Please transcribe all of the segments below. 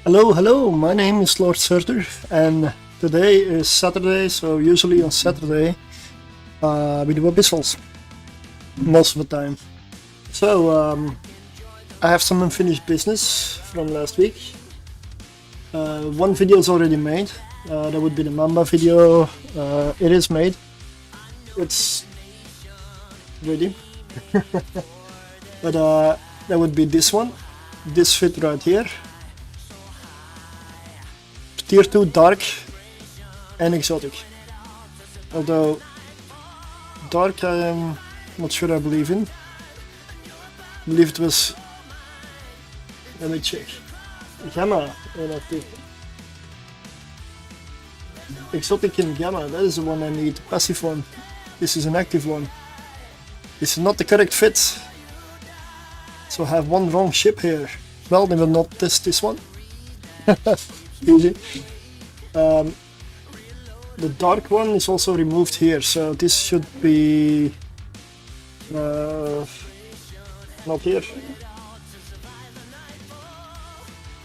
Hello, my name is Lord Surtr, and today is Saturday, so usually on Saturday we do abyssals, most of the time. So, I have some unfinished business from last week. One video is already made, that would be the Mamba video. It is made, it's ready, but that would be this one, this fit right here. Tier 2 dark and exotic. Although dark I am not sure I believe in. I believe it was, let me check, Gamma and active. Exotic and Gamma, that is the one I need, passive one. This is an active one. This is not the correct fit. So I have one wrong ship here. Well, they will not test this one. Easy. The dark one is also removed here, so this should be not here.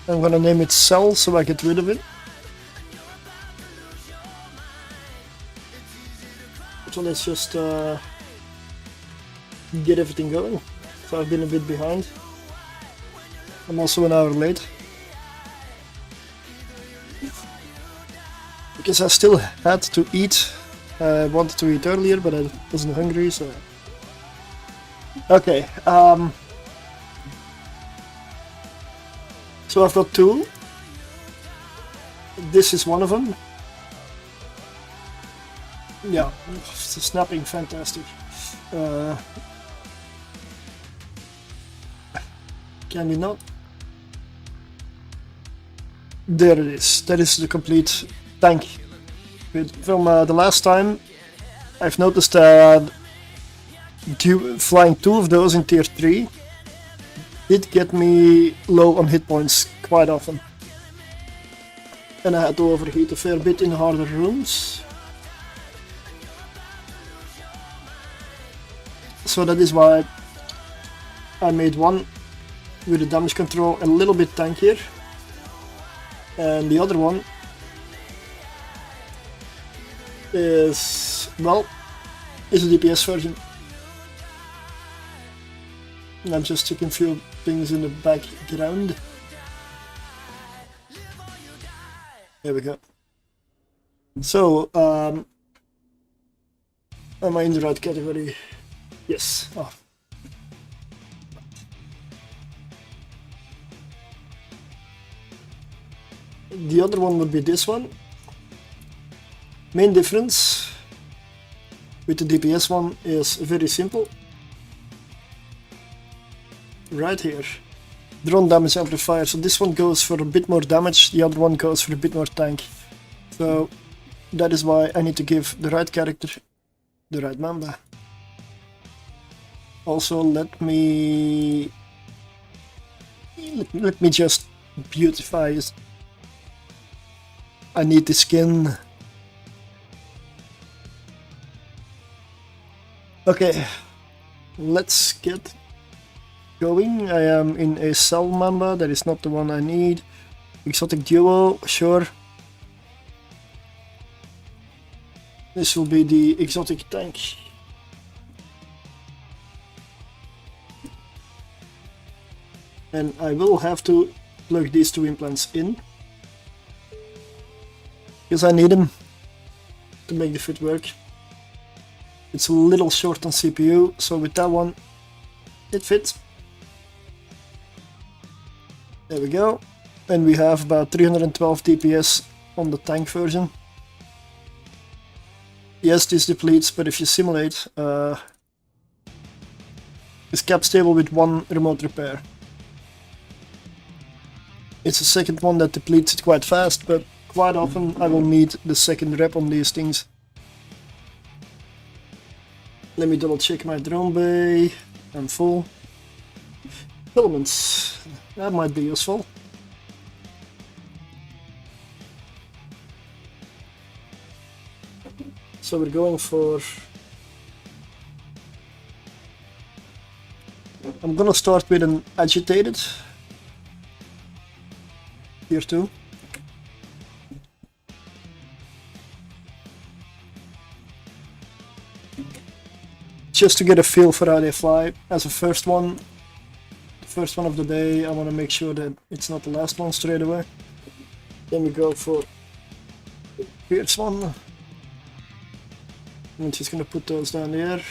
I'm gonna name it Cell so I get rid of it. So let's just get everything going. So I've been a bit behind. I'm also an hour late. Because I still had to eat. I wanted to eat earlier, but I wasn't hungry, so... Okay, so I've got two. This is one of them. Yeah, it's snapping fantastic. Can you not? There it is. That is the complete tank. From the last time, I've noticed that flying two of those in tier 3 did get me low on hit points quite often. And I had to overheat a fair bit in harder rooms. So that is why I made one with the damage control a little bit tankier. And the other one is, well, is a DPS version. And I'm just checking a few things in the background. There we go. So, am I in the right category? Yes. Oh. The other one would be this one. Main difference with the DPS one is very simple. Right here. Drone damage amplifier. So this one goes for a bit more damage, the other one goes for a bit more tank. So that is why I need to give the right character the right Mamba. Also let me just beautify it. I need the skin. Okay, let's get going. I am in a Cell Mamba, that is not the one I need. Exotic Duo, sure. This will be the exotic tank. And I will have to plug these two implants in. Because I need them to make the fit work. It's a little short on CPU, so with that one, it fits. There we go. And we have about 312 DPS on the tank version. Yes, this depletes, but if you simulate, it's cap stable with one remote repair. It's the second one that depletes it quite fast, but quite often I will need the second rep on these things. Let me double check my drone bay. I'm full. Filaments. That might be useful. So we're going for... I'm gonna start with an agitated. tier 2. Just to get a feel for how they fly. As a first one of the day, I want to make sure that it's not the last one straight away. Then we go for the first one. I'm just gonna put those down there.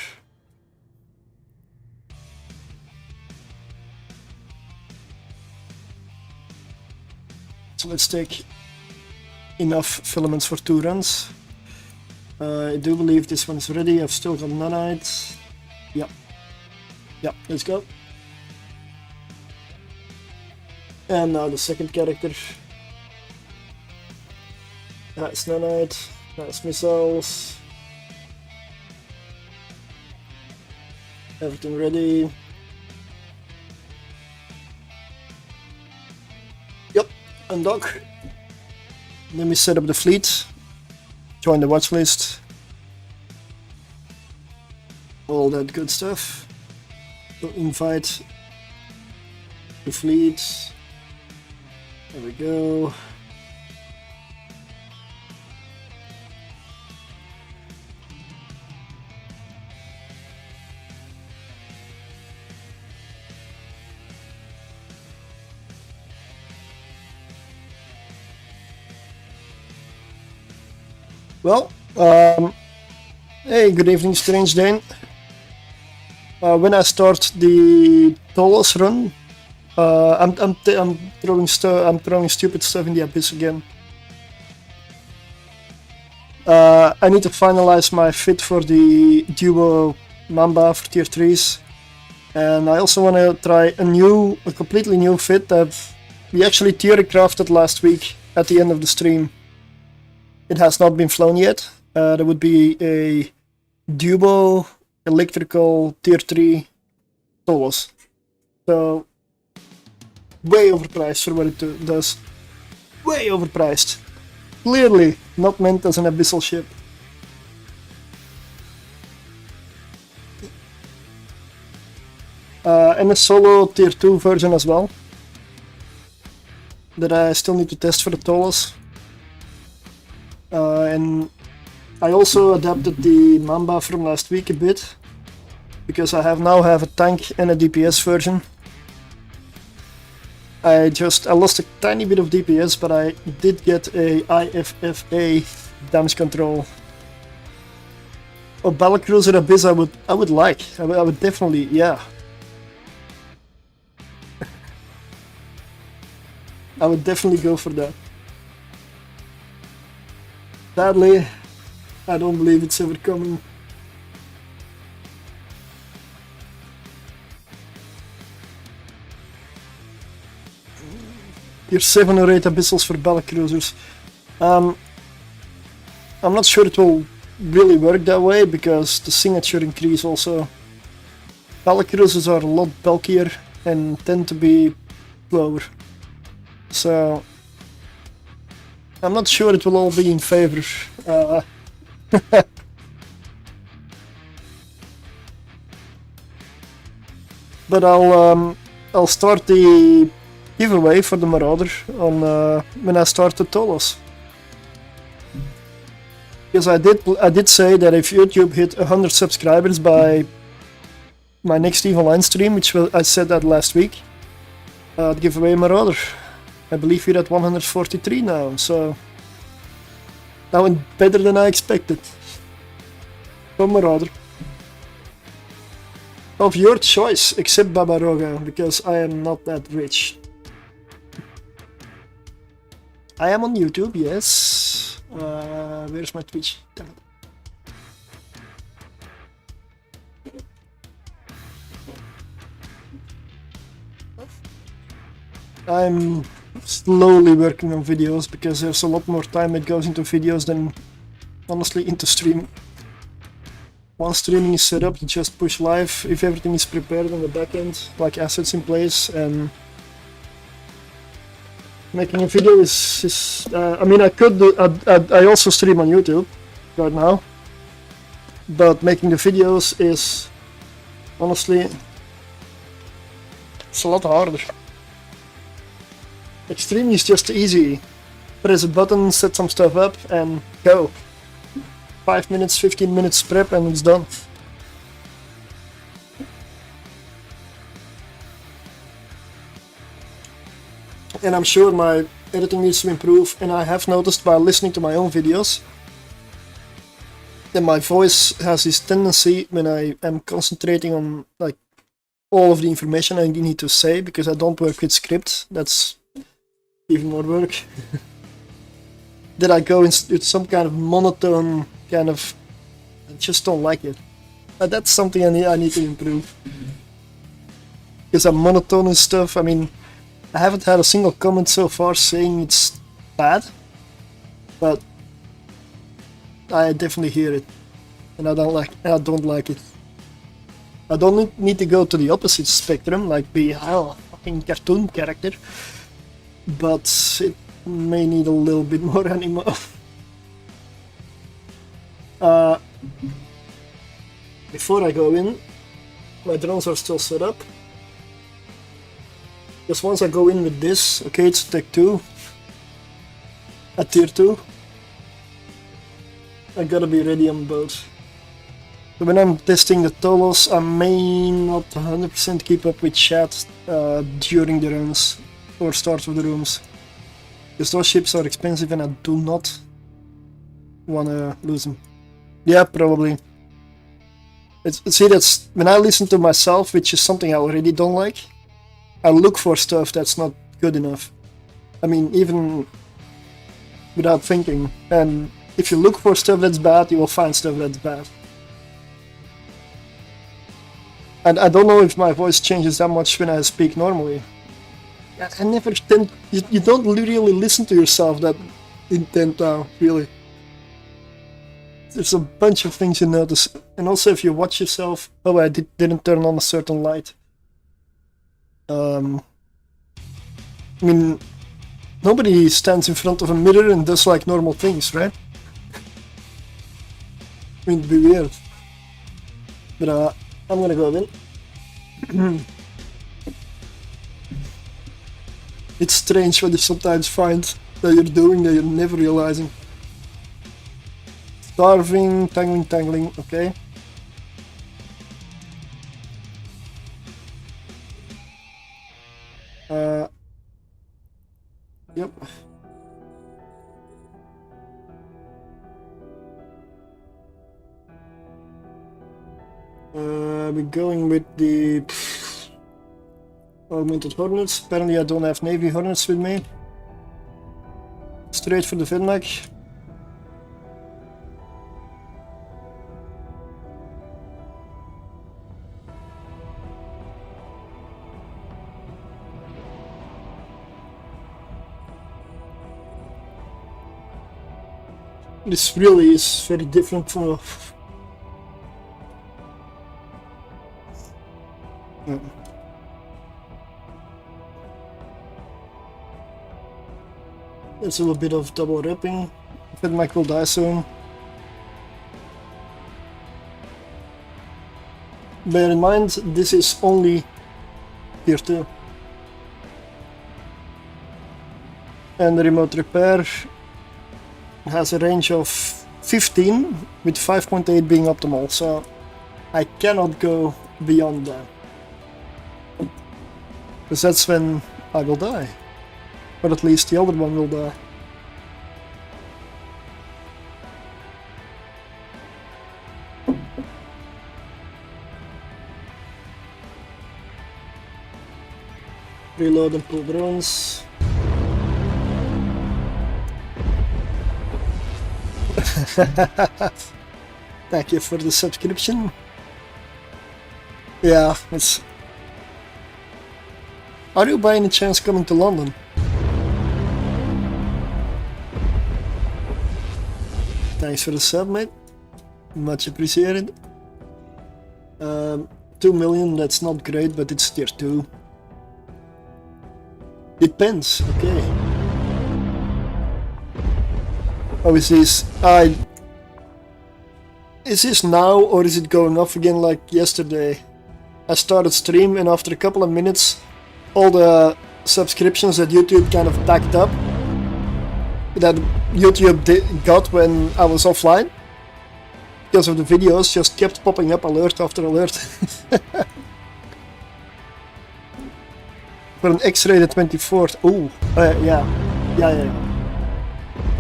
So let's take enough filaments for 2 runs. I do believe this one's ready. I've still got nanite. Yeah, let's go. And now the second character. That's nanite, that's missiles. Everything ready. Yep, undock. Then we set up the fleet. Join the watch list. All that good stuff. So invite the fleet. There we go. Well, hey, good evening, Strange Dane. When I start the Tholos run, I'm throwing stupid stuff in the abyss again. I need to finalize my fit for the duo Mamba for tier 3s, and I also want to try a completely new fit that we actually theory crafted last week at the end of the stream. It has not been flown yet. There would be a duo electrical tier 3 Tholos. So way overpriced for what it does. Way overpriced. Clearly not meant as an abyssal ship. And a solo tier 2 version as well, that I still need to test for the Tholos. And I also adapted the Mamba from last week a bit, because I now have a tank and a DPS version. I lost a tiny bit of DPS, but I did get a IFFA damage control. A battlecruiser abyss I would like. I would definitely, yeah. I would definitely go for that. Sadly, I don't believe it's ever coming. Here's 7 or 8 abyssals for battlecruisers. I'm not sure it will really work that way, because the signature increase also. Battlecruisers are a lot bulkier and tend to be slower. So I'm not sure it will all be in favor. But I'll start the giveaway for the Marauder on when I start the Tholos. Because I did say that if YouTube hit 100 subscribers by my next EVE Online stream, which I said that last week, I'd give away Marauder. I believe we're at 143 now, so that went better than I expected. So Marauder. Of your choice, except Babaroga, because I am not that rich. I am on YouTube, yes. Where's my Twitch? Damn it. I'm slowly working on videos, because there's a lot more time that goes into videos than honestly into streaming. Once streaming is set up, you just push live if everything is prepared on the back end, like assets in place, and making a video is I mean, I could do, I also stream on YouTube right now, but making the videos is honestly, it's a lot harder. Extreme is just easy. Press a button, set some stuff up, and go. 5 minutes, 15 minutes prep, and it's done. And I'm sure my editing needs to improve, and I have noticed while listening to my own videos that my voice has this tendency when I am concentrating on like all of the information I need to say, because I don't work with scripts, that's even more work, that I go into some kind of monotone kind of, I just don't like it. That's something I need to improve. Because I'm monotone and stuff, I mean, I haven't had a single comment so far saying it's bad, but I definitely hear it, and I don't like it. I don't need to go to the opposite spectrum, like be a fucking cartoon character, but it may need a little bit more anymore. Before I go in, my drones are still set up. Just once I go in with this, okay, it's tech 2, a tier 2, I gotta be ready on both. So when I'm testing the Tholos, I may not 100% keep up with chat during the runs or start of the rooms, because those ships are expensive and I do not wanna lose them. Yeah, probably. See, that's when I listen to myself, which is something I already don't like. I look for stuff that's not good enough. I mean, even without thinking. And if you look for stuff that's bad, you will find stuff that's bad. And I don't know if my voice changes that much when I speak normally. I never tend... You don't really listen to yourself that intent now, really. There's a bunch of things you notice. And also if you watch yourself... Oh, I didn't turn on a certain light. I mean, nobody stands in front of a mirror and does like normal things, right? I mean, it'd be weird. But I'm gonna go in. It's strange what you sometimes find that you're doing that you're never realizing. Starving, tangling, okay. Yep. We're going with the augmented Hornets. Apparently I don't have Navy Hornets with me. Straight for the Finmac. This really is very different from There's a little bit of double wrapping. Finmac will die soon. Bear in mind, this is only tier 2. And the remote repair has a range of 15, with 5.8 being optimal, so I cannot go beyond that. Because that's when I will die. Or at least the other one will die. Reload and pull drones. Thank you for the subscription. Yeah, it's... Are you by any chance coming to London? Thanks for the sub, mate. Much appreciated. 2 million, that's not great, but it's tier 2. Depends, okay. Oh, is this... Is this now, or is it going off again like yesterday? I started stream and after a couple of minutes all the subscriptions that YouTube kind of backed up, that YouTube got when I was offline, because of the videos just kept popping up alert after alert. For an X-rated 24th, ooh, yeah.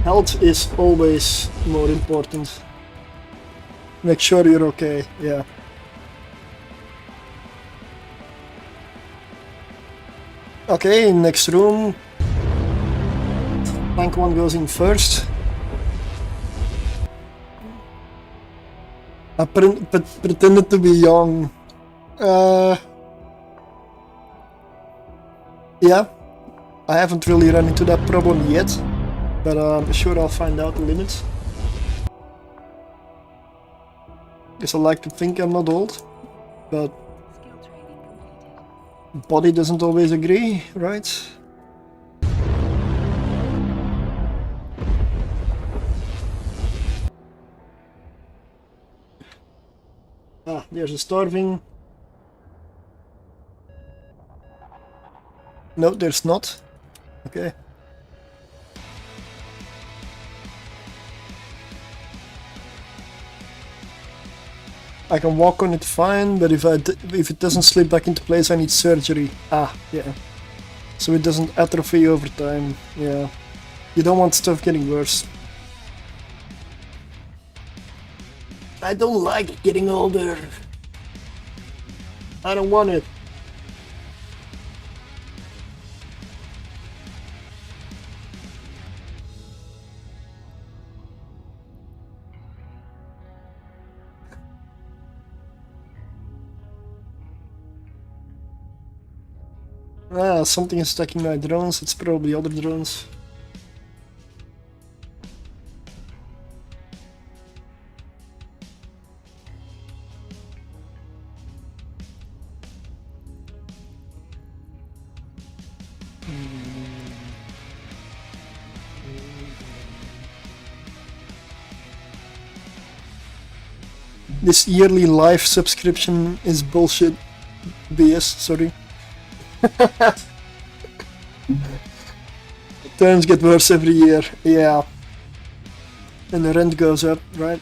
Health is always more important. Make sure you're okay, yeah. Okay, next room. Rank 1 goes in first. I pretended to be young. Yeah, I haven't really run into that problem yet, but I'm sure I'll find out the limits. Guess I like to think I'm not old, but body doesn't always agree, right? Ah, there's a starving. No, there's not. Okay. I can walk on it fine, but if it doesn't slip back into place, I need surgery. Ah, yeah. So it doesn't atrophy over time. Yeah. You don't want stuff getting worse. I don't like getting older. I don't want it. Ah, something is attacking my drones. It's probably other drones. This yearly live subscription is bullshit. BS, sorry. Turns get worse every year, yeah. And the rent goes up, right?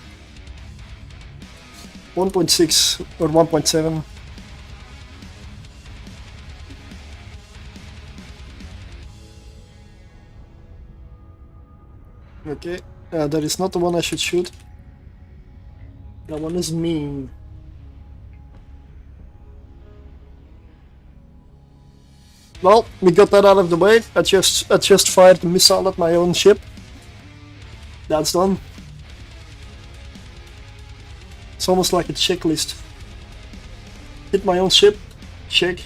1.6 or 1.7. Okay, that is not the one I should shoot. That one is mean. Well, we got that out of the way. I just fired a missile at my own ship. That's done. It's almost like a checklist. Hit my own ship. Check.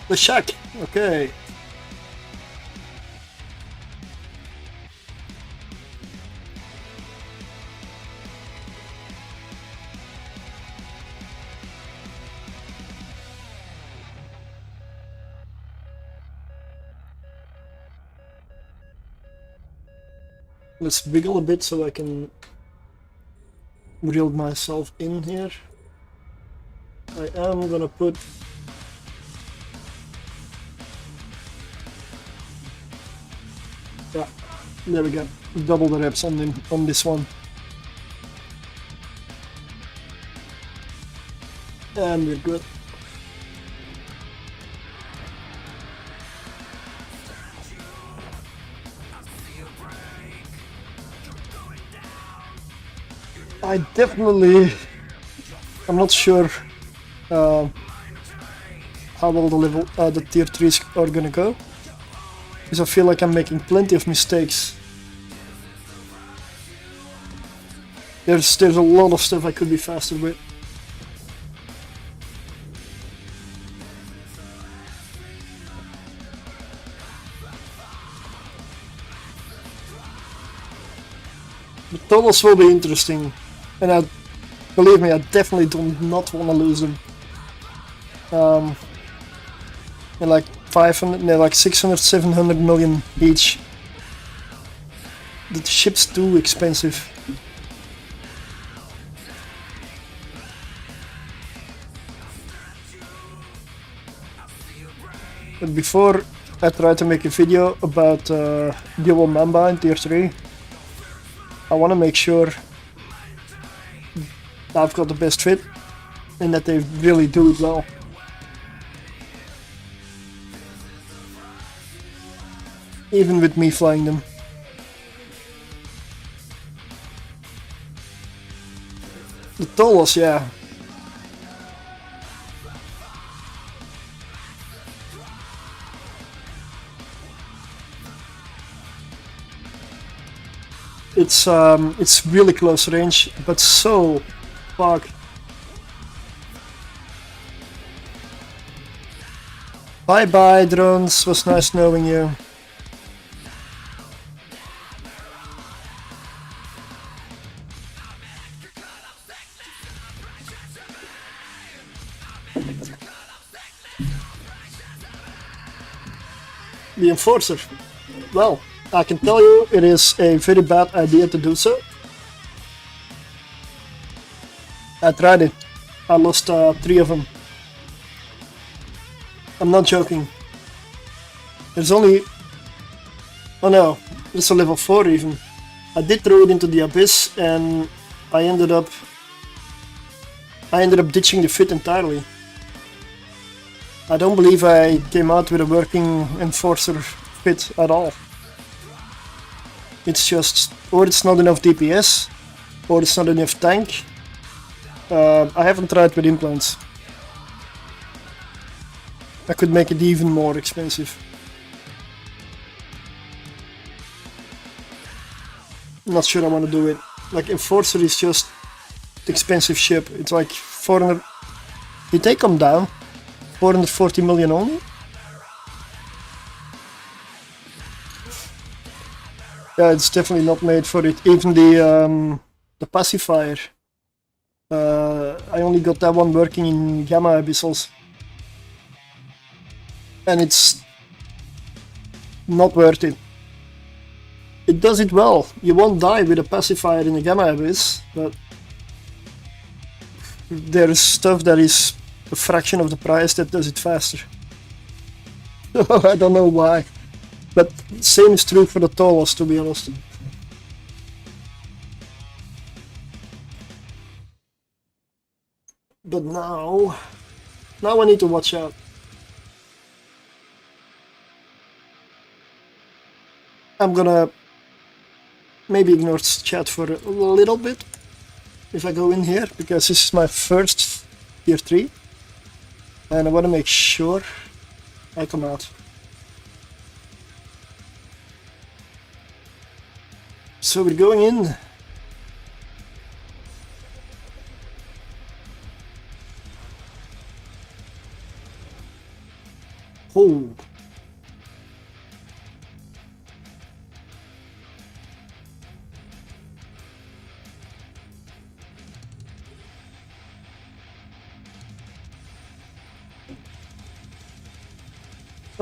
The shack. Okay. Let's wiggle a bit so I can reel myself in here. I am gonna put yeah, there we go. Double the reps on this one. And we're good. I definitely, I'm not sure how well the tier 3s are gonna go, because I feel like I'm making plenty of mistakes. There's a lot of stuff I could be faster with. But Tholos will be interesting. And believe me, I definitely do not want to lose them. They're like 500, they're like 600, 700 million each. The ship's too expensive. But before I try to make a video about dual Mamba in tier 3, I want to make sure I've got the best fit and that they really do it well. Even with me flying them. The Tholos, yeah. It's really close range, but so fuck. Bye bye drones, was nice knowing you. The Enforcer. Well, I can tell you it is a very bad idea to do so. I tried it. I lost 3 of them. I'm not joking. There's only... Oh no, it's a level 4 even. I did throw it into the abyss and I ended up ditching the fit entirely. I don't believe I came out with a working Enforcer fit at all. It's just, or it's not enough DPS, or it's not enough tank. I haven't tried with implants. I could make it even more expensive. Not sure I want to do it. Like Enforcer is just expensive ship. It's like 400. You take them down, 440 million only. Yeah, it's definitely not made for it. Even the pacifier. I only got that one working in Gamma Abyssals. And it's not worth it. It does it well. You won't die with a pacifier in a Gamma Abyss, but there is stuff that is a fraction of the price that does it faster. I don't know why. But same is true for the Tholos, to be honest. But now I need to watch out. I'm gonna maybe ignore chat for a little bit if I go in here, because this is my first tier 3 and I want to make sure I come out. So we're going in. Oh.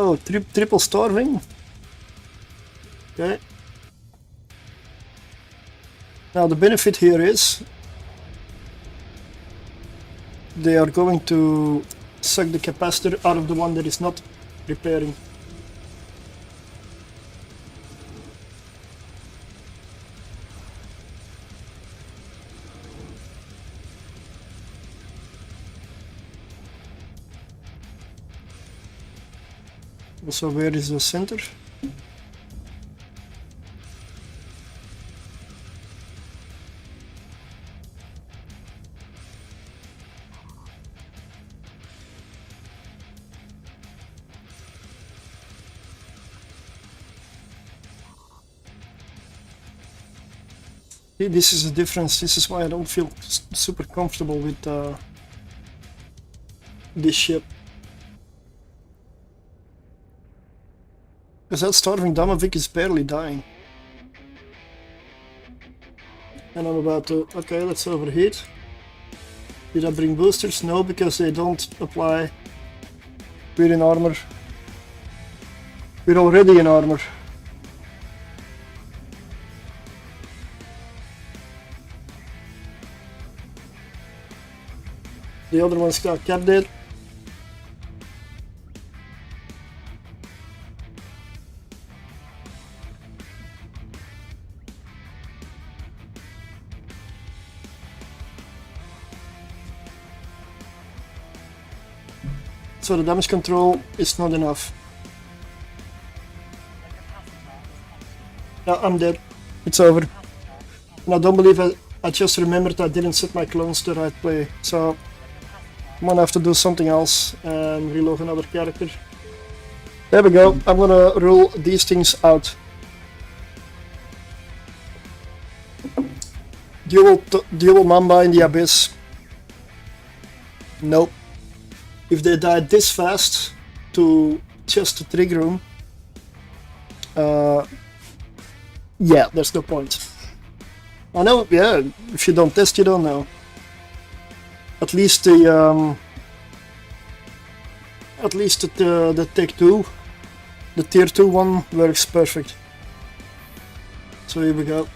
Oh, triple starving. Okay. Now the benefit here is they are going to suck the capacitor out of the one that is not repairing. So where is the center? See, this is the difference. This is why I don't feel super comfortable with this ship. Because that starving Damavik is barely dying. And I'm about to... Okay, let's overheat. Did I bring boosters? No, because they don't apply. We're in armor. We're already in armor. The other one's got cap dead. So the damage control is not enough. No, I'm dead. It's over. And I don't believe I just remembered I didn't set my clones to the right play. So I'm gonna have to do something else and reload another character. There we go. I'm gonna rule these things out. Dual Mamba in the Abyss. Nope. If they die this fast to just to trigger them, yeah, there's no point. I know, yeah, if you don't test, you don't know. At least the Tech 2, the Tier 2 one works perfect. So here we go.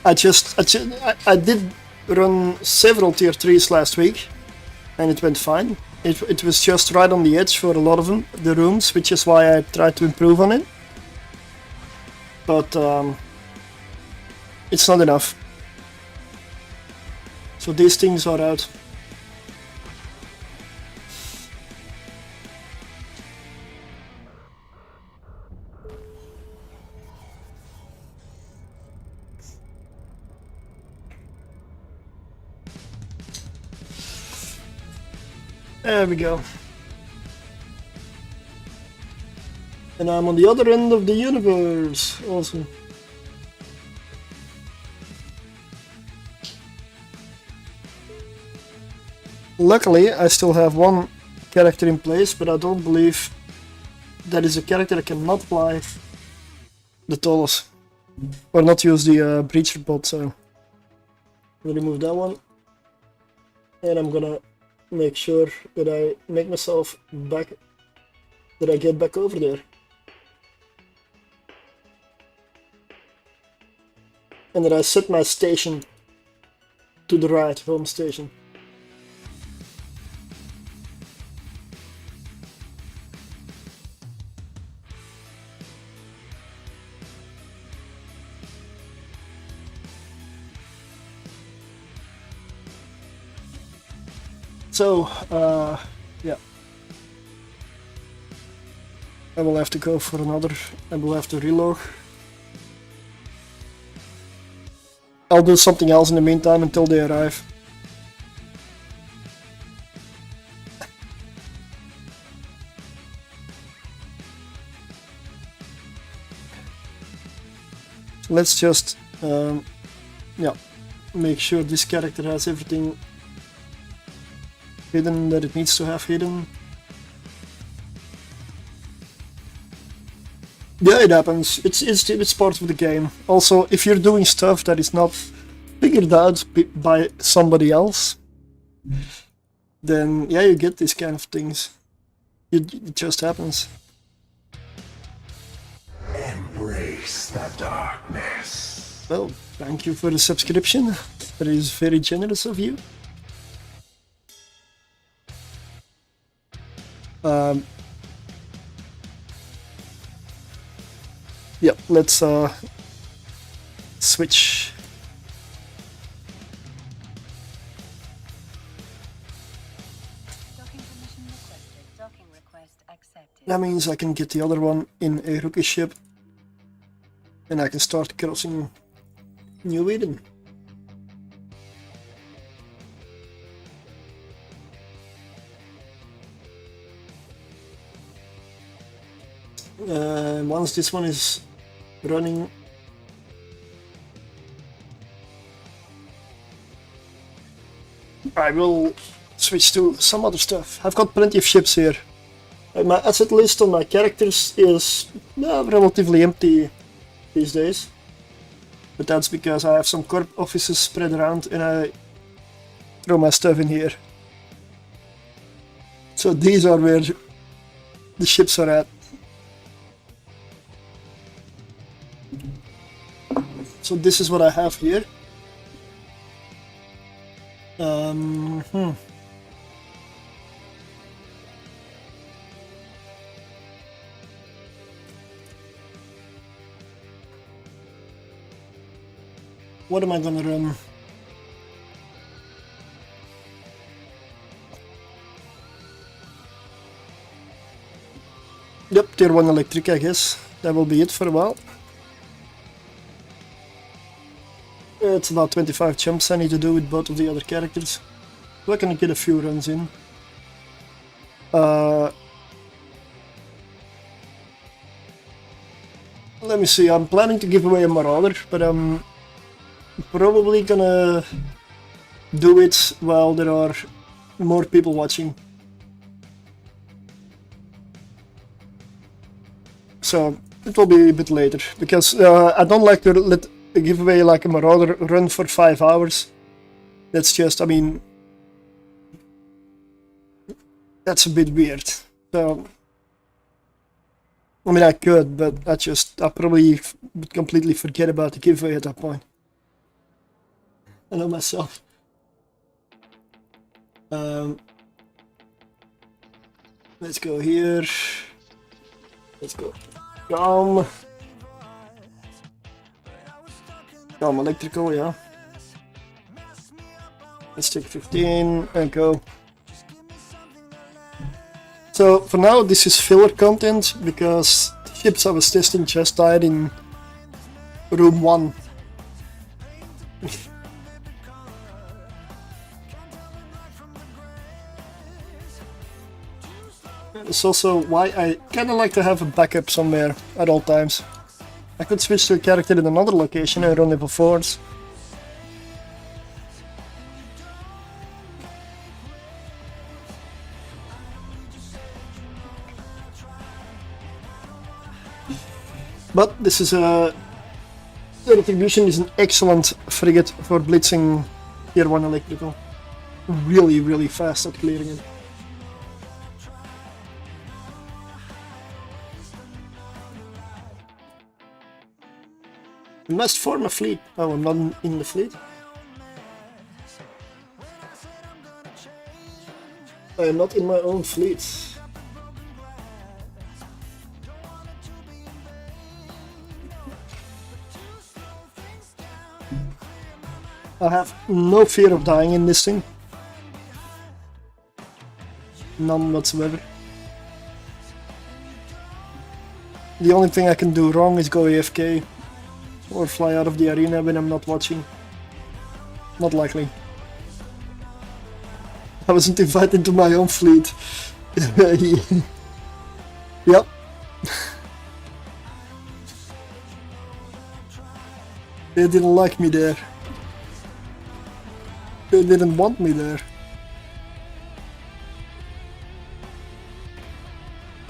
I did run several Tier 3s last week, and it went fine. It was just right on the edge for a lot of them, the rooms, which is why I tried to improve on it. But it's not enough. So these things are out. There we go. And I'm on the other end of the universe. Awesome. Luckily, I still have one character in place, but I don't believe that is a character I can multiply the Tholos. Or not use the breacher bot, so I'll remove that one. And I'm gonna make sure that I make myself back, that I get back over there. And that I set my station to the right, home station. So, yeah. I will have to go for another, I will have to reload. I'll do something else in the meantime until they arrive. Let's just, yeah, make sure this character has everything hidden that it needs to have hidden. Yeah, it happens. It's part of the game. Also, if you're doing stuff that is not figured out by somebody else, then yeah, you get these kind of things. It just happens. Embrace the darkness. Well, thank you for the subscription. That is very generous of you. Yeah, let's switch. Docking permission requested. Docking request accepted. That means I can get the other one in a rookie ship, and I can start crossing New Eden. Once this one is running, I will switch to some other stuff. I've got plenty of ships here. My asset list on my characters is relatively empty these days, but that's because I have some corp offices spread around and I throw my stuff in here. So these are where the ships are at. So this is what I have here. What am I gonna run? Yep, tier 1 electric, I guess. That will be it for a while. It's about 25 jumps I need to do with both of the other characters. So I can get a few runs in. Let me see, I'm planning to give away a Marauder, but I'm probably gonna do it while there are more people watching. So it will be a bit later, because I don't like to let a giveaway like a Marauder run for 5 hours. That's just, I mean, that's a bit weird. So, I mean, I could, but I probably would completely forget about the giveaway at that point. I know myself. Let's go here. Let's go. Calm electrical, yeah. Let's take 15 and go. So for now this is filler content because the ships I was testing just died in room 1. It's also why I kinda like to have a backup somewhere at all times. I could switch to a character in another location and run level 4s. But this is the Retribution is an excellent frigate for blitzing tier 1 electrical. Really fast at clearing it. You must form a fleet. Oh, I'm not in the fleet. I am not in my own fleet. I have no fear of dying in this thing. None whatsoever. The only thing I can do wrong is go AFK. Or fly out of the arena when I'm not watching. Not likely. I wasn't invited to my own fleet. Yep. They didn't like me there. They didn't want me there.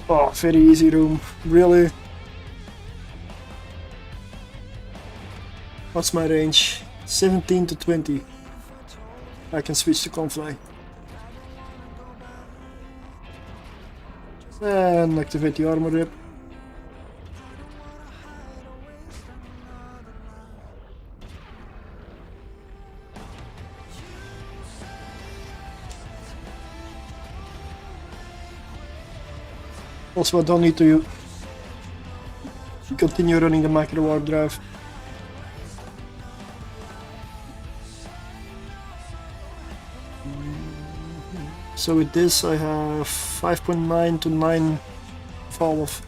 Oh, very easy room. Really? What's my range? 17 to 20. I can switch to confly. And activate the armor rip. Also, I don't need to continue running the micro warp drive. So with this I have 5.9 to 9 fall off.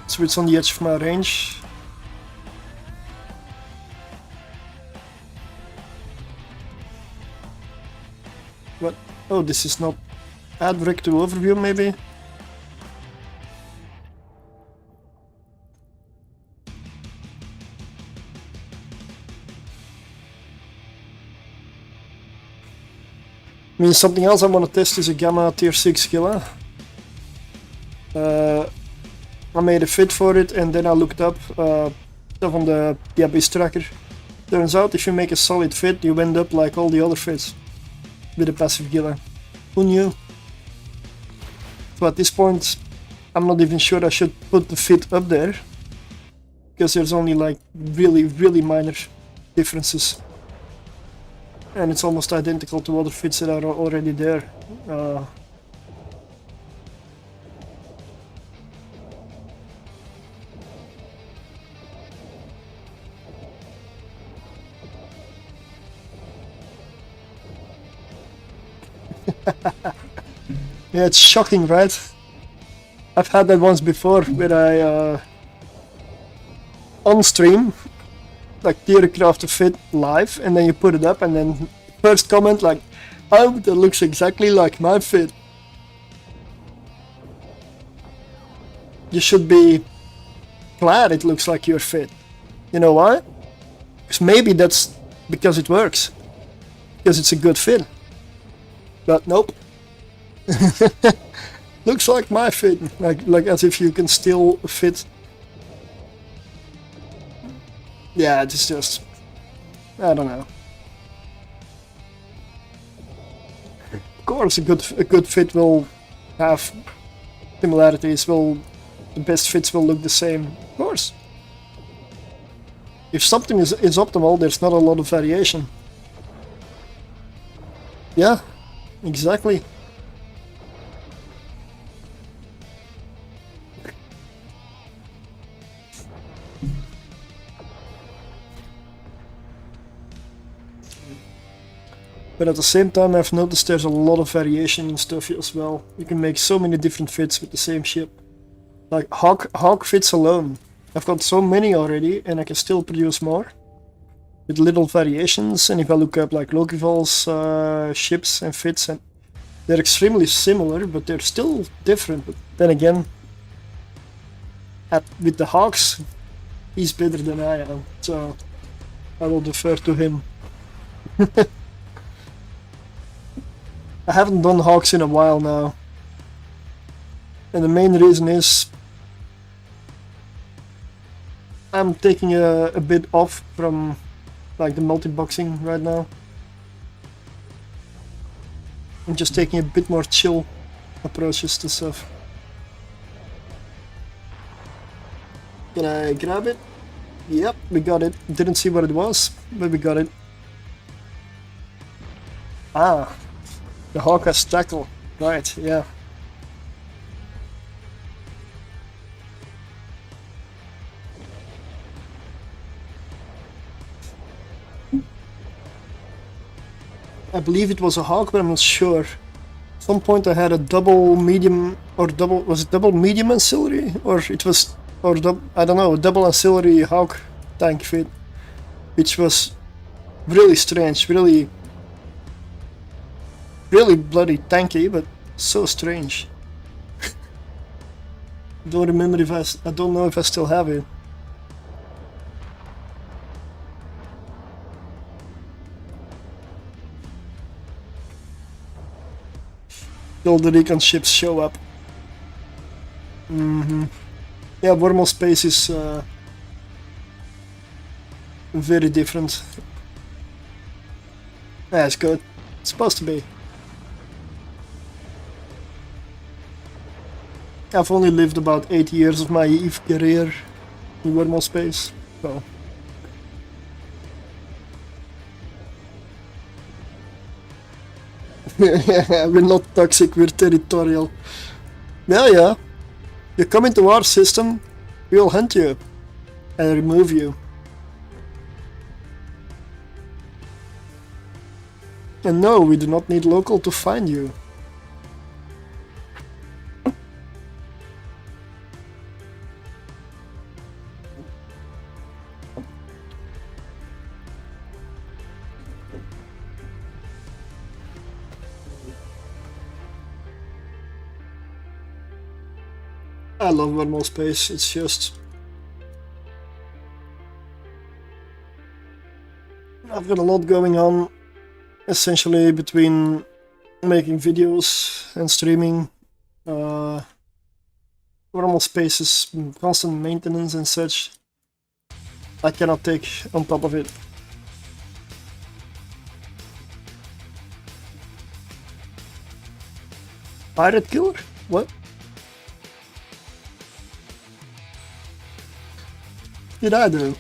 So it's on the edge of my range. What? Oh, this is not add rec to overview maybe? I mean, something else I want to test is a Gamma tier 6 killer. I made a fit for it and then I looked up stuff on the abyssaltracker. Turns out if you make a solid fit you end up like all the other fits with a passive killer. Who knew? So at this point I'm not even sure I should put the fit up there because there's only like really minor differences. And it's almost identical to other fits that are already there. Yeah, it's shocking, right? I've had that once before where I on stream like theorycraft a fit live, and then you put it up, and then first comment like, "Oh, that looks exactly like my fit." You should be glad it looks like your fit. You know why? Because maybe that's because it works, because it's a good fit. But nope. Looks like my fit, like as if you can steal a fit. Yeah, it's just, I don't know. Of course, a good fit will have similarities. The best fits will look the same. Of course. If something is optimal, there's not a lot of variation. Yeah, exactly. But at the same time, I've noticed there's a lot of variation in stuff as well. You can make so many different fits with the same ship. Like Hawk fits alone. I've got so many already, and I can still produce more with little variations. And if I look up like Lokival's ships and fits, and they're extremely similar, but they're still different. But then again, with the Hawks, he's better than I am, so I will defer to him. I haven't done Hawks in a while now, and the main reason is I'm taking a bit off from like the multi-boxing right now. I'm just taking a bit more chill approaches to stuff. Can I grab it? Yep, we got it. Didn't see what it was, but we got it. Ah, the Hawk has tackle. Right, yeah. I believe it was a Hawk, but I'm not sure. At some point I had a double medium, or double, was it double medium ancillary? Or it was, or I don't know, a double ancillary Hawk tank fit. Which was really strange, really bloody tanky, but so strange. Don't remember if I don't know if I still have it. All the recon ships show up. Yeah, wormhole space is very different. Yeah, it's good. It's supposed to be. I've only lived about 8 years of my EVE career in wormhole space, so. We're not toxic, we're territorial. Yeah. You come into our system, we'll hunt you and remove you. And no, we do not need local to find you. I love wormhole space, it's just... I've got a lot going on, essentially between making videos and streaming. Wormhole space is constant maintenance and such. I cannot take on top of it. Pirate killer? What? Did I do?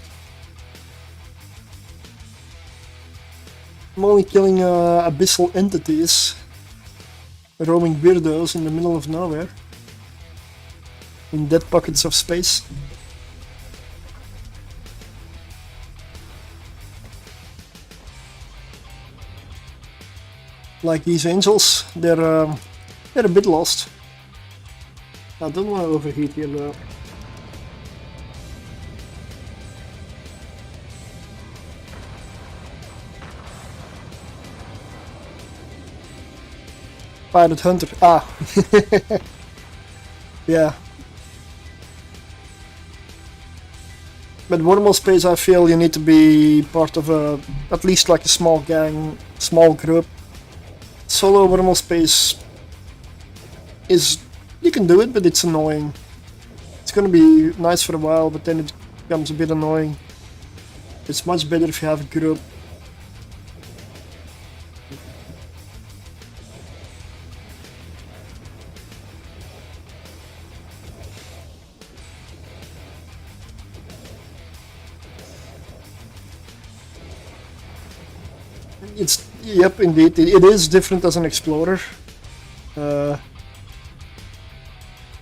I'm only killing abyssal entities, roaming weirdos in the middle of nowhere, in dead pockets of space. Like these angels, they're They're a bit lost. I don't want to overheat here though. Pirate Hunter. Ah. Yeah. But Wormhole Space, I feel you need to be part of a, at least like a small gang, small group. Solo Wormhole Space is, you can do it, but it's annoying. It's gonna be nice for a while, but then it becomes a bit annoying. It's much better if you have a group. It's, yep, indeed, it is different as an explorer.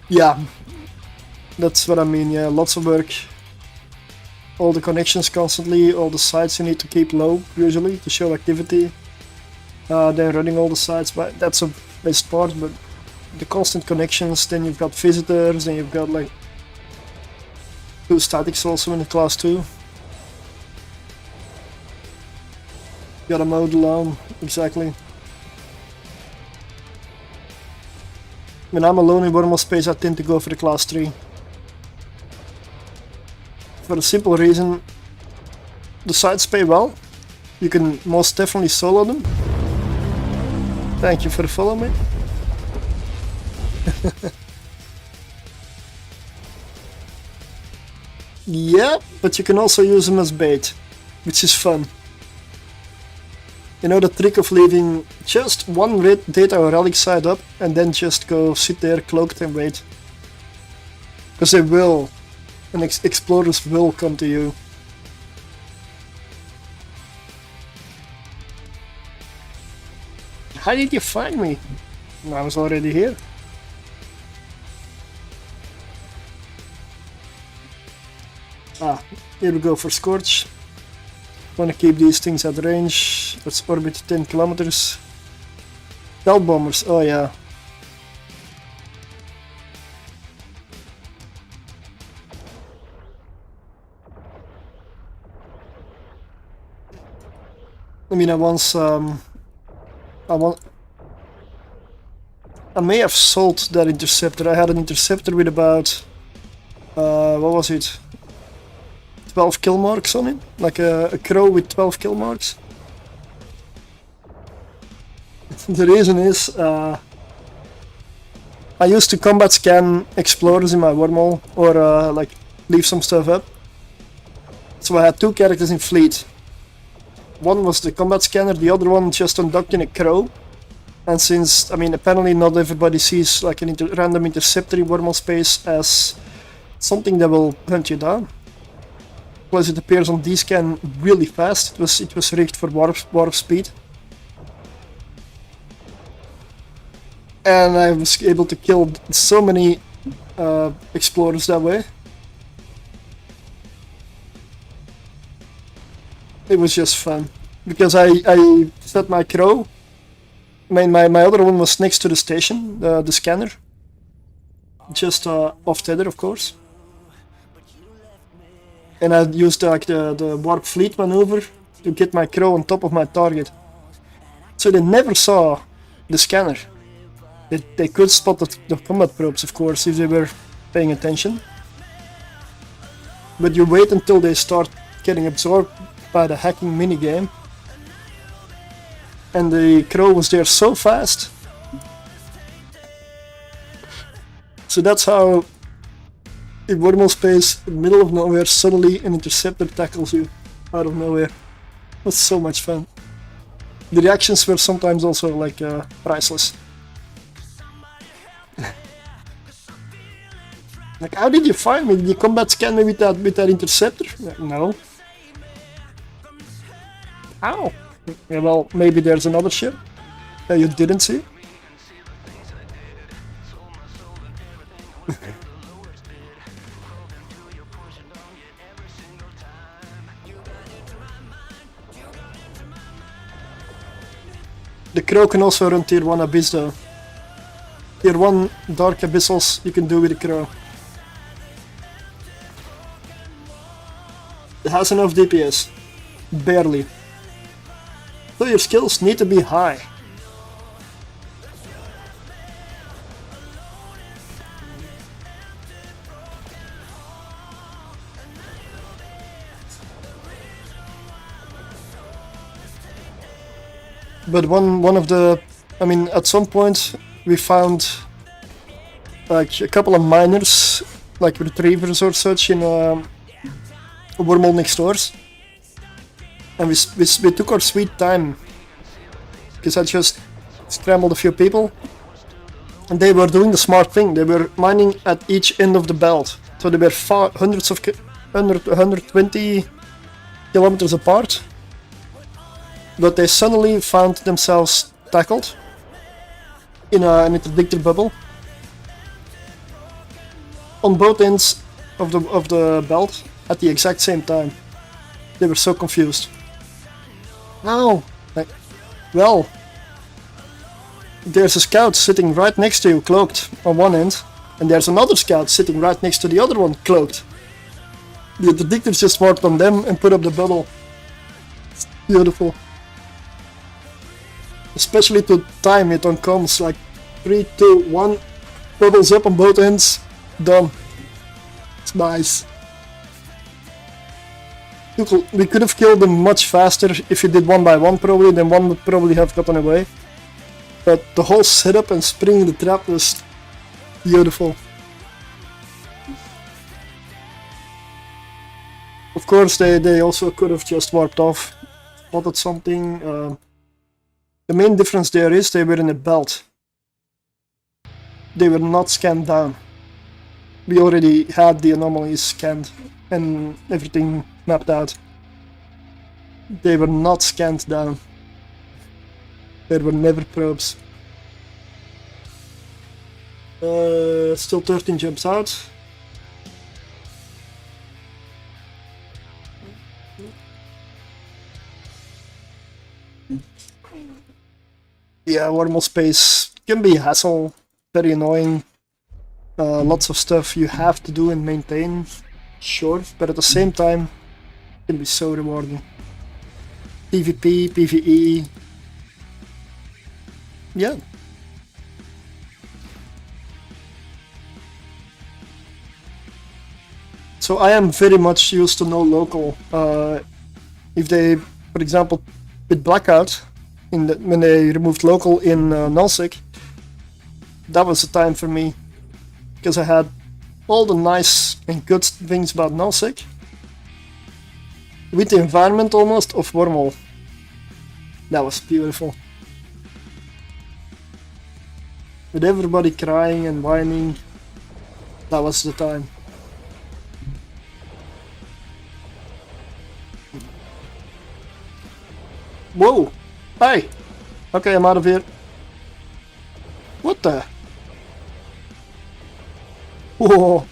Yeah, that's what I mean, yeah, lots of work. All the connections constantly, all the sites you need to keep low, usually, to show activity. Then running all the sites, but that's a best part, but the constant connections, then you've got visitors, then you've got like 2 statics also in the class 2. Gotta mow the lawn, exactly. When I'm alone in Wormhole Space, I tend to go for the class 3. For the simple reason, the sites pay well. You can most definitely solo them. Thank you for the follow, mate. Yeah, but you can also use them as bait, which is fun. You know the trick of leaving just one red data or relic side up and then just go sit there cloaked and wait. Because they will, and explorers will come to you. How did you find me? I was already here. Ah, here we go for Scorch. Want to keep these things at range. Let's orbit 10 kilometers. Bell bombers, oh yeah. I mean, I may have sold that interceptor. I had an interceptor with about, what was it? 12 kill marks on it, like a crow with 12 kill marks. The reason is, I used to combat scan explorers in my wormhole, or like leave some stuff up. So I had 2 characters in fleet. One was the combat scanner, the other one just undocked in a crow. And since, I mean, apparently not everybody sees like an random interceptor in Wormhole Space as something that will hunt you down. Plus it appears on D-scan really fast. It was rigged for warp speed. And I was able to kill so many explorers that way. It was just fun. Because I set my crow. My other one was next to the station, the scanner. Just off tether, of course. And I used like the warp fleet maneuver to get my crow on top of my target. So they never saw the scanner. They could spot the combat probes, of course, if they were paying attention. But you wait until they start getting absorbed by the hacking minigame. And the crow was there so fast. So that's how in Wormhole Space, in the middle of nowhere, suddenly an interceptor tackles you out of nowhere. It was so much fun. The reactions were sometimes also like priceless. Like, how did you find me? Did you combat scan me with that interceptor? No. How? Yeah, well, maybe there's another ship that you didn't see. The crow can also run tier 1 abyss though. Tier 1 Dark Abyssals you can do with a crow. It has enough DPS. Barely. So your skills need to be high. But one of the, I mean, at some point we found like a couple of miners, like retrievers or such, in a wormhole next doors, and we took our sweet time because I just scrambled a few people, and they were doing the smart thing. They were mining at each end of the belt, so they were hundreds of 120 kilometers apart. But they suddenly found themselves tackled in an interdictor bubble on both ends of the belt at the exact same time. They were so confused. How? Like, well, there's a scout sitting right next to you, cloaked on one end, and there's another scout sitting right next to the other one, cloaked. The interdictors just marked on them and put up the bubble. It's beautiful. Especially to time it on comms, like 3, 2, 1, bubbles up on both ends, done. It's nice. We could have killed them much faster if you did one by one probably, then one would probably have gotten away. But the whole setup and springing the trap was beautiful. Of course they also could have just warped off, spotted something. The main difference there is they were in a belt. They were not scanned down. We already had the anomalies scanned and everything mapped out. They were not scanned down. There were never probes. Still 13 jumps out. Yeah, wormhole space can be a hassle, very annoying. Lots of stuff you have to do and maintain, sure, but at the same time, it can be so rewarding. PvP, PvE, yeah. So I am very much used to no local. If they, for example, with Blackout, when they removed local in nullsec, that was the time for me, because I had all the nice and good things about nullsec with the environment almost of wormhole. That was beautiful. With everybody crying and whining, that was the time. Whoa! Hey! Okay, I'm out of here. What the? Whoa!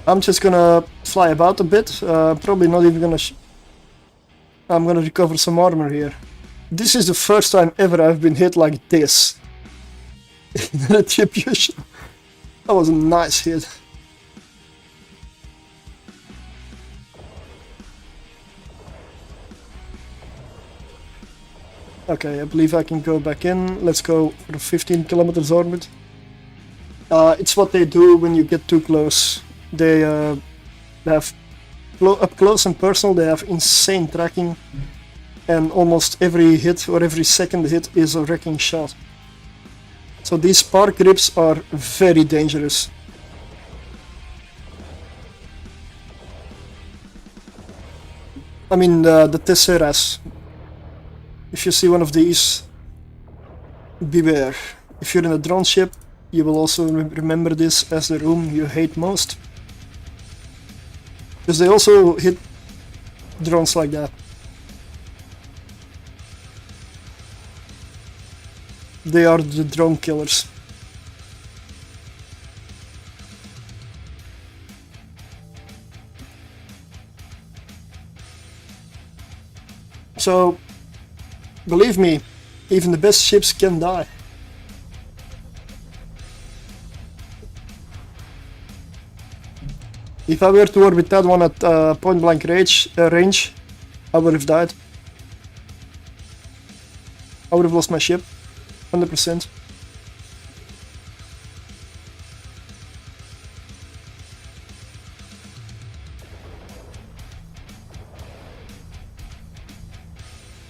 I'm just gonna fly about a bit. Probably not even gonna. I'm gonna recover some armor here. This is the first time ever I've been hit like this. In Retribution. That was a nice hit. Okay, I believe I can go back in. Let's go for the 15 kilometers orbit. It's what they do when you get too close. They have up close and personal. They have insane tracking, and almost every hit or every second hit is a wrecking shot. So these spark grips are very dangerous. I mean the Tesseras. If you see one of these, beware. If you're in a drone ship, you will also remember this as the room you hate most. Because they also hit drones like that. They are the drone killers. So, believe me, even the best ships can die. If I were to orbit that one at point blank range, I would have died. I would have lost my ship, 100%.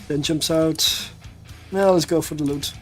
Then jumps out. Now let's go for the loot.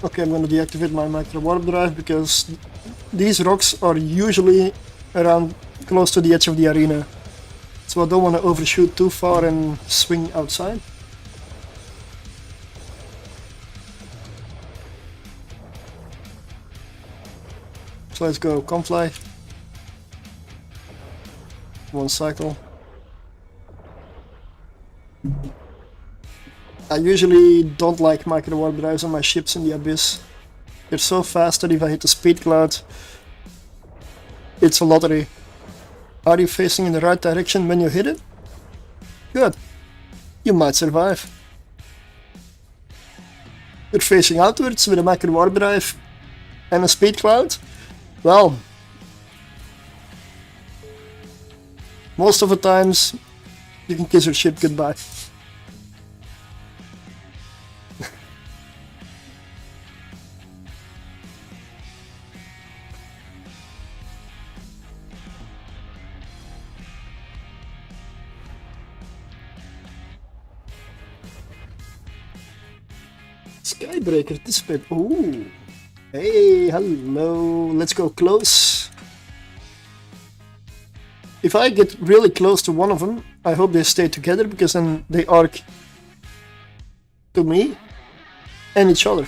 Okay, I'm gonna deactivate my micro warp drive because these rocks are usually around close to the edge of the arena. So I don't want to overshoot too far and swing outside. So let's go, Confly. One cycle. I usually don't like micro warp drives on my ships in the Abyss. They're so fast that if I hit the speed cloud, it's a lottery. Are you facing in the right direction when you hit it? Good. You might survive. You're facing outwards with a micro warp drive and a speed cloud? Well, most of the times you can kiss your ship goodbye. Skybreaker, this bit. Ooh. Hey, hello. Let's go close. If I get really close to one of them, I hope they stay together because then they arc to me and each other.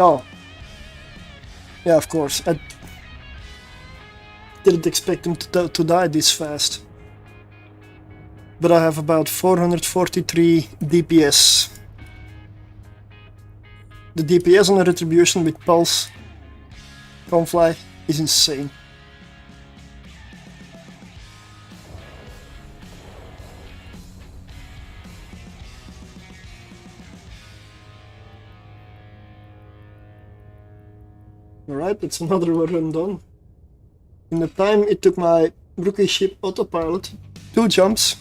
Oh, yeah, of course. I didn't expect him to die this fast. But I have about 443 DPS. The DPS on a Retribution with Pulse Confly is insane. Alright, that's another run done. In the time it took my rookie ship autopilot 2 jumps,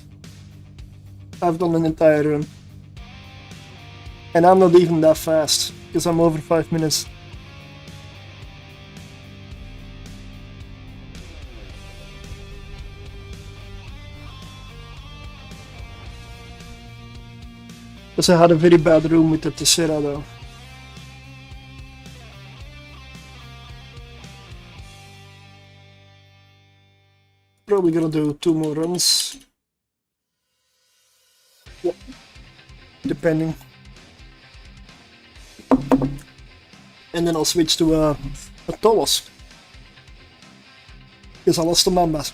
I've done an entire run. And I'm not even that fast, because I'm over 5 minutes. Because I had a very bad room with the Tessera though. Probably gonna do 2 more runs. Yeah. Depending. And then I'll switch to a Tholos. Because I lost the Mamba.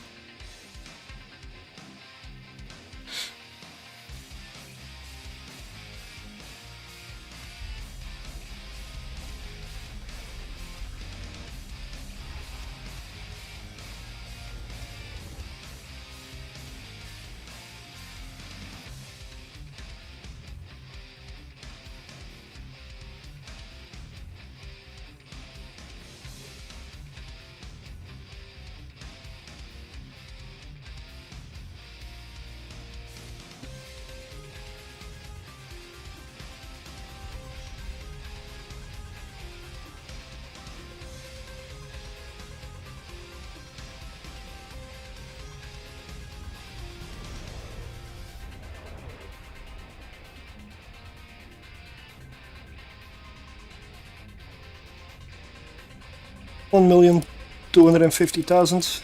1,250,000.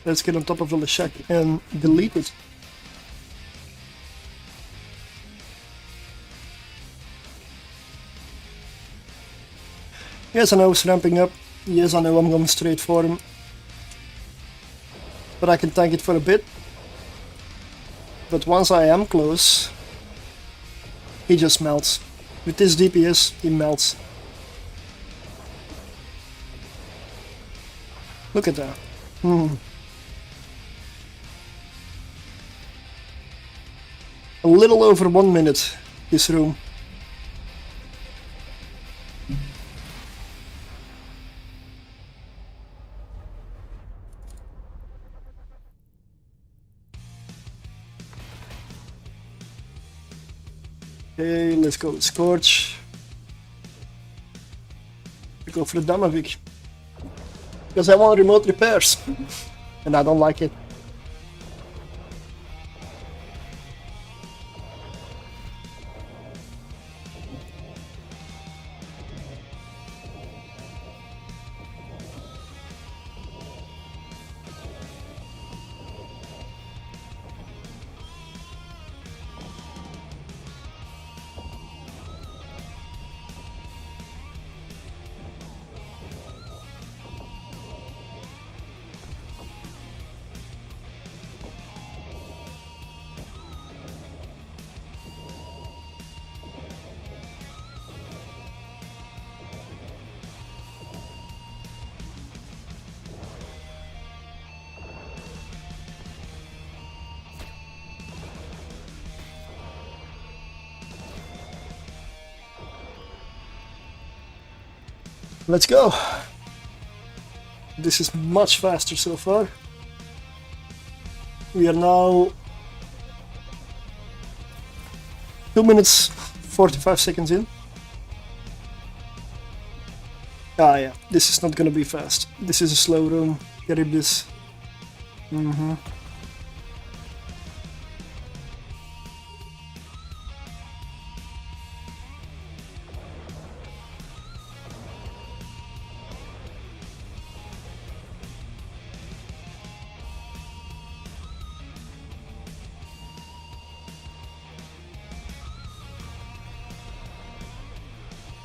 Let's get on top of the Leshek and delete it. Yes, I know it's ramping up. Yes, I know I'm going straight for him. But I can tank it for a bit. But once I am close, he just melts. With this DPS, he melts. Look at that. A little over 1 minute, this room. Okay, let's go with Scorch. We go for the Damavik. Because I want remote repairs. And I don't like it. Let's go. This is much faster so far. We are now 2 minutes 45 seconds in. Ah yeah, this is not gonna be fast. This is a slow room. Get rid of this.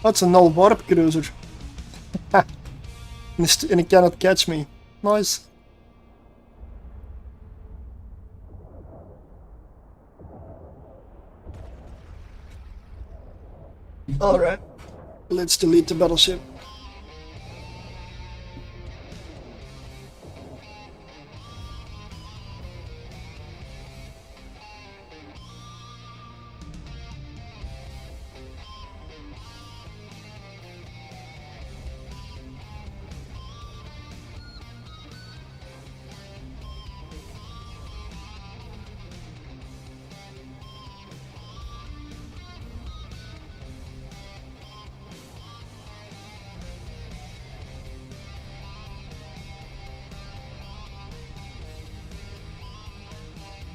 That's a null warp cruiser. And it cannot catch me. Nice. Alright. Let's delete the battleship.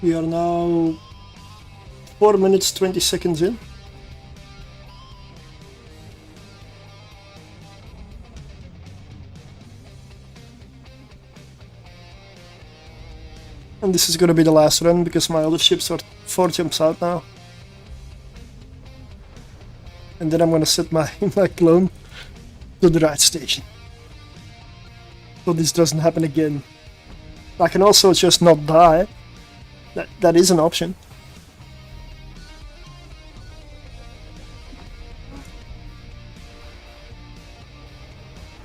We are now 4 minutes 20 seconds in. And this is gonna be the last run because my other ships are 4 jumps out now. And then I'm gonna set my clone to the right station. So this doesn't happen again. I can also just not die. That is an option.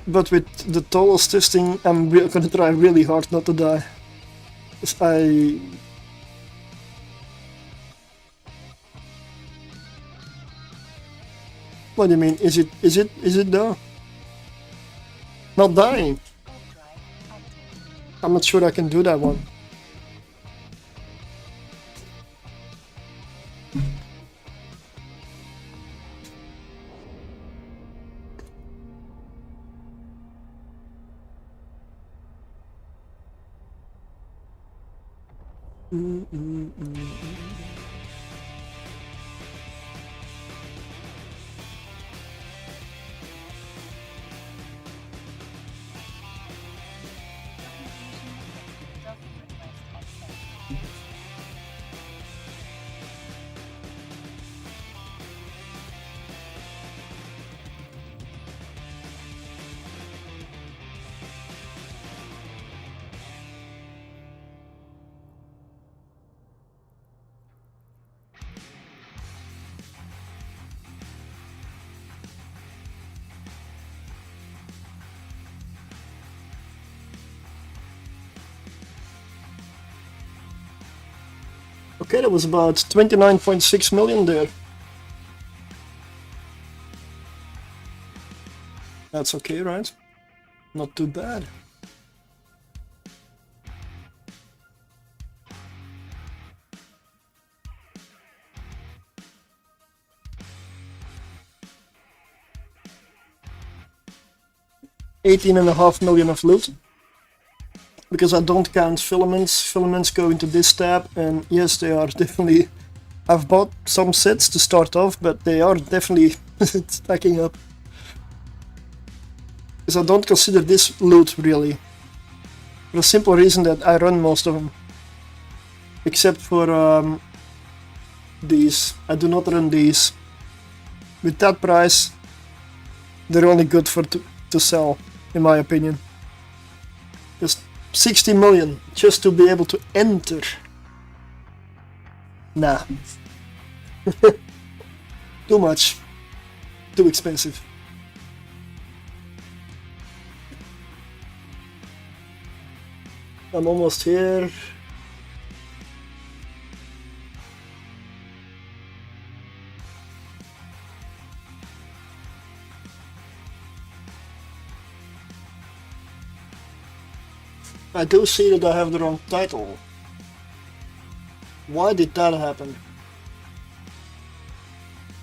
But with the Tholos testing, I'm gonna try really hard not to die. 'Cause What do you mean? Is it though? Not dying. I'm not sure I can do that one. Okay, that was about 29.6 million there. That's okay, right? Not too bad. $18.5 million of loot. Because I don't count filaments. Filaments go into this tab, and yes, they are definitely... I've bought some sets to start off, but they are definitely stacking up. Because I don't consider this loot, really. For the simple reason that I run most of them. Except for these. I do not run these. With that price, they're only good for to sell, in my opinion. Just 60 million just to be able to enter. Nah. Too much. Too expensive. I'm almost here. I do see that I have the wrong title. Why did that happen?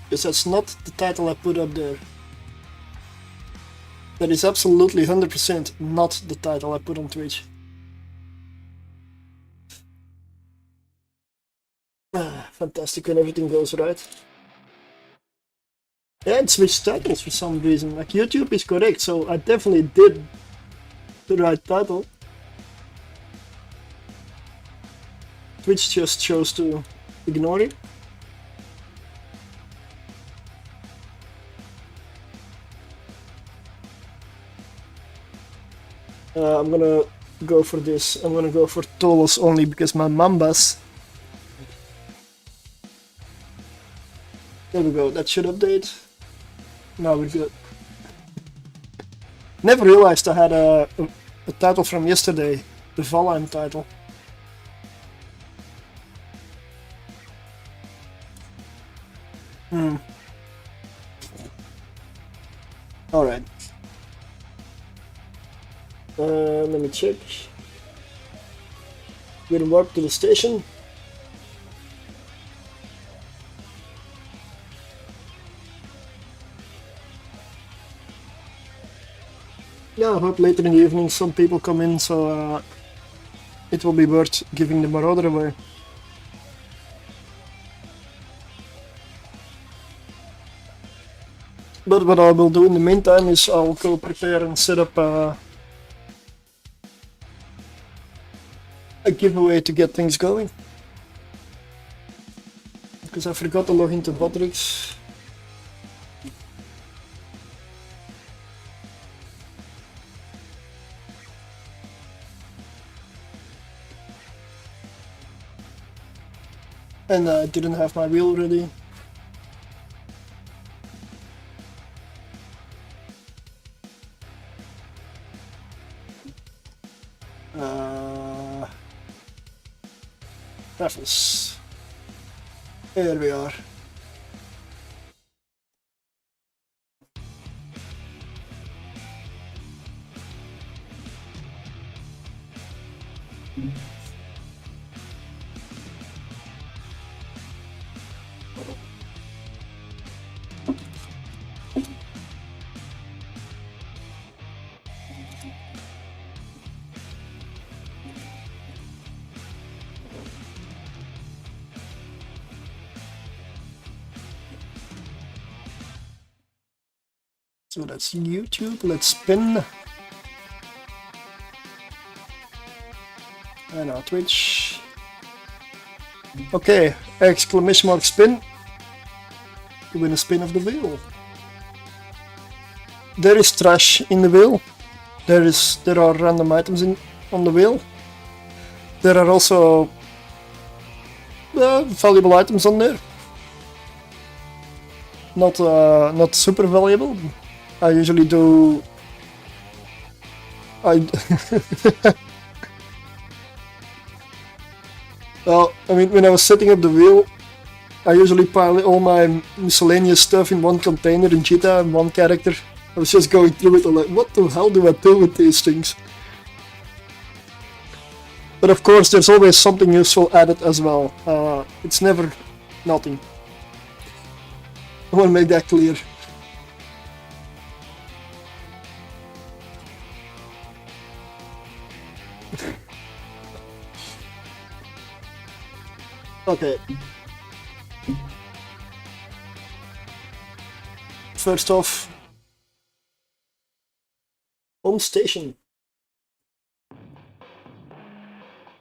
Because that's not the title I put up there. That is absolutely 100% not the title I put on Twitch. Fantastic when everything goes right. Yeah, it switched titles for some reason. Like, YouTube is correct, so I definitely did the right title. Twitch just chose to ignore it. I'm gonna go for this. I'm gonna go for Tholos only because my Mambas. There we go, that should update. Now we're good. Never realized I had a title from yesterday, the Valheim title. Alright. Let me check. We're gonna warp to the station. Yeah, I hope later in the evening some people come in, so it will be worth giving the Marauder away. But what I will do in the meantime is I'll go prepare and set up a giveaway to get things going. Because I forgot to log into Botrix. And I didn't have my wheel ready. Preface. Here we are. So that's YouTube, let's spin. And now Twitch. Okay, exclamation mark spin. You win a spin of the wheel. There is trash in the wheel. There are random items on the wheel. There are also valuable items on there. Not super valuable. I usually do. Well, I mean, when I was setting up the wheel, I usually pile all my miscellaneous stuff in one container in Jita and one character. I was just going through it and like, what the hell do I do with these things? But of course, there's always something useful added as well. It's never nothing. I want to make that clear. Okay. First off, home station.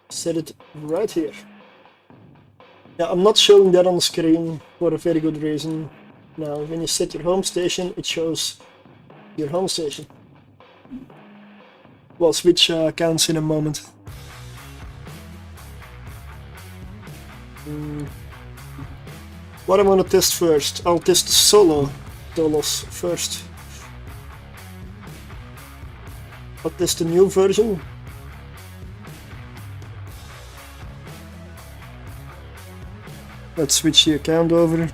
Set it right here. Yeah, I'm not showing that on the screen for a very good reason. Now, when you set your home station, it shows your home station. Well, switch counts in a moment. What I'm gonna test first? I'll test the solo Tholos first. I'll test the new version. Let's switch the account over.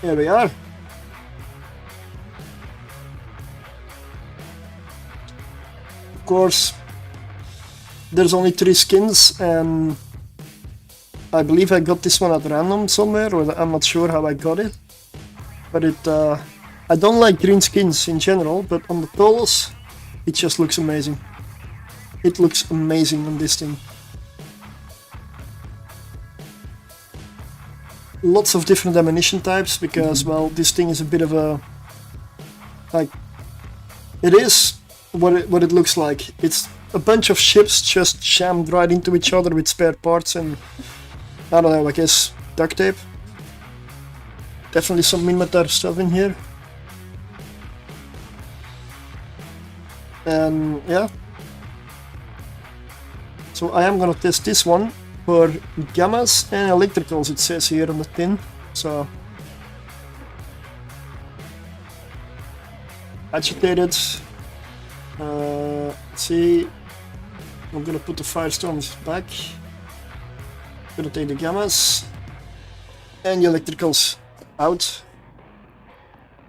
Here we are. Of course, there's only 3 skins, and I believe I got this one at random somewhere, or I'm not sure how I got it. But I don't like green skins in general, but on the Tholos, it just looks amazing. It looks amazing on this thing. Lots of different ammunition types, because, well, this thing is a bit of a... like... it is what it looks like. It's a bunch of ships just jammed right into each other with spare parts and... I don't know, I guess duct tape. Definitely some Minotaur stuff in here. And yeah. So I am gonna test this one for gammas and electricals, it says here on the tin. So agitated. Let's see. I'm gonna put the firestorms back. Gonna take the gammas and the electricals out.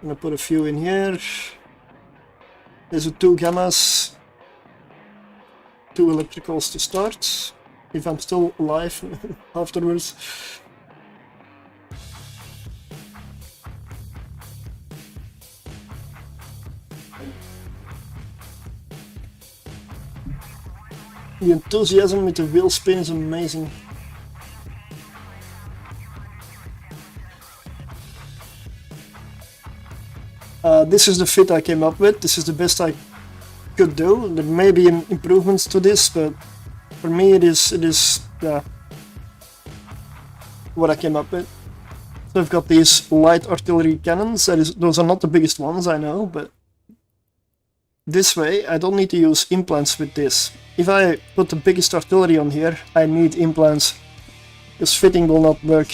I'm gonna put a few in here. There's 2 gammas, 2 electricals to start, if I'm still alive afterwards. The enthusiasm with the wheel spin is amazing. This is the fit I came up with. This is the best I could do. There may be improvements to this, but for me it is what I came up with. So I've got these light artillery cannons. Those are not the biggest ones, I know, but this way I don't need to use implants with this. If I put the biggest artillery on here, I need implants, because fitting will not work.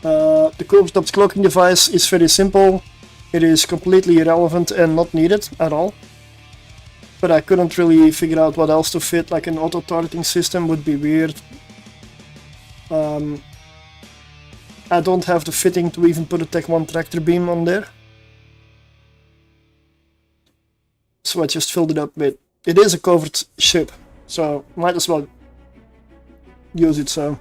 The curve-stopped cloaking device is very simple. It is completely irrelevant and not needed at all. But I couldn't really figure out what else to fit, like an auto-targeting system would be weird. I don't have the fitting to even put a Tech 1 tractor beam on there. So I just filled it up with... It is a covered ship, so might as well use it so.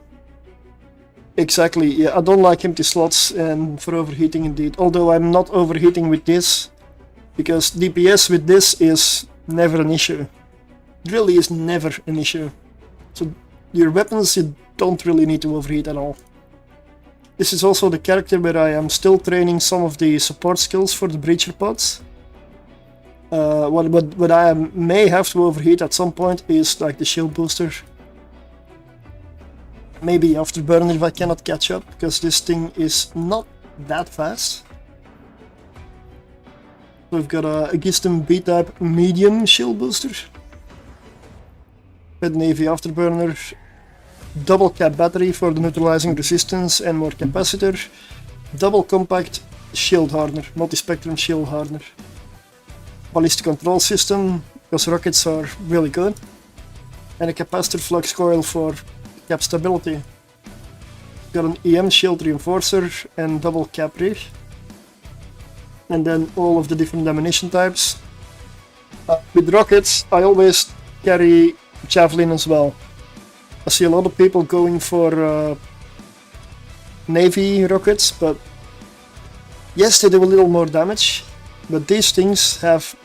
Exactly, yeah, I don't like empty slots and for overheating indeed, although I'm not overheating with this, because DPS with this is never an issue. It really is never an issue. So your weapons, you don't really need to overheat at all. This is also the character where I am still training some of the support skills for the breacher pods. What I may have to overheat at some point is like the shield booster. Maybe afterburner if I cannot catch up, because this thing is not that fast. We've got a Gistum B-type medium shield booster. With Navy afterburner. Double cap battery for the neutralizing resistance and more capacitor. Double compact shield hardener, multi-spectrum shield hardener. Ballistic control system, because rockets are really good. And a capacitor flux coil for cap stability. Got an EM shield reinforcer and double cap rig. And then all of the different ammunition types. With rockets, I always carry javelin as well. I see a lot of people going for navy rockets, but yes, they do a little more damage, but these things have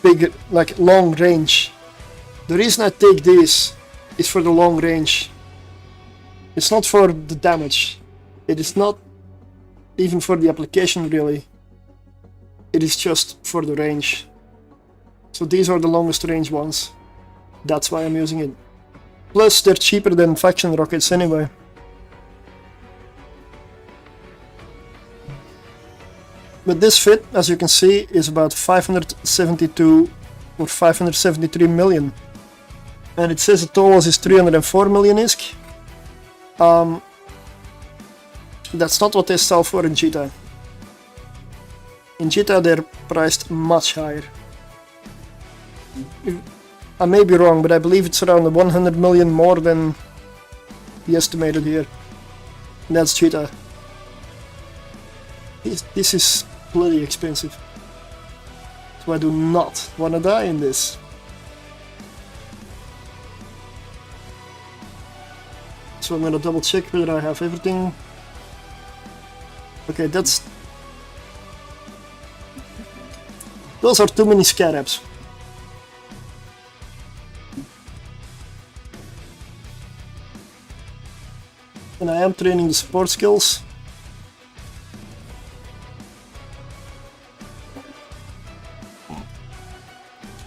big, like long range. The reason I take these is for the long range. It's not for the damage. It is not even for the application really. It is just for the range. So these are the longest range ones. That's why I'm using it. Plus they're cheaper than faction rockets anyway. But this fit, as you can see, is about 572 or 573 million. And it says the Tholos is 304 million ISK. That's not what they sell for in Jita. In Jita they're priced much higher. I may be wrong, but I believe it's around 100 million more than the estimated here. And that's Jita. This is bloody expensive. So I do not want to die in this. So I'm gonna double check whether I have everything. Okay, those are too many scarabs. And I am training the support skills.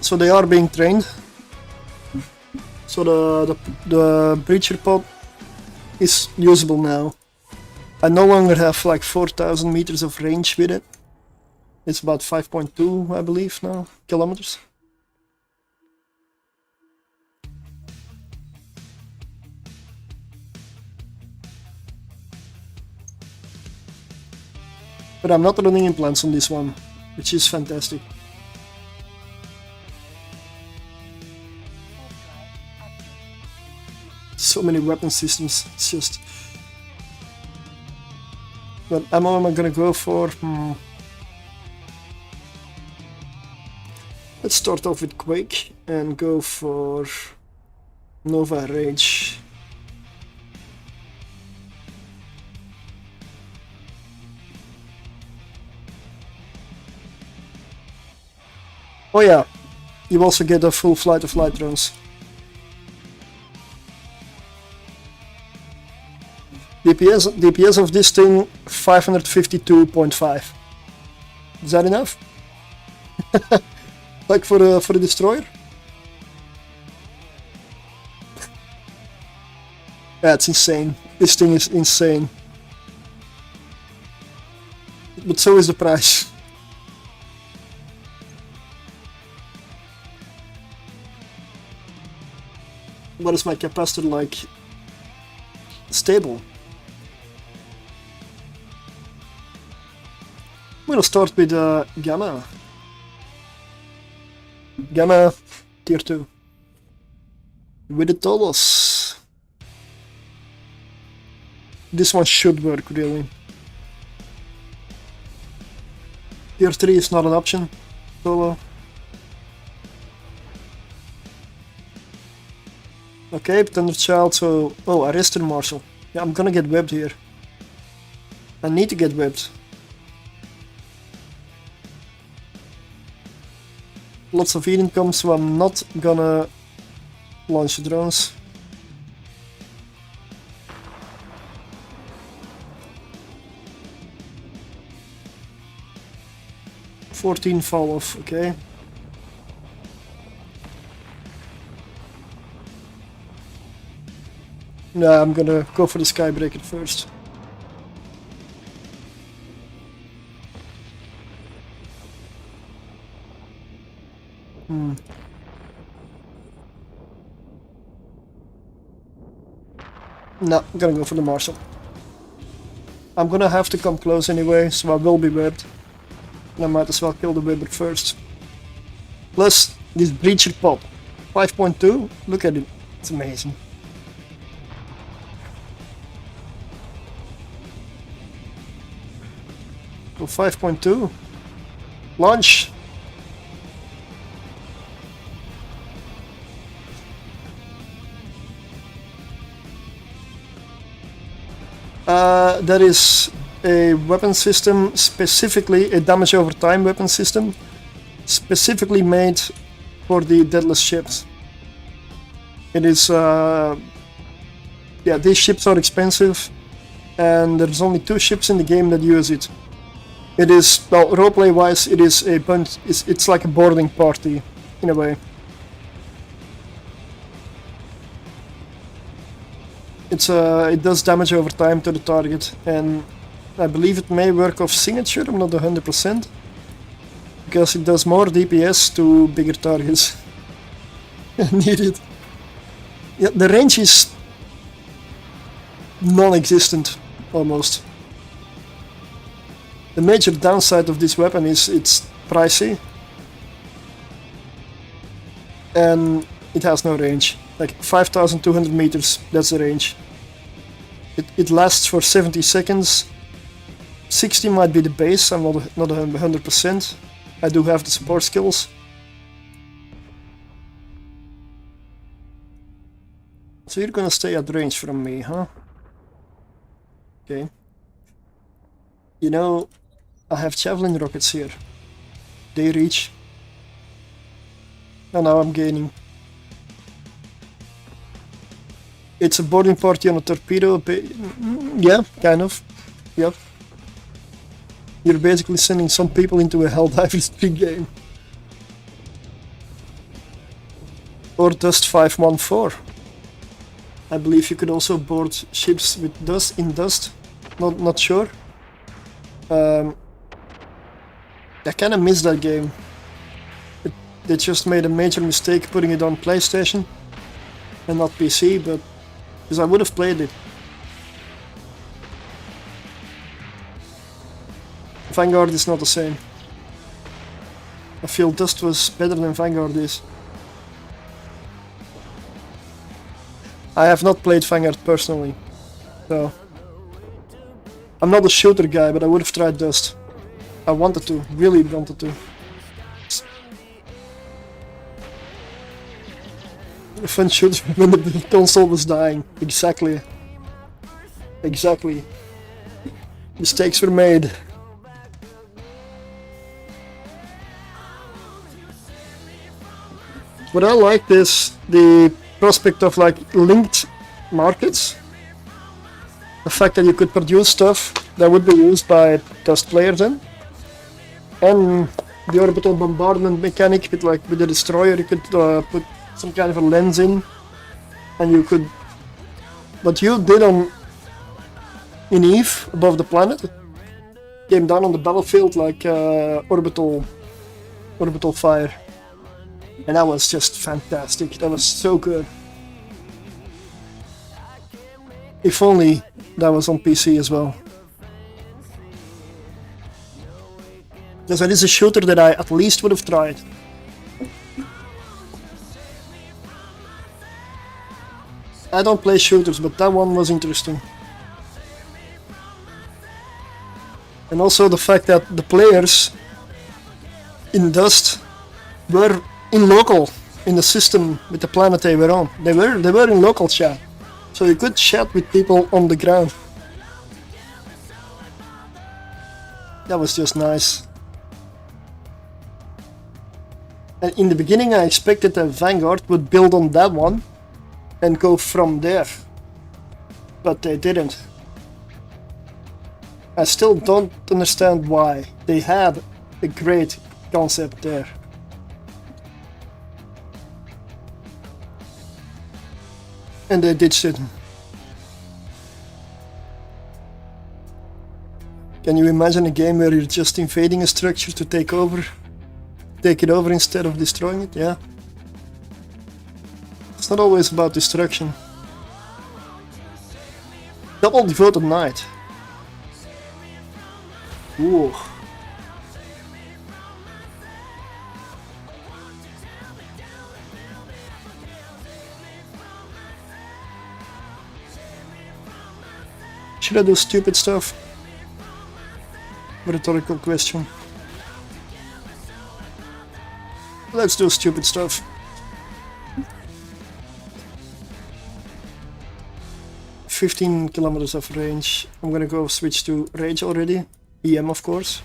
So they are being trained. So the breacher pod is usable now. I no longer have like 4,000 meters of range with it. It's about 5.2, I believe now, kilometers. But I'm not running implants on this one, which is fantastic. So many weapon systems, it's just... What ammo am I gonna go for? Let's start off with Quake and go for Nova Rage. Oh yeah, you also get a full flight of light drones. DPS of this thing 552.5. Is that enough? Like for a destroyer? Yeah, it's insane. This thing is insane. But so is the price. What is my capacitor like? Stable. I'm gonna start with Gamma. Gamma tier 2. With the Tholos. This one should work really. Tier 3 is not an option. Solo. Okay, Thunderchild, so... Oh, arrested Marshal. Yeah, I'm gonna get webbed here. I need to get webbed. Lots of income, so I'm not gonna launch the drones. $14 fall off, okay. No, I'm gonna go for the Skybreaker first. No, I'm gonna go for the Marshal. I'm gonna have to come close anyway, so I will be webbed. And I might as well kill the webber first. Plus this breacher pop. 5.2, look at it, it's amazing. So 5.2, launch. That is a weapon system, specifically a damage over time weapon system, specifically made for the deadless ships. It is, yeah, these ships are expensive, and there's only 2 ships in the game that use it. It is, well, roleplay wise, it is a bunch, it's like a boarding party, in a way. It does damage over time to the target, and I believe it may work off signature, I'm not 100%, because it does more DPS to bigger targets. Need it. Yeah, the range is non-existent, almost. The major downside of this weapon is it's pricey, and it has no range. Like 5,200 meters, that's the range. It lasts for 70 seconds. 60 might be the base, I'm not 100%. I do have the support skills. So you're gonna stay at range from me, huh? Okay. You know, I have javelin rockets here. They reach. And now I'm gaining. It's a boarding party on a torpedo. Yeah, kind of. Yep. You're basically sending some people into a Helldivers 3 game. Or Dust 514. I believe you could also board ships with dust in Dust. Not sure. I kinda miss that game. They just made a major mistake putting it on PlayStation and not PC, but because I would have played it. Vanguard is not the same. I feel Dust was better than Vanguard is. I have not played Vanguard personally, so I'm not a shooter guy, but I would have tried Dust. I wanted to, really wanted to. A fun shooter when the console was dying. Exactly. Exactly. Mistakes were made. What I liked is the prospect of like linked markets. The fact that you could produce stuff that would be used by Dust players then. And the orbital bombardment mechanic with the destroyer, you could put some kind of a lens in, and you could, what you did in Eve above the planet came down on the battlefield like orbital fire, and that was just fantastic. That was so good. If only that was on PC as well. Because that is a shooter that I at least would have tried. I don't play shooters, but that one was interesting. And also the fact that the players in Dust were in local, in the system with the planet they were on. They were in local chat. So you could chat with people on the ground. That was just nice. And in the beginning I expected that Vanguard would build on that one and go from there, but they didn't. I still don't understand why. They had a great concept there. And they ditched it. Can you imagine a game where you're just invading a structure to take it over instead of destroying it? Yeah. It's not always about destruction. Double Devoted Knight. Ooh. Should I do stupid stuff? Rhetorical question. Let's do stupid stuff. 15 kilometers of range. I'm gonna go switch to rage already. EM of course.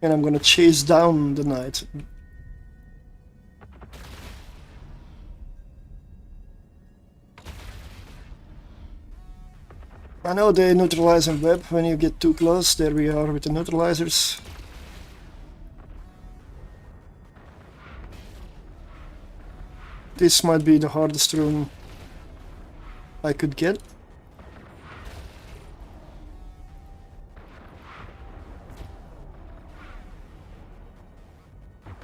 And I'm gonna chase down the knight. I know they neutralize a web when you get too close. There we are with the neutralizers. This might be the hardest room I could get.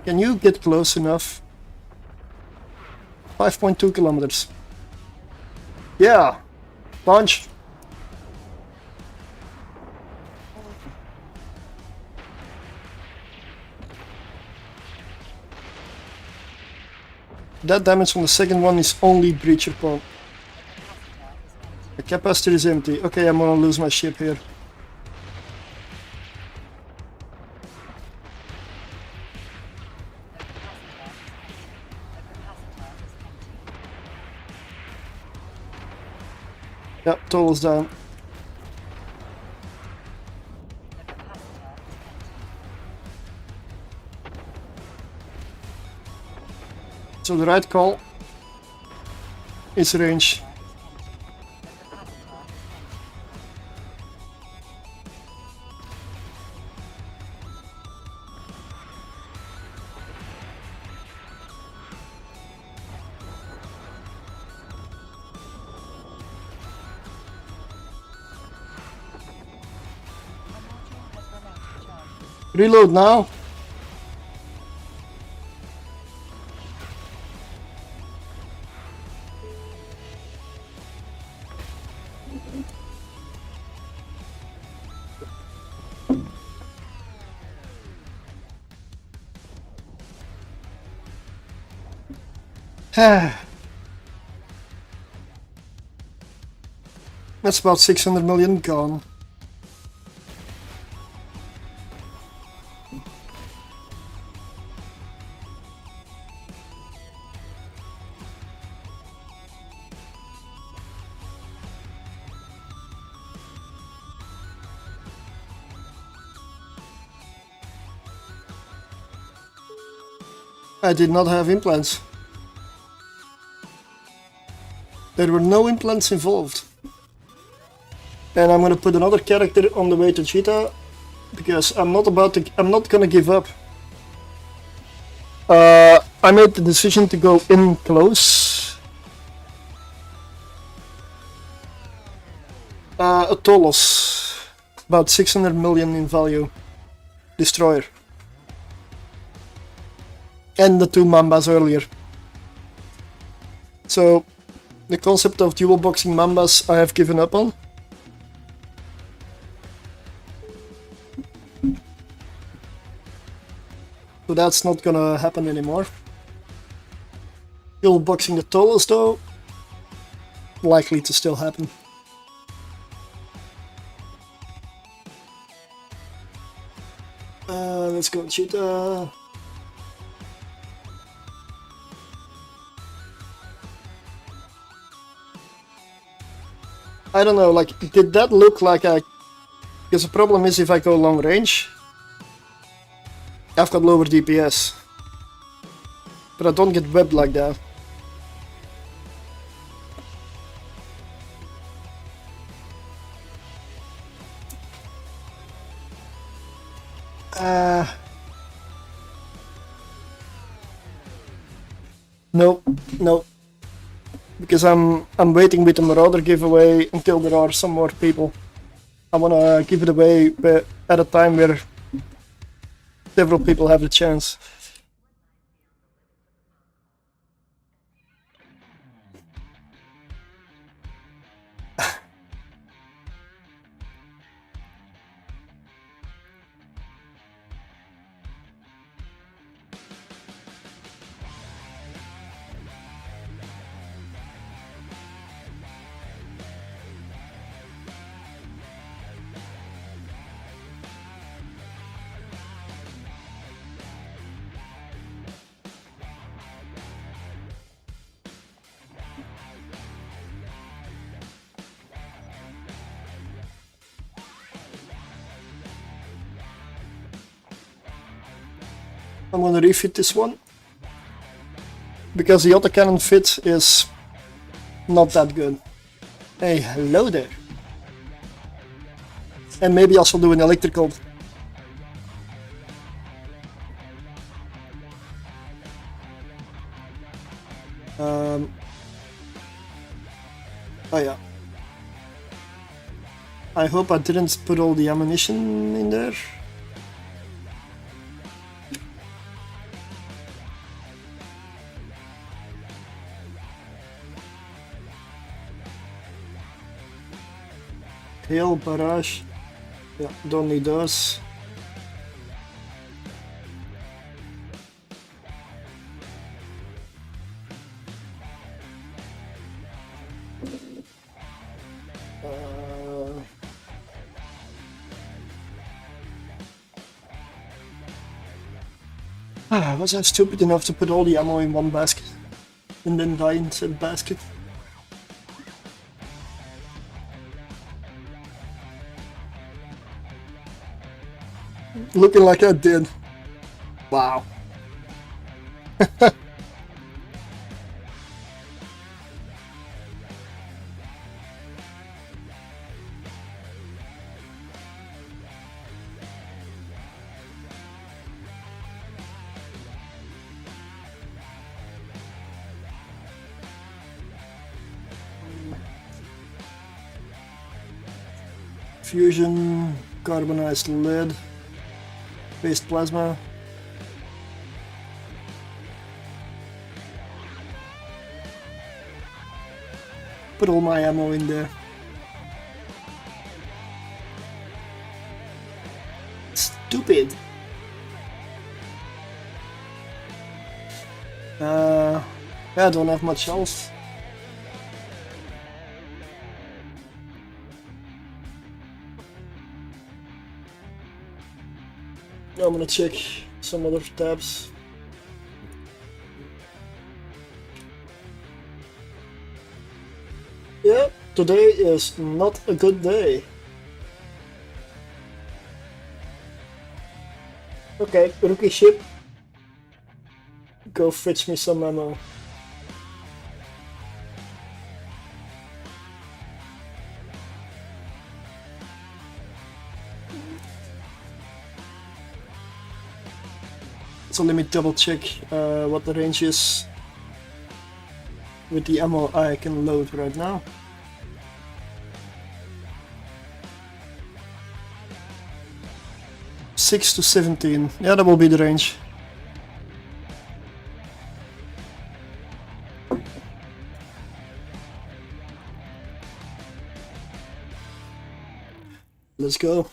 Can you get close enough? 5.2 kilometers. Yeah! Punch! That damage on the second one is only breacher pump. The capacitor is empty. Okay, I'm gonna lose my ship here. Yep, Tholos down. So the right call is range. Reload now. That's about 600 million gone. I did not have implants. There were no implants involved. And I'm gonna put another character on the way to Cheetah because I'm not gonna give up. I made the decision to go in close. A Tholos, about 600 million in value. Destroyer. And the two Mambas earlier. So the concept of dual boxing Mambas I have given up on. So that's not gonna happen anymore. Dual boxing the Tholos though, likely to still happen. Let's go Cheetah. I don't know, like, did that look like I... Because the problem is if I go long range, I've got lower DPS. But I don't get webbed like that. No, no. Because I'm waiting with the Marauder giveaway until there are some more people. I wanna give it away at a time where several people have the chance. I'm gonna refit this one. Because the autocannon fit is not that good. Hey, hello there. And maybe also do an electrical. Oh yeah. I hope I didn't put all the ammunition in there. Hail, barrage. Yeah, don't need those. Was I stupid enough to put all the ammo in one basket and then die in said basket? Looking like I did. Wow. Fusion, carbonized lead, based plasma. Put all my ammo in there. Stupid. Yeah, I don't have much else. I'm gonna check some other tabs. Yeah, today is not a good day. Okay, rookie ship. Go fetch me some ammo. So let me double check what the range is with the ammo I can load right now. Six to 17. Yeah, that will be the range. Let's go.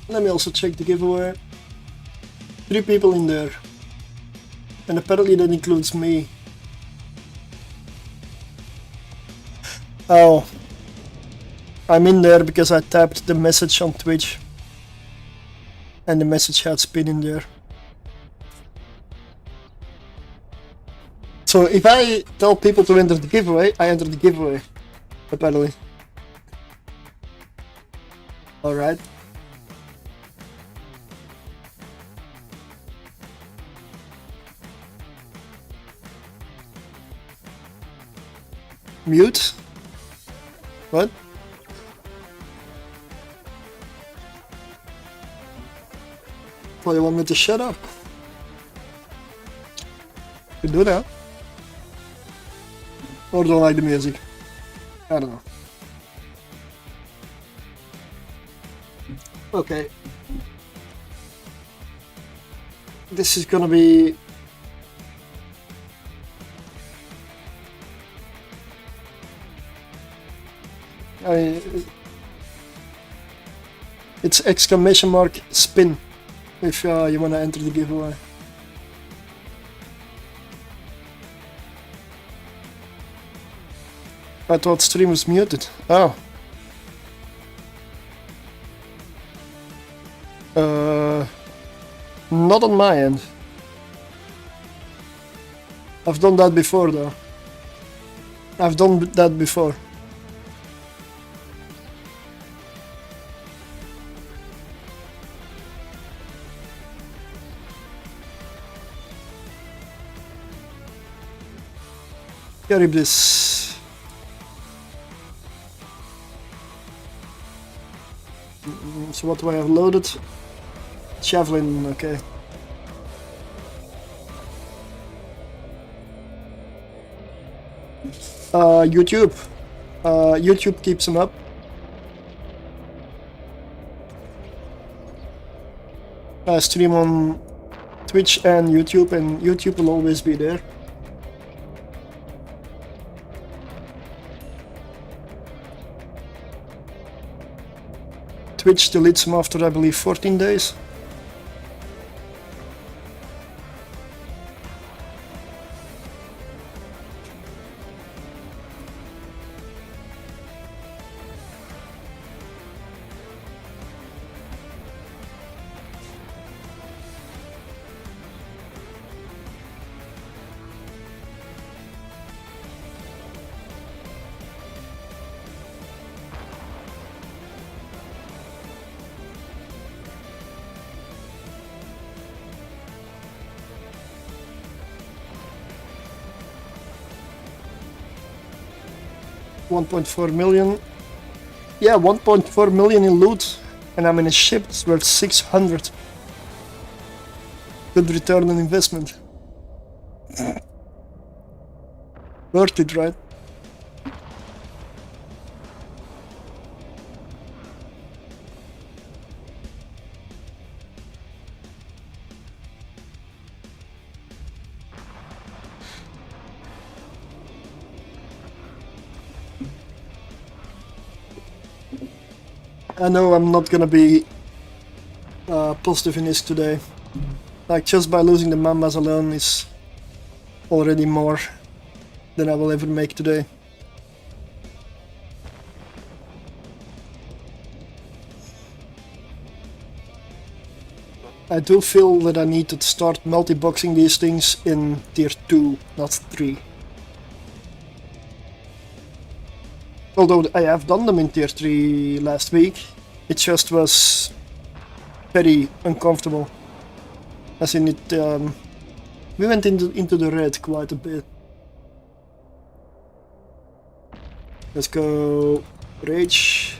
Let me also check the giveaway. 3 people in there. And apparently that includes me. Oh. I'm in there because I tapped the message on Twitch. And the message had spin in there. So if I tell people to enter the giveaway, I enter the giveaway. Apparently. Alright. Mute? What? Well, you want me to shut up? You do that? Or don't like the music? I don't know. Okay. This is gonna be... it's exclamation mark spin if you wanna enter the giveaway. I thought stream was muted. Oh. Not on my end. I've done that before though. I've done that before. Charybdis. So what do I have loaded? Javelin, okay. YouTube. YouTube keeps them up. I stream on Twitch and YouTube will always be there. Twitch deletes them after, I believe, 14 days. $1.4 million. Yeah, 1.4 million in loot, and I'm in a ship that's worth 600. Good return on investment. Worth it, right? I know I'm not gonna be positive in this today. Like, just by losing the Mambas alone is already more than I will ever make today. I do feel that I need to start multi-boxing these things in tier 2, not 3. Although I have done them in tier 3 last week, it just was very uncomfortable. As in it, we went into the red quite a bit. Let's go rage.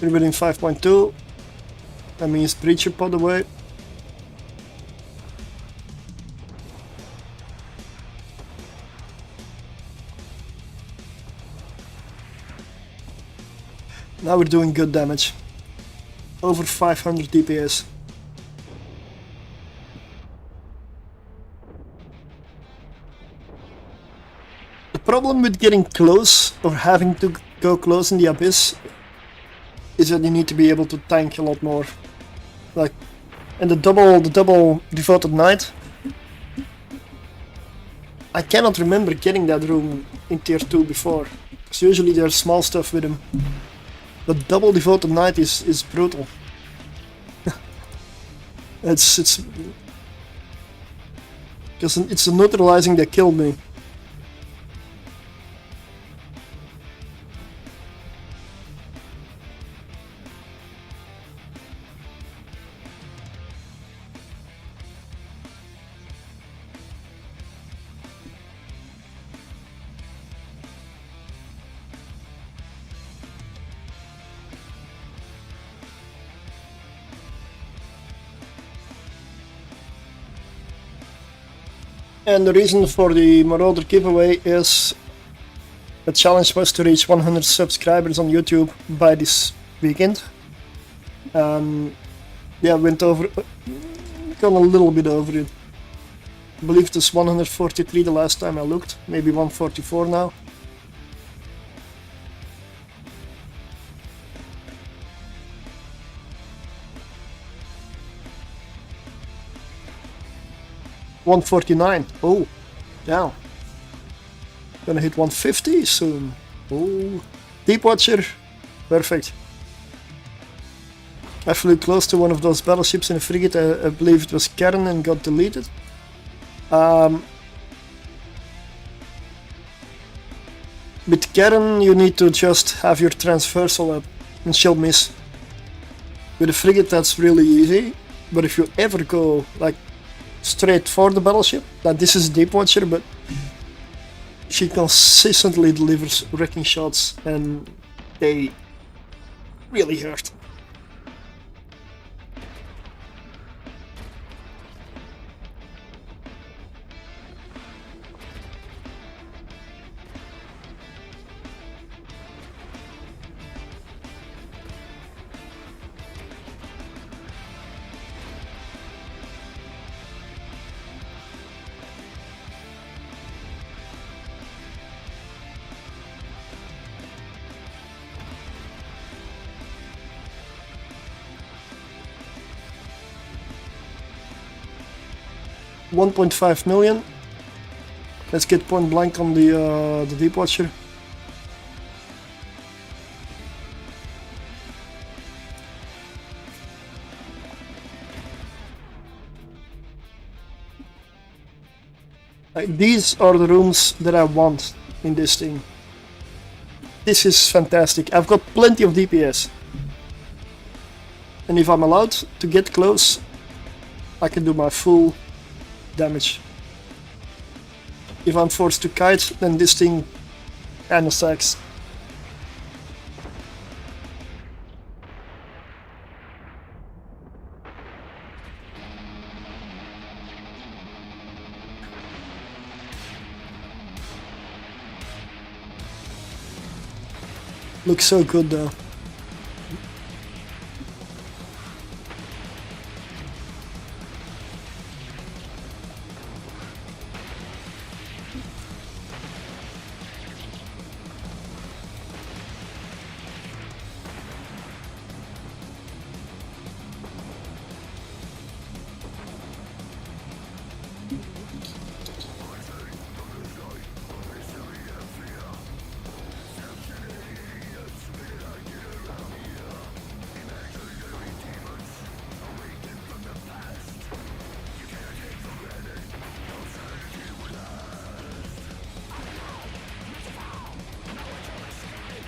We're within 5.2. That means breach your pod away. Now we're doing good damage. Over 500 DPS. The problem with getting close or having to go close in the abyss is that you need to be able to tank a lot more. Like, and the double devoted knight. I cannot remember getting that room in tier 2 before, because usually there's small stuff with him. But double devoted knight is brutal. it's because it's the neutralizing that killed me. And the reason for the Marauder giveaway is the challenge was to reach 100 subscribers on YouTube by this weekend. Yeah, went over, gone a little bit over it. I believe it was 143 the last time I looked, maybe 144 now. $149. Oh, down. Gonna hit 150 soon. Oh, Deep Watcher, perfect. I flew close to one of those battleships in a frigate. I believe it was Karen and got deleted. With Karen, you need to just have your transversal up and she'll miss. With a frigate, that's really easy. But if you ever go like straight for the battleship, like this is Deep Watcher, but she consistently delivers wrecking shots and they really hurt. $1.5 million. Let's get point blank on the Deep Watcher. These are the rooms that I want in this thing. This is fantastic. I've got plenty of DPS. And if I'm allowed to get close, I can do my full damage. If I'm forced to kite, then this thing kinda sucks. Looks so good though.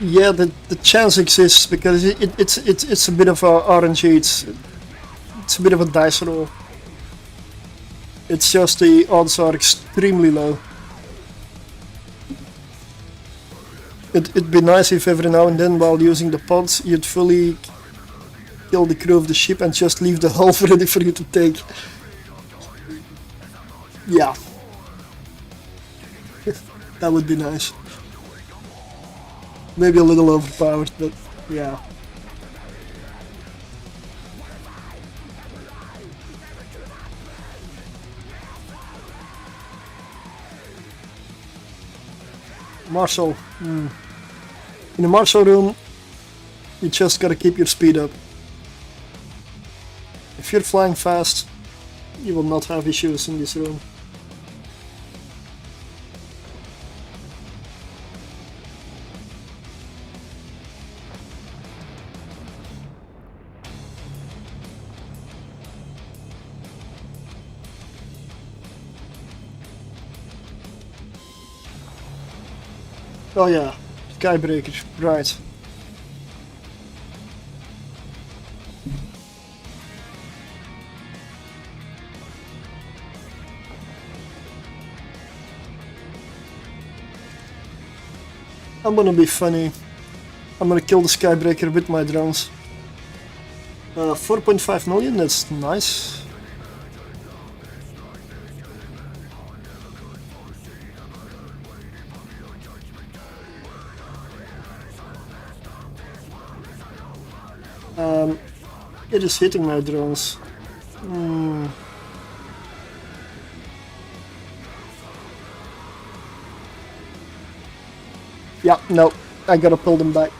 Yeah, the chance exists because it's a bit of a RNG. It's a bit of a dice roll. It's just the odds are extremely low. It'd be nice if every now and then, while using the pods, you'd fully kill the crew of the ship and just leave the hull ready for you to take. Yeah, that would be nice. Maybe a little overpowered, but yeah. Marshal. In the Marshal room, you just gotta keep your speed up. If you're flying fast, you will not have issues in this room. Oh yeah, Skybreaker, right. I'm gonna be funny. I'm gonna kill the Skybreaker with my drones. 4.5 million, that's nice. It is hitting my drones. Yeah, no, I gotta pull them back.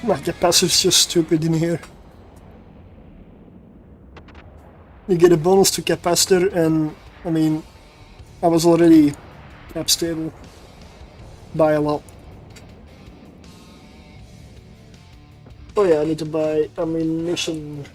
My capacity is just stupid in here. You get a bonus to capacitor, and I mean, I was already cap stable by a lot. Oh yeah, I need to buy ammunition.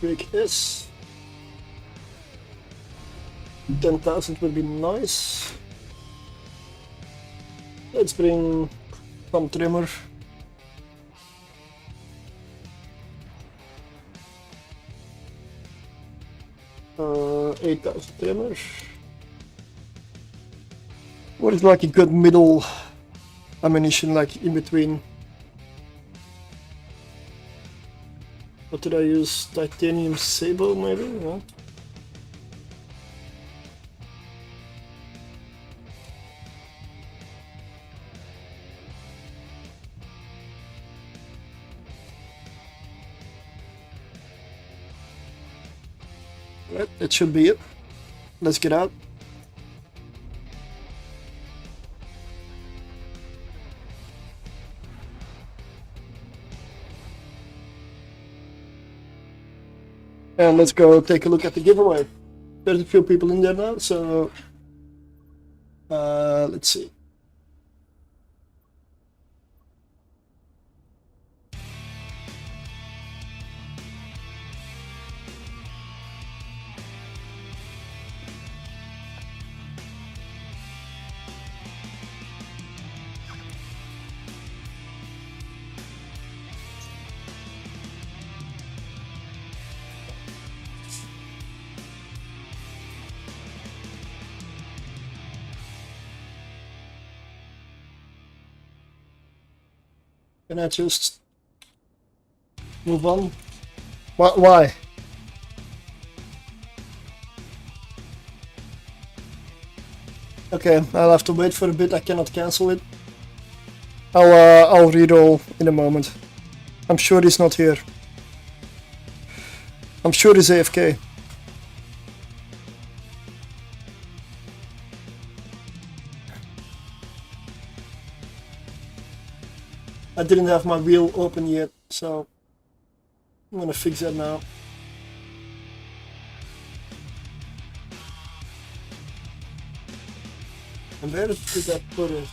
Break this. 10,000 would be nice. Let's bring some trimmer. Uh, 8,000 trimmer. What is like a good middle ammunition, like in between? What did I use? Titanium sable, maybe? Yeah. Right, that should be it. Let's get out. And let's go take a look at the giveaway. There's a few people in there now, so let's see. Can I just move on? Why? Okay, I'll have to wait for a bit. I cannot cancel it. I'll reroll in a moment. I'm sure he's not here. I'm sure he's AFK. I didn't have my wheel open yet, so I'm gonna fix that now. And where did I put it?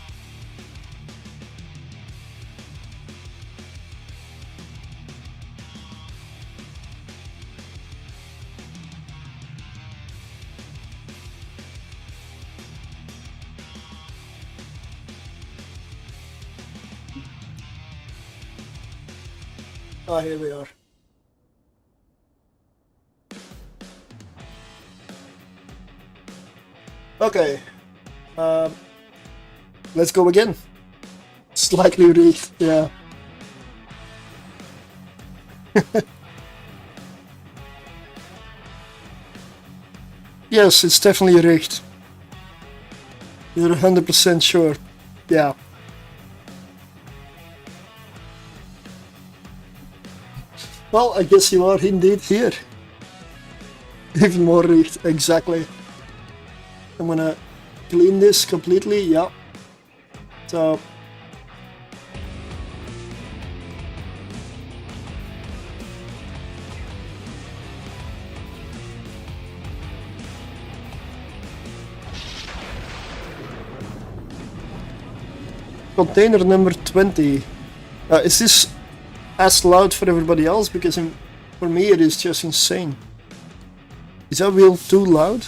Ah, here we are. Okay. Let's go again. Slightly rigged, yeah. Yes, it's definitely rigged. You're 100% sure. Yeah. Well, I guess you are indeed here. Even more rigged, exactly. I'm gonna clean this completely, yeah. So container number 20. Is this as loud for everybody else? Because for me it is just insane. Is that wheel too loud?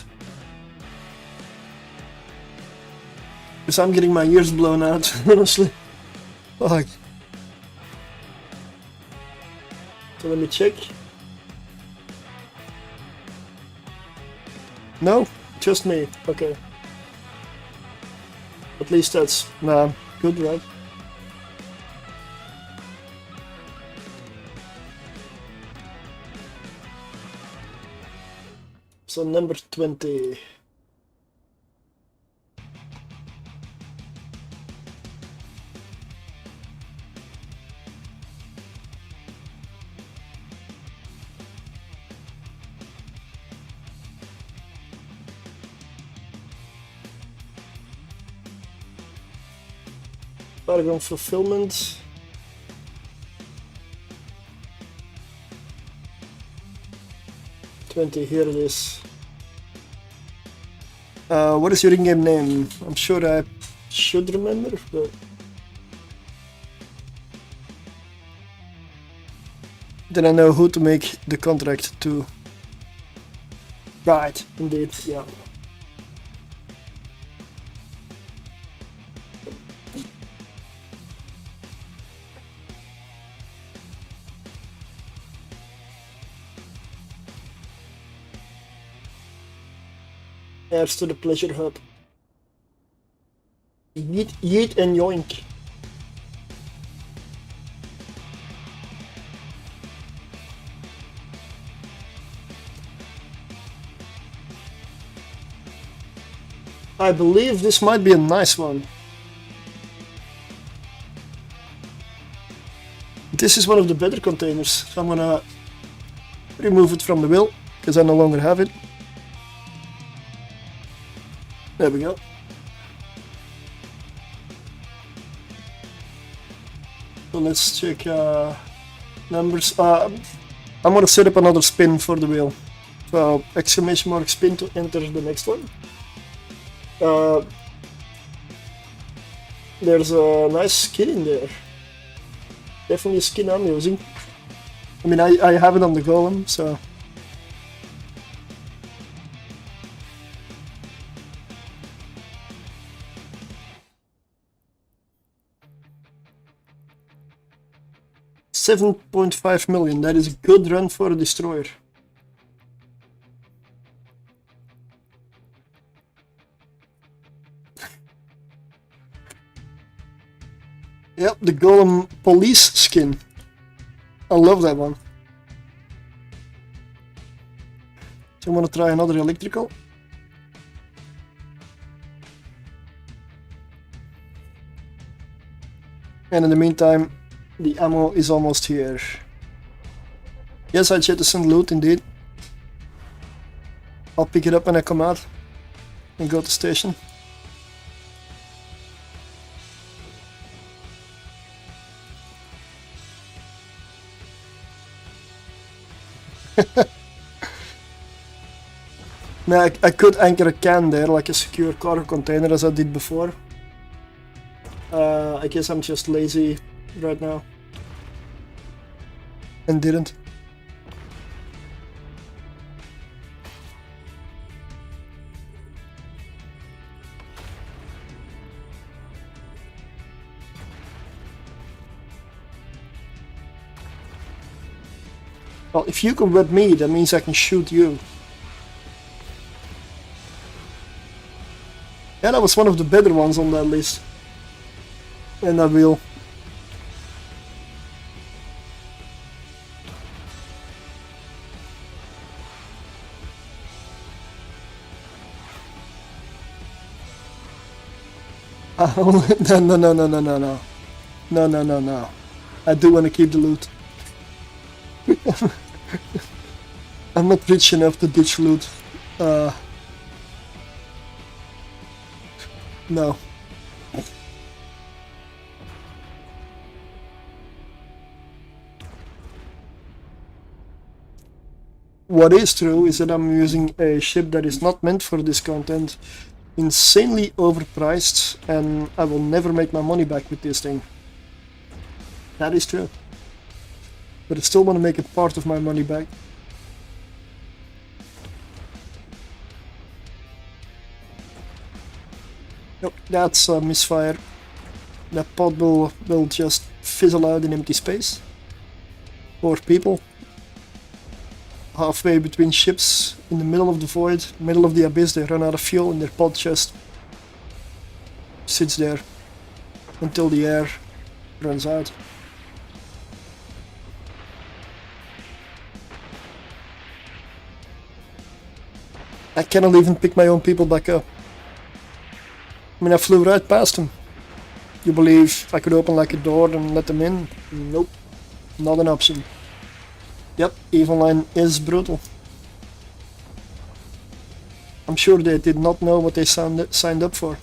Because I'm getting my ears blown out, honestly. Fuck. So let me check. No, just me. Okay. At least that's good, right? So number 20. Paragon fulfillment. Here it is. What is your in-game name? I'm sure I should remember, but then I know who to make the contract to. Right, indeed, yeah. Heirs to the pleasure hub. Yeet, yeet and yoink. I believe this might be a nice one. This is one of the better containers, so I'm gonna remove it from the wheel, because I no longer have it. There we go. So let's check numbers. I'm gonna set up another spin for the wheel. So exclamation mark spin to enter the next one. There's a nice skin in there. Definitely a skin I'm using. I mean, I have it on the golem, so. $7.5 million, that is a good run for a destroyer. Yep, the golem police skin. I love that one. So I'm gonna try another electrical. And in the meantime, the ammo is almost here. Yes, I jettisoned loot indeed. I'll pick it up when I come out and go to station. Now I could anchor a can there like a secure cargo container as I did before. I guess I'm just lazy right now and didn't. Well, if you can web me, that means I can shoot you. Yeah, that was one of the better ones on that list. And I will. No. I do want to keep the loot. I'm not rich enough to ditch loot. No. What is true is that I'm using a ship that is not meant for this content, insanely overpriced, and I will never make my money back with this thing. That is true. But I still want to make it part of my money back. Nope, that's a misfire. That pod will just fizzle out in empty space. Poor people. Halfway between ships, in the middle of the void, middle of the abyss, they run out of fuel and their pod just sits there until the air runs out. I cannot even pick my own people back up. I mean, I flew right past them. You believe I could open like a door and let them in? Nope, not an option. Yep, EVE Online is brutal. I'm sure they did not know what they signed up for.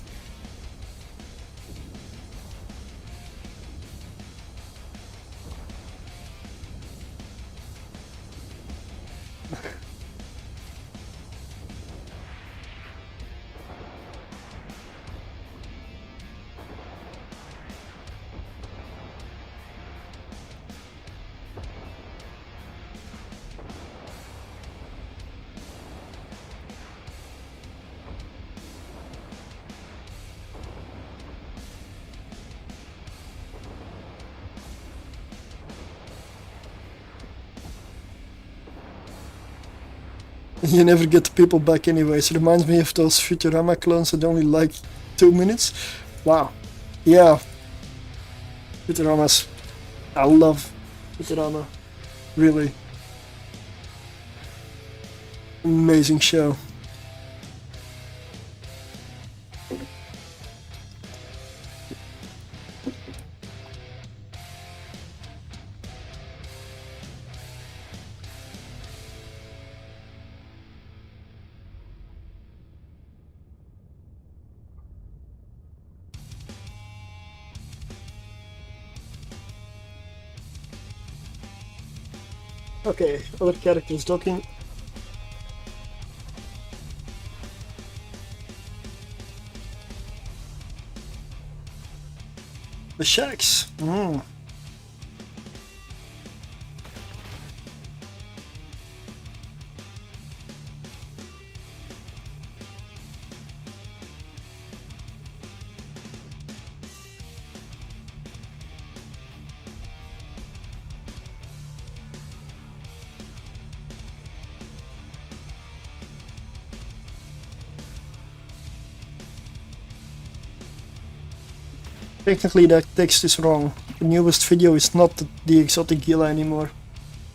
You never get the people back anyways. It reminds me of those Futurama clones that only like 2 minutes. Wow. Yeah. Futuramas. I love Futurama. Really. Amazing show. Okay, other characters docking. The shacks. Technically that text is wrong. The newest video is not the exotic Gila anymore.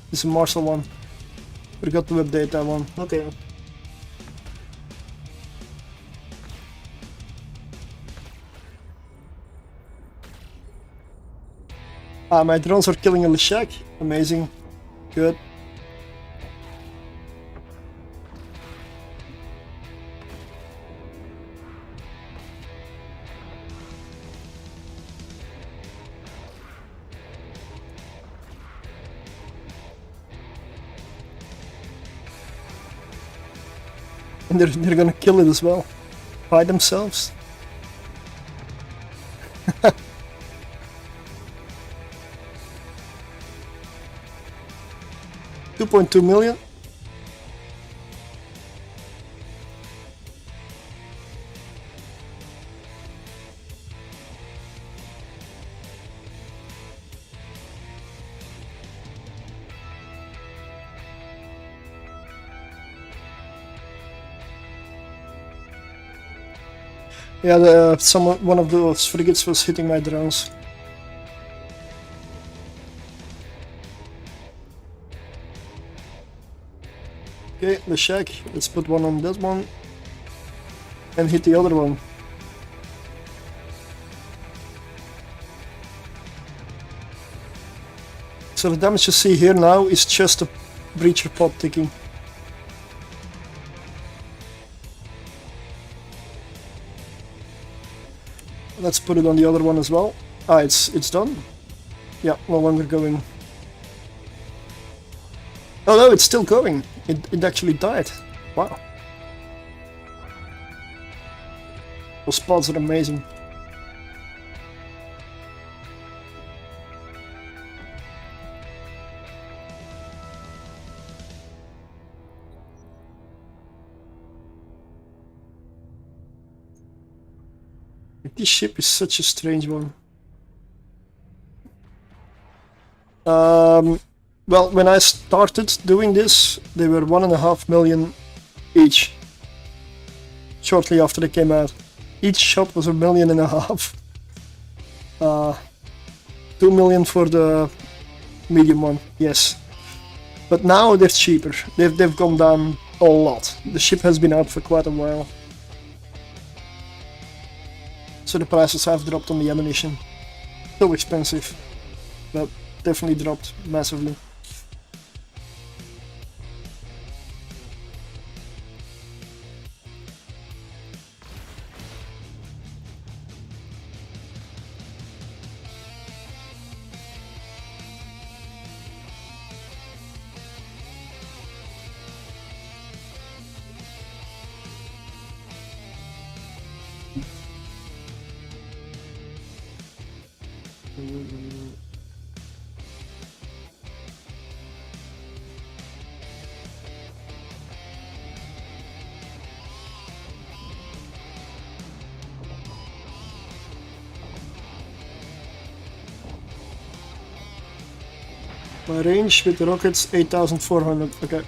It's a Marshall one. Forgot to update that one. Okay. My drones are killing a Leshak. Amazing. Good. And they're gonna kill it as well. By themselves. 2.2 million. Yeah, one of those frigates was hitting my drones. Okay, the shack. Let's put one on that one and hit the other one. So the damage you see here now is just a breacher pod ticking. Let's put it on the other one as well. Ah, it's done. Yeah, no longer going. Oh no, it's still going. It actually died. Wow. Those pods are amazing. This ship is such a strange one. Well, when I started doing this, they were 1.5 million each. Shortly after they came out. Each shot was 1.5 million. 2 million for the medium one, yes. But now they're cheaper. They've gone down a a lot. The ship has been out for quite a while. So the prices have dropped on the ammunition. So expensive, but definitely dropped massively. My range with the rockets 8,400. Okay.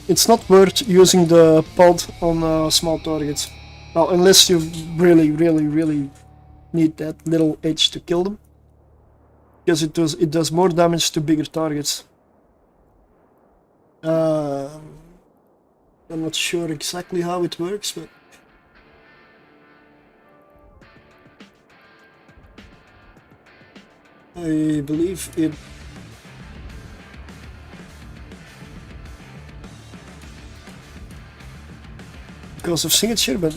It's not worth using the pod on small targets. Well, unless you really need that little edge to kill them. Because it does more damage to bigger targets. I'm not sure exactly how it works, but I believe it. Because of signature, but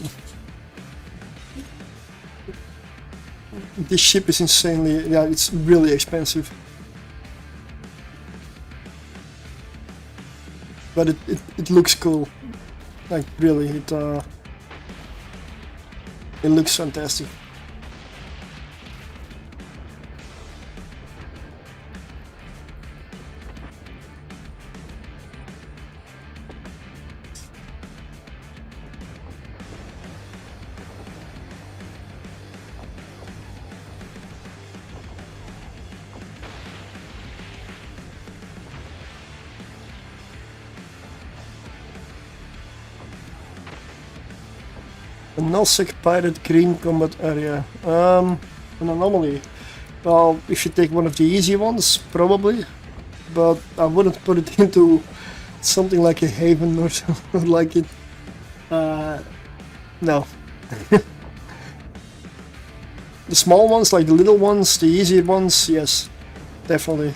this ship is insanely, yeah, it's really expensive. But it looks cool. Like really, it looks fantastic. A nullsec pirate green combat area. An anomaly. Well, if you take one of the easy ones, probably. But I wouldn't put it into something like a haven or something like it. No. The small ones, like the little ones, the easy ones, yes, definitely.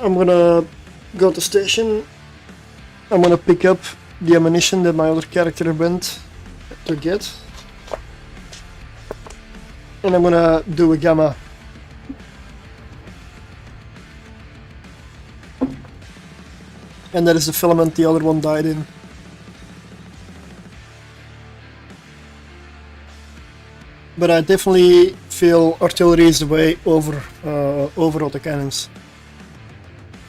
I'm gonna go to station. I'm gonna pick up the ammunition that my other character went to get. And I'm gonna do a gamma. And that is the filament the other one died in. But I definitely feel artillery is the way over autocannons.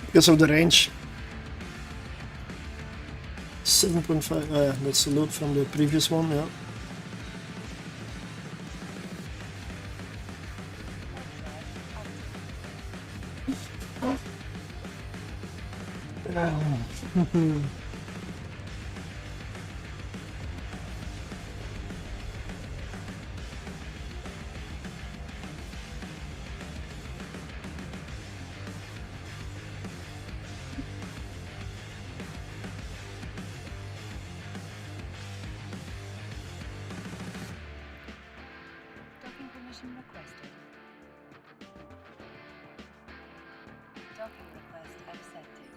Because of the range. 7.5, that's the load from the previous one, yeah. Docking permission requested. Docking request accepted.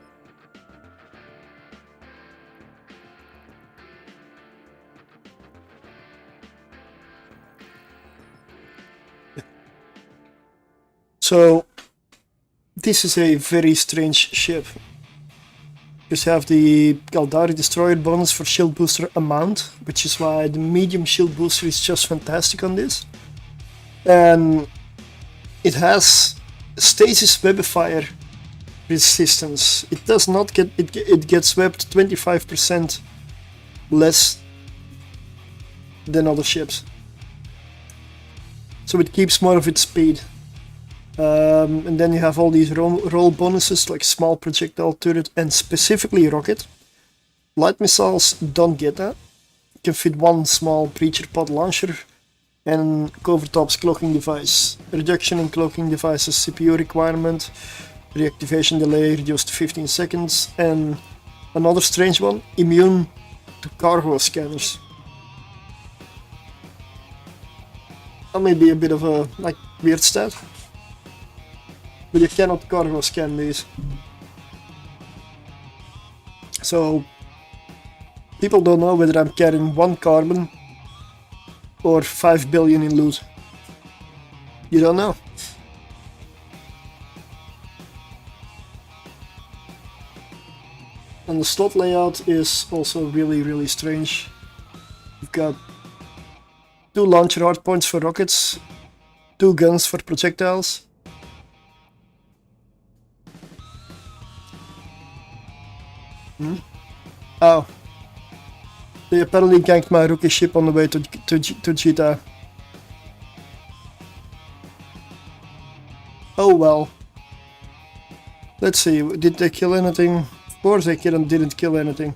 So, this is a very strange ship. You have the Galdari Destroyer bonus for shield booster amount, which is why the medium shield booster is just fantastic on this. And it has stasis webifier resistance. It does not get it gets webbed 25% less than other ships, so it keeps more of its speed. And then you have all these roll bonuses like small projectile turret and specifically rocket. Light missiles don't get that. You can fit one small breacher pod launcher and Covertop's cloaking device. Reduction in cloaking devices CPU requirement, reactivation delay reduced to 15 seconds, and another strange one, immune to cargo scanners. That may be a bit of a weird stat, but you cannot cargo scan these. So people don't know whether I'm carrying 1 carbon or 5 billion in loot. You don't know. And the slot layout is also really strange. You've got 2 launcher hardpoints for rockets, 2 guns for projectiles. Oh. They apparently ganked my rookie ship on the way to Jita. Oh well. Let's see, did they kill anything? Of course they didn't kill anything.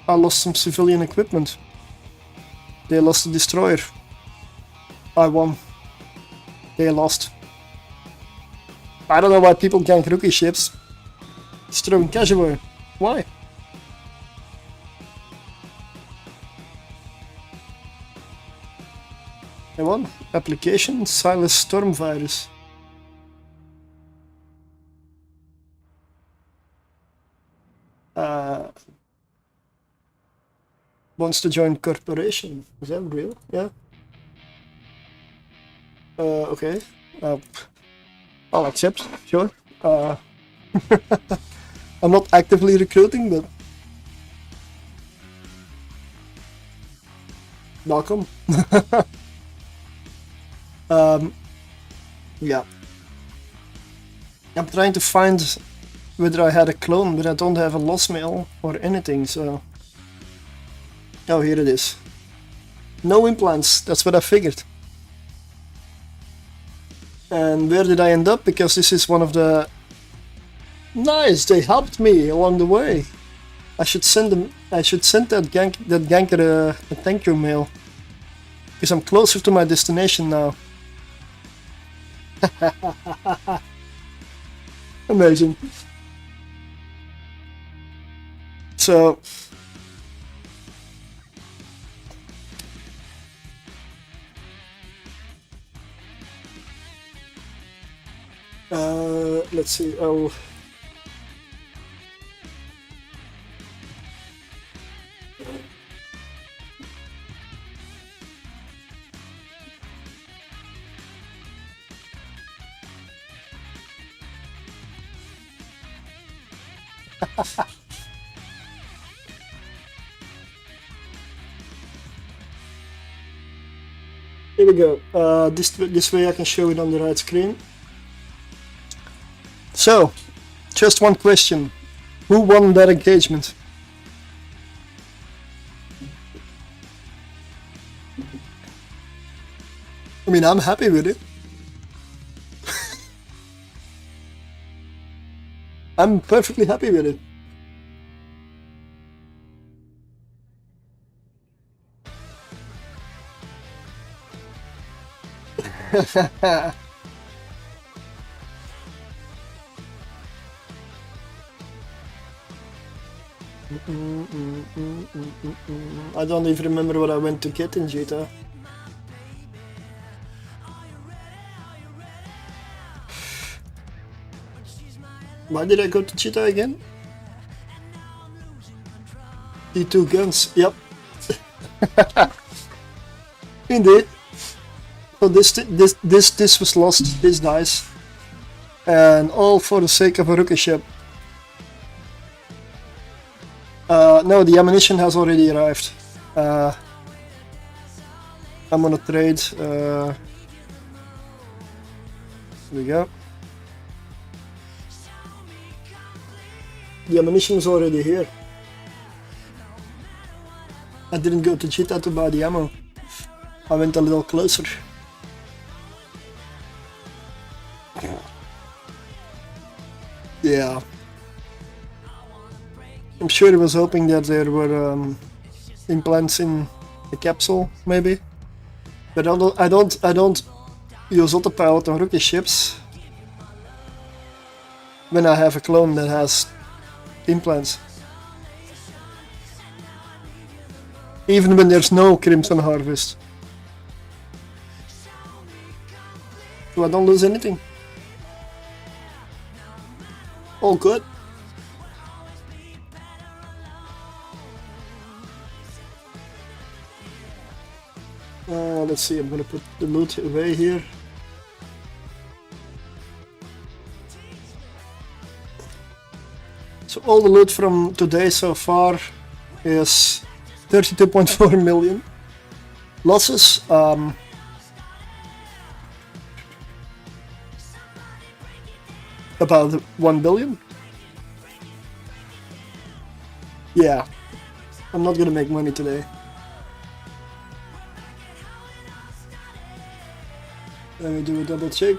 I lost some civilian equipment. They lost the destroyer. I won. They lost. I don't know why people gank rookie ships. It's throwing cash away. Why? I won. Application Silas Storm Virus. Wants to join corporation. Is that real? Yeah. Okay. I'll accept. Sure. I'm not actively recruiting, but welcome. Yeah. I'm trying to find whether I had a clone, but I don't have a loss mail or anything, so... Oh, here it is. No implants, that's what I figured. And where did I end up? Because this is one of the... Nice, they helped me along the way. I should send them. I should send that ganker a thank you mail. Because I'm closer to my destination now. Amazing. So... let's see, oh... Here we go. This way I can show it on the right screen. So, just one question. Who won that engagement? I mean, I'm happy with it. I'm perfectly happy with it. I don't even remember what I went to get in Jita. Why did I go to Jita again? The 2 guns, yep. Indeed. So this was lost, this dies. And all for the sake of a rookie ship. No, the ammunition has already arrived. I'm gonna trade. Here we go. The ammunition is already here. I didn't go to Cheetah to buy the ammo. I went a little closer. Yeah. I'm sure he was hoping that there were implants in the capsule, maybe. But I don't use autopilot on rookie ships when I have a clone that has implants. Even when there's no Crimson Harvest. So I don't lose anything. All good. Let's see, I'm gonna put the loot away here. So all the loot from today so far is 32.4 million. Losses, about 1 billion. Yeah, I'm not gonna make money today. Let me do a double check.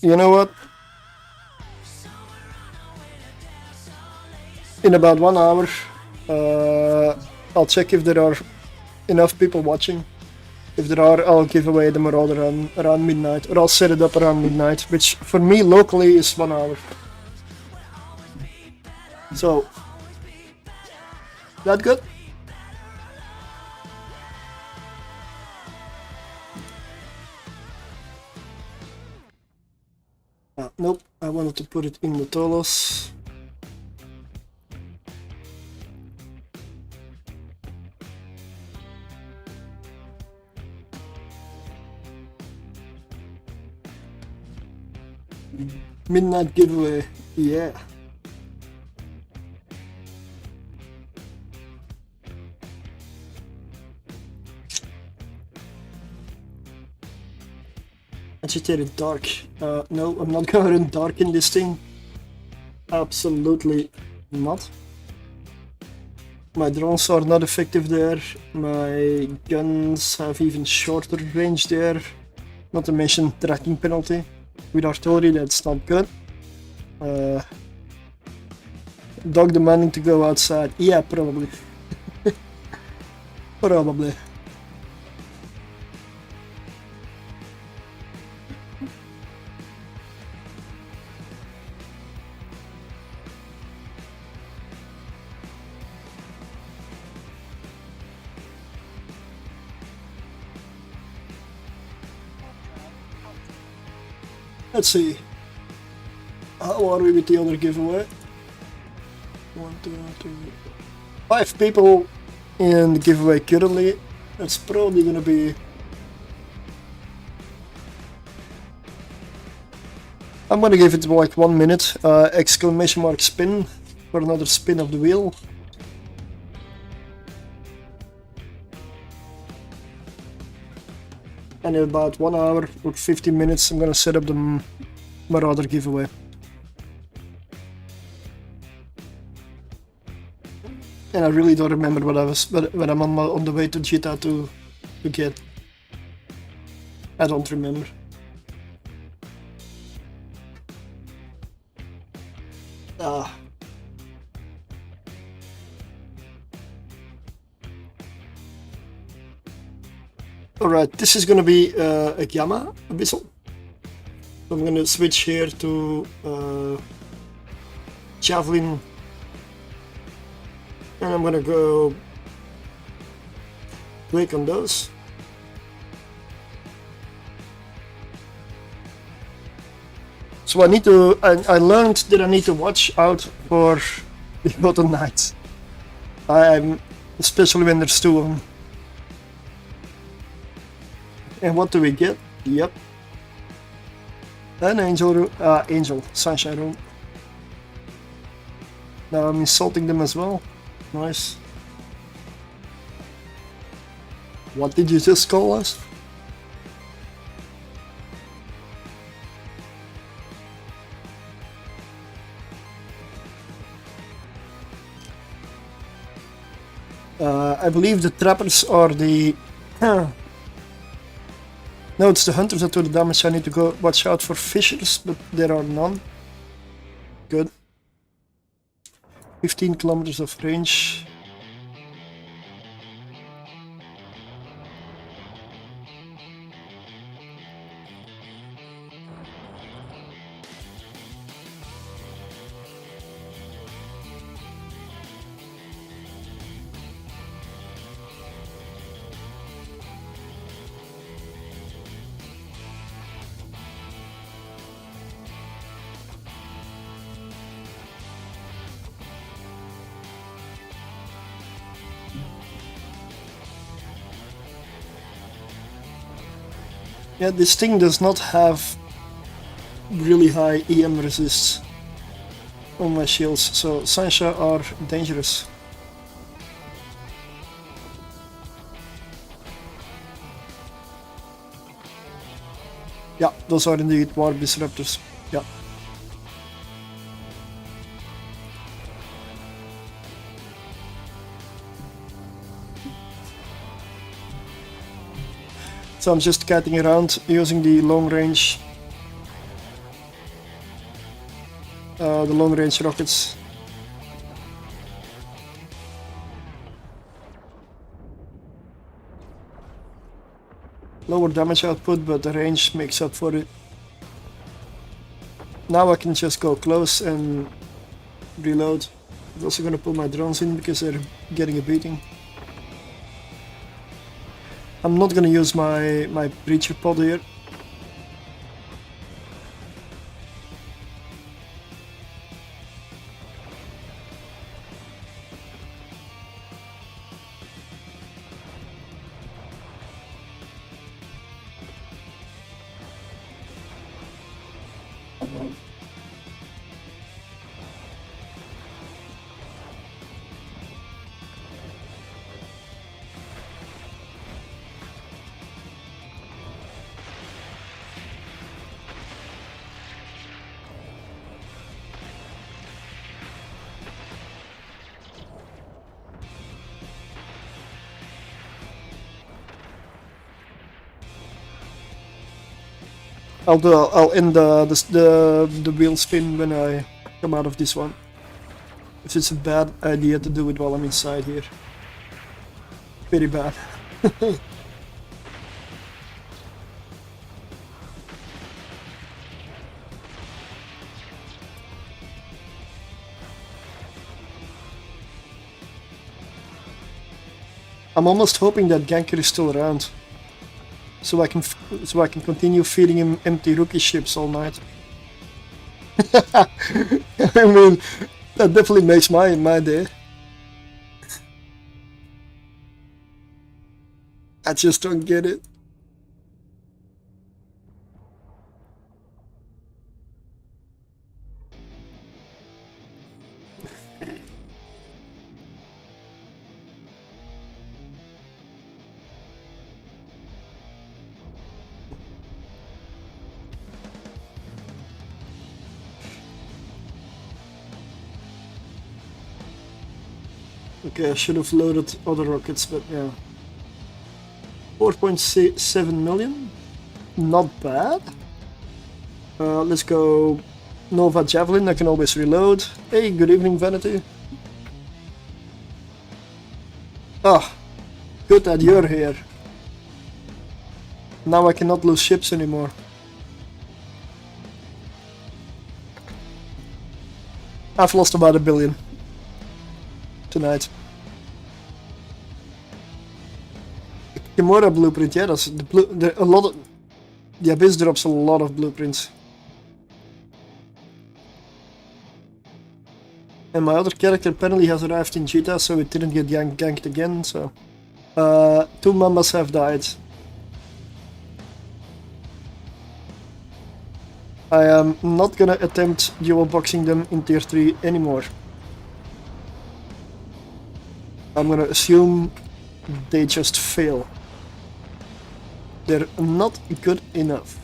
You know what? In about 1 hour, I'll check if there are enough people watching. If there are, I'll give away the Marauder around midnight, or I'll set it up around midnight, which for me locally is 1 hour. So, that good? Nope, I wanted to put it in the Tholos. Midnight giveaway, yeah. Agitated dark. No, I'm not gonna run dark in this thing. Absolutely not. My drones are not effective there. My guns have even shorter range there. Not to mention tracking penalty. With artillery, that's not good. Dog demanding to go outside. Yeah, probably. Probably. Let's see. How are we with the other giveaway? 1, 2, 3, 5 people in the giveaway currently. That's probably gonna be. I'm gonna give it like 1 minute. Exclamation mark spin for another spin of the wheel. And in about 1 hour or 15 minutes, I'm gonna set up the Marauder giveaway. And I really don't remember what I'm on the way to Cheetah to get. I don't remember. Alright, this is gonna be a Gamma Abyssal. So I'm gonna switch here to Javelin, and I'm gonna go click on those. So I learned that I need to watch out for the Bottom Knights. Especially when there's 2 of them. And what do we get? Yep. An angel, sunshine room. Now I'm insulting them as well. Nice. What did you just call us? I believe the trappers are the... No, it's the hunters that do the damage. I need to go watch out for fishers, but there are none. Good. 15 kilometers of range. Yeah, this thing does not have really high EM resists on my shields, so Sancha are dangerous. Yeah, those are indeed war disruptors. Yeah. So I'm just catting around using the long range rockets. Lower damage output, but the range makes up for it. Now I can just go close and reload. I'm also gonna pull my drones in because they're getting a beating. I'm not gonna use my breacher pod here. I'll end the wheel spin when I come out of this one. If it's a bad idea to do it while I'm inside here. Very bad. I'm almost hoping that Ganker is still around. So I can continue feeding him empty rookie ships all night. I mean, that definitely makes my day. I just don't get it. Okay, I should have loaded other rockets, but yeah. 4.7 million? Not bad. Let's go Nova Javelin, I can always reload. Hey, good evening, Vanity. Ah, good that you're here. Now I cannot lose ships anymore. I've lost about 1 billion tonight. Kimura blueprint, yeah, that's a lot of the Abyss drops a lot of blueprints. And my other character apparently has arrived in Jita, so it didn't get ganked again, so 2 Mambas have died. I am not gonna attempt dual boxing them in tier 3 anymore. I'm gonna assume they just fail. They're not good enough.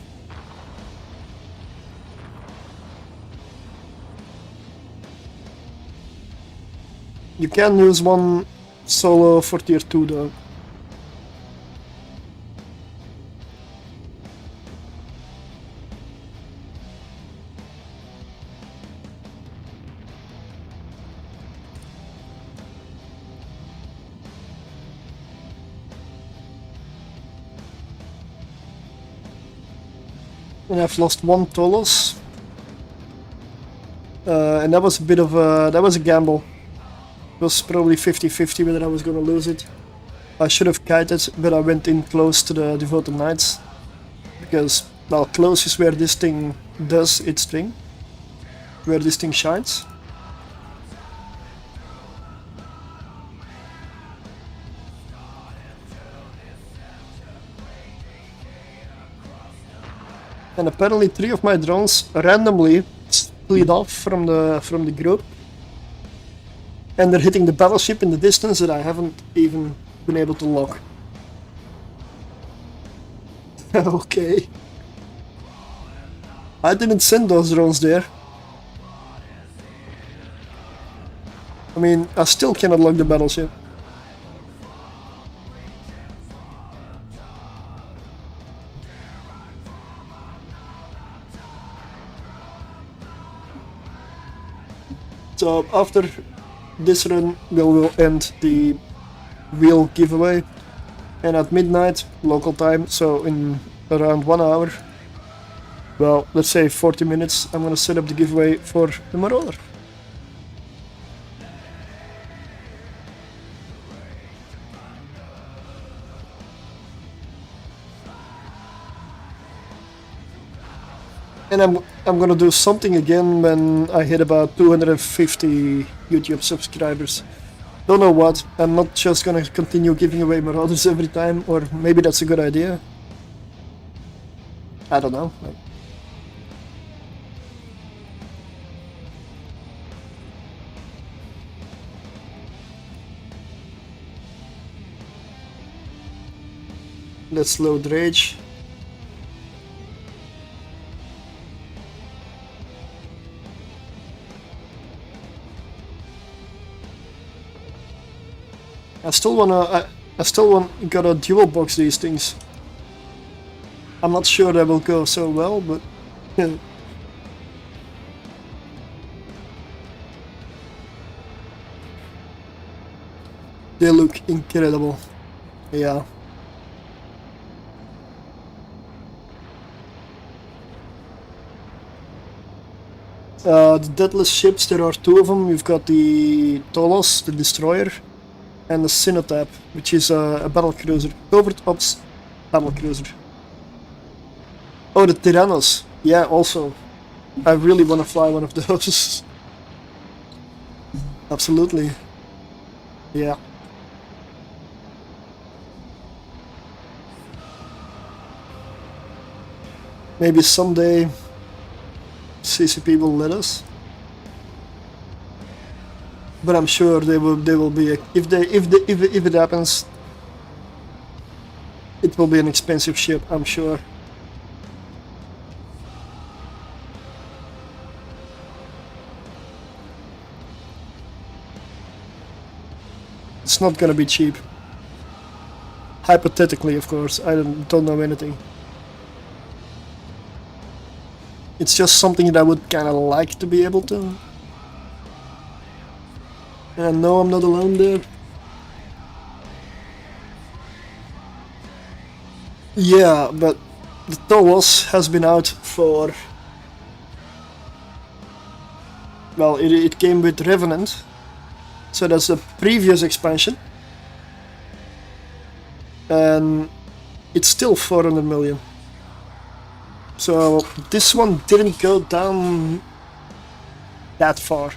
You can use one solo for tier 2 though. And I've lost one Tholos. And that was a bit of a gamble. It was probably 50-50 whether I was gonna lose it. I should have kited, but I went in close to the Devoted Knights. Because, well, close is where this thing does its thing. Where this thing shines. And apparently 3 of my drones randomly split off from the group. And they're hitting the battleship in the distance that I haven't even been able to lock. Okay. I didn't send those drones there. I mean, I still cannot lock the battleship. So after this run we will end the wheel giveaway, and at midnight local time, so in around 1 hour, well, let's say 40 minutes, I'm gonna set up the giveaway for the Marauder. And I'm gonna do something again when I hit about 250 YouTube subscribers. Don't know what. I'm not just gonna continue giving away Marauders every time, or maybe that's a good idea. I don't know. Let's load Rage. I still gotta dual box these things. I'm not sure that will go so well, but yeah. They look incredible. Yeah. The deadless ships, there are 2 of them. You've got the Tholos, the destroyer, and the Cenotaph, which is a battle cruiser, covert ops battle cruiser. Oh, the Tyrannos, yeah, also. I really want to fly one of those. Absolutely. Yeah. Maybe someday CCP will let us. But I'm sure they will be if it happens, it will be an expensive ship, I'm sure. It's not gonna be cheap. Hypothetically, of course, I don't know anything. It's just something that I would kinda like to be able to. And I know I'm not alone there. Yeah, but the Tholos has been out for... Well, it came with Revenant. So that's the previous expansion. And it's still 400 million. So this one didn't go down that far.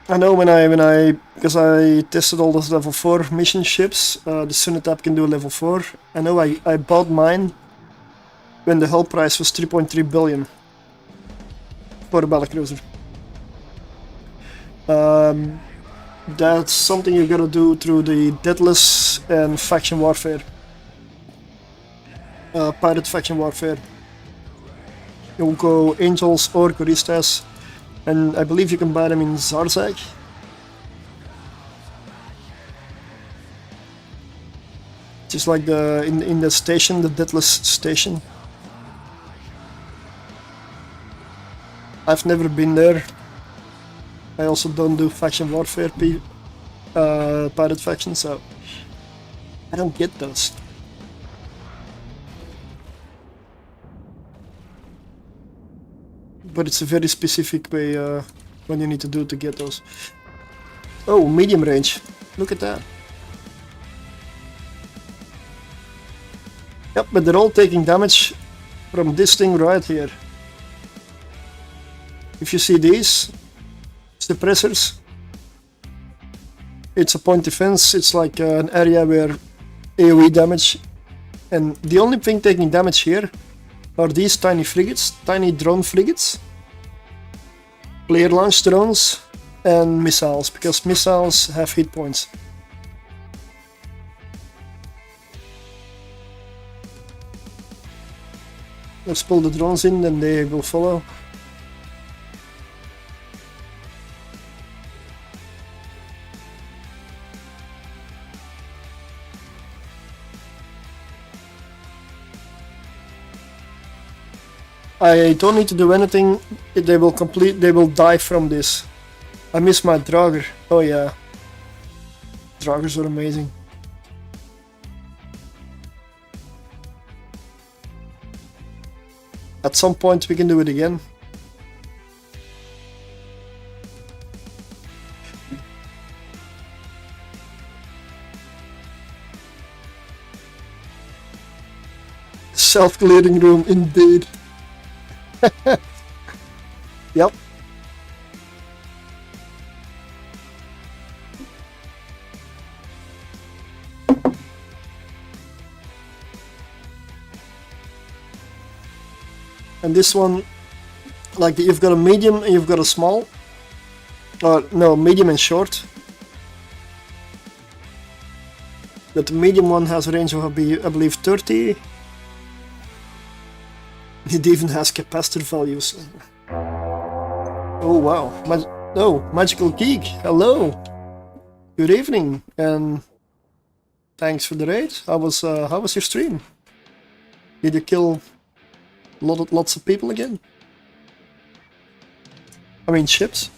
I know because I tested all those level 4 mission ships, the Cenotaph can do level 4. I know I bought mine when the hull price was 3.3 billion for a battlecruiser. That's something you gotta do through the Deathless and Faction Warfare. Pirate Faction Warfare. You'll go Angels or Choristas, and I believe you can buy them in Zarzag. Just like the in the station, the Deathless station. I've never been there. I also don't do Faction Warfare Pirate Faction, so I don't get those. But it's a very specific way when you need to do to get those. Oh, medium range. Look at that. Yep, but they're all taking damage from this thing right here. If you see these suppressors, it's a point defense. It's like an area where AoE damage, and the only thing taking damage here are these tiny frigates, tiny drone frigates, player launch drones, and missiles, because missiles have hit points. Let's pull the drones in, then they will follow. I don't need to do anything. They will die from this. I miss my Drauger. Oh yeah. Draugers are amazing. At some point we can do it again. Self-clearing room indeed. Yep. And this one, like you've got a medium and you've got a small. Or no, medium and short. But the medium one has a range of, I believe, 30. It even has capacitor values. Oh wow! Magical Geek. Hello. Good evening, and thanks for the raid. How was your stream? Did you kill lots of people again? I mean ships.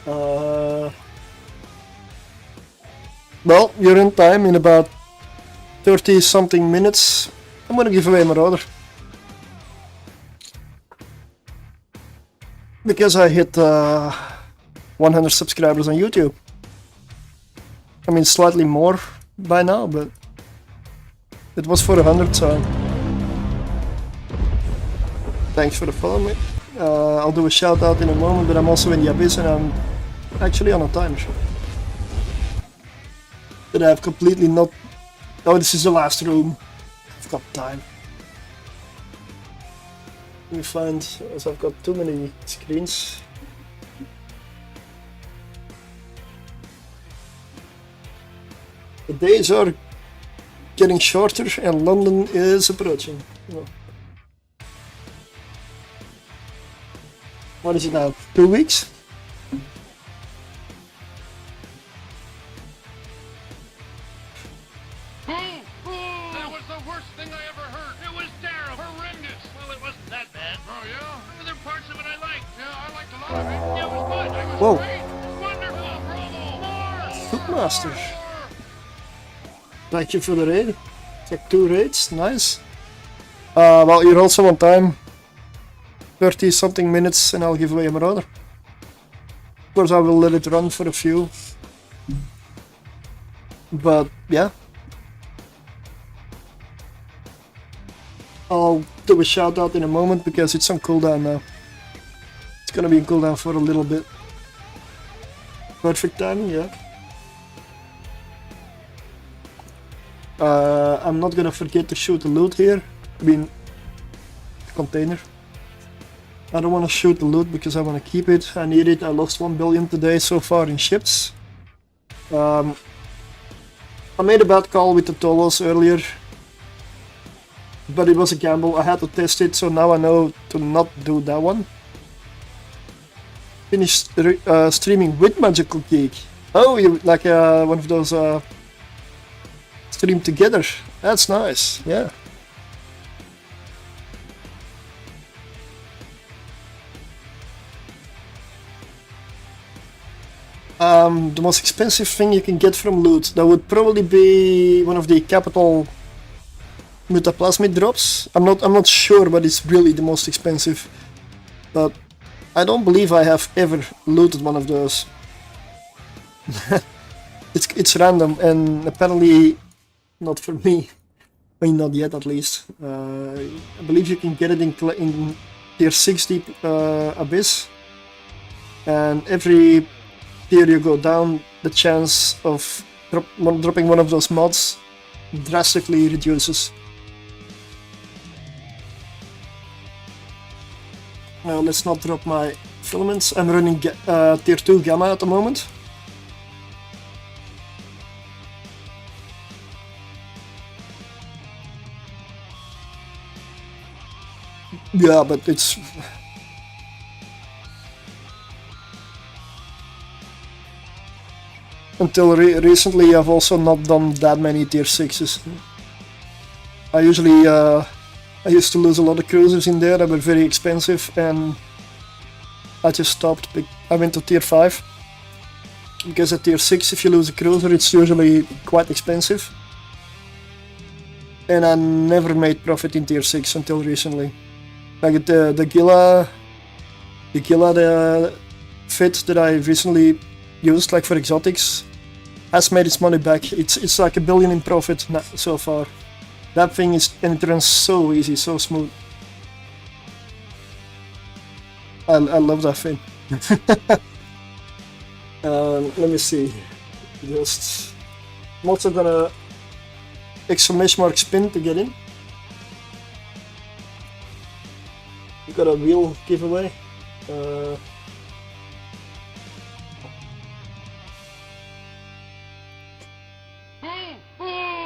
Well, you're in time. In about 30 something minutes, I'm gonna give away Marauder. Because I hit 100 subscribers on YouTube. I mean, slightly more by now, but it was for 100, so thanks for the follow, mate. I'll do a shout out in a moment, but I'm also in the Abyss and I'm actually on a timer. But I've completely not... Oh, this is the last room. I've got time. Let me find, as I've got too many screens. The days are getting shorter and London is approaching. Oh. What is it now? 2 weeks? That was the worst thing I ever heard. It was terrible. Horrendous. Well, it wasn't that bad. Oh, yeah? There were parts of it I liked. Yeah, I liked a lot of it. Yeah, it was good. It was Whoa. great. Wonderful. Bravo. More. Footmaster. Thank you for the raid. Take 2 raids, nice. Well, you're also on time. 30 something minutes and I'll give away a Marauder. Of course I will let it run for a few. But yeah. I'll do a shout out in a moment because it's on cooldown now. It's gonna be in cooldown for a little bit. Perfect timing, yeah. I'm not gonna forget to shoot the loot here. I mean, container. I don't want to shoot the loot because I want to keep it. I need it. I lost 1 billion today so far in ships. I made a bad call with the Tholos earlier, but it was a gamble. I had to test it, so now I know to not do that one. Finished streaming with Magical Geek. Oh, you like one of those stream together. That's nice. Yeah. The most expensive thing you can get from loot, that would probably be one of the capital mutaplasmid drops. I'm not sure, but it's really the most expensive. But I don't believe I have ever looted one of those. It's random and apparently not for me. I mean, not yet at least. I believe you can get it in tier 6 deep abyss, and every tier you go down, the chance of dropping one of those mods drastically reduces. Now let's not drop my filaments. I'm running tier 2 gamma at the moment. Yeah, but it's... Until recently I've also not done that many tier 6s. I usually... I used to lose a lot of cruisers in there that were very expensive, and I just stopped. I went to tier 5. Because at tier 6 if you lose a cruiser it's usually quite expensive. And I never made profit in tier 6 until recently. Like the Gila fit that I recently used, like for exotics, has made its money back. It's like $1 billion in profit so far. That thing is, and it runs so easy, so smooth. I love that thing. Let me see. Just I'm also gonna exclamation mark spin to get in. We got a wheel giveaway.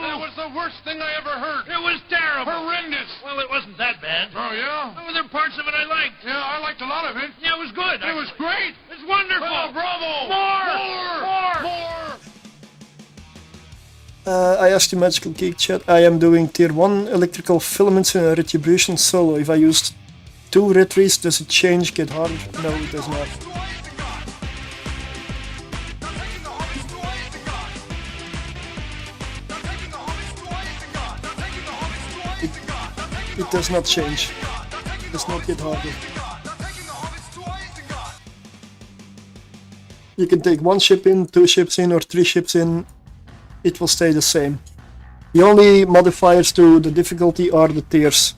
That was the worst thing I ever heard. It was terrible. Horrendous. Well, it wasn't that bad. Oh, yeah? There were parts of it I liked. Yeah, I liked a lot of it. Yeah, it was good. It was great. It's wonderful. Oh, bravo. More. I asked the Magical Geek chat. I am doing tier 1 electrical filaments in a retribution solo. If I used 2 retries, does it change, get harder? No, it does not. It does not change. It does not get harder. You can take 1 ship in, 2 ships in, or 3 ships in. It will stay the same. The only modifiers to the difficulty are the tiers.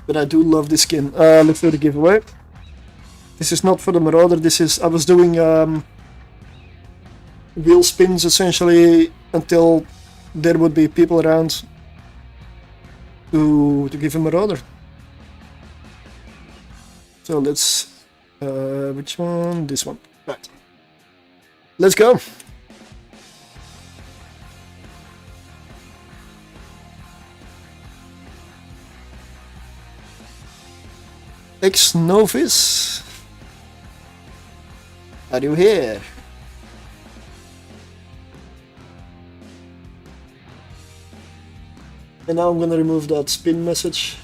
But I do love this skin. Let's do the giveaway. This is not for the Marauder. This is, I was doing wheel spins essentially until there would be people around to give a Marauder. So let's which one? This one. Right. Let's go. Ex Novice, are you here? And now I'm gonna remove that spin message.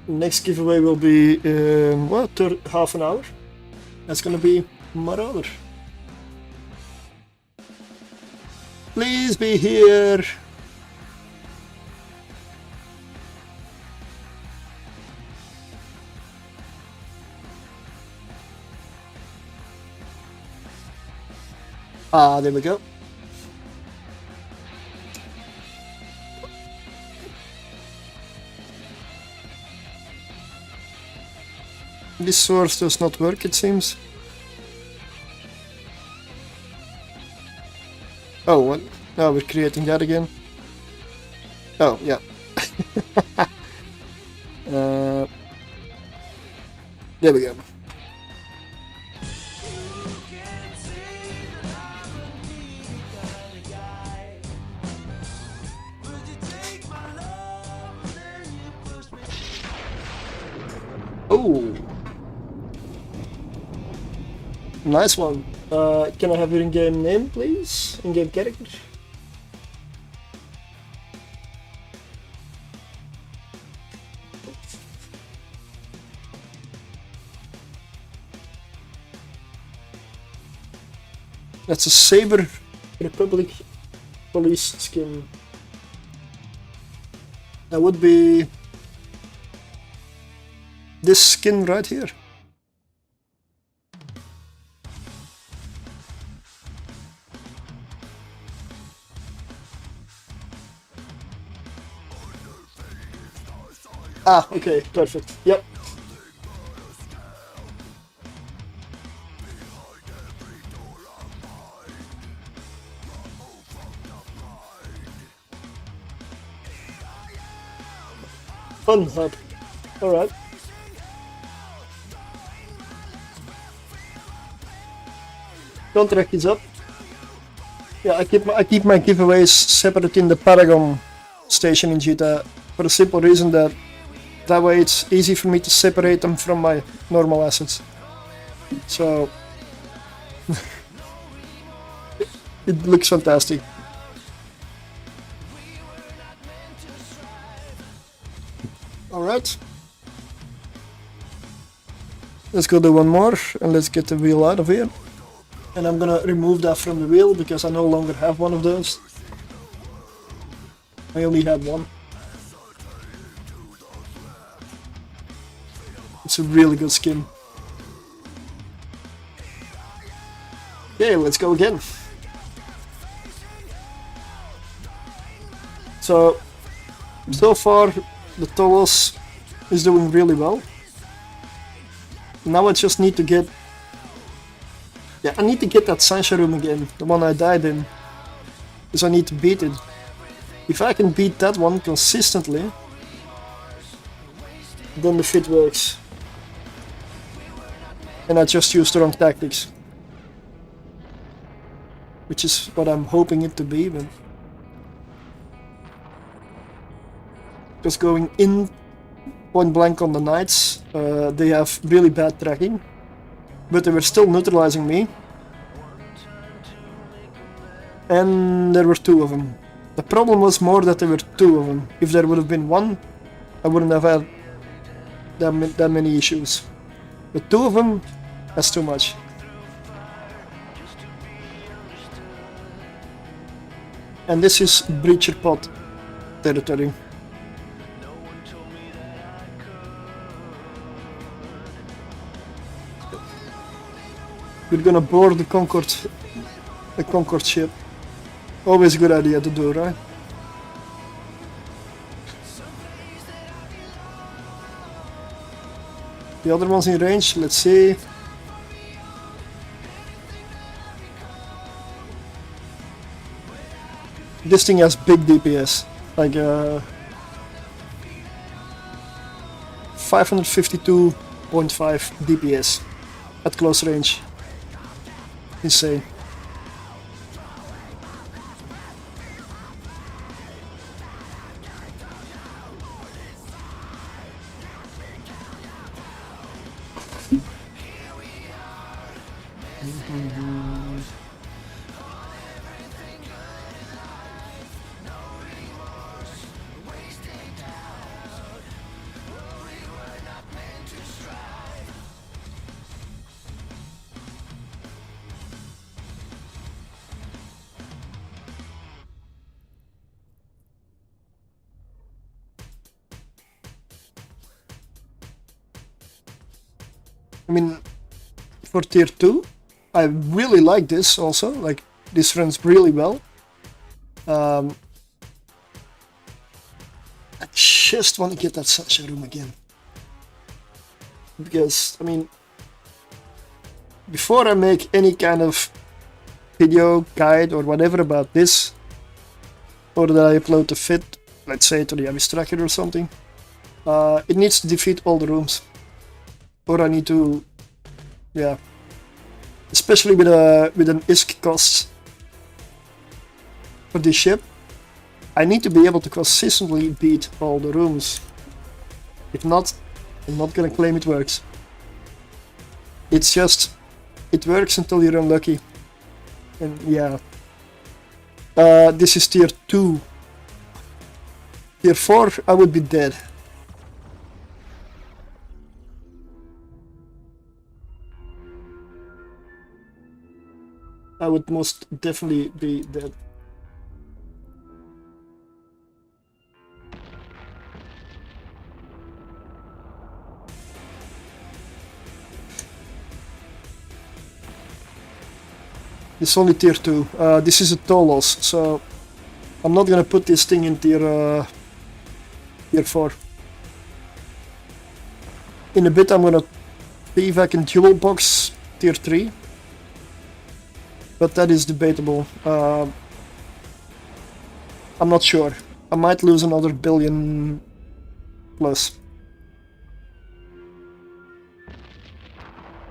Next giveaway will be in half an hour. That's gonna be Marauder. Please be here. Ah, there we go. This source does not work, it seems. Oh, what? No, we're creating that again. Oh, yeah. There we go. Oh, nice one. Can I have your in-game name, please? In-game character. That's a Saber Republic police skin. That would be this skin right here. Ah, okay, perfect. Yep. Fun hub. Alright. Contract is up. Yeah, I keep my giveaways separate in the Paragon station in Jita for the simple reason that way it's easy for me to separate them from my normal assets. So it looks fantastic. Alright. Let's go do one more and let's get the wheel out of here. And I'm gonna remove that from the wheel because I no longer have one of those. I only had one. It's a really good skin. Okay, let's go again. So far the Tholos is doing really well. Now I just need to get... Yeah, I need to get that Sancha room again, the one I died in. Because I need to beat it. If I can beat that one consistently, then the fit works. And I just used the wrong tactics. Which is what I'm hoping it to be, but... Just going in point blank on the knights, they have really bad tracking. But they were still neutralizing me. And there were two of them. The problem was more that there were two of them. If there would have been one, I wouldn't have had that many issues. But two of them, that's too much. And this is Breacher Pod territory. We're gonna board the Concord ship. Always a good idea to do, right? The other one's in range, let's see. This thing has big DPS, like 552.5 DPS at close range. Insane. I mean, for tier 2, I really like this also, like this runs really well. I just want to get that Sancha room again. Because, I mean, before I make any kind of video guide or whatever about this, or that I upload the fit, let's say to the abyssaltracker or something, it needs to defeat all the rooms. Or I need to, yeah, especially with an ISK cost for this ship, I need to be able to consistently beat all the rooms. If not, I'm not gonna claim it works. It's just, it works until you're unlucky. And yeah, this is tier 2. Tier 4, I would be dead. I would most definitely be dead. It's only tier 2. This is a Tholos, so I'm not gonna put this thing in tier 4. In a bit I'm gonna evac and dual box tier 3. But that is debatable. I'm not sure. I might lose another billion plus.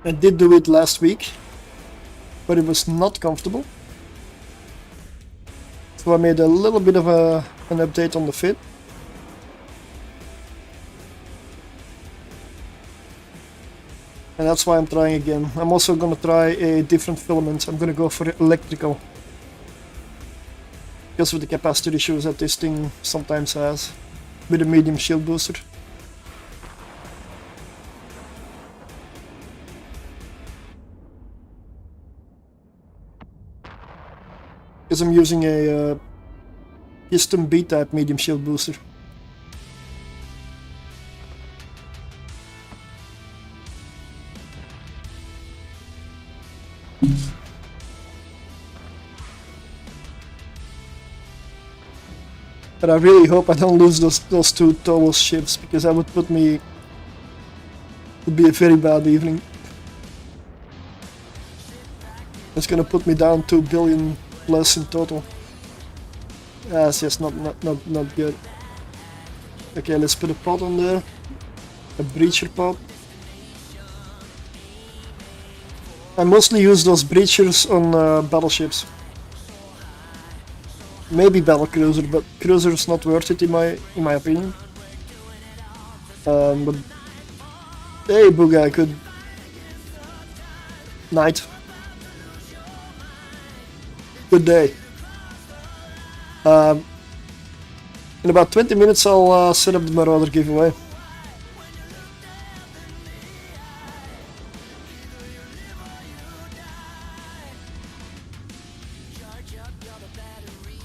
I did do it last week, but it was not comfortable. So I made a little bit of an update on the fit. And that's why I'm trying again. I'm also gonna try a different filament. I'm gonna go for electrical. Because of the capacity issues that this thing sometimes has with a medium shield booster. Because I'm using a custom B-type medium shield booster. But I really hope I don't lose those two Tholos ships, because that would put me... would be a very bad evening. It's gonna put me down 2 billion plus in total. It's just not good. Okay, let's put a pod on there. A breacher pod. I mostly use those breachers on battleships. Maybe battlecruiser, but cruiser is not worth it in my opinion. But hey, Booga, good night. Good day. In about 20 minutes I'll set up the Marauder giveaway.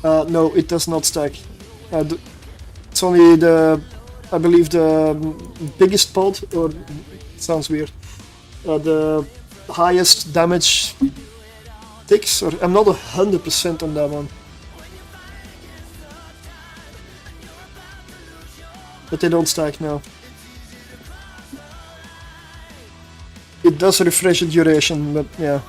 No, it does not stack. It's only I believe the biggest pod, or sounds weird, the highest damage ticks, or I'm not 100% on that one. But they don't stack now. It does refresh the duration, but yeah.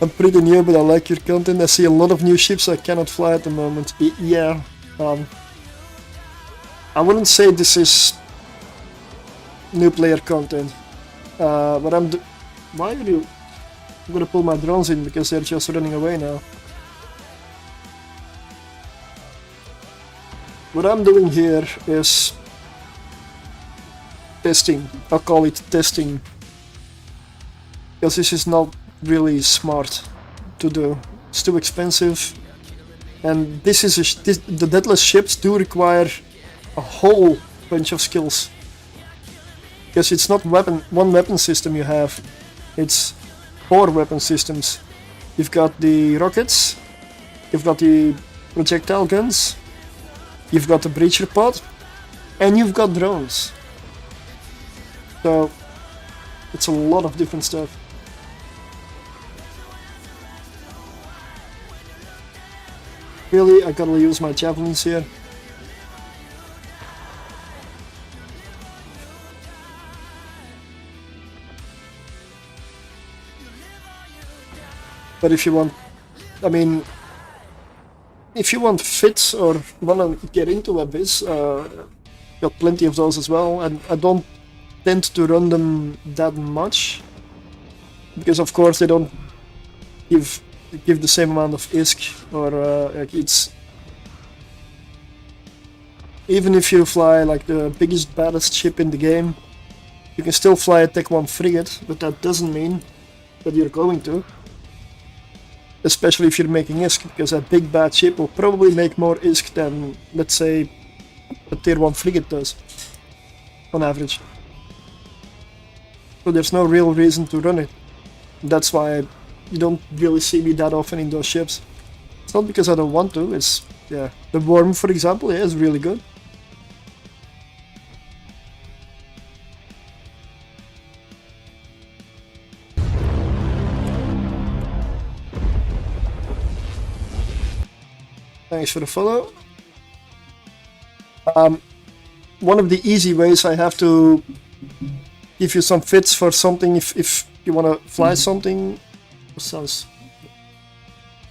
I'm pretty new, but I like your content. I see a lot of new ships I cannot fly at the moment. Yeah, I wouldn't say this is new player content. But why are you... I'm gonna pull my drones in because they're just running away now. What I'm doing here is testing. I'll call it testing. Because this is not really smart to do. It's too expensive, and this is the deathless ships do require a whole bunch of skills, because it's not one weapon system you have, it's 4 weapon systems. You've got the rockets, you've got the projectile guns, you've got the breacher pod, and you've got drones. So it's a lot of different stuff. Really, I gotta use my javelins here. But if you want, I mean, if you want fits or want to get into Abyss, got plenty of those as well, and I don't tend to run them that much because, of course, they don't give the same amount of ISK, or like it's even if you fly like the biggest baddest ship in the game, you can still fly a Tech 1 frigate, but that doesn't mean that you're going to. Especially if you're making ISK, because a big bad ship will probably make more ISK than, let's say, a tier 1 frigate does, on average. So there's no real reason to run it. That's why you don't really see me that often in those ships. It's not because I don't want to, it's, yeah. The Worm, for example, yeah, is really good. Thanks for the follow. One of the easy ways I have to give you some fits for something if you want to fly something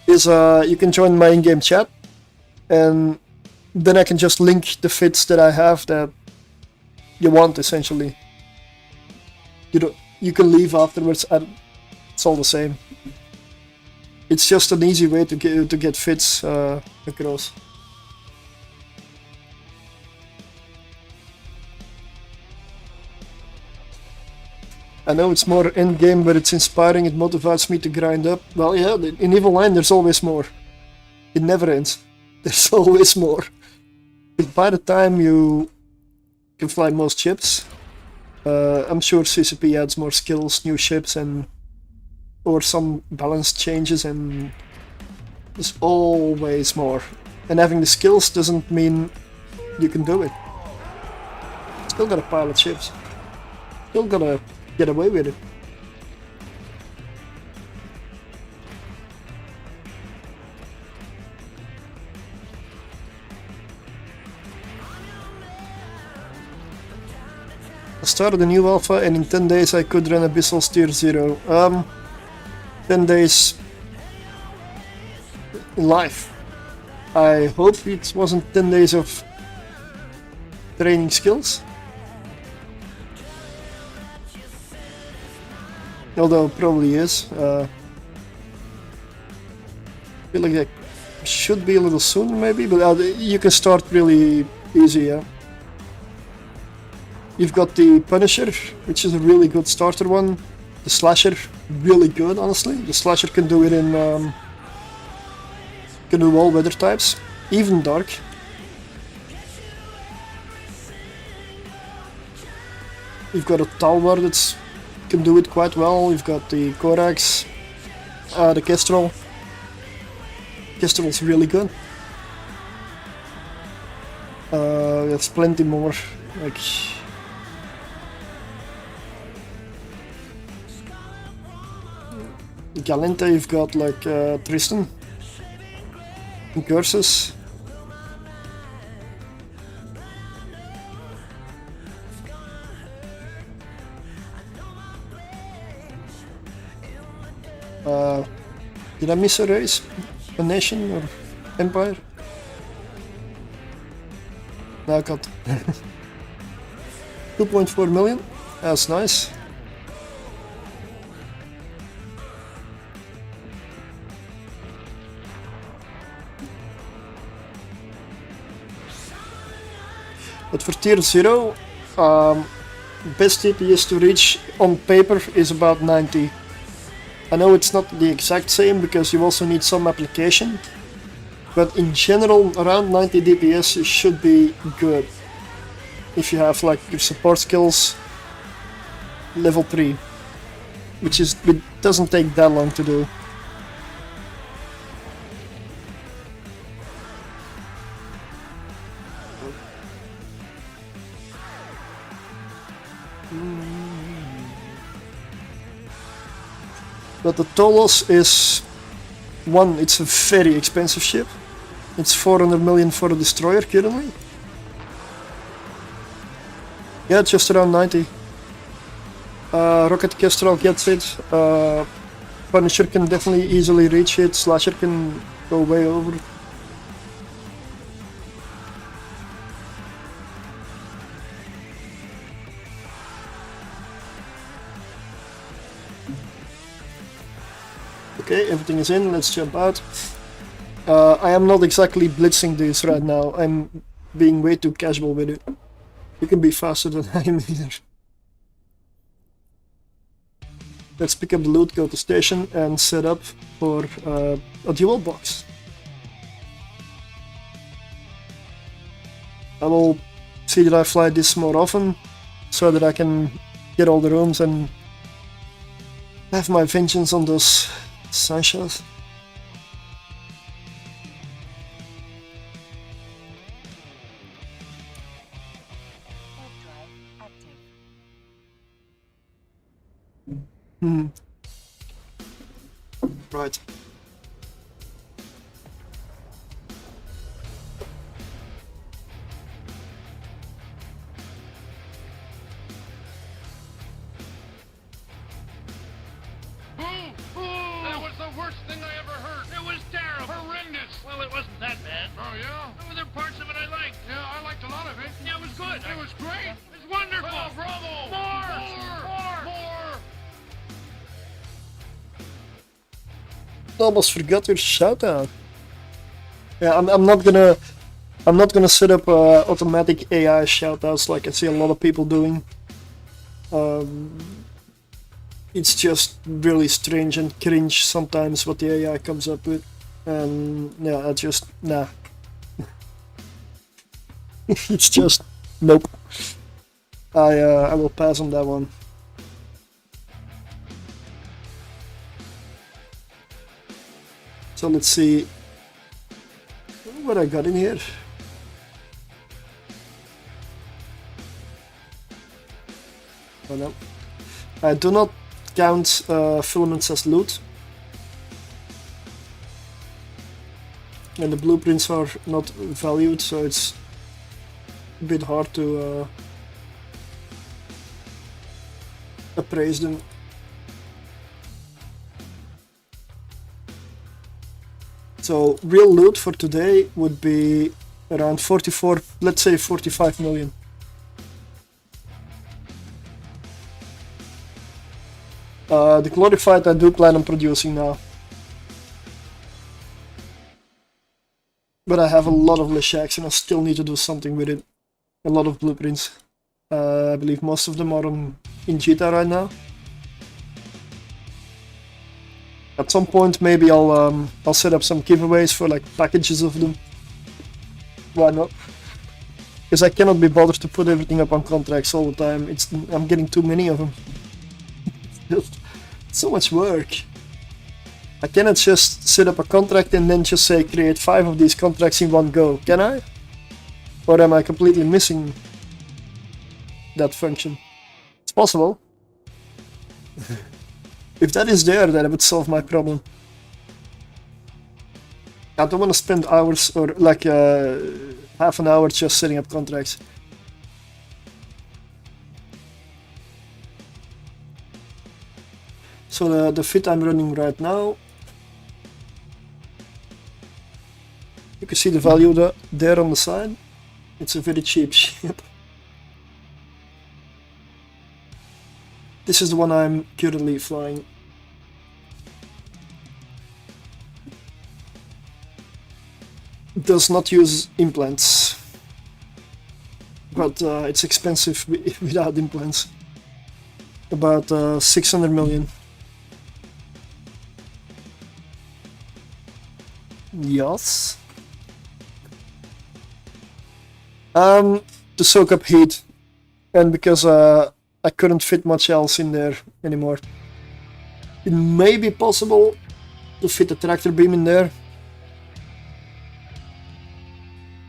is you can join my in-game chat, and then I can just link the fits that I have that you want, essentially. You can leave afterwards, and it's all the same. It's just an easy way to get fits across. I know it's more endgame, but it's inspiring, it motivates me to grind up. Well, yeah, in Evil Line there's always more. It never ends. There's always more. But by the time you can fly most ships, I'm sure CCP adds more skills, new ships, or some balance changes, and there's always more. And having the skills doesn't mean you can do it. Still gotta pilot ships. Still gotta get away with it. I started a new alpha, and in 10 days I could run Abyssal tier 0. 10 days in life. I hope it wasn't 10 days of training skills. Although it probably is. I feel like that should be a little sooner maybe, but you can start really easy, yeah. You've got the Punisher, which is a really good starter one. The Slasher, really good, honestly. The Slasher can do it in can do all weather types, even dark. You've got a Talwar that can do it quite well. You've got the Korax, the Kestrel. Kestrel's really good. There's plenty more. Like Galenta, you've got like Tristan and Curses. Did I miss a race? A nation or empire? No, I got 2.4 million. That's nice. But for tier 0, best DPS to reach on paper is about 90. I know it's not the exact same because you also need some application, but in general around 90 DPS should be good if you have like your support skills level 3, which it doesn't take that long to do. But the Tholos is one, it's a very expensive ship. It's 400 million for a destroyer currently. Yeah, just around 90. Rocket Kestrel gets it. Punisher can definitely easily reach it, Slasher can go way over. Okay, everything is in, let's jump out. I am not exactly blitzing this right now, I'm being way too casual with it. You can be faster than I am here. Let's pick up the loot, go to station and set up for a dual box. I will see that I fly this more often so that I can get all the rooms and have my vengeance on those sunshots. Warp drive active. Right. That was the worst thing I ever heard. It was terrible. Horrendous. Well, it wasn't that bad. Oh, yeah? There were parts of it I liked. Yeah, I liked a lot of it. Yeah, it was good. It was great. It was wonderful. Oh, bravo. More. Almost forgot your shout out. Yeah, I'm not gonna set up automatic AI shoutouts like I see a lot of people doing. It's just really strange and cringe sometimes what the AI comes up with, and yeah, nah. It's just nope. I will pass on that one. So let's see what I got in here. Oh no. I do not count filaments as loot. And the blueprints are not valued, so it's a bit hard to appraise them. So real loot for today would be around 44, let's say 45 million. The glorified I do plan on producing now. But I have a lot of Leshaks and I still need to do something with it. A lot of blueprints. I believe most of them are in Jita right now. At some point maybe I'll set up some giveaways for like packages of them. Why not? Because I cannot be bothered to put everything up on contracts all the time. I'm getting too many of them. Just so much work. I cannot just set up a contract and then just say create 5 of these contracts in one go, can I? Or am I completely missing that function? It's possible. If that is there, then it would solve my problem. I don't want to spend hours or like half an hour just setting up contracts. So the fit I'm running right now, you can see the value there on the side. It's a very cheap ship. This is the one I'm currently flying. It does not use implants, but it's expensive without implants. About 600 million. Yes. To soak up heat, and because I couldn't fit much else in there anymore. It may be possible to fit a tractor beam in there,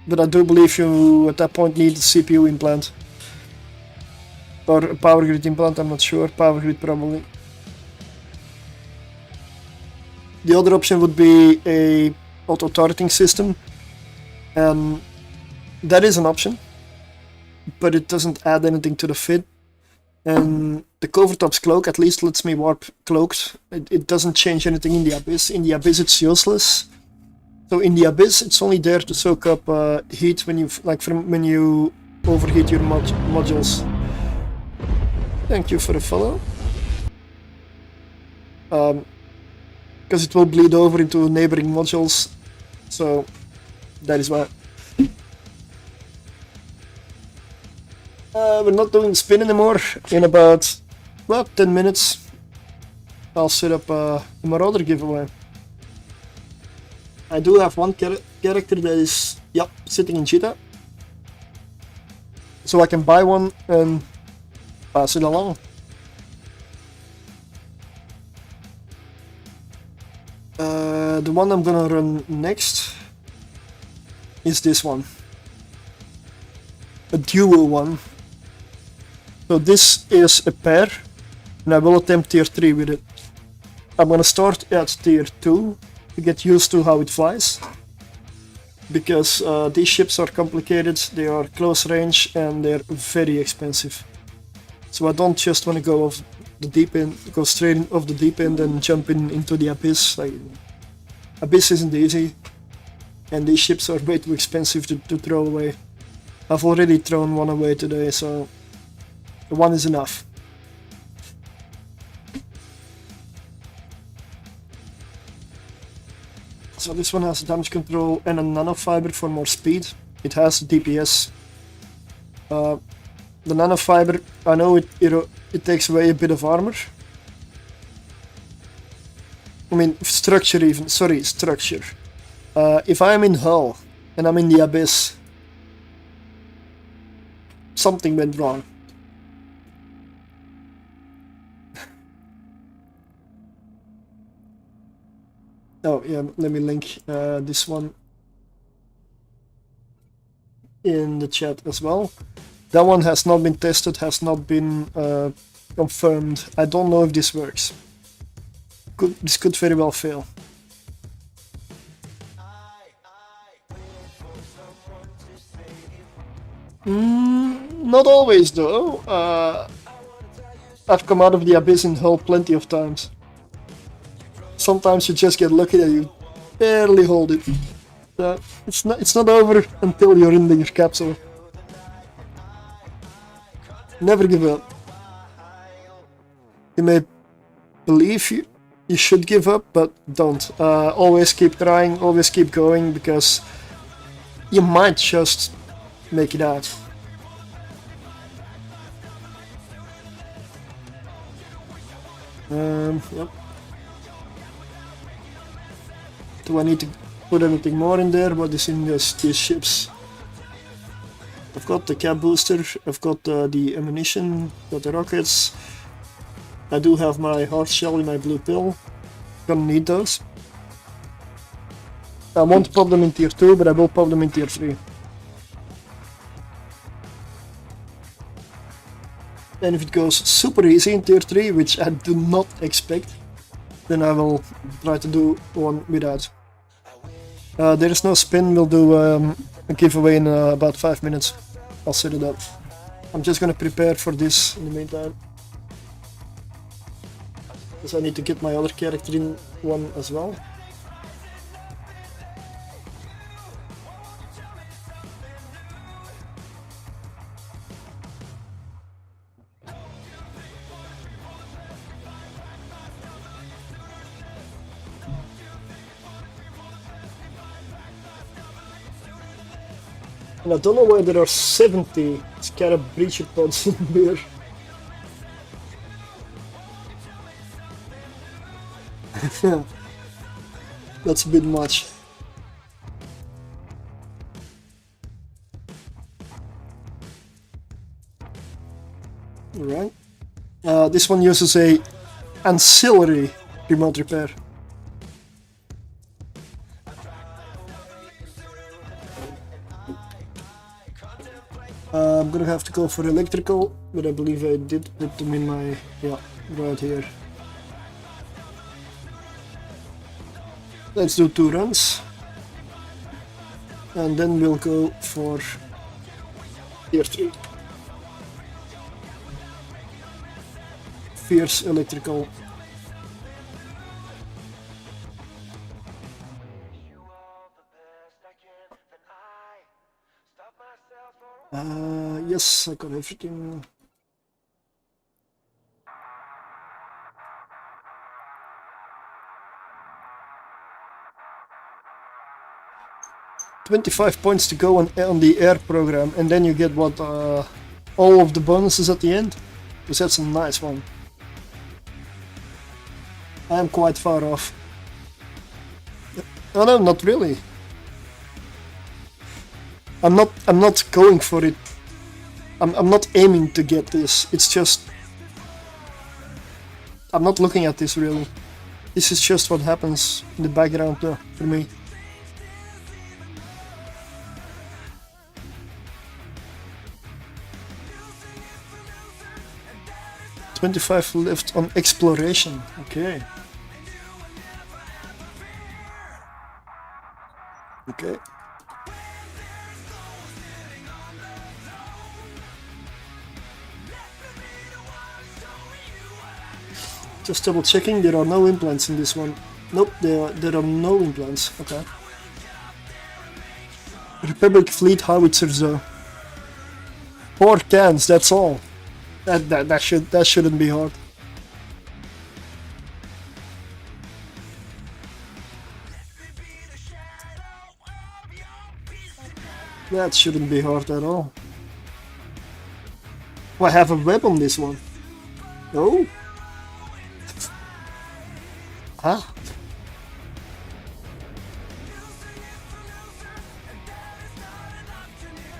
but I do believe you at that point need a CPU implant or a power grid implant. I'm not sure. Power grid probably. The other option would be a auto turreting system, and that is an option, but it doesn't add anything to the fit. And the Covertop's cloak at least lets me warp cloaked. It doesn't change anything in the Abyss. In the Abyss it's useless. So in the Abyss it's only there to soak up heat when you when you overheat your modules. Thank you for the follow. Because it will bleed over into neighboring modules. So that is why. We're not doing spin anymore. In about 10 minutes I'll set up a Marauder giveaway. I do have one character that is sitting in Cheetah. So I can buy one and pass it along. The one I'm gonna run next is this one. A duo one. So this is a pair, and I will attempt tier 3 with it. I'm gonna start at tier 2 to get used to how it flies. Because these ships are complicated, they are close range and they're very expensive. So I don't just want to go off the deep end, go straight off the deep end and jump into the Abyss. Abyss isn't easy, and these ships are way too expensive to throw away. I've already thrown one away today, so one is enough. So this one has damage control and a nanofiber for more speed. It has DPS. The nanofiber, I know it takes away a bit of armor. I mean, structure even, sorry, structure. If I'm in Hull and I'm in the Abyss, something went wrong. Oh yeah, let me link this one in the chat as well. That one has not been tested, has not been confirmed. I don't know if this works. This could very well fail. Not always though. I've come out of the Abyss in Hull plenty of times. Sometimes you just get lucky that you barely hold it. It's not over until you're in your capsule. Never give up. You may believe you should give up, but don't. Always keep trying, always keep going, because you might just make it out. Yep. Do I need to put anything more in there? What is in these ships? I've got the cap booster, I've got the ammunition, got the rockets. I do have my hard shell in my blue pill. Gonna need those. I won't pop them in tier 2, but I will pop them in tier 3. And if it goes super easy in tier 3, which I do not expect, then I will try to do one without. There is no spin, we'll do a giveaway in about 5 minutes. I'll set it up. I'm just gonna prepare for this in the meantime. Because I need to get my other character in one as well. And I don't know why there are 70 Scarab Breacher pods in here. That's a bit much. Alright. This one uses a ancillary remote repair. I'm gonna have to go for electrical, but I believe I did put them in my, yeah, right here. Let's do 2 runs. And then we'll go for tier 3. fierce electrical. Yes, I got everything. $25 points to go on the air program, and then you get what all of the bonuses at the end. Because that's a nice one. I am quite far off. Oh no, not really. I'm not going for it. I'm not aiming to get this. It's just I'm not looking at this really. This is just what happens in the background for me. $25 left on exploration. Okay. Okay. Just double checking, there are no implants in this one. Nope, there are no implants. Okay. Republic Fleet howitzers though. 4 cans, that's all. That shouldn't be hard. That shouldn't be hard at all. Oh, I have a web on this one. Oh. Huh?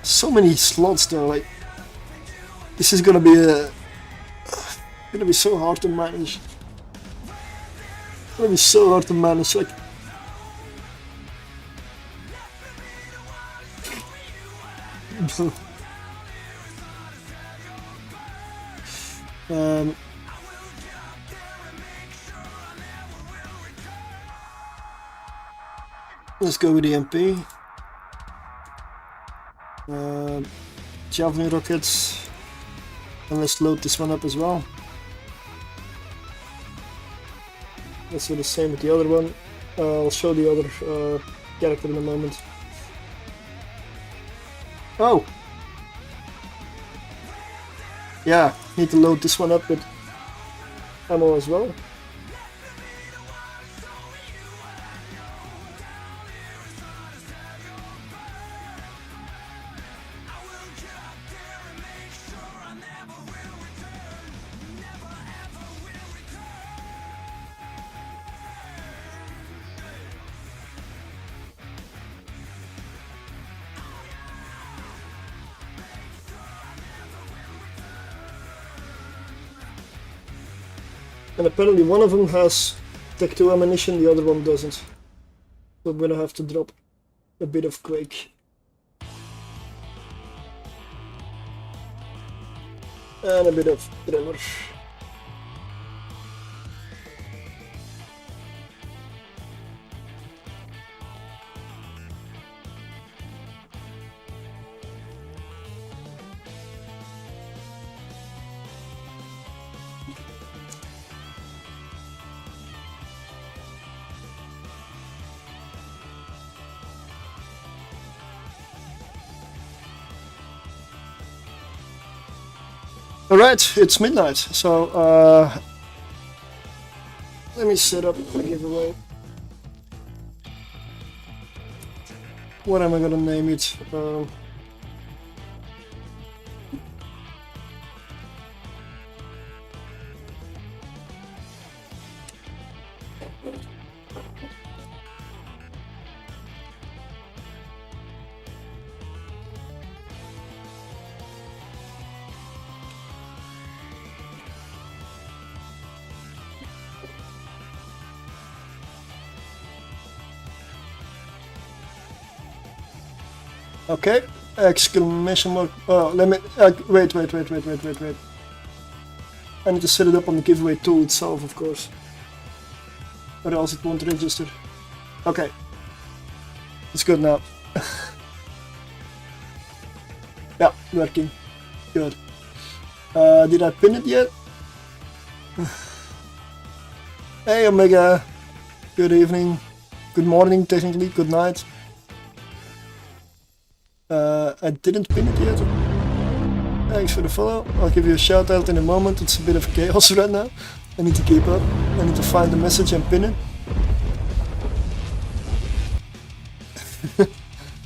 So many slots though, like this is gonna be so hard to manage. It's gonna be so hard to manage, like let's go with the MP. Javelin rockets, and let's load this one up as well. Let's do the same with the other one. I'll show the other character in a moment. Oh! Yeah, need to load this one up with ammo as well. And apparently one of them has Tech 2 ammunition, the other one doesn't. So I'm gonna have to drop a bit of Quake. And a bit of Tremor. Alright, it's midnight, so let me set up a giveaway. What am I gonna name it? Okay, exclamation mark. Oh, let me wait. I need to set it up on the giveaway tool itself, of course, or else it won't register. Okay, it's good now. Yeah, working. Good. Did I pin it yet? Hey Omega, good evening, good morning technically, good night. I didn't pin it yet. Thanks for the follow. I'll give you a shout out in a moment. It's a bit of chaos right now. I need to keep up. I need to find the message and pin it.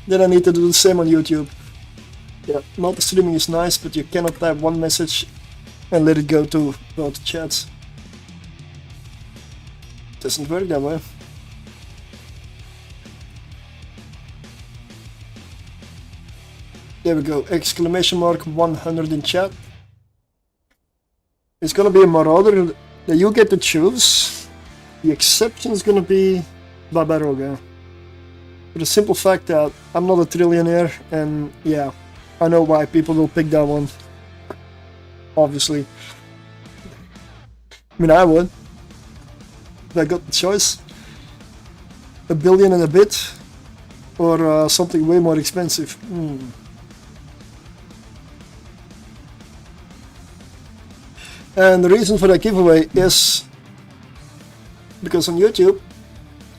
Then I need to do the same on YouTube. Yeah, multi-streaming is nice, but you cannot type one message and let it go to both chats. Doesn't work that way. There we go, exclamation mark 100 in chat. It's gonna be a Marauder that you get to choose. The exception is gonna be Babaroga. For the simple fact that I'm not a trillionaire, and yeah, I know why people will pick that one. Obviously. I mean, I would. If I got the choice. A billion and a bit, or something way more expensive. And the reason for that giveaway is because on YouTube,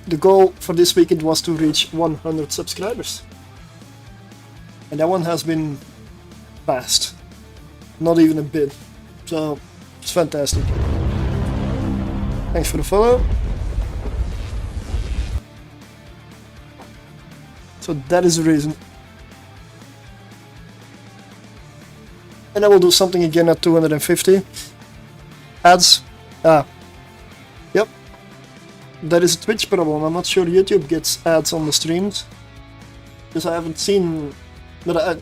the goal for this weekend was to reach 100 subscribers. And that one has been passed. Not even a bit. So, it's fantastic. Thanks for the follow. So that is the reason. And I will do something again at 250. Ads. Yep. That is a Twitch problem. I'm not sure YouTube gets ads on the streams. Because I haven't seen... But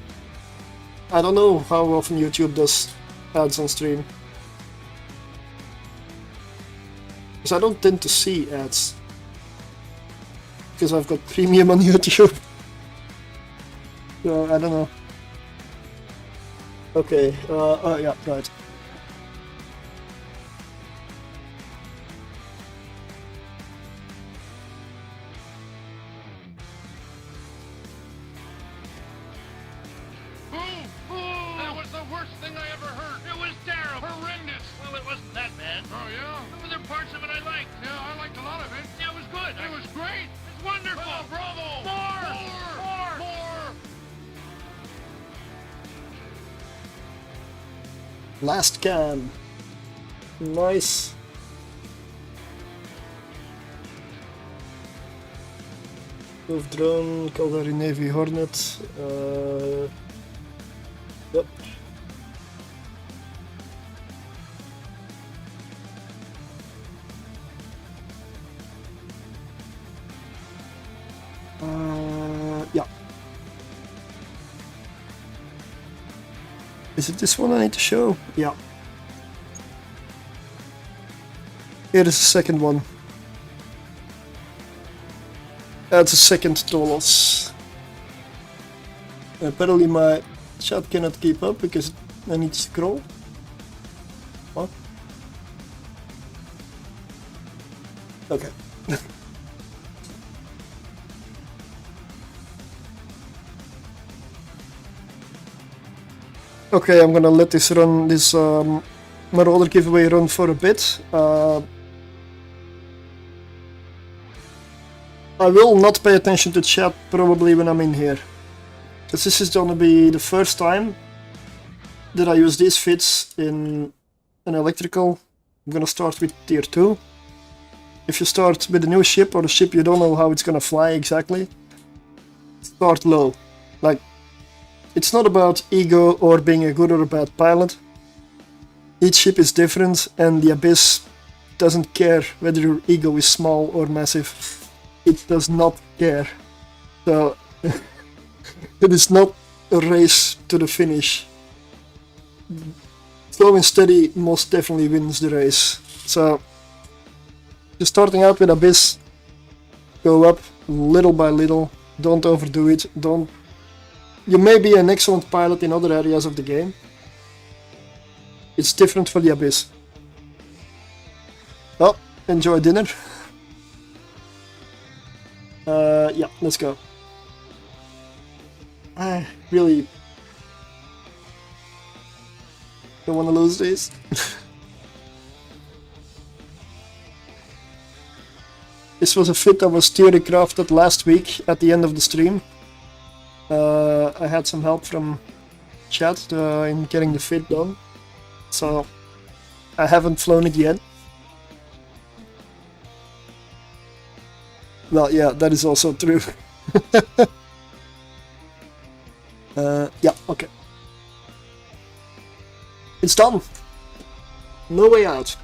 I don't know how often YouTube does ads on stream. Because I don't tend to see ads. Because I've got premium on YouTube. So I don't know. Okay, yeah, right. That was the worst thing I ever heard. It was terrible. Horrendous. Well, it wasn't that bad. Oh, yeah? There were parts of it I liked. Yeah, I liked a lot of it. Yeah, it was good. It was great. It's wonderful. Oh, bravo. More. Last can. Nice. Move drone, Calvary Navy Hornet. Yep. Yeah. Is it this one I need to show? Yeah. Here is the second one. That's a second Tholos. Apparently my chat cannot keep up because I need to scroll. What? Okay. Okay, I'm gonna let this run, this Marauder giveaway run for a bit. I will not pay attention to chat probably when I'm in here. Because this is gonna be the first time that I use these fits in an electrical. I'm gonna start with tier 2. If you start with a new ship or a ship you don't know how it's gonna fly exactly, start low. Like, it's not about ego or being a good or a bad pilot. Each ship is different and the Abyss doesn't care whether your ego is small or massive. It does not care. So it is not a race to the finish. Slow and steady most definitely wins the race. So you're starting out with Abyss, go up little by little, don't overdo it, don't... You may be an excellent pilot in other areas of the game. It's different for the Abyss. Well, enjoy dinner. Yeah, let's go. I really don't want to lose this. This was a fit that was theory crafted last week at the end of the stream. I had some help from chat in getting the fit done, so I haven't flown it yet. Well, yeah, that is also true. Yeah, okay. It's done. No way out.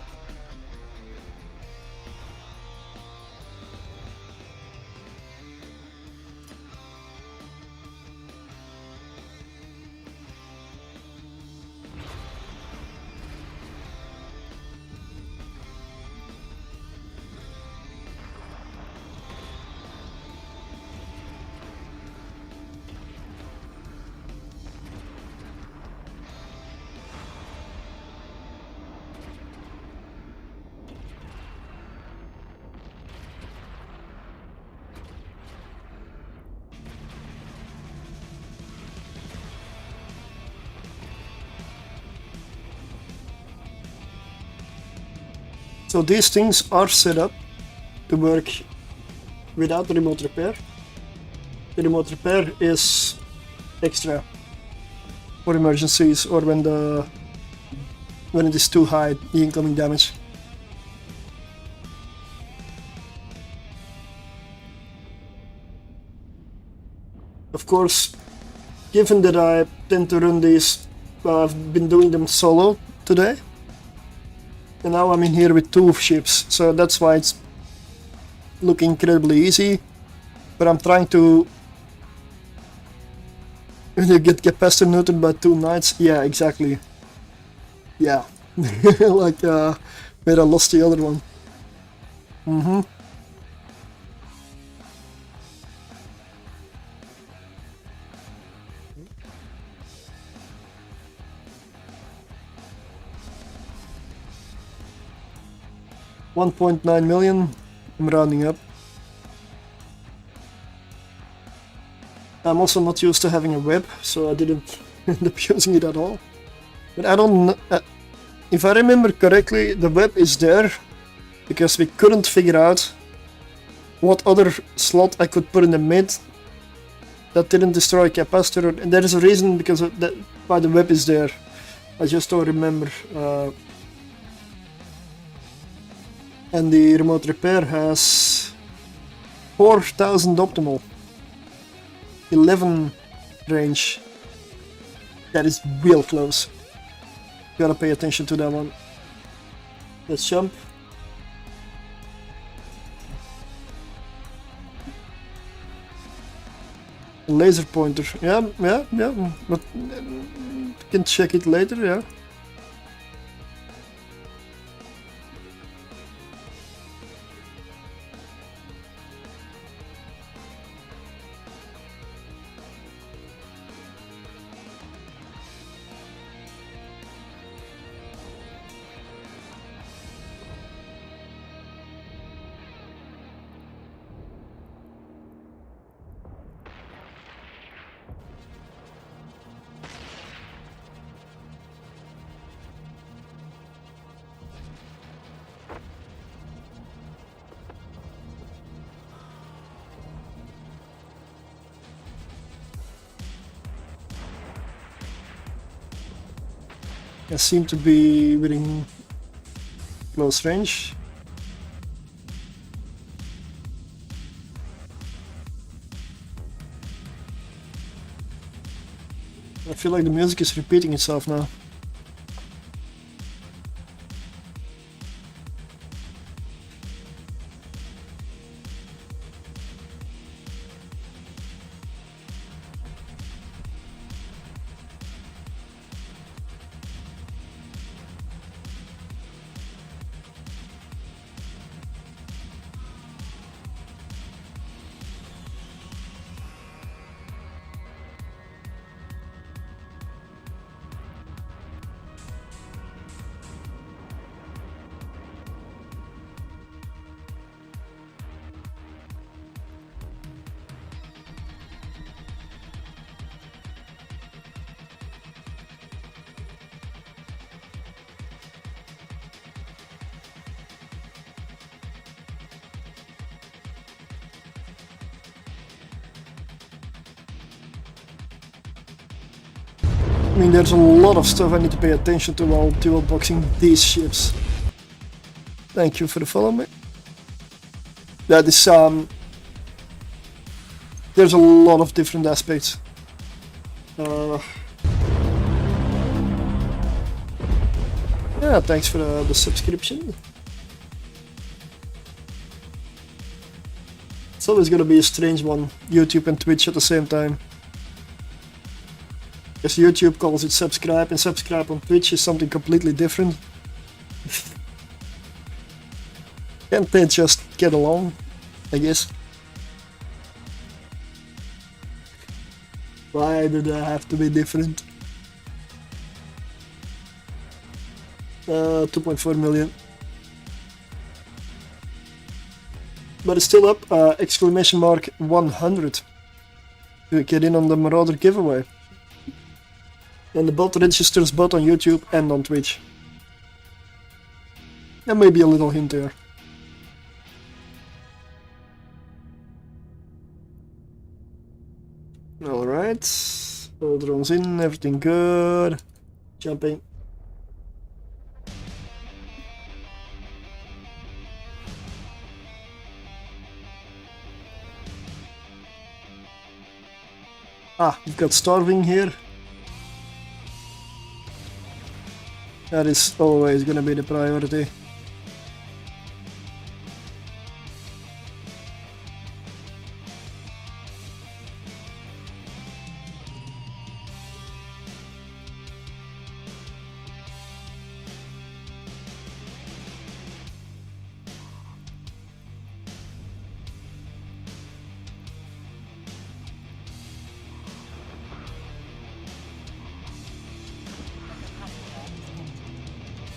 So these things are set up to work without the remote repair. The remote repair is extra for emergencies or when it is too high, the incoming damage. Of course, given that I tend to run these, well, I've been doing them solo today. And now I'm in here with 2 ships, so that's why it's looking incredibly easy. But I'm trying to... When you get capacitor neutered by 2 knights, yeah, exactly. Yeah, like where I lost the other one. Mm-hmm. $1.9 million, I'm rounding up. I'm also not used to having a web, so I didn't end up using it at all. But I don't know, if I remember correctly, the web is there because we couldn't figure out what other slot I could put in the mid that didn't destroy capacitor, and there is a reason because of that, why the web is there. I just don't remember. And the remote repair has 4000 optimal, 11 range. That is real close. Gotta pay attention to that one. Let's jump. Laser pointer. Yeah, but can check it later, yeah. I seem to be within close range. I feel like the music is repeating itself now. I mean, there's a lot of stuff I need to pay attention to while dual boxing these ships. Thank you for the follow, mate. That is, there's a lot of different aspects. Yeah, thanks for the subscription. It's always gonna be a strange one, YouTube and Twitch at the same time. Because YouTube calls it subscribe, and subscribe on Twitch is something completely different. Can't they just get along, I guess? Why do they have to be different? 2.4 million. But it's still up, exclamation mark 100 to get in on the Marauder giveaway. And the bot registers both on YouTube and on Twitch. There may be a little hint there. Alright, all drones in, everything good. Jumping. Ah, we've got starving here. That is always gonna be the priority.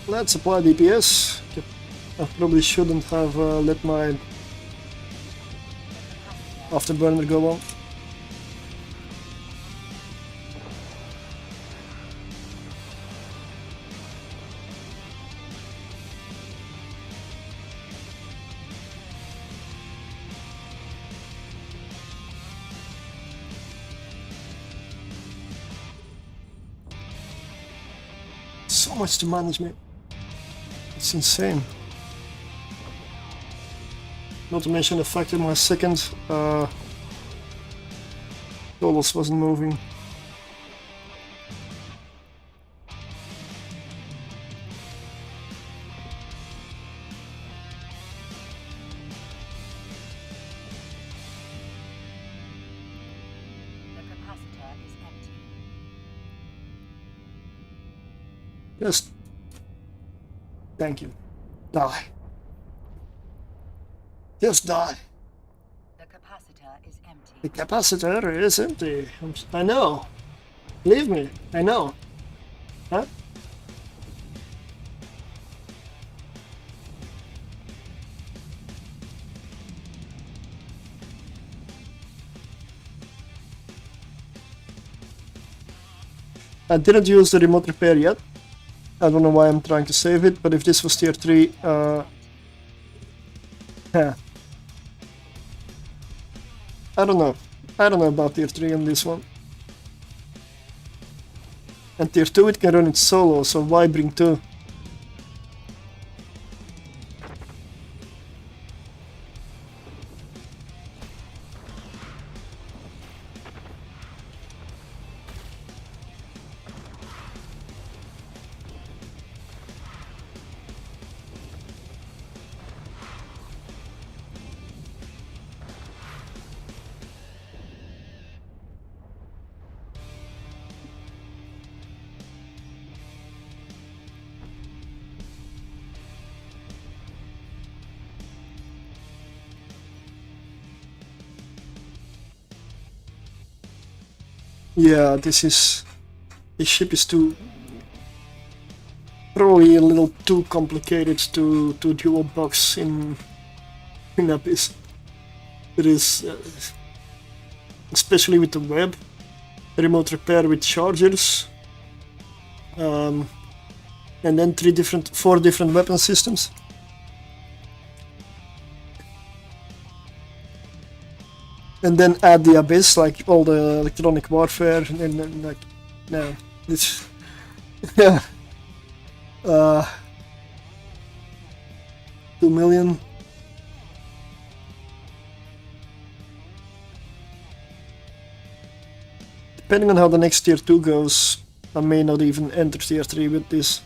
Let's apply DPS. I probably shouldn't have let my afterburner go on. So much to manage, mate. It's insane. Not to mention the fact that my second Tholos wasn't moving. The capacitor is empty. Just thank you. Die. Just die. The capacitor is empty. The capacitor is empty. I know. Believe me, I know. Huh? I didn't use the remote repair yet. I don't know why I'm trying to save it, but if this was tier 3, yeah. I don't know. I don't know about tier 3 on this one. And tier 2 it can run it solo, so why bring 2? Yeah, this ship is probably a little too complicated to dual box in Abyss. It is, especially with the web, remote repair with chargers, and then 4 different weapon systems. And then add the Abyss, like all the electronic warfare, and then like, no, It's yeah. 2 million. Depending on how the next tier 2 goes, I may not even enter tier 3 with this.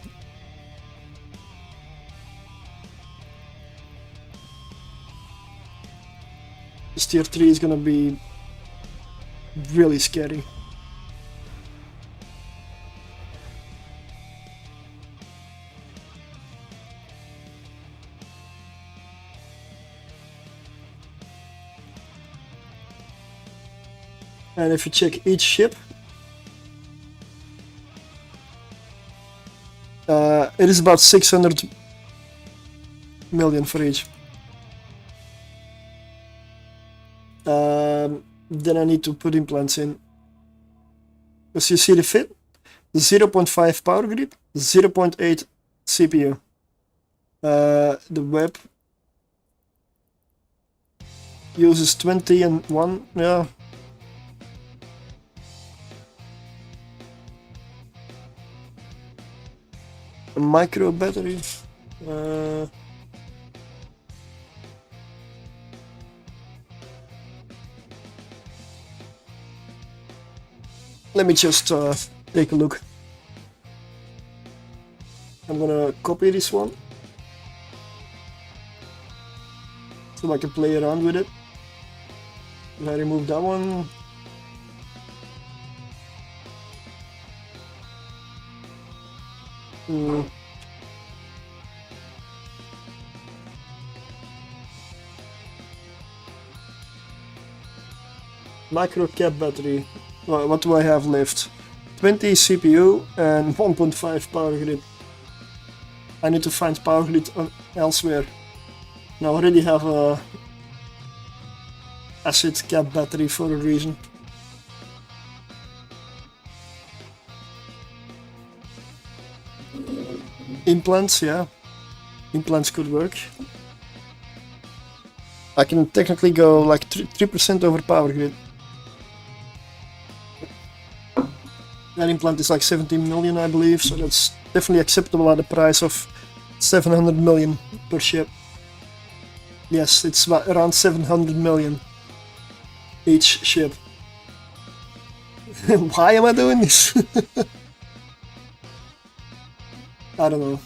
This tier 3 is gonna be really scary. And if you check each ship, it is about 600 million for each. Then I need to put implants in. Because you see the fit? 0.5 power grid, 0.8 CPU. The web uses 20 and 1, yeah. A micro battery. Let me just take a look. I'm gonna copy this one so I can play around with it. If I remove that one, micro cap battery. Well, what do I have left? 20 CPU and 1.5 power grid. I need to find power grid elsewhere. And I already have a acid cap battery for a reason. Implants, yeah. Implants could work. I can technically go like 3% over power grid. That implant is like 17 million, I believe, so that's definitely acceptable at the price of 700 million per ship. Yes, it's about around 700 million each ship. Why am I doing this? I don't know.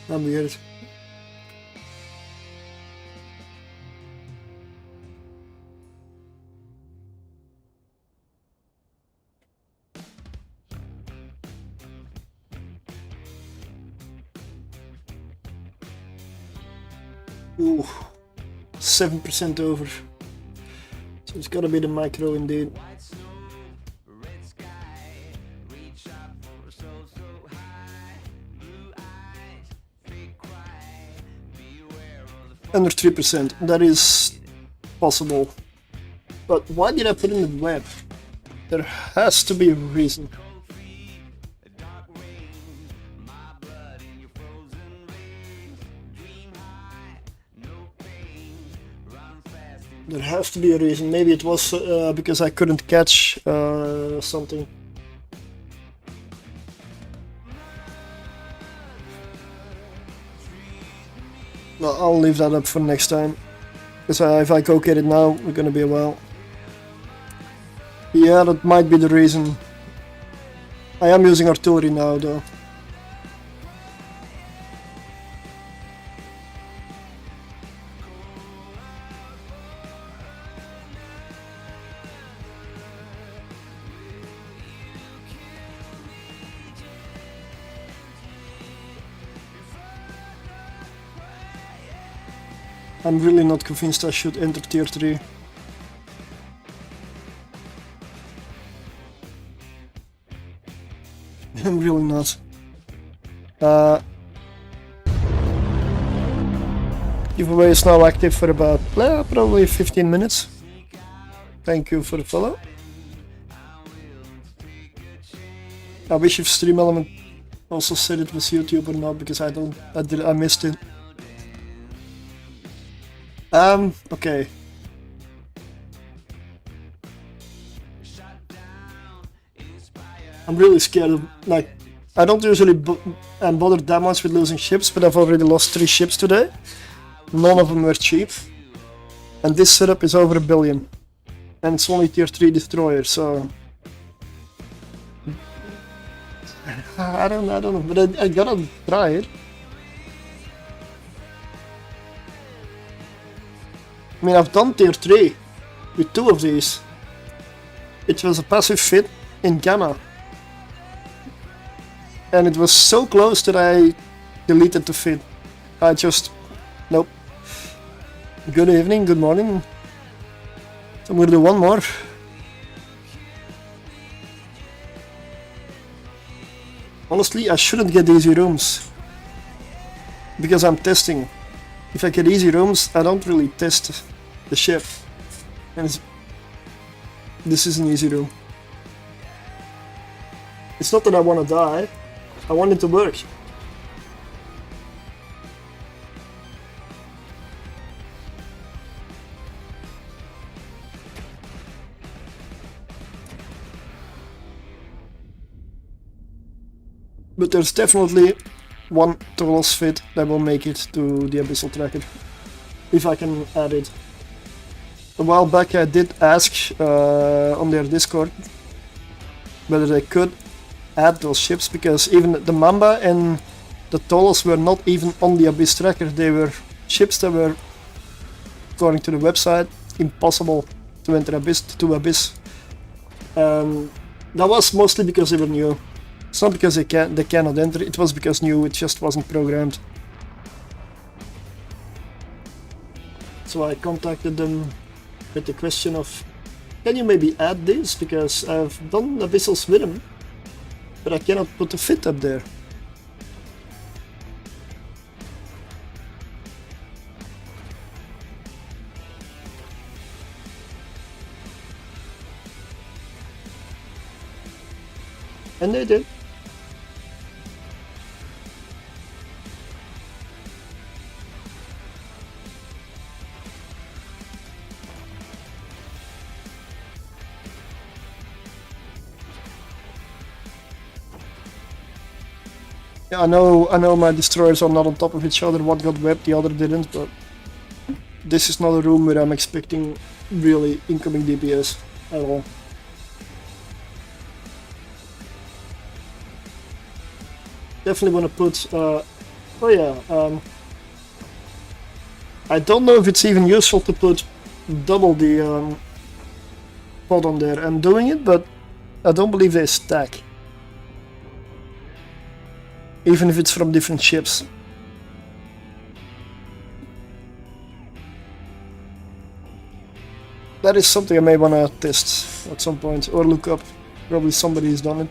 I'm weird. Ooh, 7% over. So it's gotta be the micro indeed. Under 3%, that is possible. But why did I put in the web? There has to be a reason. There has to be a reason. Maybe it was because I couldn't catch something. Well, I'll leave that up for next time. Because if I go get it now, we're gonna be a while. Yeah, that might be the reason. I am using artillery now, though. I'm really not convinced I should enter tier 3. I'm really not. Giveaway is now active for about probably 15 minutes. Thank you for the follow. I wish if Stream Element also said it was YouTube or not, because I missed it. Okay. I'm really scared of, like, I don't usually bother that much with losing ships, but I've already lost 3 ships today. None of them were cheap. And this setup is over $1 billion. And it's only tier 3 destroyer, so... I don't know, but I gotta try it. I mean, I've done tier 3 with 2 of these. It was a passive fit in Gamma. And it was so close that I deleted the fit. I just... nope. Good evening, good morning. I'm gonna do one more. Honestly, I shouldn't get easy rooms. Because I'm testing. If I get easy rooms, I don't really test the ship. And this is an easy room. It's not that I want to die. I want it to work. But there's definitely one Tholos fit that will make it to the abyssaltracker. If I can add it. A while back I did ask on their Discord whether they could add those ships, because even the Mamba and the Tholos were not even on the abyssaltracker. They were ships that were, according to the website, impossible to enter Abyss. That was mostly because they were new. It's not because they cannot enter, it was because new, it just wasn't programmed. So I contacted them with the question of, can you maybe add this, because I've done abyssals with them, but I cannot put the fit up there. And they did. Yeah, I know my destroyers are not on top of each other, one got webbed, the other didn't, but this is not a room where I'm expecting really incoming DPS at all. Definitely want to put, oh yeah, I don't know if it's even useful to put double the pod on there. I'm doing it, but I don't believe they stack. Even if it's from different ships. That is something I may want to test at some point, or look up. Probably somebody has done it.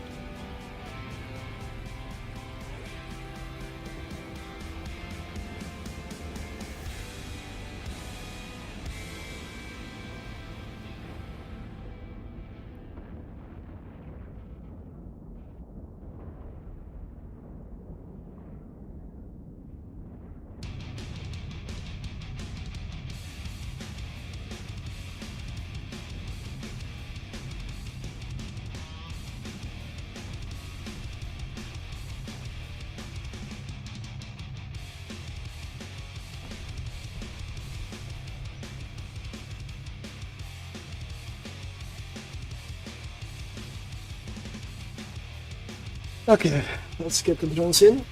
Okay, let's get the drones in.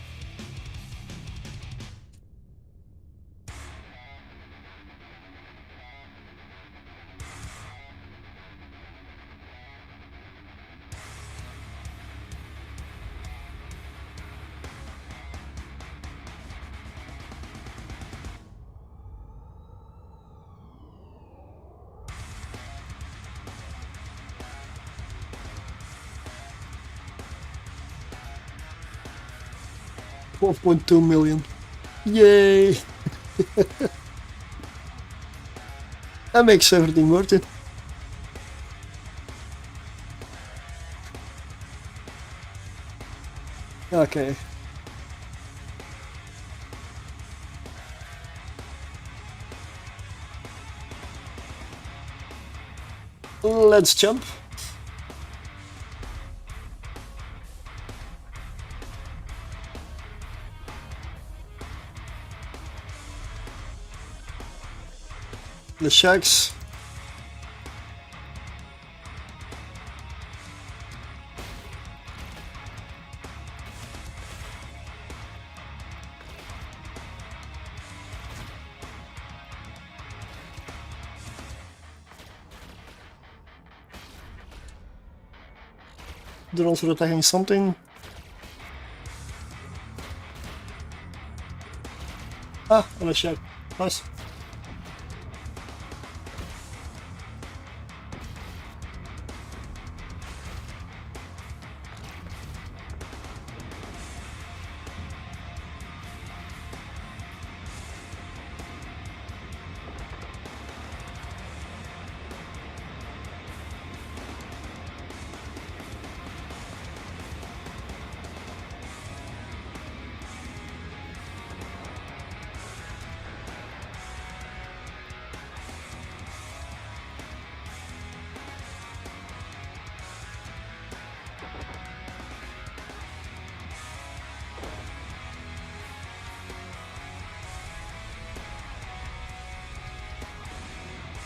$12.2 million. Yay! That makes everything worth it. Okay. Let's jump. the shacks. They're also attacking something. Ah, on a shack. Nice.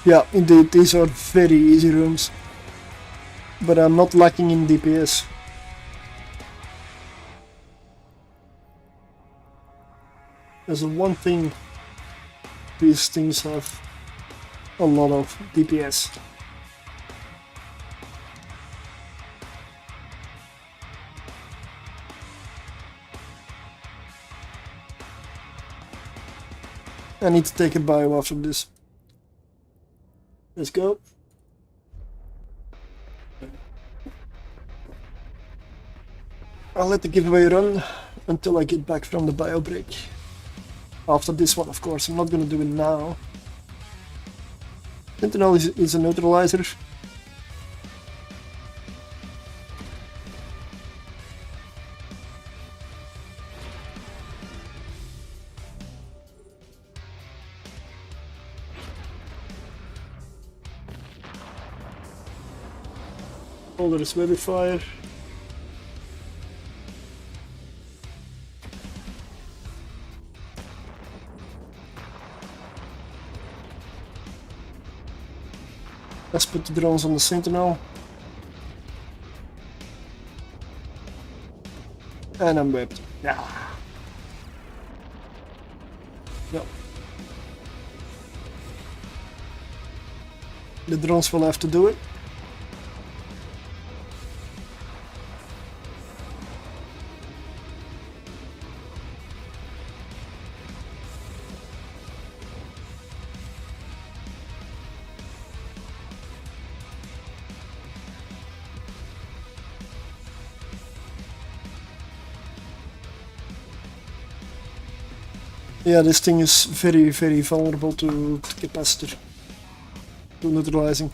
Yeah, indeed, these are very easy rooms. But I'm not lacking in DPS. There's one thing, these things have a lot of DPS. I need to take a bio after this. Let's go. I'll let the giveaway run until I get back from the bio break. After this one, of course. I'm not gonna do it now. Sentinel is a neutralizer. Oh, there is webby fire. Let's put the drones on the Sentinel. And I'm webbed. Yeah. Yep. The drones will have to do it. Yeah, this thing is very, very vulnerable to capacitor, to neutralizing.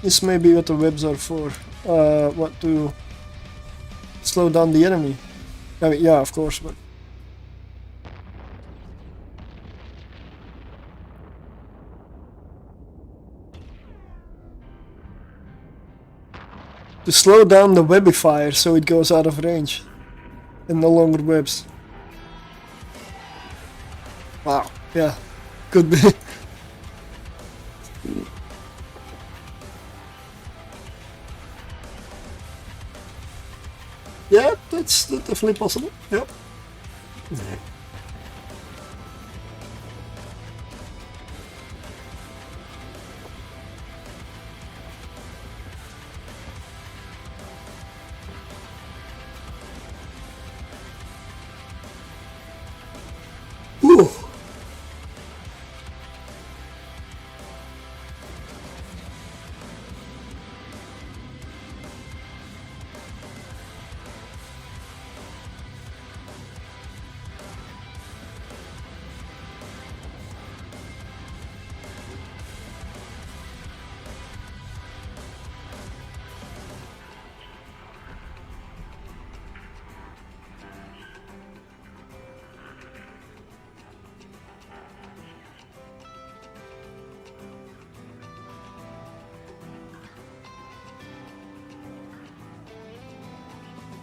This may be what the webs are for. What, to slow down the enemy? I mean, yeah, of course, but to slow down the webby fire so it goes out of range and no longer webs. Wow, yeah, could be. Yeah, that's definitely possible. Yep. Ooh.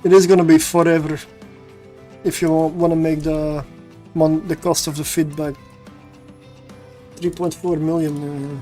It is gonna be forever if you want to make the cost of the feedback 3.4 million.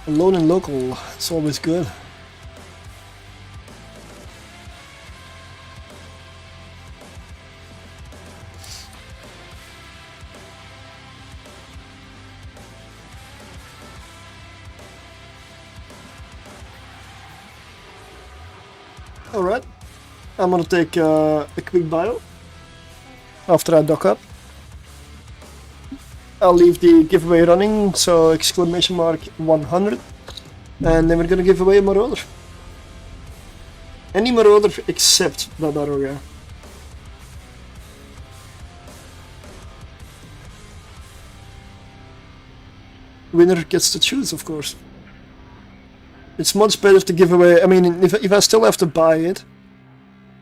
Alone and local, it's always good. Alright, I'm gonna take a quick bio after I dock up. I'll leave the giveaway running, so exclamation mark 100, and then we're gonna give away a Marauder. Any Marauder except that other guy. Winner gets to choose, of course. It's much better to give away, I mean, if I still have to buy it,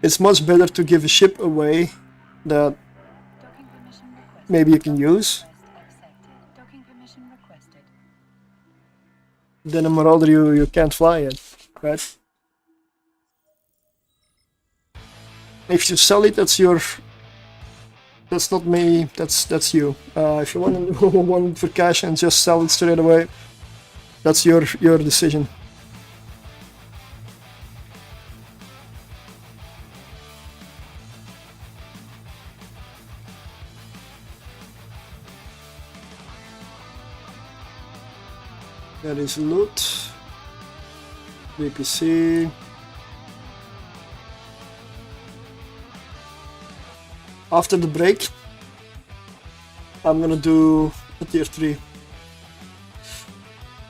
it's much better to give a ship away that maybe you can use than a Marauder you can't fly it, right? If you sell it, that's your... That's not me, that's you. If you want it for cash and just sell it straight away, that's your decision. That is loot. VPC. After the break, I'm gonna do a tier 3.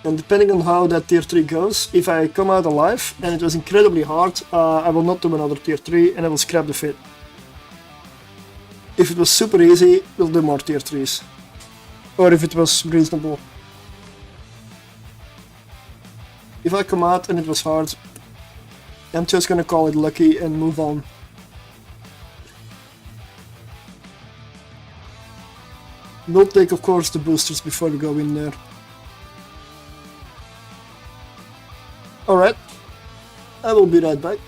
And depending on how that tier 3 goes, if I come out alive and it was incredibly hard, I will not do another tier 3 and I will scrap the fit. If it was super easy, we'll do more tier 3s. Or if it was reasonable. If I come out and it was hard, I'm just gonna call it lucky and move on. We'll take, of course, the boosters before we go in there. Alright, I will be right back.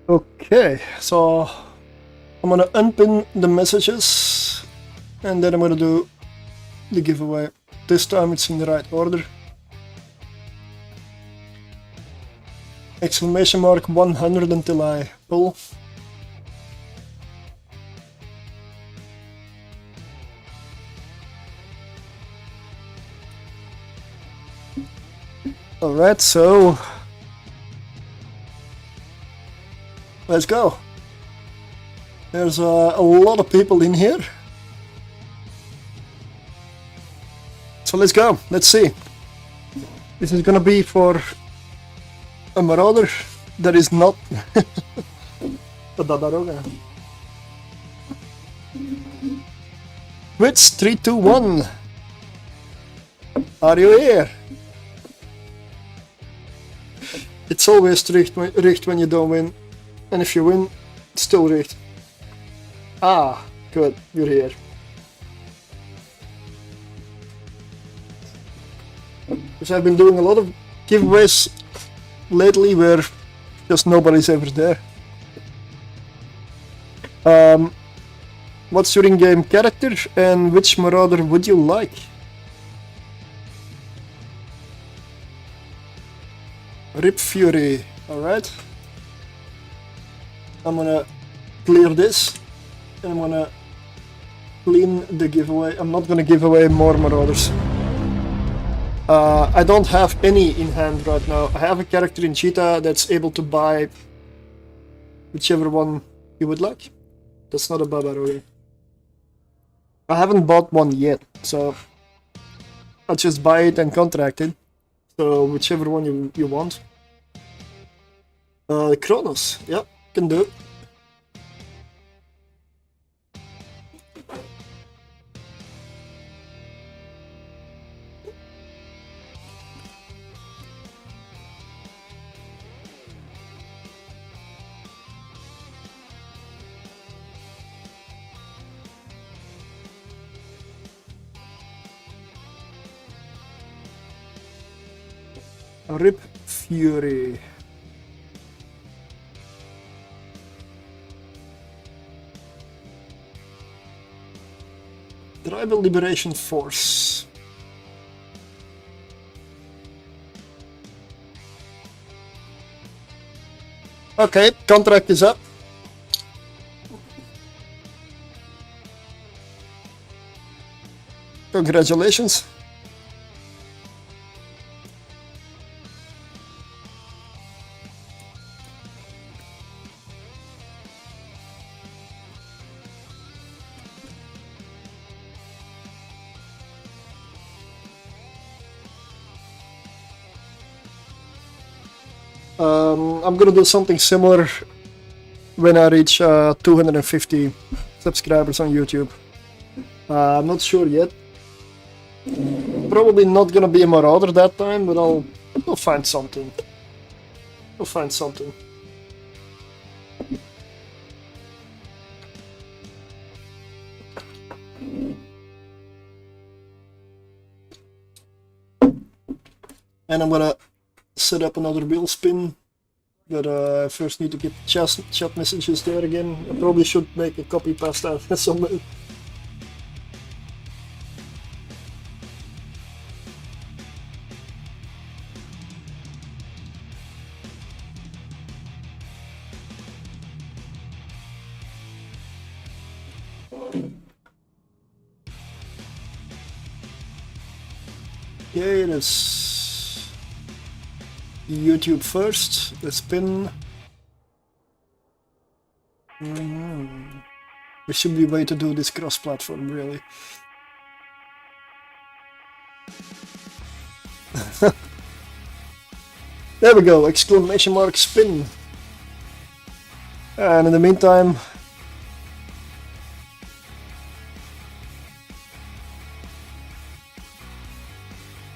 Okay, so I'm gonna unpin the messages and then I'm gonna do the giveaway. This time it's in the right order. Exclamation mark 100 until I pull. Alright, so let's go. There's a lot of people in here. So let's go, let's see. This is gonna be for a Marauder that is not a Dadaroga. Twitch 321. Are you here? It's always rigged when you don't win, and if you win, it's still rigged. Ah, good, you're here. Because I've been doing a lot of giveaways lately where just nobody's ever there. What's your in-game character and which Marauder would you like? Rip Fury, alright. I'm gonna clear this and I'm gonna clean the giveaway. I'm not gonna give away more Marauders. I don't have any in hand right now. I have a character in Cheetah that's able to buy whichever one you would like. That's not a Babaroga. I haven't bought one yet, so I'll just buy it and contract it. So whichever one you want. Kronos, yeah, can do. Rip Fury. Tribal Liberation Force. Okay, contract is up. Congratulations. I'm gonna do something similar when I reach 250 subscribers on YouTube. I'm not sure yet. Probably not gonna be a Marauder that time, but I'll find something. I'll find something. And I'm gonna set up another wheel spin, but I first need to get chat messages there again. I probably should make a copy pasta somewhere. Okay, let's YouTube first, the spin. There should be a way to do this cross-platform, really. There we go, exclamation mark spin. And in the meantime,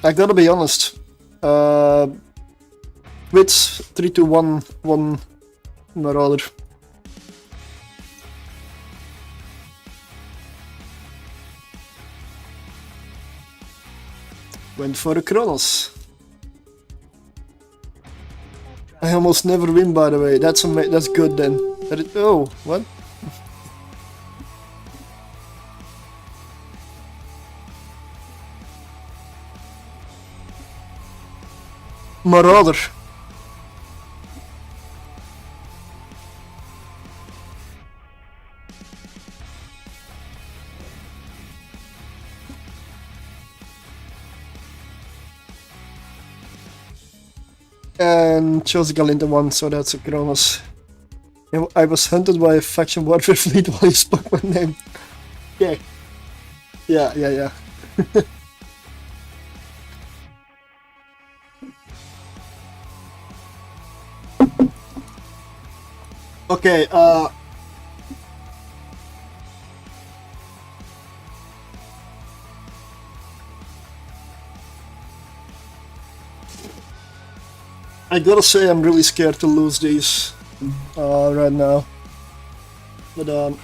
I gotta be honest, with 3-2-1 Marauder. Went for a Kronos. I almost never win, by the way. That's good then. Oh, what? Marauder. And chose Galinda 1, so that's a Kronos. I was hunted by a faction warfare fleet while he spoke my name. Okay. Yeah. Okay, I gotta say I'm really scared to lose these right now. But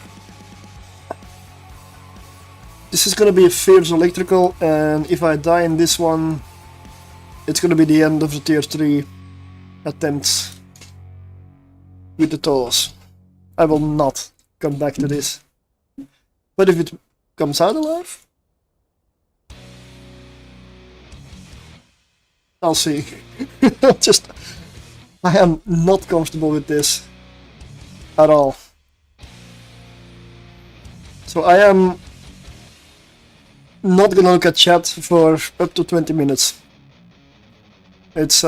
this is gonna be a fierce electrical, and if I die in this one, it's gonna be the end of the tier 3 attempts with the Tholos. I will not come back to this. But if it comes out alive, I'll see. I am not comfortable with this at all. So I am not gonna look at chat for up to 20 minutes. It's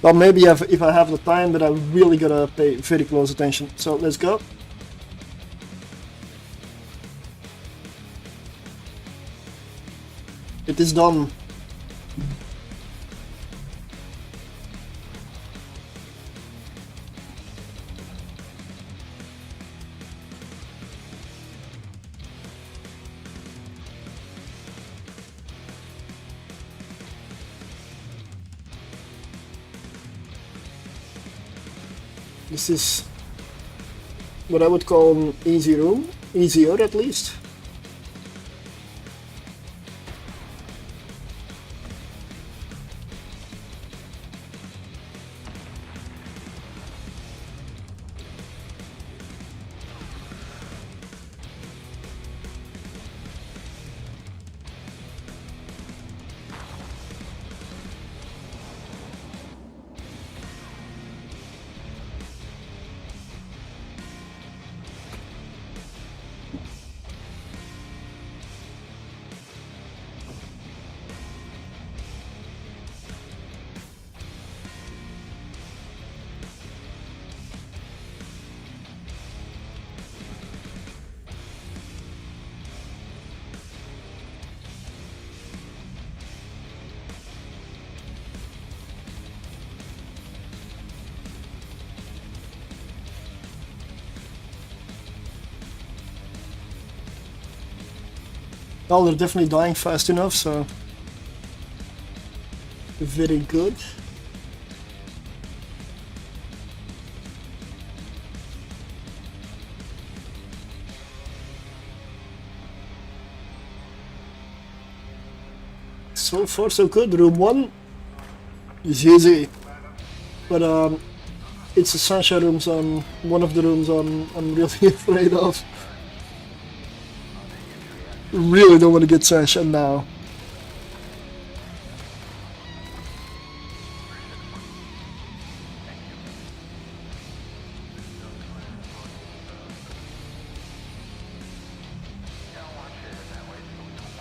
well, maybe if I have the time, but I really gotta pay very close attention. So let's go. It is done. This is what I would call an easy room, easier at least. Well, they're definitely dying fast enough, so very good. So far so good. Room 1 is easy, but it's the Sasha room, so one of the rooms I'm really afraid of. Really don't want to get Sasha now.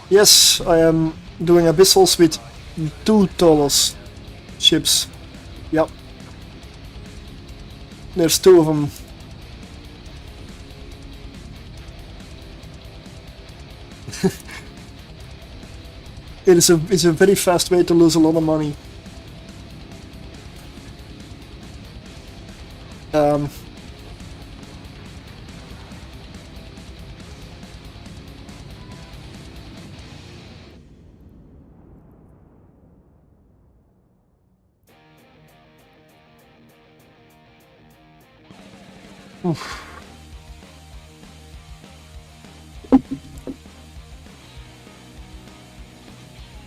Yes, I am doing abyssals with 2 Tholos ships. Yep. There's 2 of them. It's a very fast way to lose a lot of money. Oof.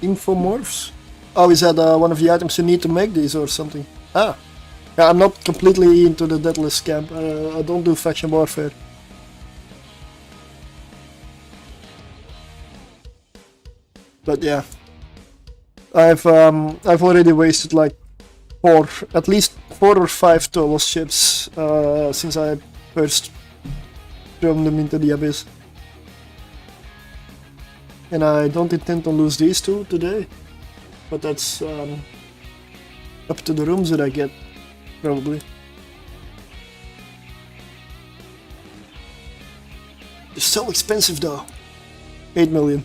Infomorphs? Oh, is that one of the items you need to make these or something? Ah. Yeah, I'm not completely into the Deathless camp. I don't do faction warfare. But yeah. I've already wasted like at least 4 or 5 Tholos ships since I first thrown them into the abyss. And I don't intend to lose these 2 today, but that's up to the rooms that I get, probably. They're so expensive though. 8 million.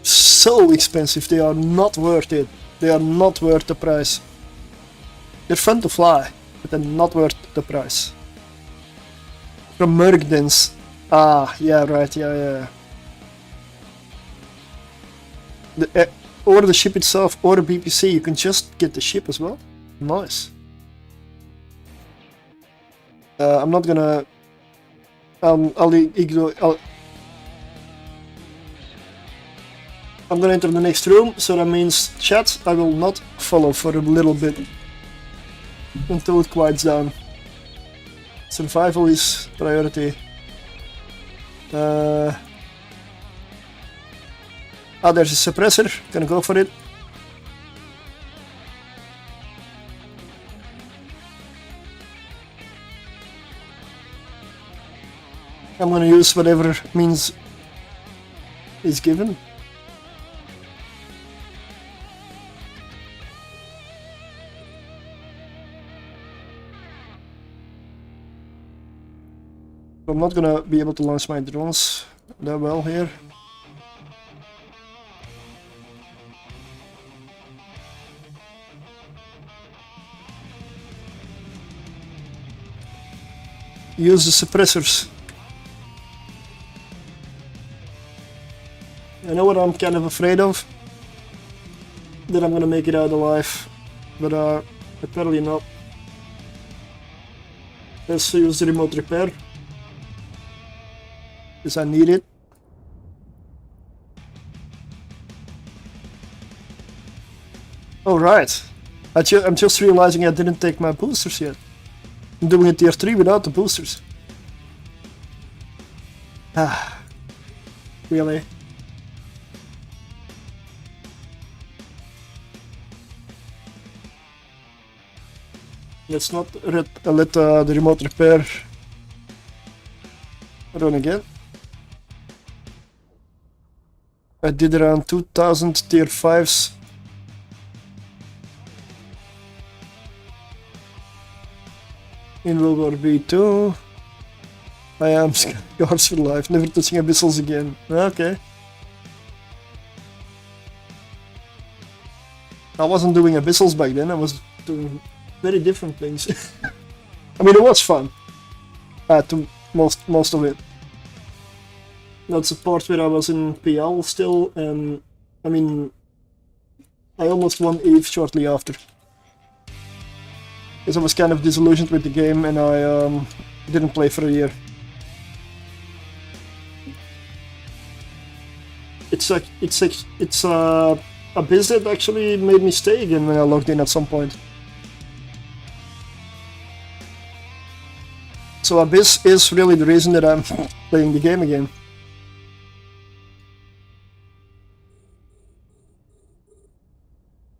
So expensive, they are not worth it. They are not worth the price. They're fun to fly, but they're not worth the price. From Mergdens. Ah, yeah, right, yeah. Or the ship itself, or the BPC, you can just get the ship as well. Nice. I'm not gonna... I'll ignore... I'm gonna enter the next room, so that means chat, I will not follow for a little bit. Until it quiets down. Survival is priority. There's a suppressor, gonna go for it. I'm gonna use whatever means is given. I'm not gonna be able to launch my drones that well here. Use the suppressors. I know what I'm kind of afraid of. That I'm gonna make it out alive. But apparently not. Let's use the remote repair. Because I need it. Oh right. I'm just realizing I didn't take my boosters yet. I'm doing a tier 3 without the boosters. Ah. Really? Let's not let the remote repair run again. I did around 2000 tier 5s. In World War B2. I am Scars for life, never touching abyssals again. Okay. I wasn't doing abyssals back then, I was doing very different things. I mean, it was fun. To most of it. That's a part where I was in PL still, and I mean, I almost won EVE shortly after. Because I was kind of disillusioned with the game and I didn't play for a year. It's Abyss that actually made me stay again when I logged in at some point. So Abyss is really the reason that I'm playing the game again.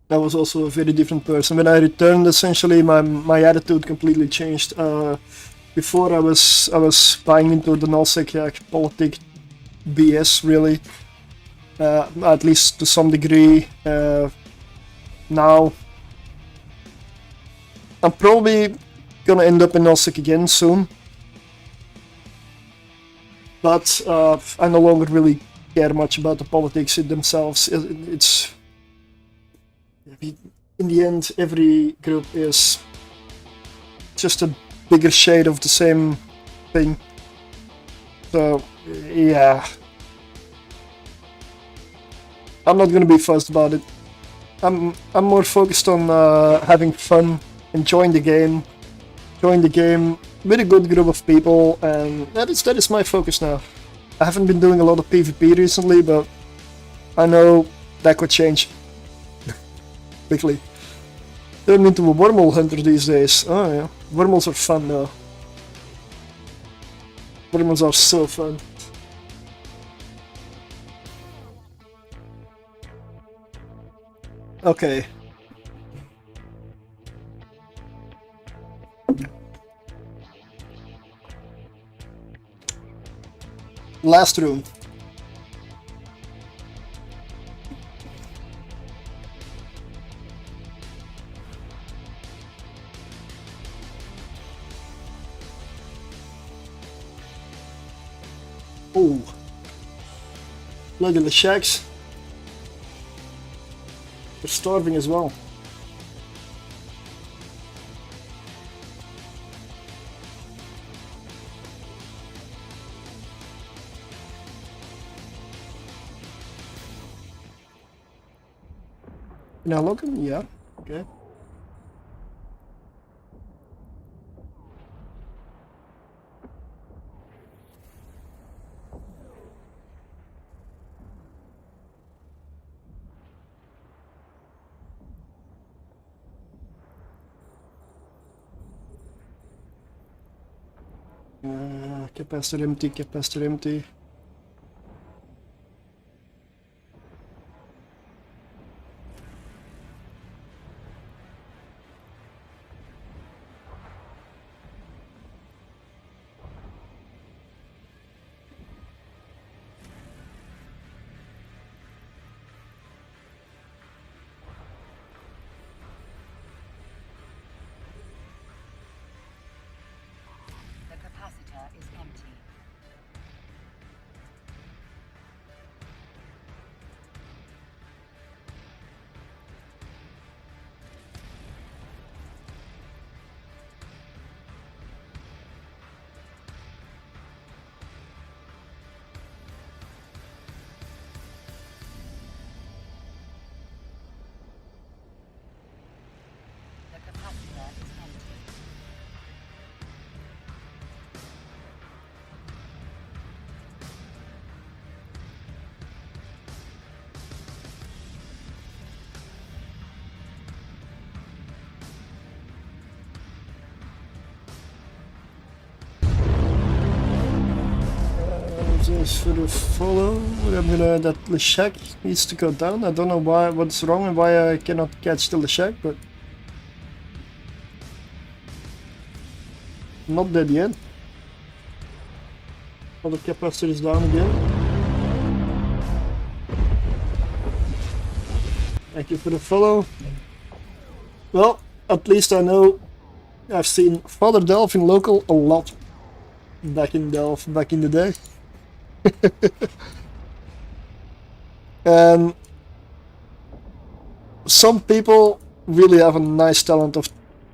I was also a very different person. When I returned, essentially, my attitude completely changed. Before I was buying into the nullsec politic BS, really. At least to some degree. Now, I'm probably gonna end up in nullsec again soon. But I no longer really care much about the politics themselves. It's in the end, every group is just a bigger shade of the same thing. So, yeah. I'm not gonna be fussed about it. I'm more focused on having fun, enjoying the game with a good group of people, and that is my focus now. I haven't been doing a lot of PvP recently, but I know that could change quickly. Turn into a wormhole hunter these days. Oh yeah, wormholes are fun though. Wormholes are so fun. Okay. Last room. Oh, look at the shacks. They're starving as well. Can I look them? Yeah. Okay. Capacitor empty, capacitor empty. The capacitor is empty. The capacitor is empty. Just for the follow. I'm gonna. That Leshak needs to go down. I don't know why. What's wrong and why I cannot catch the Leshak, but not dead yet. Other capacitor is down again. Thank you for the follow. Well, at least I know I've seen Father Delph in local a lot back in Delph, back in the day. And some people really have a nice talent of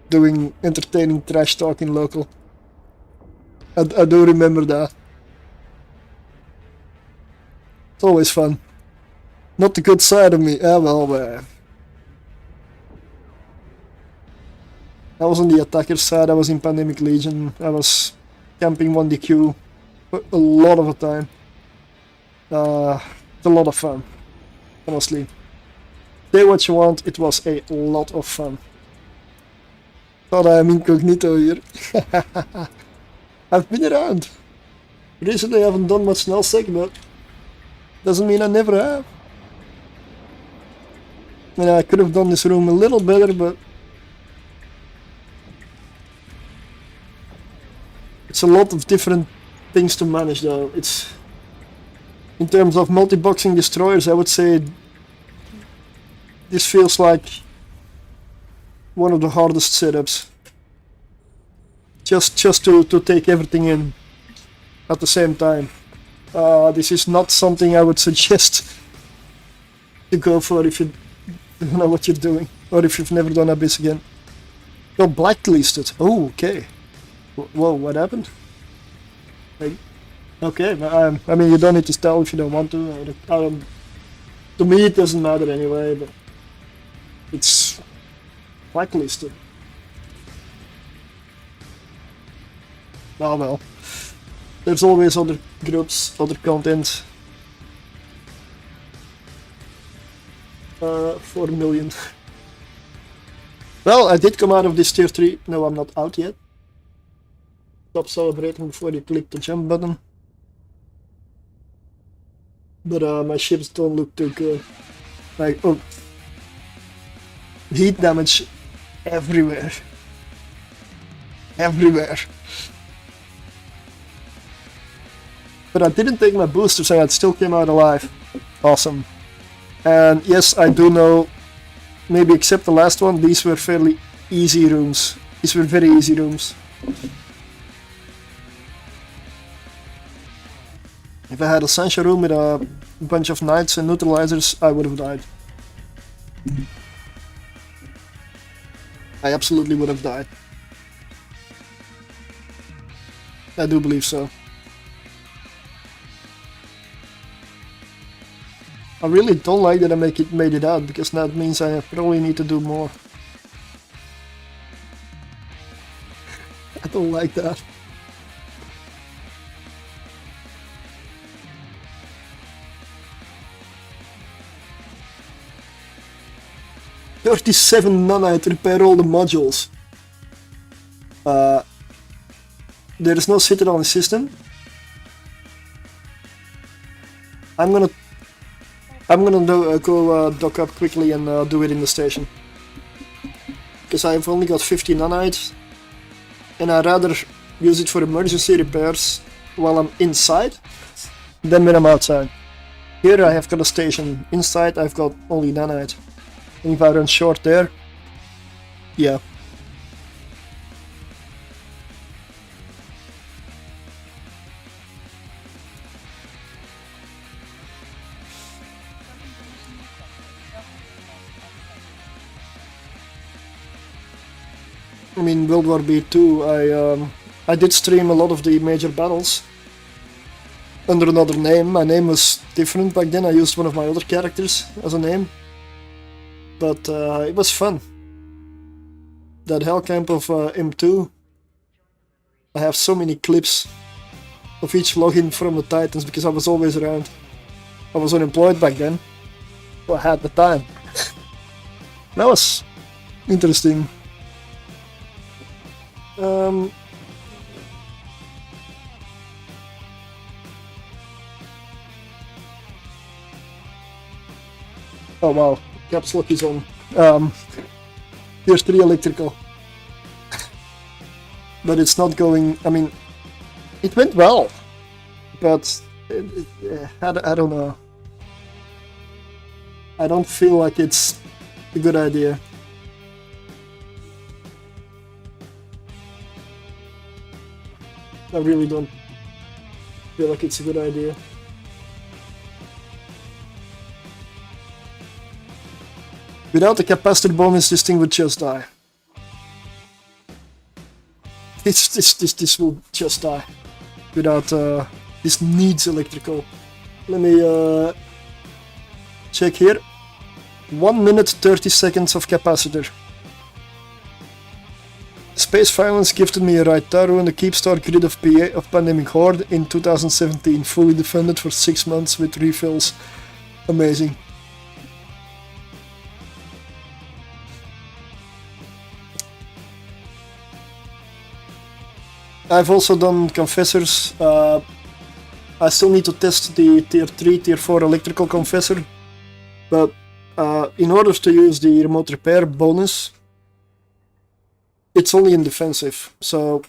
doing entertaining trash talk in local. I do remember that. It's always fun. Not the good side of me. Ah, well, I was on the attacker side. I was in Pandemic Legion. I was camping 1DQ a lot of the time. It's a lot of fun, honestly. Say what you want, it was a lot of fun. Thought I'm incognito here. I've been around. Recently I haven't done much nullsec, but doesn't mean I never have. And I could have done this room a little better, but it's a lot of different things to manage though. It's in terms of multi-boxing destroyers, I would say this feels like one of the hardest setups. Just to take everything in at the same time. This is not something I would suggest to go for if you don't know what you're doing, or if you've never done Abyss again. You're blacklisted. Oh, okay. Whoa, what happened? Okay, I mean, you don't need to tell if you don't want to. To me, it doesn't matter anyway, but it's blacklisted. Oh well. There's always other groups, other content. 4 million. Well, I did come out of this tier 3. No, I'm not out yet. Stop celebrating before you click the jump button. But my ships don't look too good. Like, oh, heat damage everywhere. Everywhere. But I didn't take my boosters and I still came out alive. Awesome. And yes, I do know, maybe except the last one, these were fairly easy rooms. These were very easy rooms. If I had a Sancha room with a bunch of knights and neutralizers, I would have died. I absolutely would have died. I do believe so. I really don't like that I made it out, because that means I probably need to do more. I don't like that. $37 nanite to repair all the modules. There is no Citadel in the system. I'm gonna go dock up quickly and do it in the station. Because I've only got 50 nanite, and I'd rather use it for emergency repairs while I'm inside than when I'm outside. Here I have got a station. Inside I've got only nanite. And if I run short there, yeah. I mean, World War B2, I did stream a lot of the major battles under another name. My name was different back then. I used one of my other characters as a name, but it was fun. That hell camp of M2, I have so many clips of each login from the Titans because I was always around. I was unemployed back then, so I had the time. That was interesting. Oh wow, caps lock is on. Here's 3 electrical. But it's not going, I mean, it went well, but I don't know. I don't feel like it's a good idea. I really don't feel like it's a good idea. Without the capacitor bonus, this thing would just die. This will just die. Without this needs electrical. Let me check here. 1 minute 30 seconds of capacitor. Space Violence gifted me a Raitaru and a Keepstar grid of PA of Pandemic Horde in 2017, fully defended for 6 months with refills. Amazing. I've also done confessors. I still need to test the tier 3, tier 4 electrical confessor, but in order to use the remote repair bonus, it's only in defensive. So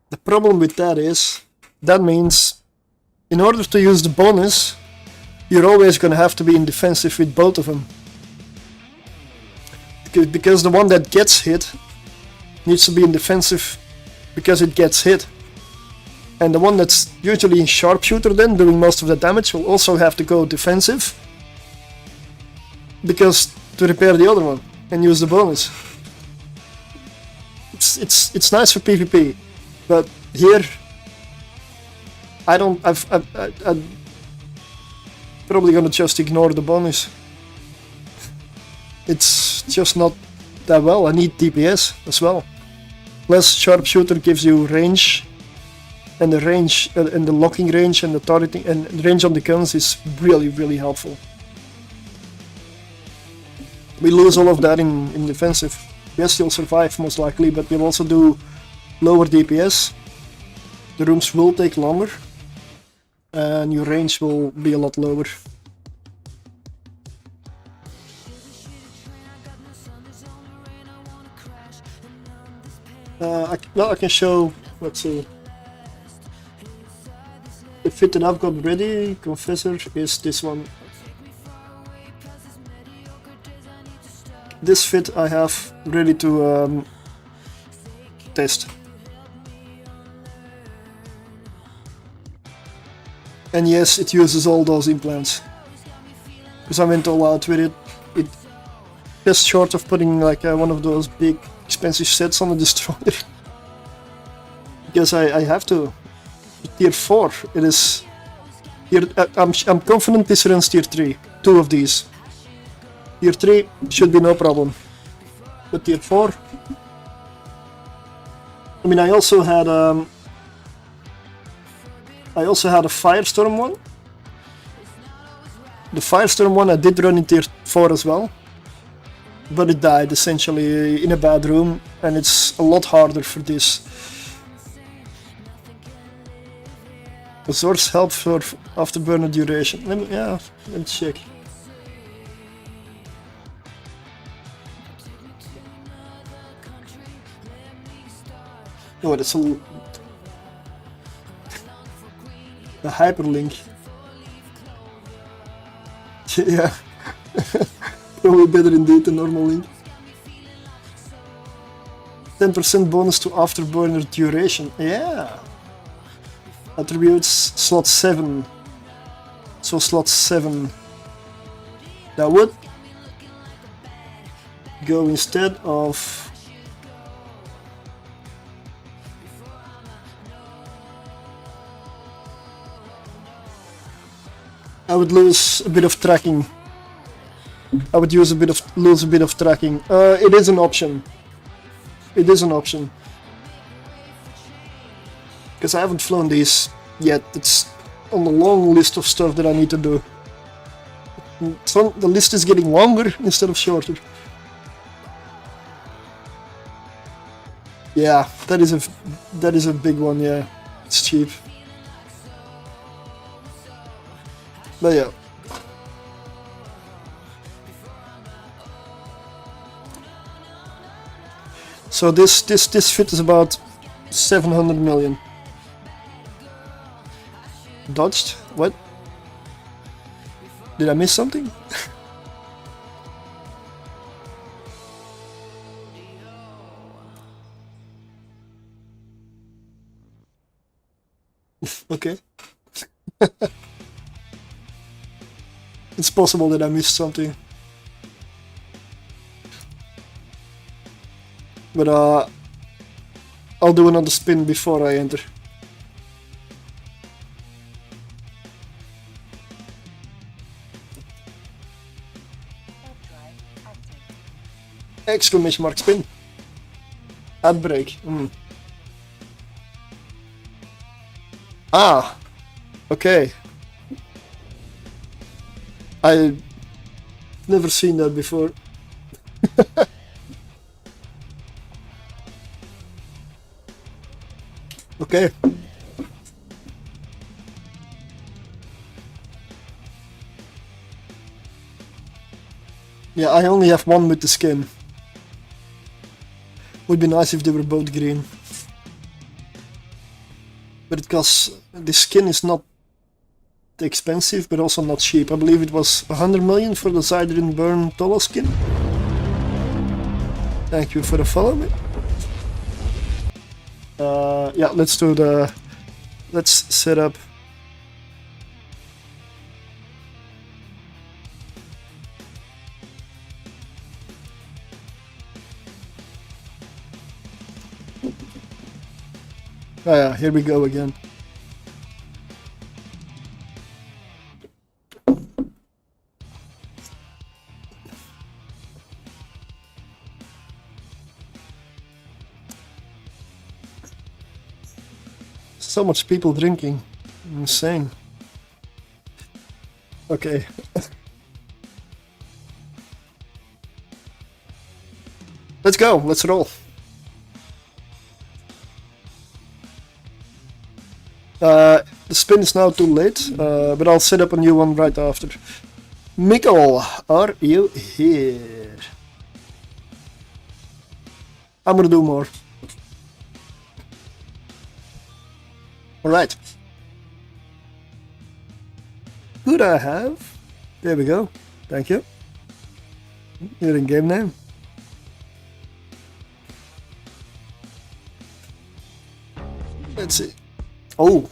the problem with that is, that means in order to use the bonus, you're always going to have to be in defensive with both of them. Because the one that gets hit needs to be in defensive because it gets hit. And the one that's usually in sharpshooter then, doing most of the damage, will also have to go defensive because to repair the other one and use the bonus. It's nice for PvP, but here I'm probably gonna just ignore the bonus. It's just not that well. I need DPS as well. Plus sharpshooter gives you range, and the range and the locking range and the targeting and range on the guns is really helpful. We lose all of that in defensive. Yes, you'll survive most likely, but we'll also do lower DPS. The rooms will take longer, and your range will be a lot lower. Well, I can show, let's see. The fit that I've got ready, Confessor, is this one. This fit I have ready to test. And yes, it uses all those implants. Because I went all out with it. It just short of putting like one of those big expensive sets on the destroyer. Because I have to. Tier 4, it is. Here, I'm confident this runs tier 3. 2 of these. Tier 3 should be no problem. But tier 4. I mean, I also had a Firestorm one. The Firestorm one I did run in tier 4 as well. But it died essentially in a bad room, and it's a lot harder for this. The source help for afterburner duration. Let me check. Oh, that's a hyperlink. Yeah, probably better indeed than normal link. 10% bonus to afterburner duration. Yeah. Attributes slot 7. So slot 7. That would go instead of. I would lose a bit of tracking. I would lose a bit of tracking. It is an option. It is an option. Because I haven't flown these yet. It's on the long list of stuff that I need to do. So the list is getting longer instead of shorter. Yeah, that is a big one. Yeah, it's cheap. But yeah. So this fit is about 700 million. Dodged? What? Did I miss something? Okay. It's possible that I missed something. But I'll do another spin before I enter. Exclamation mark spin. Ad break. Ah, okay. I've never seen that before. Okay. Yeah, I only have one with the skin. Would be nice if they were both green. But because the skin is not expensive, but also not cheap. I believe it was 100 million for the Surtr Burn Tholos skin. Thank you for the follow, mate. Yeah, let's set up. Oh yeah, here we go again. So much people drinking. Insane. Okay. Let's go, let's roll. The spin is now too late, but I'll set up a new one right after. Mikkel, are you here? I'm gonna do more. Alright. Could I have? There we go. Thank you. Your in-game name. Let's see. Oh.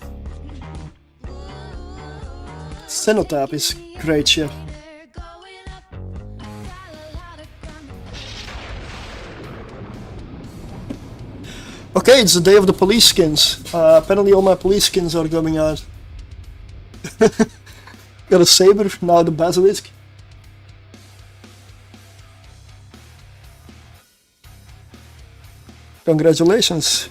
Cenotaph is great shit. Okay, it's the day of the police skins. Apparently all my police skins are coming out. Got a saber, now the basilisk. Congratulations.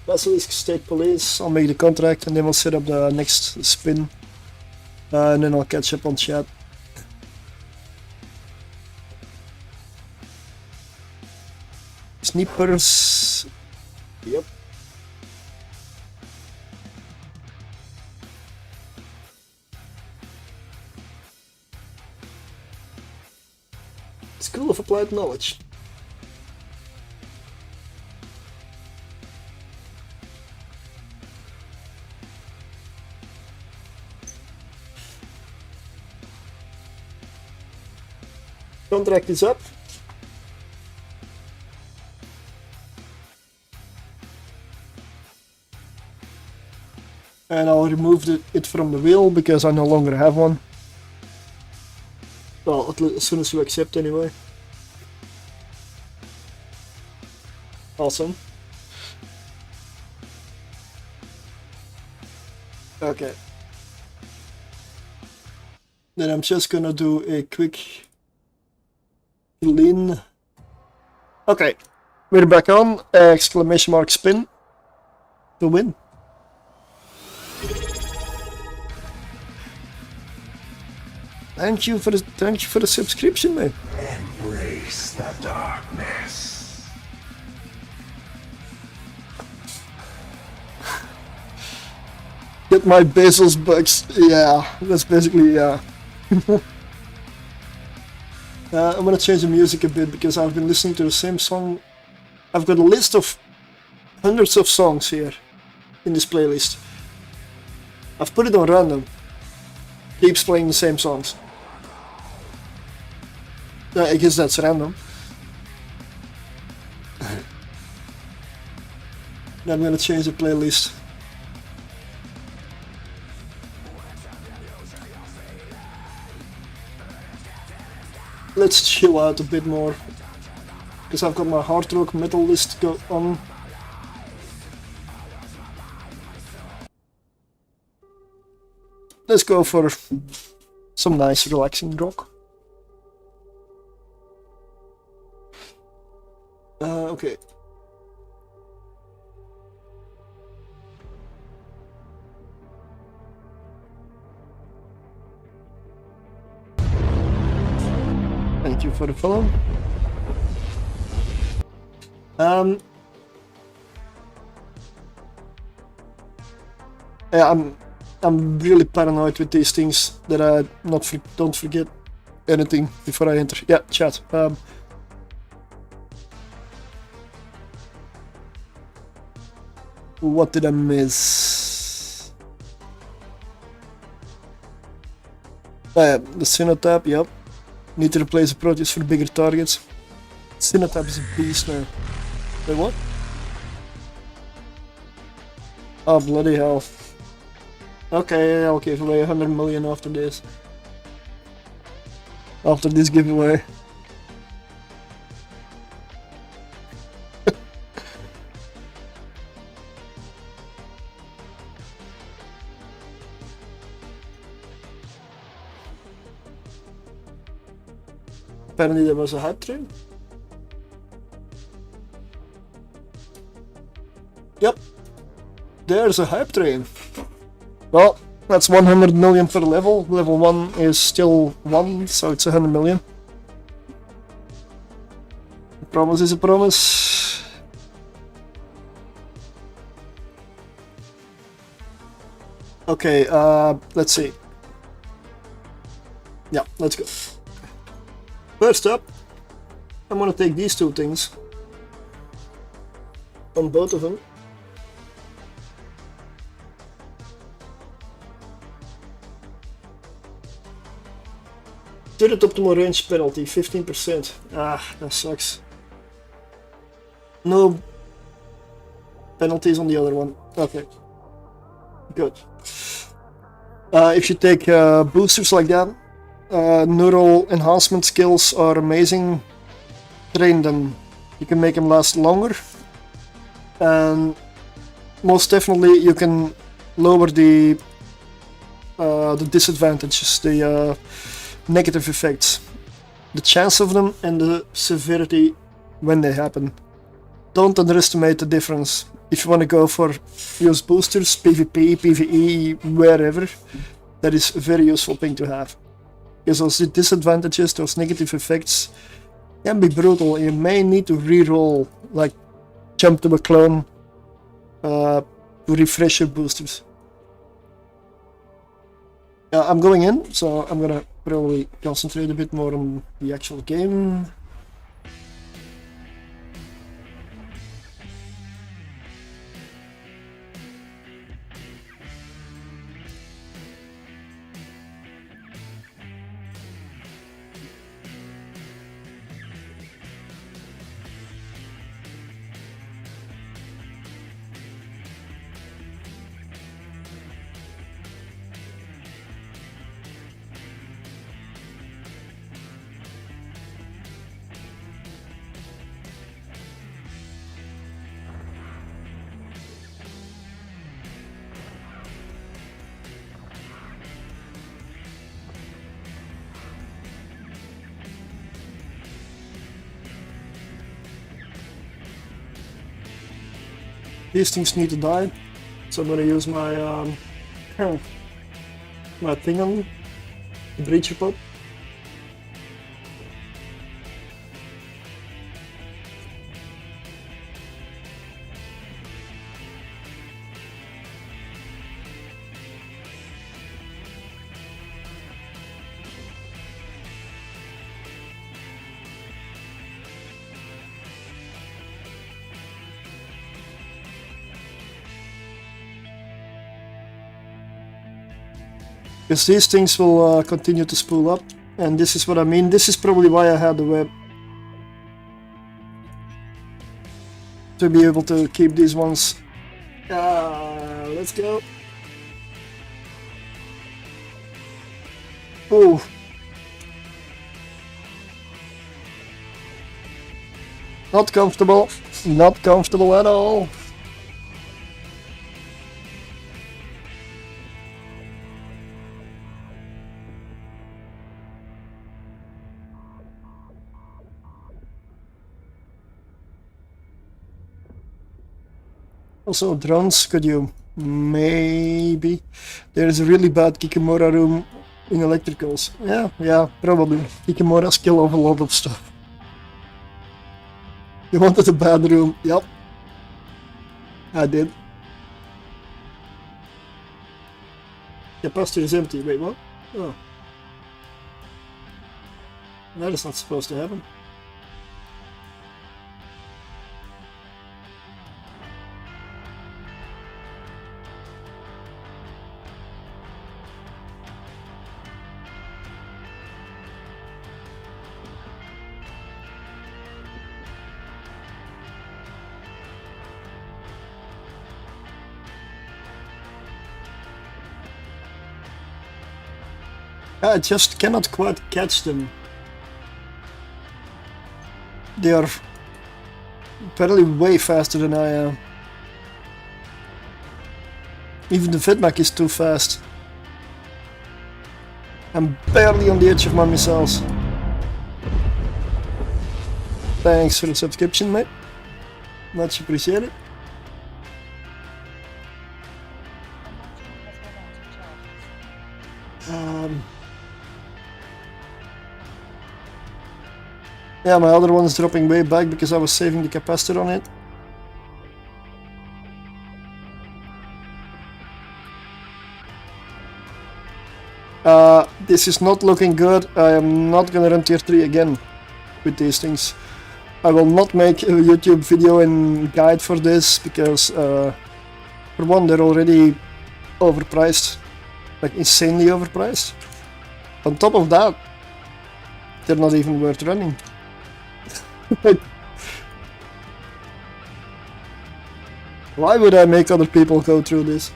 Basilisk State Police, I'll make the contract and then we'll set up the next spin. And then I'll catch up on chat. Snippers. Yep. School of Applied Knowledge. Contract is up. And I'll remove it from the wheel because I no longer have one. Well, as soon as you accept anyway. Awesome. Okay. Then I'm just gonna do a quick clean. Okay, we're back on. Exclamation mark spin to win. Thank you for the subscription, man. Embrace the darkness. Get my Bezos bucks. Yeah, that's basically yeah. I'm gonna change the music a bit because I've been listening to the same song. I've got a list of hundreds of songs here in this playlist. I've put it on random. Keeps playing the same songs. I guess that's random. Then I'm gonna change the playlist. Let's chill out a bit more. Because I've got my hard rock metal list go on. Let's go for some nice relaxing rock. Okay. Thank you for the follow. Yeah, I'm really paranoid with these things that I don't forget anything before I enter. Yeah, chat. What did I miss? The Cenotaph, yep. Need to replace the Proteus for bigger targets. Cenotaph is a beast now. Wait, what? Oh, bloody hell. Okay, I'll give away 100 million after this. After this giveaway. Apparently there was a hype train. Yep. There's a hype train. Well, that's 100 million per level. Level 1 is still 1, so it's 100 million. A promise is a promise. Okay, let's see. Yeah, let's go. First up, I'm gonna take these two things. On both of them. Turret optimal range penalty, 15%. Ah, that sucks. No penalties on the other one. Okay. Good. If you take boosters like that, neural enhancement skills are amazing. Train them. You can make them last longer. And most definitely you can lower the disadvantages, the negative effects, the chance of them and the severity when they happen. Don't underestimate the difference. If you want to go for use boosters, PvP, PvE, wherever, that is a very useful thing to have. Because those disadvantages, those negative effects can be brutal. You may need to reroll, like jump to a clone to refresh your boosters. I'm going in, so I'm gonna probably concentrate a bit more on the actual game. These things need to die, so I'm gonna use my my thing on the breacher pod. Because these things will continue to spool up, and this is what I mean. This is probably why I had the web. To be able to keep these ones. Let's go. Ooh. Not comfortable. Not comfortable at all. Also, drones, could you maybe? There's a really bad Kikimora room in electricals. Yeah, probably. Kikimoras kill off a lot of stuff. You wanted a bad room? Yep. I did. Capacitor is empty. Wait, what? Oh. That is not supposed to happen. I just cannot quite catch them. They are apparently way faster than I am. Even the Vidmac is too fast. I'm barely on the edge of my missiles. Thanks for the subscription, mate. Much appreciated. Yeah, my other one is dropping way back because I was saving the capacitor on it. This is not looking good. I am not gonna run tier 3 again with these things. I will not make a YouTube video and guide for this because for one, they're already overpriced, like insanely overpriced. On top of that, they're not even worth running. Why would I make other people go through this?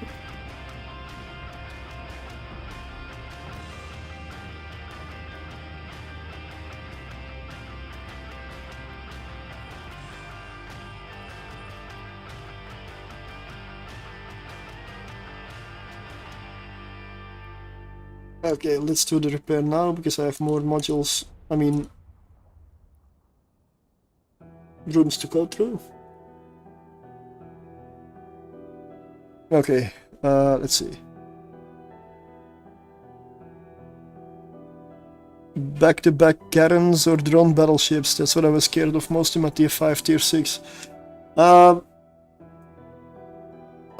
Okay, let's do the repair now because I have more modules, I mean, rooms to go through. Okay, let's see. Back-to-back cannons or drone battleships, that's what I was scared of most in my tier 5, tier 6. I'm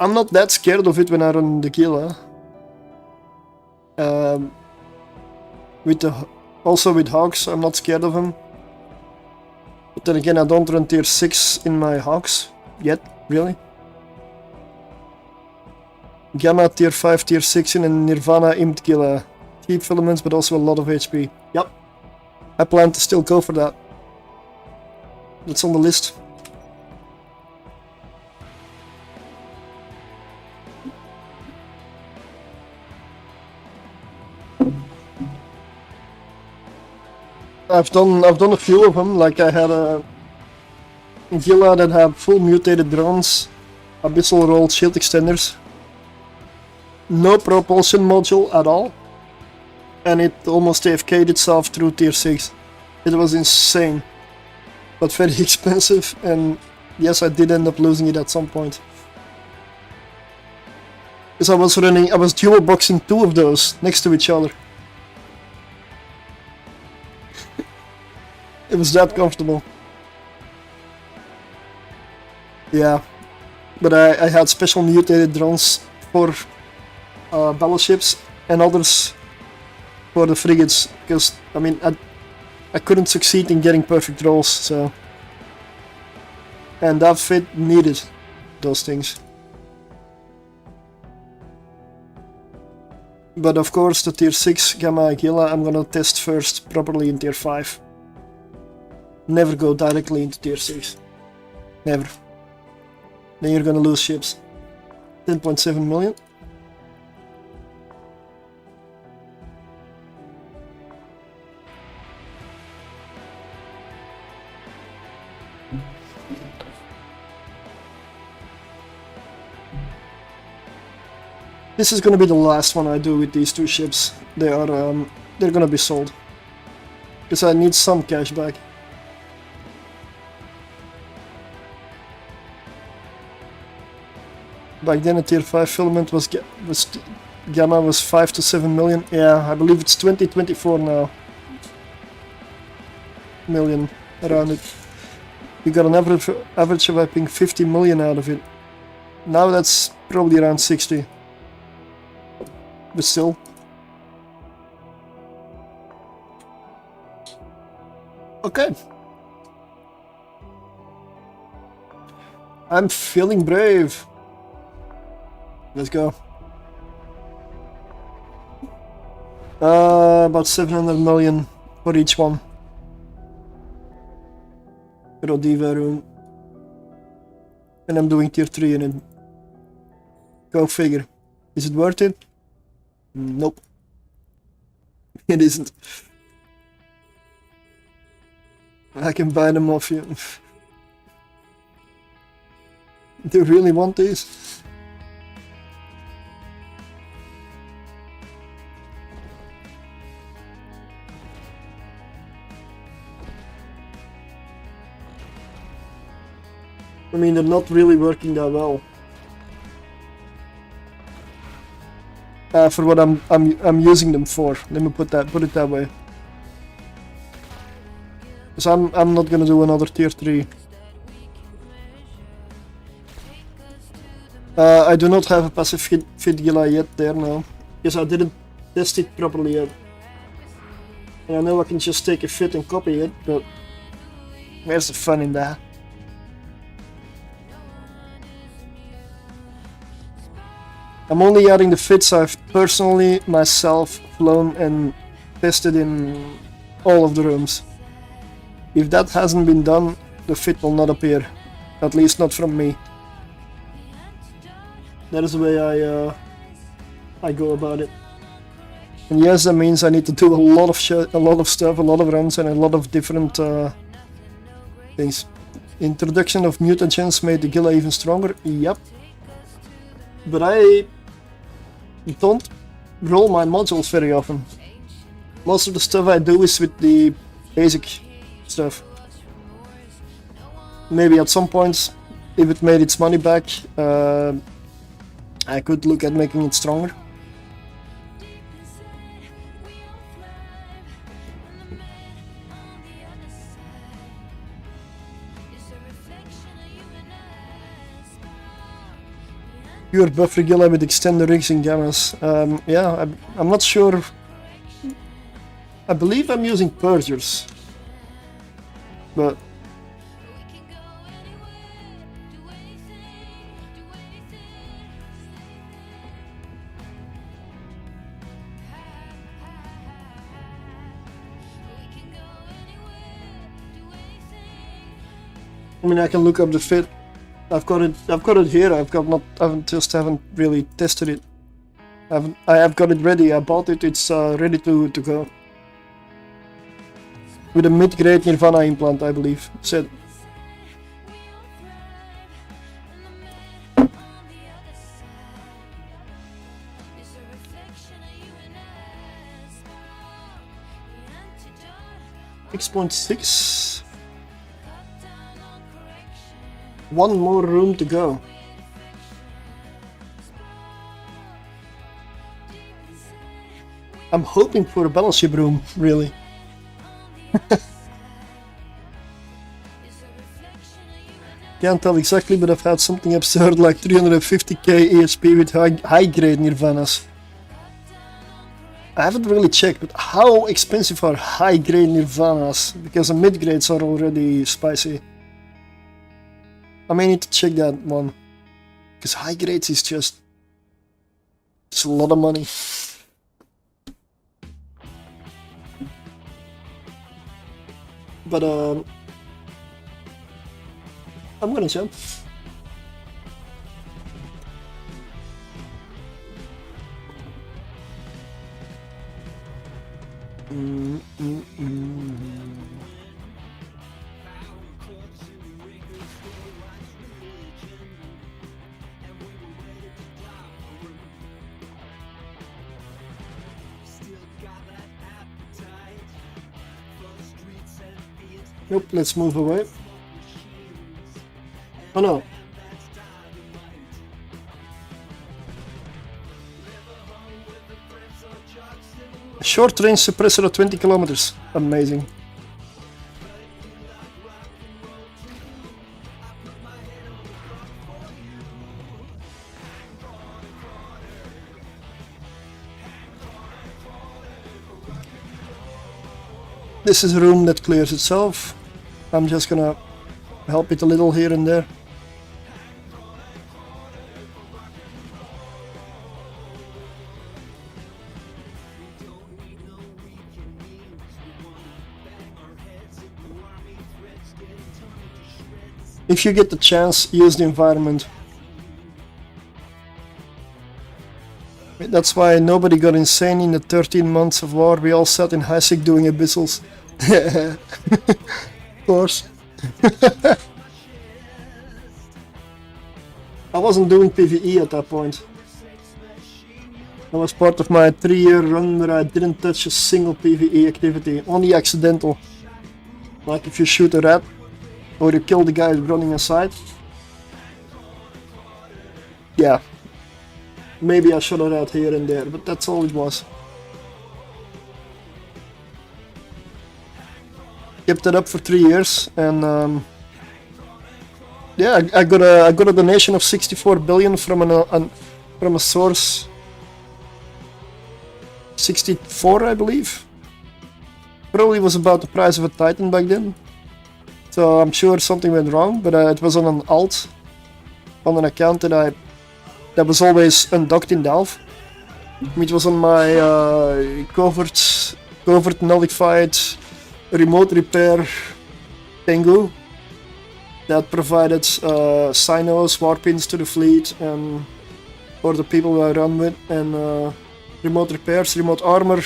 not that scared of it when I run the Gila. Also with Hawks, I'm not scared of them. But then again, I don't run tier 6 in my Hawks yet, really. Gamma tier 5, tier 6 in a Nirvana Impt Gila. Cheap filaments, but also a lot of HP. Yep. I plan to still go for that. That's on the list. I've done a few of them. Like I had a Gila that had full mutated drones, abyssal rolled shield extenders, no propulsion module at all, and it almost AFK'd itself through tier 6. It was insane, but very expensive, and yes, I did end up losing it at some point. Because I was dual boxing 2 of those next to each other. It was that comfortable. Yeah, but I had special mutated drones for battleships and others for the frigates, because I mean I couldn't succeed in getting perfect rolls, so, and that fit needed those things. But of course the tier 6 Gamma Gila I'm gonna test first properly in tier 5. Never go directly into tier 6. Never. Then you're gonna lose ships. 10.7 million. This is gonna be the last one I do with these 2 ships. They're gonna be sold. Because I need some cash back. Back then a tier 5 filament Gamma was 5 to 7 million. Yeah, I believe it's 2024 now. Million around it. We got an average of I think 50 million out of it. Now that's probably around 60. But still. Okay. I'm feeling brave. Let's go. About 700 million for each one. Rodiva room. And I'm doing tier 3 in it. Go figure. Is it worth it? Nope. It isn't. I can buy them off you. Do you really want these? I mean, they're not really working that well. For what I'm using them for. Let me put it that way. Because I'm not gonna do another tier 3. I do not have a passive fit gila yet there now. Because I didn't test it properly yet. And I know I can just take a fit and copy it, but where's the fun in that? I'm only adding the fits I've personally myself flown and tested in all of the rooms. If that hasn't been done, the fit will not appear. At least not from me. That is the way I go about it. And yes, that means I need to do a lot of stuff, a lot of runs, and a lot of different things. Introduction of mutagens made the Gila even stronger. Yep. But I don't roll my modules very often. Most of the stuff I do is with the basic stuff. Maybe at some point, if it made its money back, I could look at making it stronger. Pure buffer gila with extended rigs and gammas. Yeah, I'm not sure. I believe I'm using purgers, but I mean, I can look up the fit. I've got it here. I haven't really tested it. I have got it ready. I bought it. It's ready to go. With a mid-grade Nirvana implant, I believe. Said. $6.6. One more room to go. I'm hoping for a battleship room, really. Can't tell exactly, but I've had something absurd like 350k ESP with high-grade Nirvanas. I haven't really checked, but how expensive are high-grade Nirvanas? Because the mid-grades are already spicy. I may need to check that one, because high grades is just, it's a lot of money. But I'm gonna jump. Nope, let's move away. Oh no. A short range suppressor of 20 kilometers. Amazing. This is a room that clears itself. I'm just gonna help it a little here and there. If you get the chance, use the environment. That's why nobody got insane in the 13 months of war. We all sat in Heisig doing abyssals. Of course. I wasn't doing PvE at that point. That was part of my 3-year run where I didn't touch a single PvE activity, only accidental. Like if you shoot a rat, or you kill the guy running aside. Yeah. Maybe I shot a rat here and there, but that's all it was. Kept kept it up for 3 years, and yeah, I got a donation of 64 billion from from a source. 64, I believe. Probably was about the price of a Titan back then. So I'm sure something went wrong, but it was on an alt, on an account that was always undocked in Delve. It was on my covert nullified remote repair Tengu that provided Sinos, warpins to the fleet, and or the people I run with, and remote repairs, remote armor,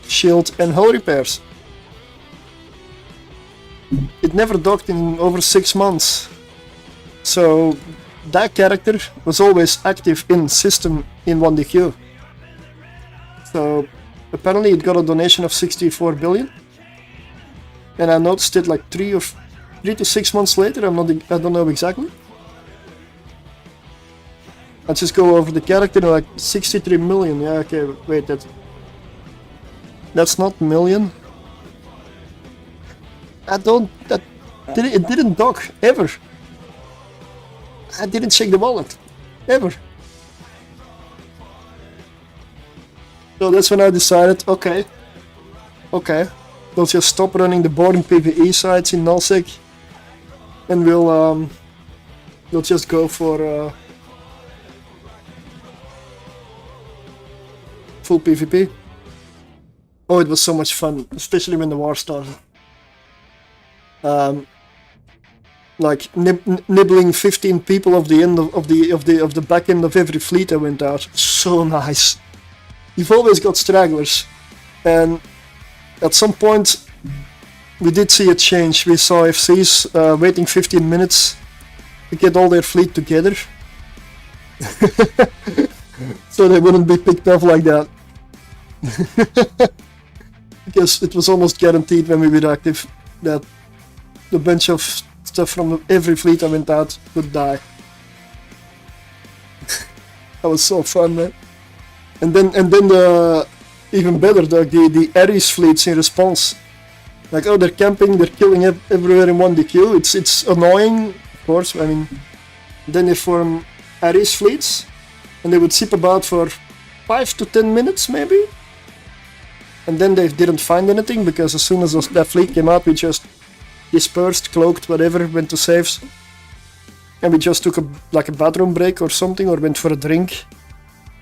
shield, and hull repairs. It never docked in over 6 months, so that character was always active in system in 1DQ. So apparently it got a donation of 64 billion, and I noticed it like 3 to 6 months later. I don't know exactly. I just go over the character and like 63 million. Yeah, okay, wait, that's not million. It didn't dock ever. I didn't check the wallet ever. So that's when I decided, okay, we'll just stop running the boring PvE sites in nullsec, and we'll just go for full PvP. Oh, it was so much fun, especially when the war started. Like nibbling 15 people of the end of the back end of every fleet that went out. So nice. You've always got stragglers, and at some point we did see a change. We saw FCs waiting 15 minutes to get all their fleet together, so they wouldn't be picked off like that. Because it was almost guaranteed when we were active that a bunch of stuff from every fleet that went out would die. That was so fun, man. And then the even better, the Ares fleets in response. Like, oh, they're camping, they're killing everywhere in 1DQ. It's annoying, of course. I mean, then they form Ares fleets, and they would zip about for 5 to 10 minutes maybe. And then they didn't find anything, because as soon as that fleet came out, we just dispersed, cloaked, whatever, went to saves. And we just took a bathroom break or something, or went for a drink.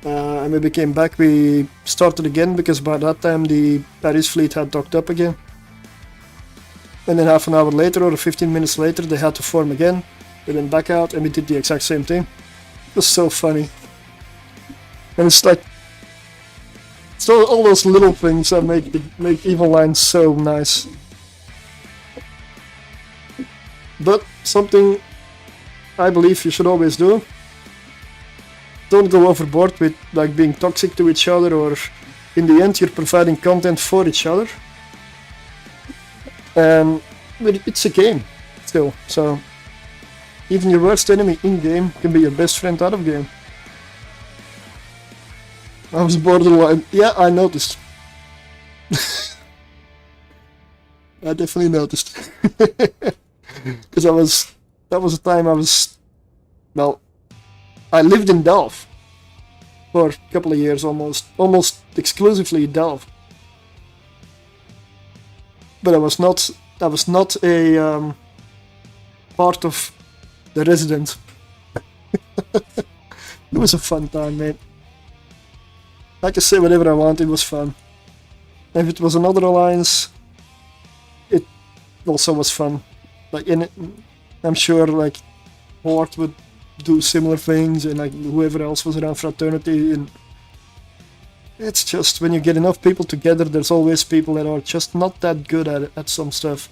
And when we came back, we started again, because by that time the Paris fleet had docked up again. And then half an hour later or 15 minutes later, they had to form again. We went back out and we did the exact same thing. It was so funny. And it's like, so all those little things that make Evil Line so nice. But something I believe you should always do: don't go overboard with like being toxic to each other, or in the end you're providing content for each other. But it's a game still, so even your worst enemy in game can be your best friend out of game. I was borderline. Yeah, I noticed. I definitely noticed. Because that was a time I lived in Delve for a couple of years, almost exclusively Delve. But I was not a part of the resident. It was a fun time, mate. I could say whatever I want, it was fun. If it was another alliance, it also was fun. Like I'm sure like Horde would do similar things, and like whoever else was around Fraternity, and it's just when you get enough people together, there's always people that are just not that good at some stuff,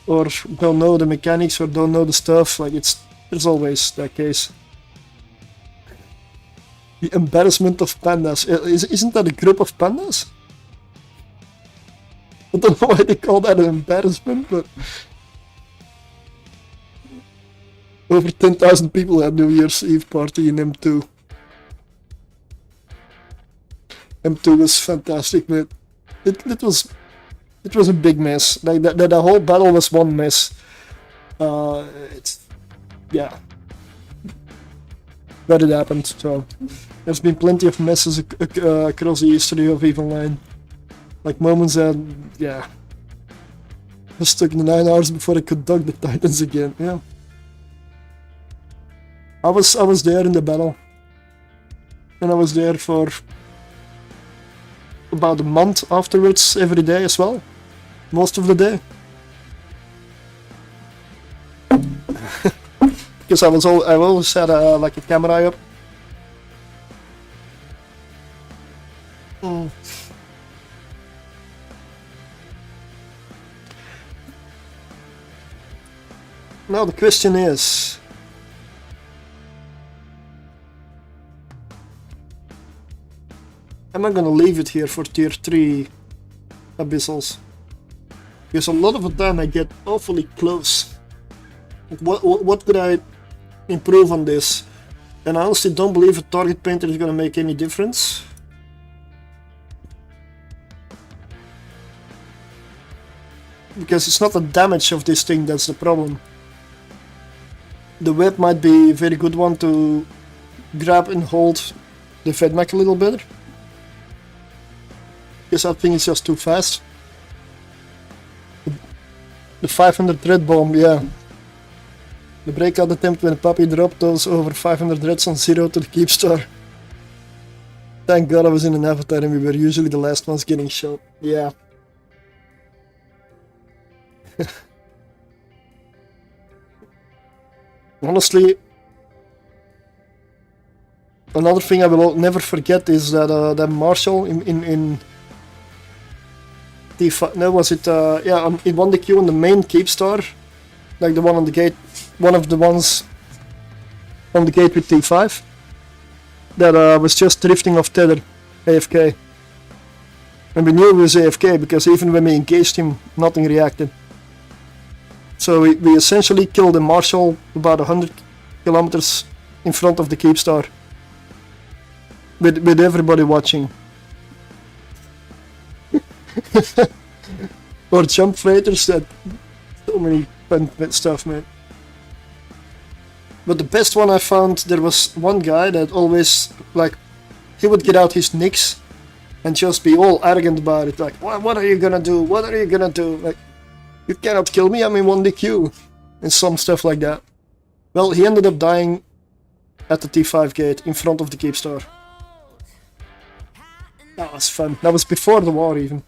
or don't know the mechanics, or don't know the stuff. Like there's always that case. The embarrassment of pandas. Isn't that a group of pandas? I don't know why they call that an embarrassment, but over 10,000 people had New Year's Eve party in M2. M2 was fantastic, man. It it was a big mess. Like the whole battle was one mess. It's yeah, but it happened. So there's been plenty of messes across the history of EVE Online. Like moments that yeah, I was stuck in the 9 hours before I could dog the Titans again. Yeah, I was there in the battle, and I was there for about a month afterwards, every day as well, most of the day. Because I always had like a camera eye up. Now the question is, am I gonna leave it here for tier 3 abyssals? Because a lot of the time I get awfully close. What could I improve on this? And I honestly don't believe a target painter is gonna make any difference. Because it's not the damage of this thing that's the problem. The web might be a very good one to grab and hold the Vedmak a little better. Because that thing is just too fast. The 500 red bomb, yeah. The breakout attempt when Puppy dropped those over 500 reds on 0 to the keep star. Thank God I was in an avatar and we were usually the last ones getting shot. Yeah. Honestly, another thing I will never forget is that that Marshall in T5, no, was it, yeah, it won the queue on the main keep star, like the one on the gate, one of the ones on the gate with T5, that was just drifting off tether, AFK. And we knew he was AFK because even when we engaged him, nothing reacted. So we essentially killed a Marshall about 100 kilometers in front of the keep star, with everybody watching. Or jump freighters, that so many fun stuff, man. But the best one I found, there was one guy that always, like, he would get out his nicks and just be all arrogant about it, like, what are you gonna do, what are you gonna do, like, you cannot kill me, I'm in 1DQ, and some stuff like that. Well, he ended up dying at the T5 gate in front of the keep star. That was fun. That was before the war even.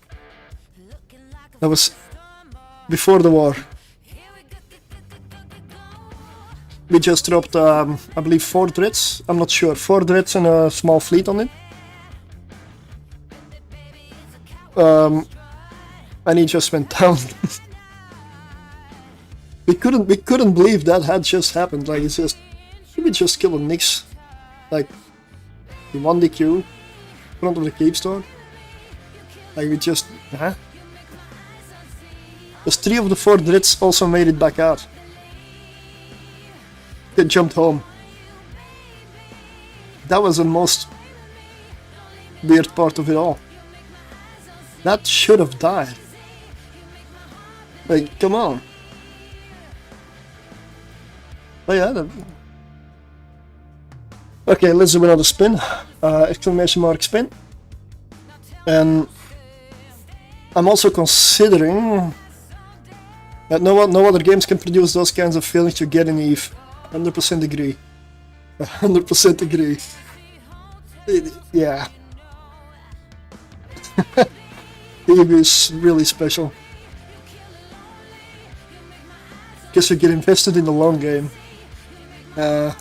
That was before the war. We just dropped, I believe 4 dreads, I'm not sure, 4 dreads and a small fleet on it. And he just went down. We couldn't believe that had just happened. Like, it's just, we just killed Nix. Like, he won the queue in front of the keep star. Like, we just, huh? Because 3 of the 4 dreads also made it back out. They jumped home. That was the most weird part of it all. That should have died. Like, come on. Oh yeah, okay, let's do another spin. Exclamation mark spin. And I'm also considering that no other games can produce those kinds of feelings you get in EVE. 100% agree. 100% agree. Yeah. EVE is really special. Because you get invested in the long game. I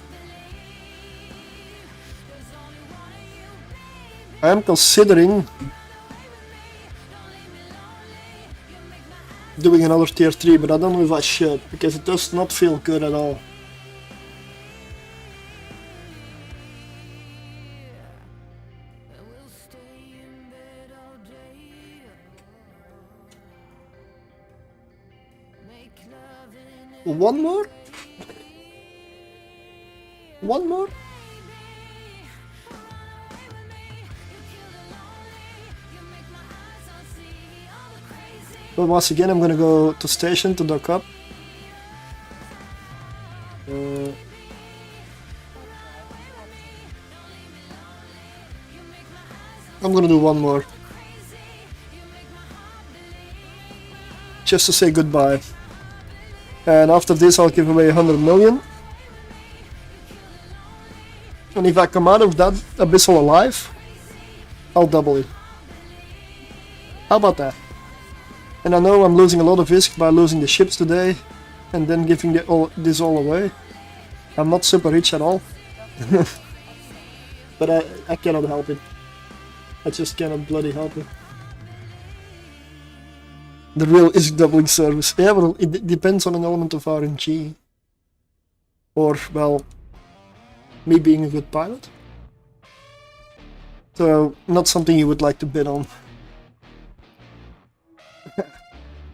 am considering doing another tier 3, but I don't know if I should, because it does not feel good at all. One more? One more? But once again, I'm gonna go to station to dock up. I'm gonna do one more. Just to say goodbye. And after this I'll give away 100 million. And if I come out of that abyssal alive, I'll double it. How about that? And I know I'm losing a lot of risk by losing the ships today and then giving this all away. I'm not super rich at all. But I cannot help it. I just cannot bloody help it. The real is doubling service. Yeah, well, it depends on an element of RNG. Or, well, me being a good pilot. So, not something you would like to bet on.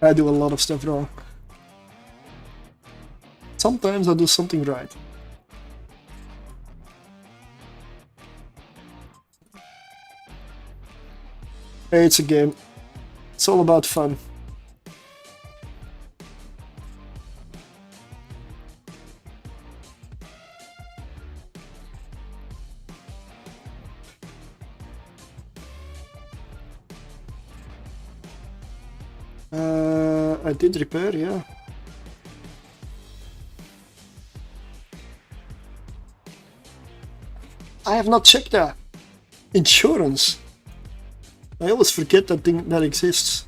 I do a lot of stuff wrong. Sometimes I do something right. Hey, it's a game. It's all about fun. I did repair, yeah. I have not checked that. Insurance. I always forget that thing that exists.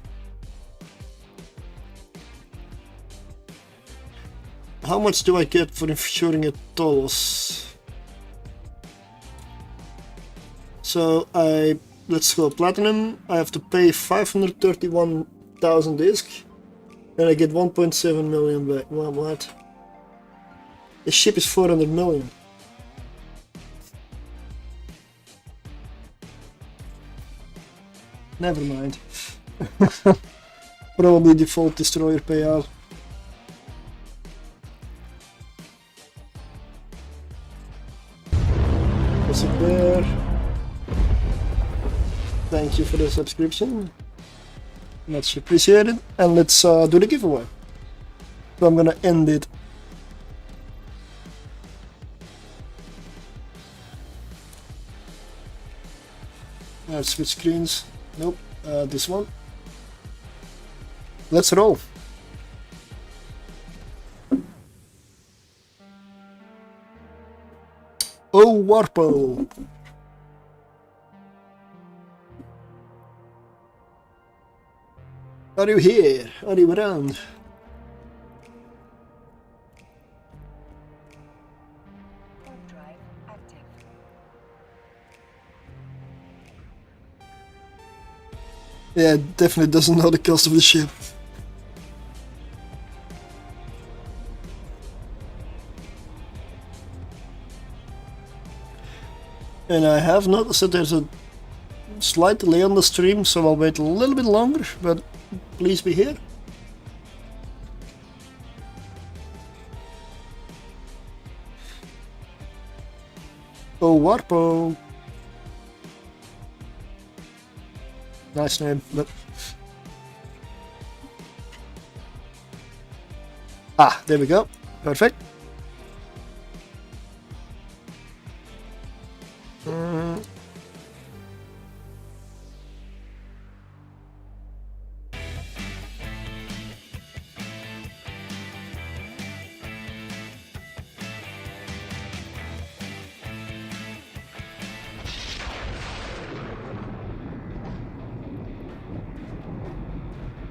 How much do I get for insuring a Tholos? So let's go platinum. I have to pay 531,000 disc. And I get 1.7 million back. Well, what? The ship is 400 million. Never mind. Probably default destroyer payout. What's it there? Thank you for the subscription. Much appreciated. And let's do the giveaway. So I'm gonna end it. Let's switch screens. Nope, this one. Let's roll. Oh, Warpo. Are you here? Are you around? Drive active. Yeah, definitely doesn't know the cost of the ship. And I have noticed that there's a slight delay on the stream, so I'll wait a little bit longer, but please be here. Oh, Warpo. Nice name, but... Ah, there we go. Perfect.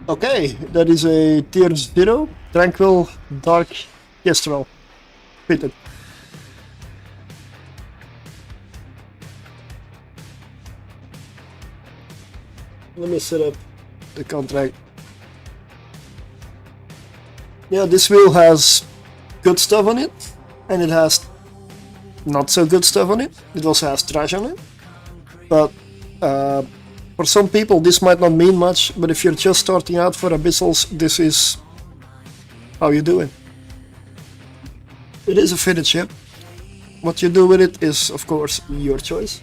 Okay, that is a tier 0, Tranquil, Dark, Kestrel. Fitted. Let me set up the contract. Yeah, this wheel has good stuff on it, and it has not so good stuff on it. It also has trash on it. But for some people this might not mean much, but if you're just starting out for abyssals, this is how you do it. It is a fitted ship. What you do with it is, of course, your choice.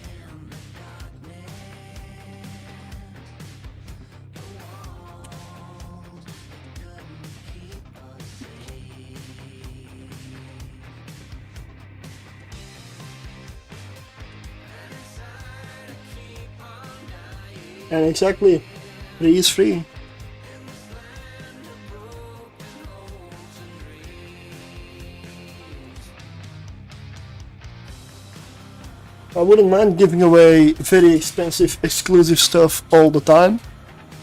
And exactly, free is free. I wouldn't mind giving away very expensive exclusive stuff all the time,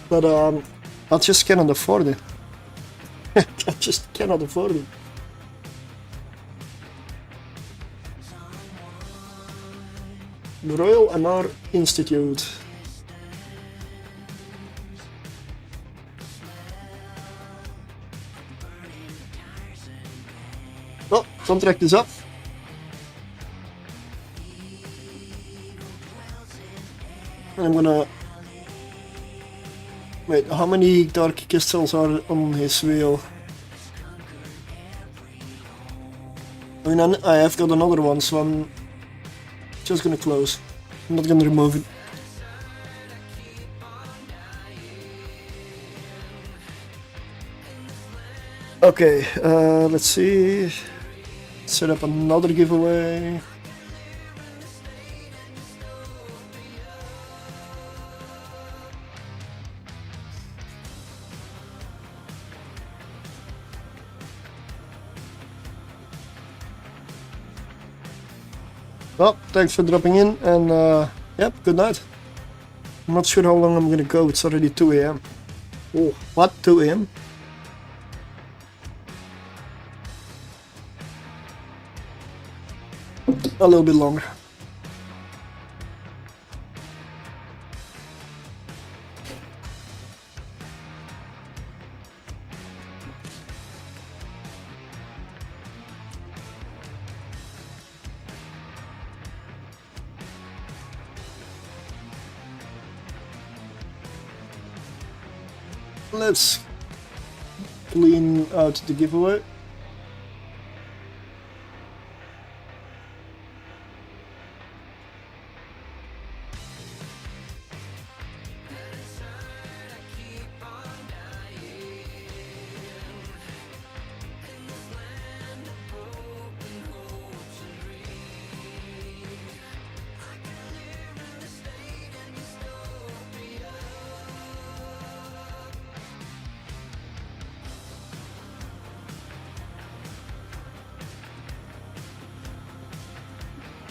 but I just cannot afford it. I just cannot afford it. The Royal Anar Institute. Well, contract is up. I'm gonna... Wait, how many dark crystals are on his wheel? I mean, I have got another one, so I'm just gonna close. I'm not gonna remove it. Okay, let's see. Set up another giveaway. Well, thanks for dropping in, and yep, good night. I'm not sure how long I'm gonna go, it's already 2 AM. Oh, what? 2 AM? A little bit longer. Let's clean out the giveaway.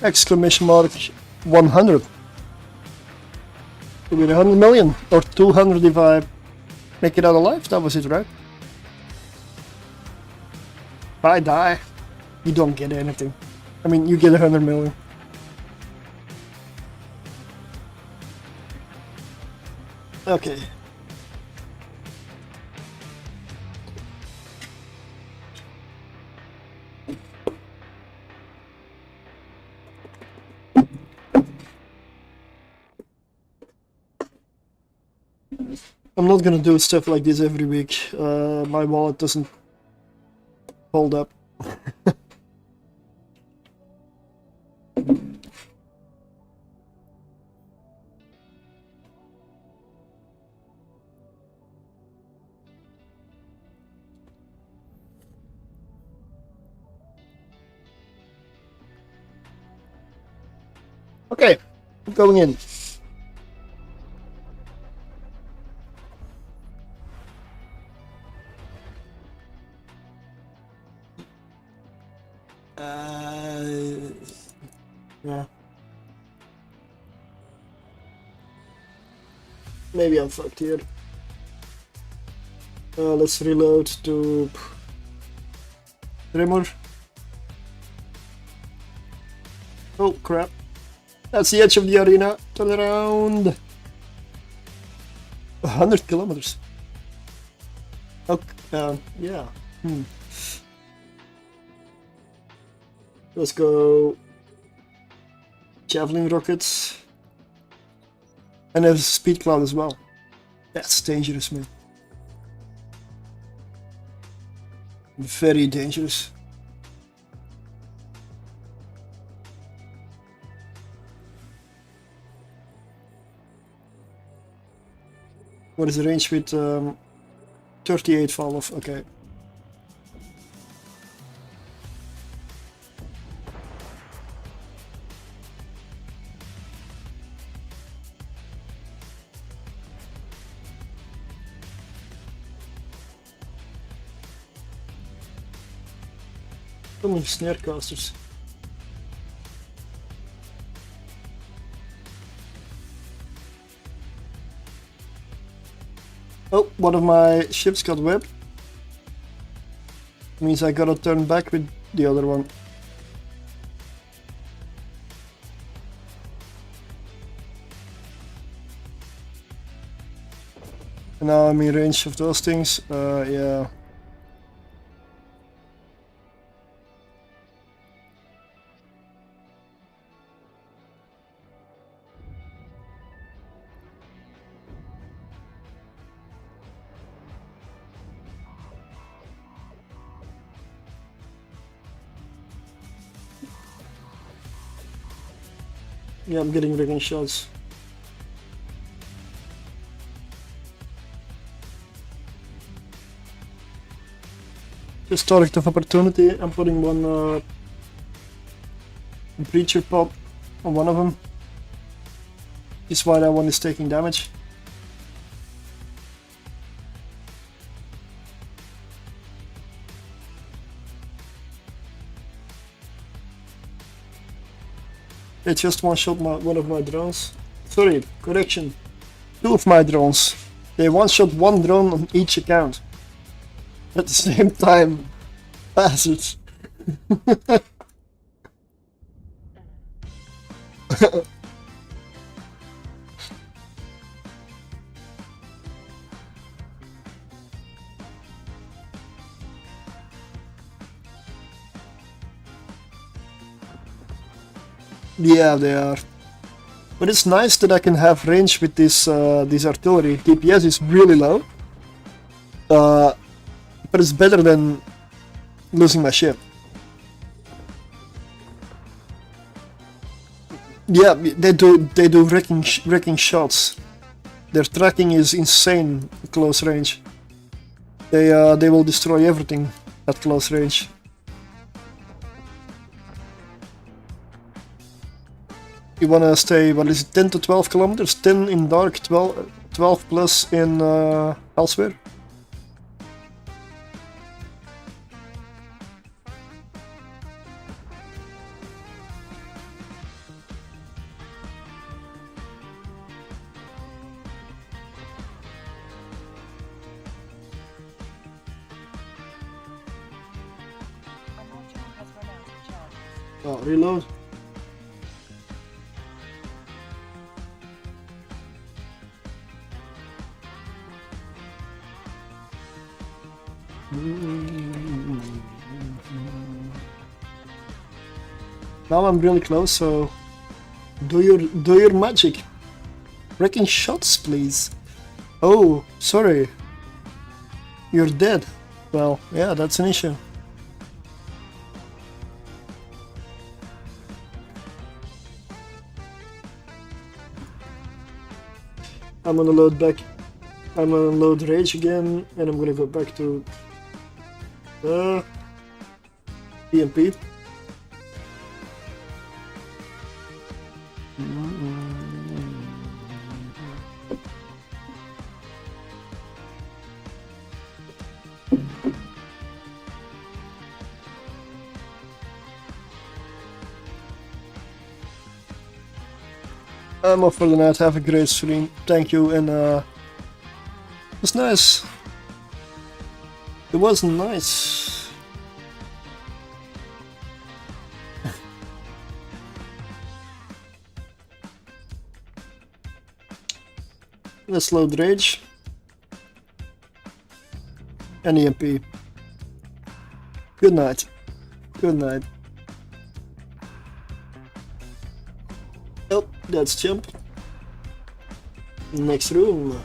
Exclamation mark 100. Could be 100 million or 200 if I make it out alive. That was it, right? If I die, you don't get anything. I mean, you get 100 million. Okay. I'm not gonna do stuff like this every week. My wallet doesn't hold up. Okay, I'm going in. Yeah. Maybe I'm fucked here. Let's reload to Tremor. Oh crap. That's the edge of the arena. Turn around. 100 kilometers. Okay, yeah. Let's go. Javelin rockets. And there's a speed cloud as well. That's dangerous, man. Very dangerous. What is the range with 38 fall off? Okay. So many snarecasters. Oh, one of my ships got whipped. Means I gotta turn back with the other one. And now I'm in range of those things. Yeah. Yeah, I'm getting rigging shots. Just target of opportunity. I'm putting one breacher pop on one of them. This is why that one is taking damage. They just one-shot one of my drones. Sorry, correction. 2 of my drones. They one-shot 1 drone on each account. At the same time. Bastards. Yeah, they are. But it's nice that I can have range with this artillery. DPS is really low. But it's better than losing my ship. Yeah, they do wrecking shots. Their tracking is insane at close range. They will destroy everything at close range. You wanna stay, what is it, 10 to 12 kilometers? 10 in dark, 12 plus in elsewhere? A module has run out of charges. Oh, reload. Now I'm really close, so do your magic. Wrecking shots, please. Oh, sorry. You're dead. Well, yeah, that's an issue. I'm gonna load back. I'm gonna load rage again, and I'm gonna go back to EMP. I'm off for the night. Have a great stream. Thank you, and it was nice. It was nice. Let's load rage and EMP. Good night. Good night. Oh, that's jump. Next room.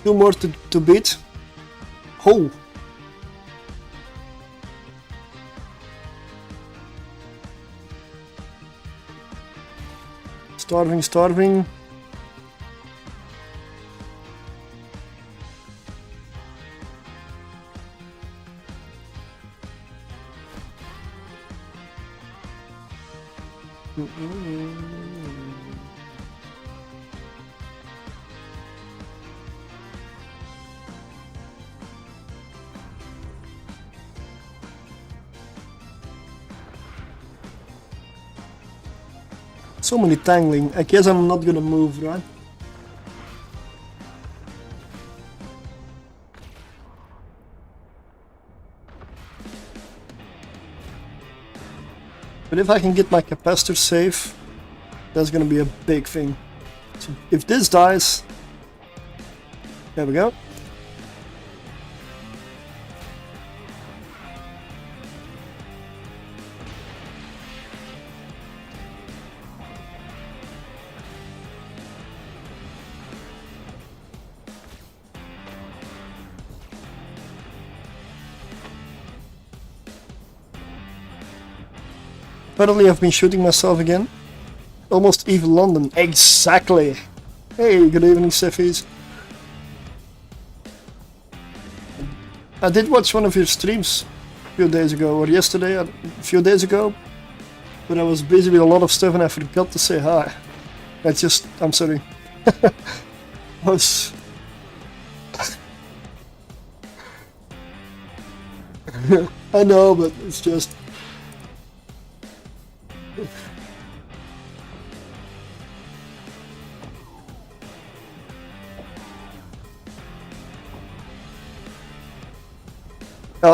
2 more to beat. Oh! Starving, starving. So many tangling. I guess I'm not gonna move, right? But if I can get my capacitor safe, that's gonna be a big thing. So if this dies, there we go. Apparently I've been shooting myself again. Almost even London. Exactly. Hey, good evening, Sefis. I did watch one of your streams a few days ago, or yesterday, a few days ago. But I was busy with a lot of stuff and I forgot to say hi. I'm sorry. I was... I know, but it's just...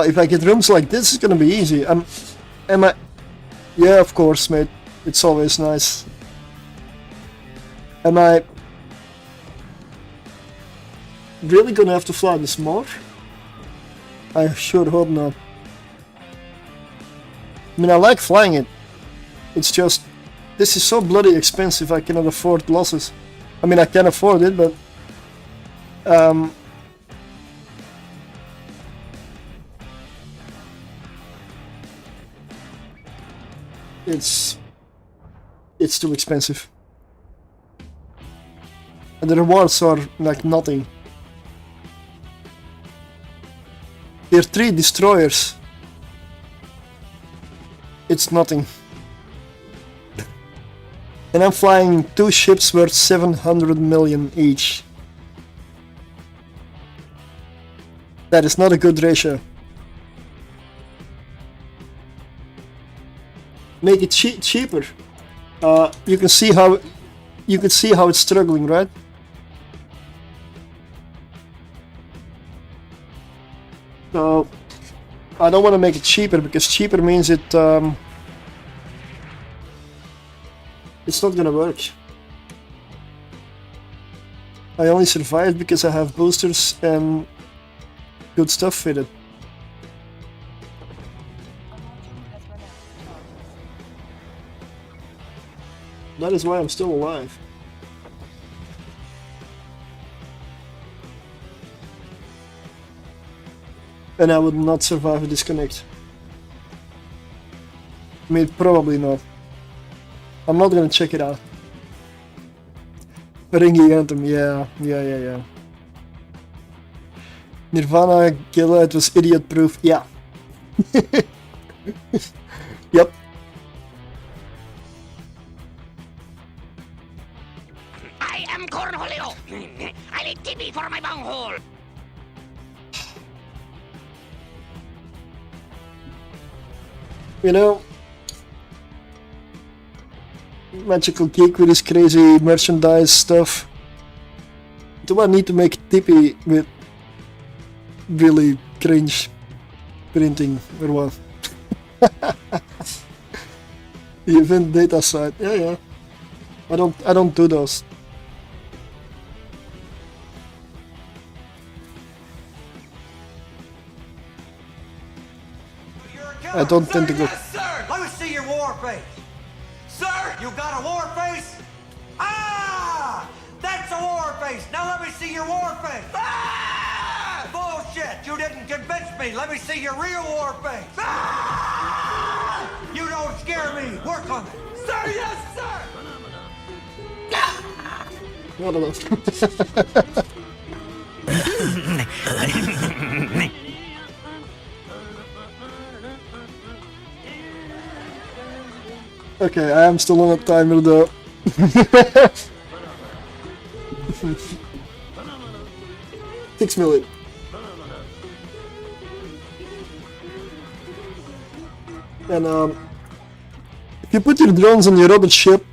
if I get rooms like this, it's gonna be easy. Yeah, of course, mate. It's always nice. Am I really gonna have to fly this more? I sure hope not. I mean, I like flying it. It's just, this is so bloody expensive, I cannot afford losses. I mean, I can afford it, but... It's too expensive. And the rewards are like nothing. Tier 3 destroyers. It's nothing. And I'm flying 2 ships worth 700 million each. That is not a good ratio. Make it cheaper. You can see how it's struggling, right? So I don't want to make it cheaper because cheaper means it's not gonna work. I only survived because I have boosters and good stuff fitted. That is why I'm still alive. And I would not survive a disconnect. I mean, probably not. I'm not gonna check it out. Ringy Anthem, yeah. Nirvana, Gilla, it was idiot proof, yeah. Yep. I am Cornholio. I need TP for my bunghole. You know, Magical Geek with his crazy merchandise stuff. Do I need to make Tippy with really cringe printing or what? The event data site, yeah. I don't do those. I don't tend to go. Yes, sir! Let me see your war face! Sir, you got a war face? Ah! That's a war face! Now let me see your war face! Ah! Bullshit! You didn't convince me! Let me see your real war face! Ah! You don't scare me! Work on it! Sir, yes, sir! What else? Okay, I am still on a timer though. 6 million. And if you put your drones on your other ship,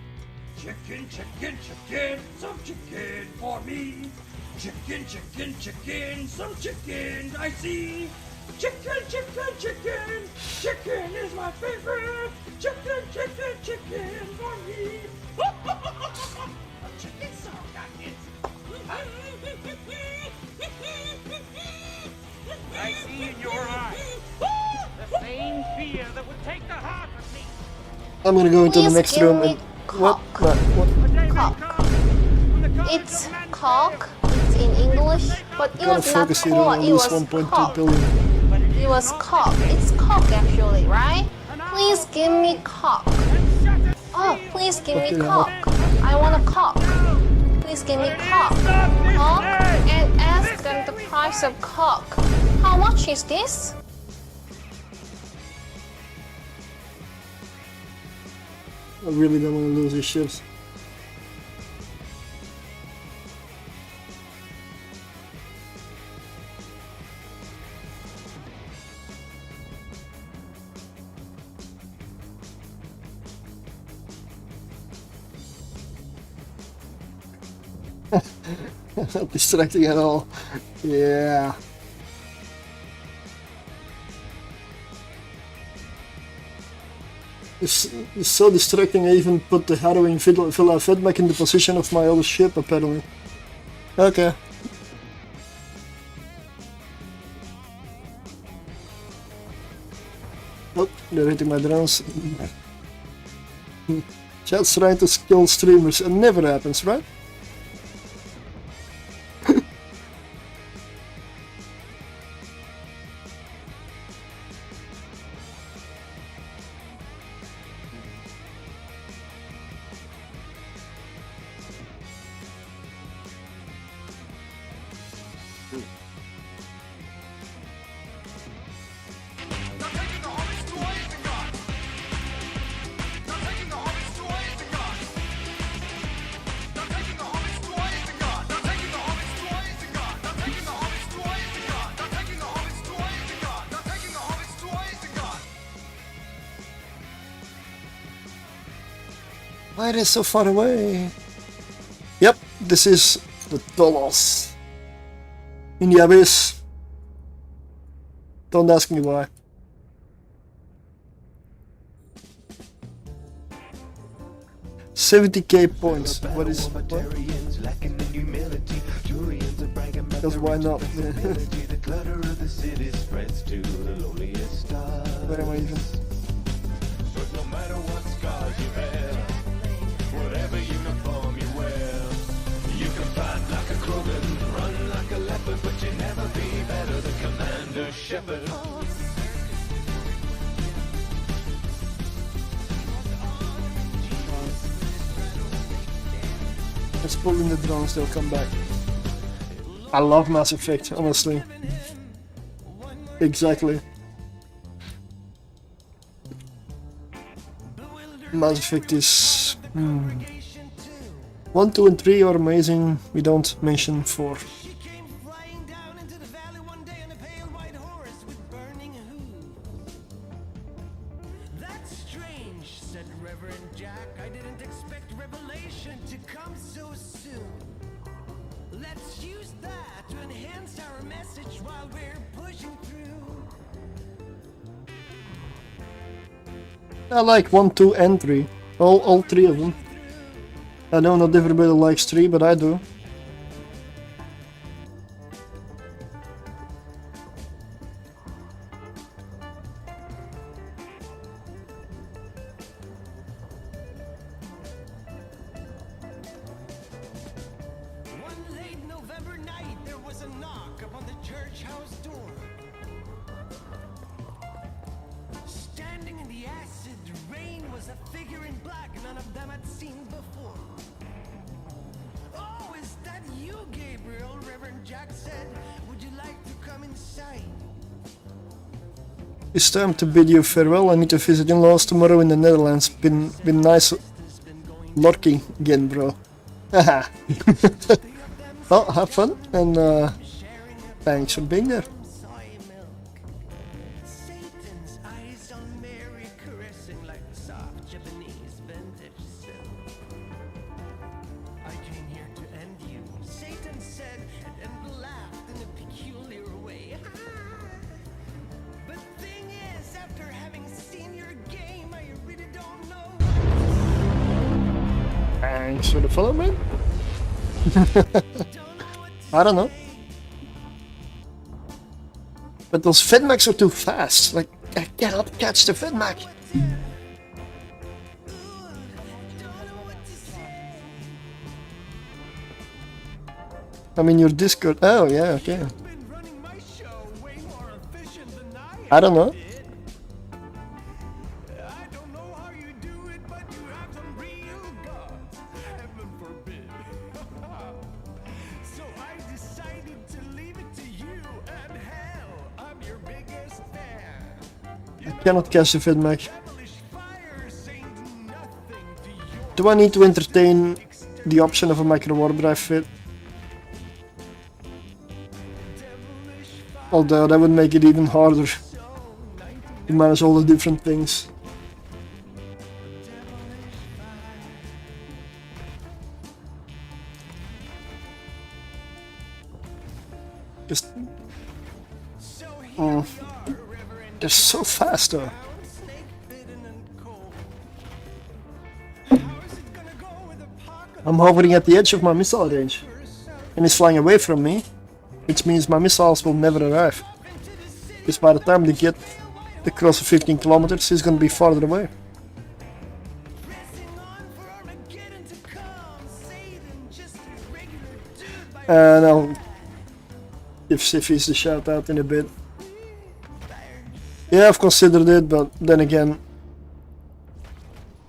Chicken, chicken, chicken, some chicken, I see. Chicken, chicken, chicken, chicken is my favorite. Chicken, chicken, chicken for me. A chicken song got this. I see in your eyes the same fear that would take the heart of me. I'm gonna go into the Please next give room me and what? cock. What? The day may Cock. come when the courage It's of men cock. It's in English, but it Gotta was not focus here on cock. at It least was 1.2 cock. billion. It was cock. It's cock actually, right? Please give me cock. Oh, please give me Okay, cock. I want a cock. Please give me cock. Cock and ask them the price of cock. How much is this? I really don't want to lose these ships. Not distracting at all. Yeah. It's so distracting. I even put the harrowing Villa Fed back in the position of my other ship apparently. Okay. Oh, they're hitting my drones. Chat's trying to kill streamers. It never happens, right? Why it is so far away? Yep, this is the Tholos. In the abyss. Don't ask me why. $70k points. What is what? Because why not? Where am I even? Let's pull in the drones, they'll come back. I love Mass Effect, honestly. Exactly. Mass Effect is... 1, 2 and 3 are amazing, we don't mention 4. She came flying down into the valley one day on a pale white horse with burning hooves. That's strange, said Reverend Jack. I didn't expect revelation to come so soon. Let's use that to enhance our message while we're pushing through. I like 1, 2 and 3. All 3 of them. I know not everybody likes 3, but I do. One late November night, there was a knock upon the church house door. Standing in the acid rain was a figure in black none of them had seen before. Oh, is that you, Gabriel? Reverend Jack said. Would you like to come inside? It's time to bid you farewell. I need to visit in-laws tomorrow in the Netherlands. Been nice lurking again, bro. Haha. Well, have fun and thanks for being there. Soy milk. Satan's eyes on Mary caressing like soft Japanese vintage silk. I came here to end you, Satan said, and peculiar way. But thing is, after having seen your game, I really don't know. Thanks for the follow, man. I don't know. But those Fedmax are too fast. Like, I cannot catch the Fedmax. I'm in your Discord. Oh, yeah, okay. Been running my show way more efficient than I don't know. did. I don't know how you do it, but you have some real guts. Heaven forbid. So I decided to leave it to you, and hell, I'm your biggest fan. I cannot catch the Fedmax. Devilish fire saints nothing to your Do I need to entertain the option of a micro warp drive fit? Although that would make it even harder to manage all the different things. Just they're so fast though. snake bitten and cold. How is it gonna go with a pocket I'm hovering at the edge of my missile range, and it's flying away from me, which means my missiles will never arrive. Because by the time they get across the 15 kilometers, it's gonna be farther away. pressing on for Armageddon to come? Satan, just a regular dude by And I'll give Siffies the shout out in a bit. Yeah, I've considered it, but then again,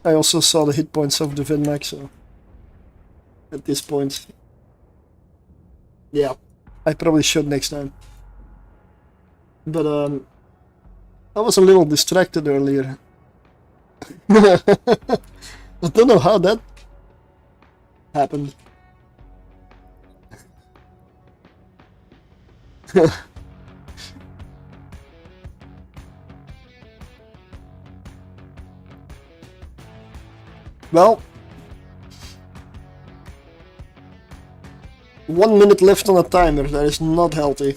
I also saw the hit points of the Vinmax, so at this point, yeah, I probably should next time. But I was a little distracted earlier. I don't know how that happened. Well, 1 minute left on the timer. That is not healthy.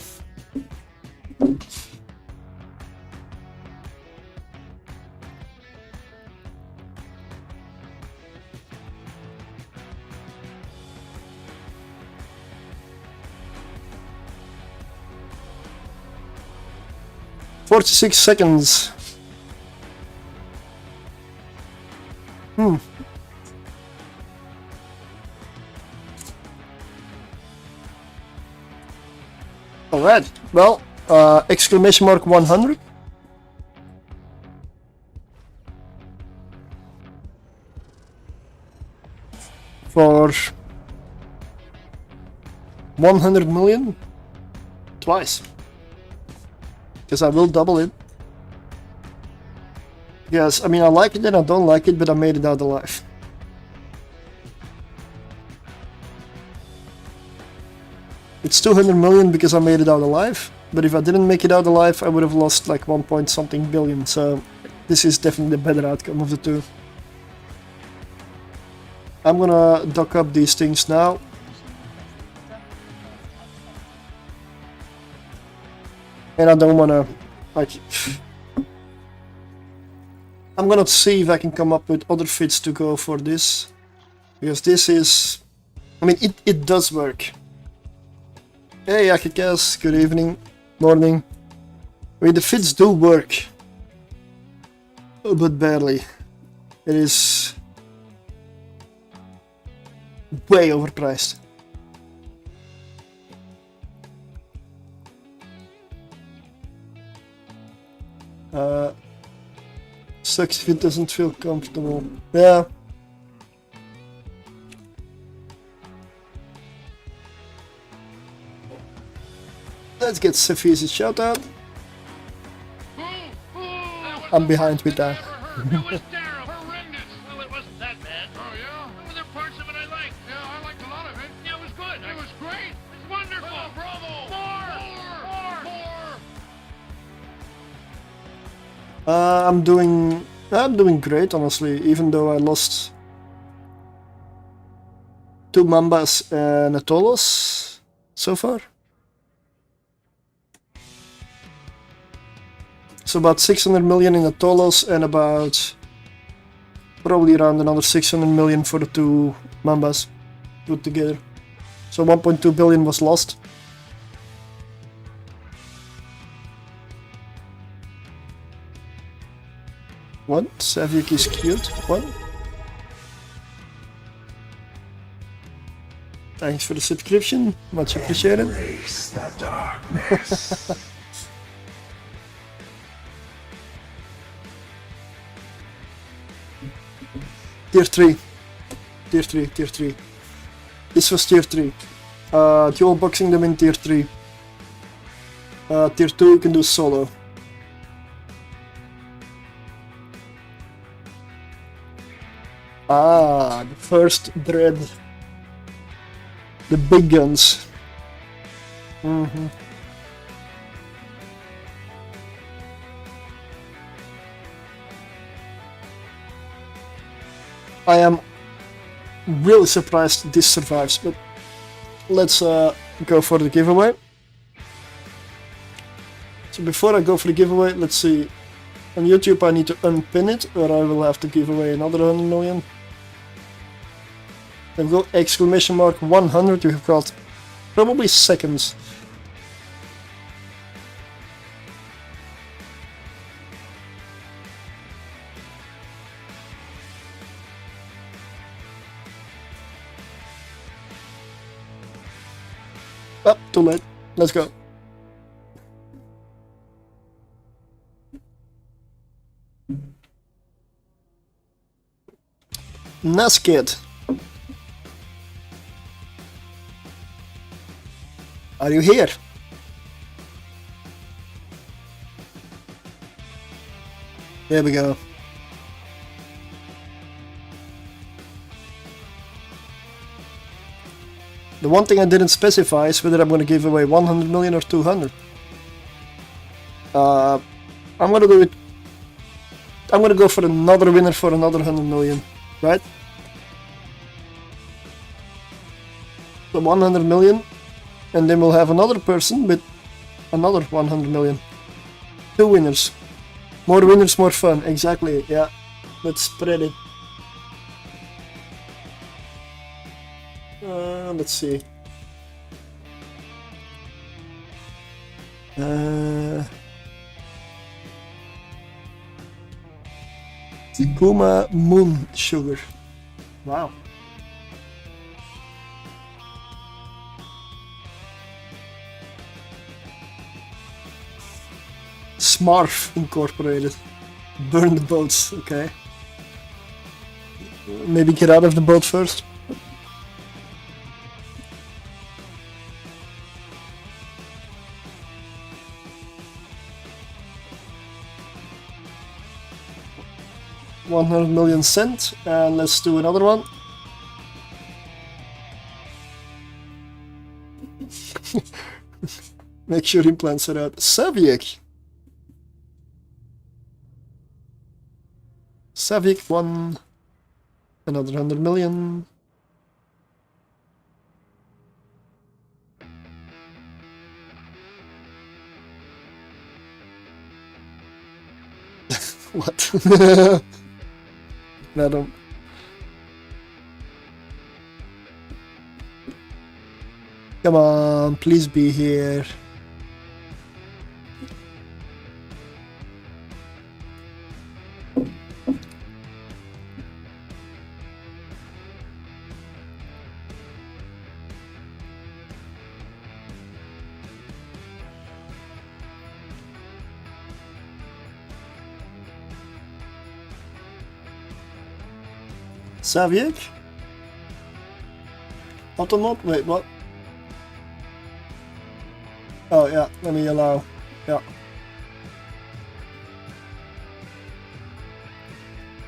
"46 seconds. Alright, well, exclamation mark 100. For 100 million? Twice. Because I will double it. Yes, I mean, I like it and I don't like it, but I made it out alive. It's 200 million because I made it out alive, but if I didn't make it out alive, I would have lost like 1 point something billion, so this is definitely the better outcome of the two. I'm gonna dock up these things now. And I don't wanna, like... I'm gonna see if I can come up with other fits to go for this. Because this is... I mean, it does work. Hey Akikas, good evening, morning. I mean, the fits do work. But barely. It is... way overpriced. Sucks if it doesn't feel comfortable. Yeah. Let's get Sophia's shout out. I'm behind with that. It was terrible, horrendous. Well, it wasn't that bad. Oh, yeah? There were parts of it I liked. Yeah, I liked a lot of it. Yeah, it was good. It was great. It's wonderful. Oh, bravo. More. I'm doing great, honestly, even though I lost 2 Mambas and a Tholos so far. So about 600 million in the Tholos and about probably around another 600 million for the two Mambas put together. So 1.2 billion was lost. What? Savick is cute. What? Thanks for the subscription. Much appreciated. Embrace the darkness. Tier 3. Tier 3, Tier 3. This was Tier 3. Dual boxing them in Tier 3. Tier 2 you can do solo. Ah, the first dread. The big guns. I am really surprised this survives, but let's go for the giveaway. So before I go for the giveaway, let's see. On YouTube I need to unpin it, or I will have to give away another 100 million. Then go exclamation mark 100, you have got probably seconds. Oh, too late. Let's go. Naskid. Are you here? There we go. The one thing I didn't specify is whether I'm going to give away 100 million or 200. I'm going to do it. I'm going to go for another winner for another 100 million, right? So 100 million, and then we'll have another person with another 100 million. Two winners. More winners, more fun. Exactly, yeah. Let's spread it. Let's see. Kuma Moon Sugar. Wow. Smarf Incorporated. Burn the boats, okay. Maybe get out of the boat first. $100 million cent, and let's do another one. Make sure implants are out. Savick. Savick won another 100 million. What? Madam. Come on, please be here. Savick? Automod? Wait, what? Oh yeah, let me allow. Yeah.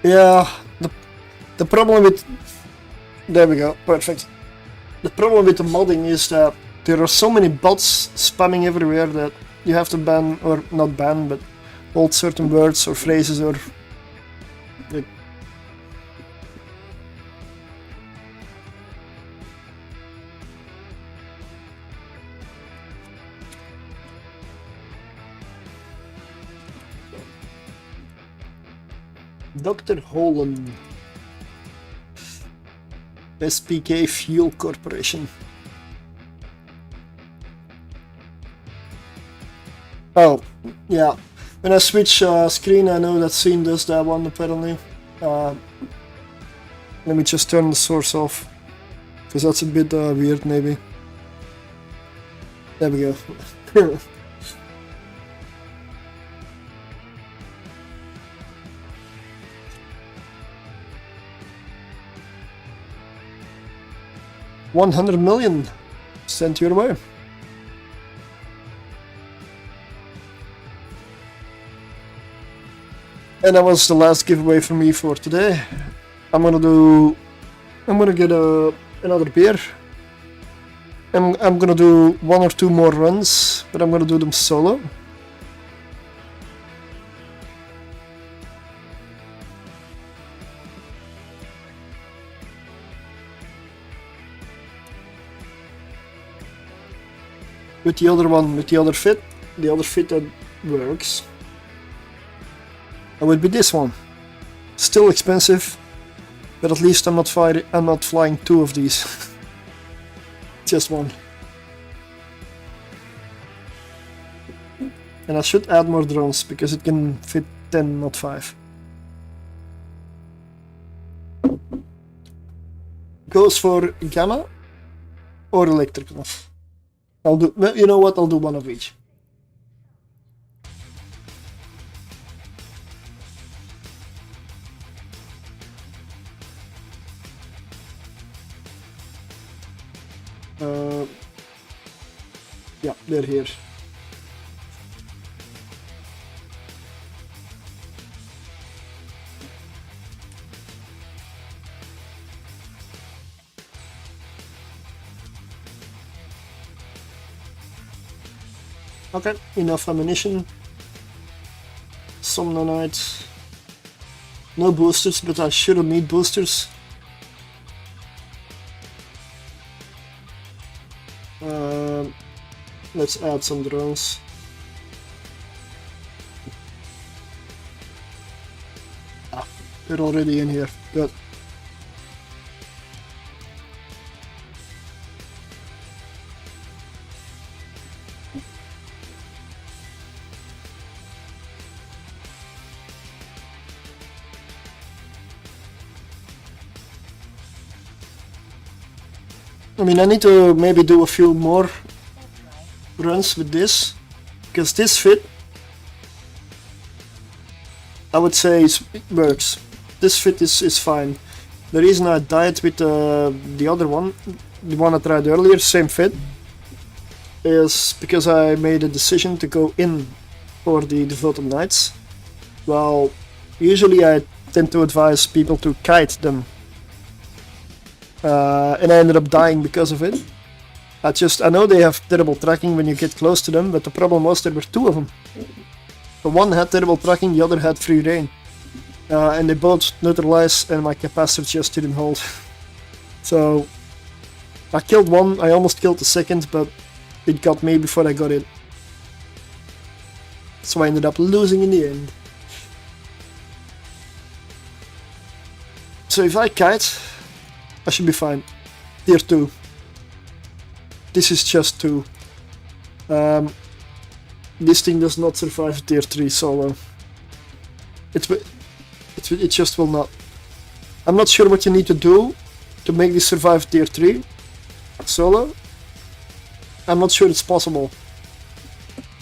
Yeah, the problem with... There we go, perfect. The problem with the modding is that there are so many bots spamming everywhere that you have to ban, or not ban, but hold certain words or phrases or... Like, Dr. Holland. SPK Fuel Corporation. Oh, yeah. When I switch screen, I know that scene does that one apparently. Let me just turn the source off, because that's a bit weird maybe. There we go. $100 million sent your way. And that was the last giveaway for me for today. I'm gonna get another beer. I'm gonna do 1 or 2 more runs, but I'm gonna do them solo. With the other one, with the other fit that works. It would be this one. Still expensive, but at least I'm not flying 2 of these. Just 1. And I should add more drones because it can fit 10, not 5. Goes for gamma or electrical. I'll do. You know what? I'll do 1 of each. Yeah, they're here. Okay, enough ammunition. Some nanites. No boosters, but I should have need boosters. Let's add some drones. Ah, they're already in here. Good. I mean, I need to maybe do a few more runs with this, because this fit, I would say it works. This fit is fine. The reason I died with the other one, the one I tried earlier, same fit, is because I made a decision to go in for the Devoted Knights. Well, usually I tend to advise people to kite them. And I ended up dying because of it. I know they have terrible tracking when you get close to them, but the problem was there were 2 of them. The one had terrible tracking, the other had free reign. And they both neutralized and my capacitor just didn't hold. So I killed one, I almost killed the second, but it got me before I got it. So I ended up losing in the end. So if I kite, I should be fine. Tier 2. This is just 2. This thing does not survive tier 3 solo. It just will not. I'm not sure what you need to do to make this survive tier 3 solo. I'm not sure it's possible.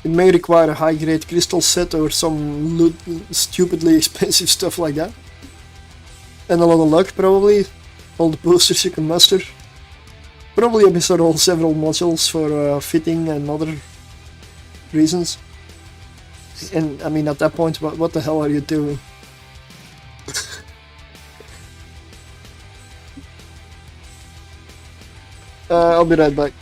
It may require a high grade crystal set or some stupidly expensive stuff like that. And a lot of luck probably. All the boosters you can muster. Probably abyssaltracker several modules for fitting and other reasons. And I mean, at that point, what the hell are you doing? I'll be right back.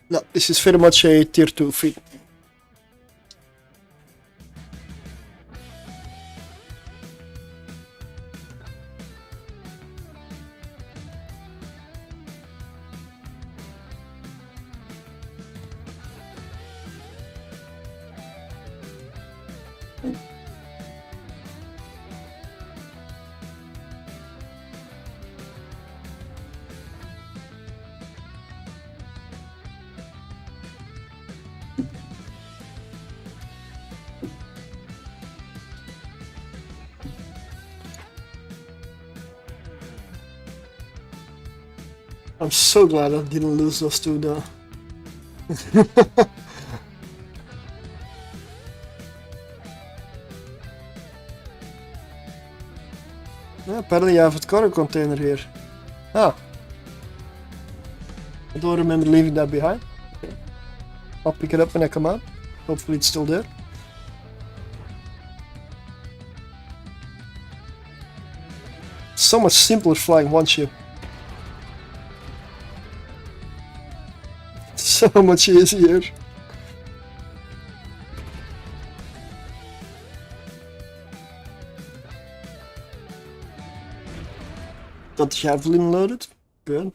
No, this is very much a tier 2 feat. I'm so glad I didn't lose those two though. Yeah, apparently I have a cargo container here. Ah. I don't remember leaving that behind. Okay. I'll pick it up when I come out. Hopefully it's still there. So much simpler flying one ship. So much easier. Got the javelin loaded. Good.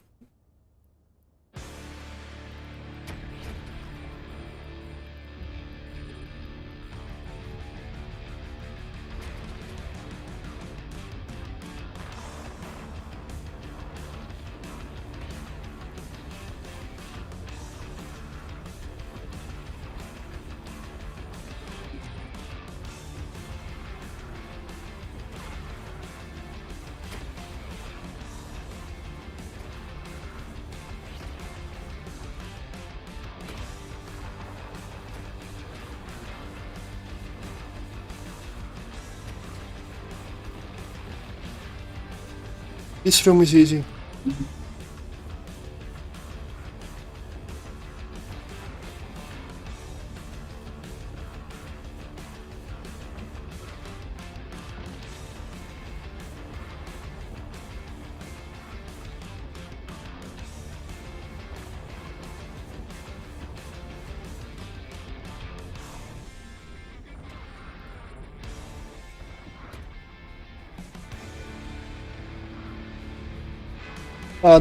This room is easy.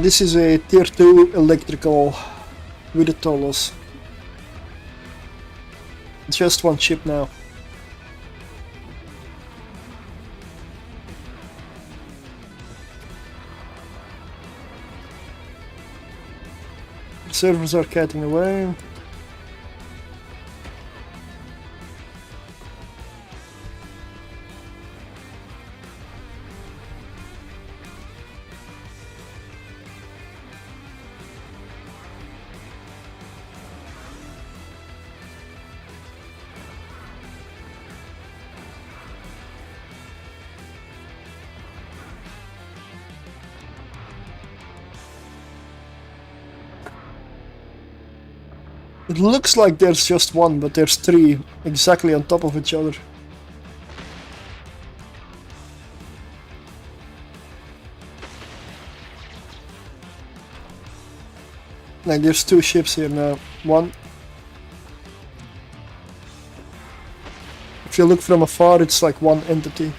This is a tier 2 electrical with a Tholos. Just one ship now. The servers are cutting away. It looks like there's just one, but there's three exactly on top of each other. Like there's two ships here now. One. If you look from afar, it's like one entity.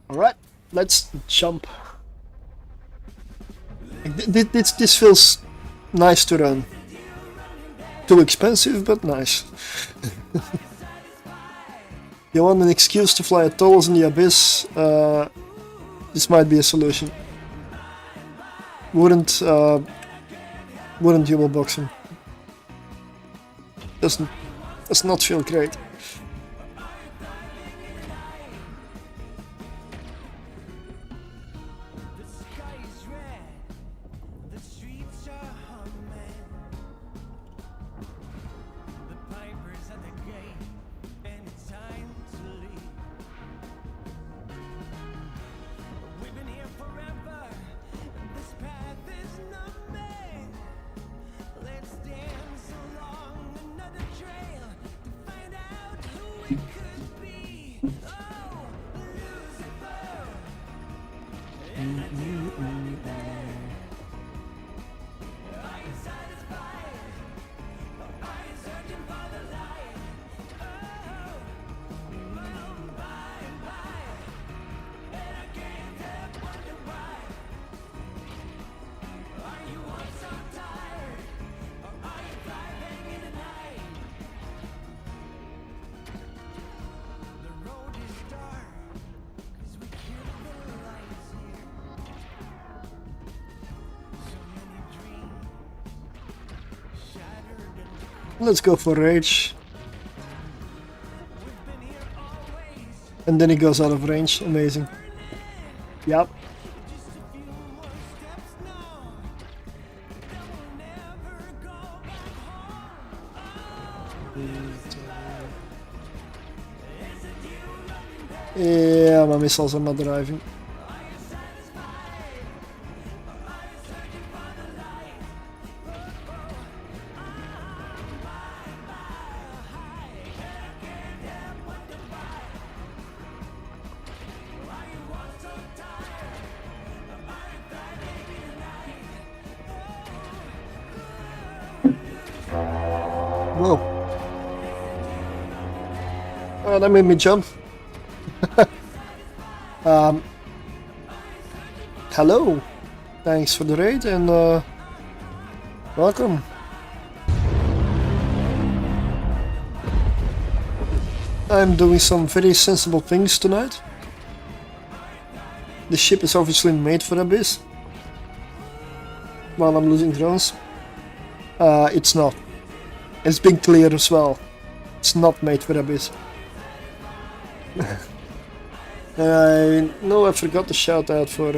Alright, let's jump. This feels nice to run. Too expensive, but nice. You want an excuse to fly a Tholos in the abyss? This might be a solution. Wouldn't dual boxing. Does not feel great. Let's go for rage. And then he goes out of range. Amazing. Yep. Yeah, my missiles are not driving. Whoa. Oh, that made me jump. Hello. Thanks for the raid and welcome. I'm doing some very sensible things tonight. The ship is obviously made for Abyss. While I'm losing drones. It's not. It's been clear as well. It's not made for Abyss. I know I forgot to shout out for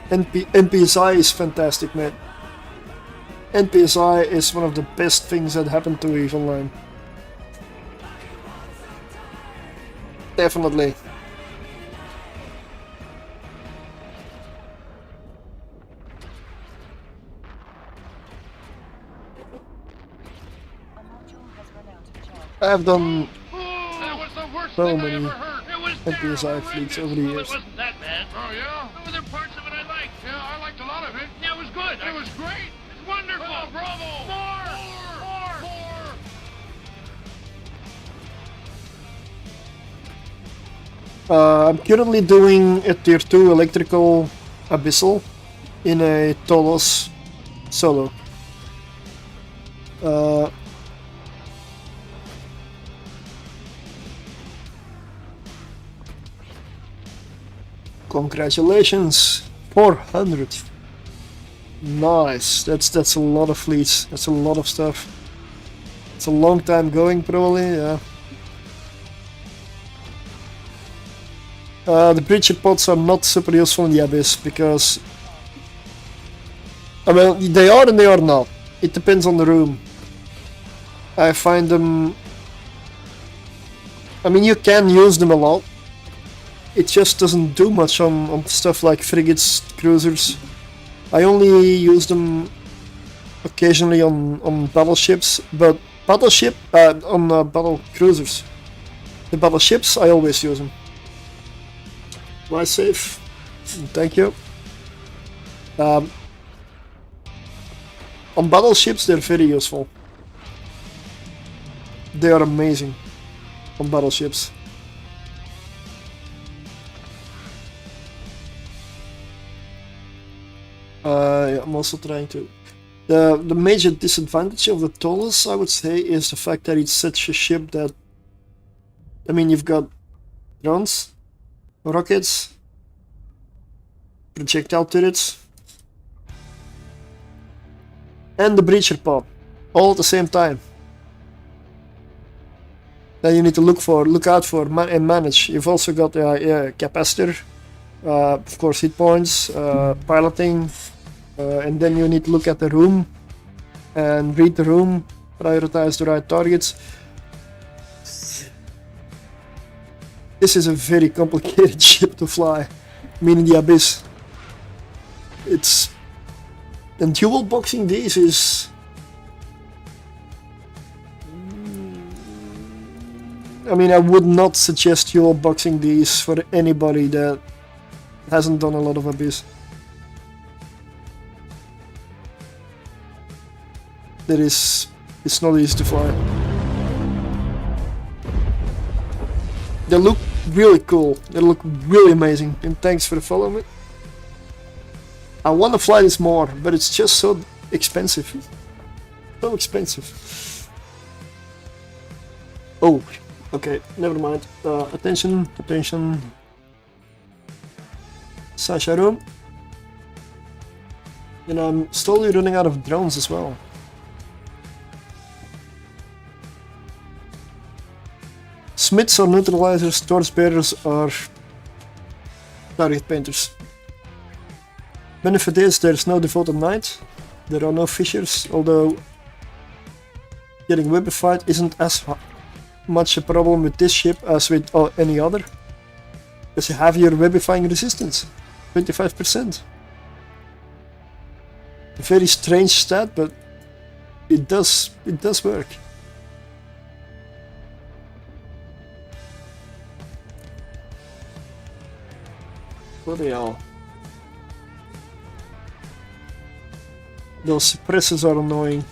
NPSI is fantastic, man. NPSI is one of the best things that happened to EVE Online. Definitely. A module has run out of charge. I have done That was the worst so thing I many ever heard. It was NPSI terrible, fleets horrendous. over the Well, years. it wasn't that bad. Oh, yeah? There were parts of it I liked. Yeah, I liked a lot of it. Yeah, it was good. It was great. It's wonderful. Oh, bravo. More. I'm currently doing a tier 2 electrical abyssal in a Tholos solo. Congratulations, 400. Nice. That's a lot of fleets. That's a lot of stuff. It's a long time going, probably. Yeah. The breacher pods are not super useful in the Abyss because, well, they are and they are not. It depends on the room. I find them. I mean, you can use them a lot. It just doesn't do much on stuff like frigates, cruisers. I only use them occasionally on battleships, but on battle cruisers. The battleships, I always use them. Fly safe. Thank you. On battleships, they're very useful. They are amazing on battleships. Yeah, I'm also trying to. The major disadvantage of the Tholos, I would say, is the fact that it's such a ship that. I mean, you've got drones, rockets, projectile turrets, and the breacher pod, all at the same time. That you need to look out for, and manage. You've also got a capacitor, of course, hit points, piloting, and then you need to look at the room and read the room, prioritize the right targets. This is a very complicated ship to fly, meaning the Abyss. And dual boxing these is. I mean, I would not suggest dual boxing these for anybody that hasn't done a lot of Abyss. It's not easy to fly. They look really cool. They look really amazing. And thanks for the follow, man. I want to fly this more, but it's just so expensive. So expensive. Oh, okay. Never mind. Attention. Sasha room. And I'm slowly running out of drones as well. smiths or neutralizers, torchbearers or target painters. Benefit is there's no devoted knight, there are no fissures, although getting webified isn't as much a problem with this ship as with any other, because you have your webifying resistance, 25%. A very strange stat, but it does work. Bloody hell. Those suppressors are annoying.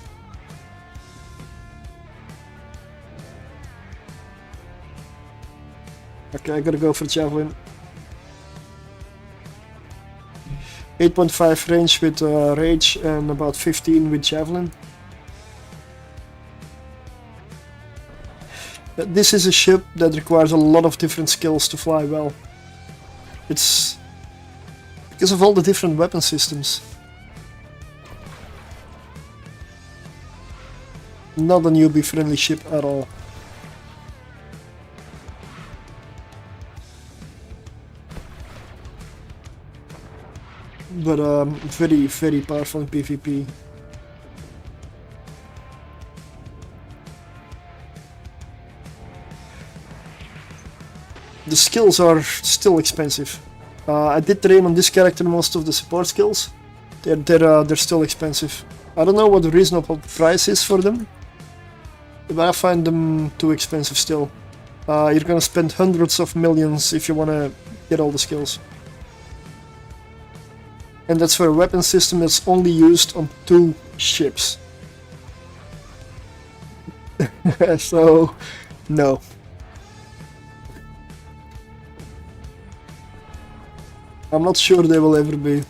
Okay, I gotta go for javelin. 8.5 range with rage and about 15 with javelin. This is a ship that requires a lot of different skills to fly well. It's because of all the different weapon systems. Not a newbie friendly ship at all. But very, very powerful in PvP. The skills are still expensive. I did train on this character most of the support skills. They're still expensive. I don't know what the reasonable price is for them, but I find them too expensive still. You're gonna spend hundreds of millions if you wanna get all the skills. And that's for a weapon system that's only used on 2 ships. So, no. I'm not sure they will ever be.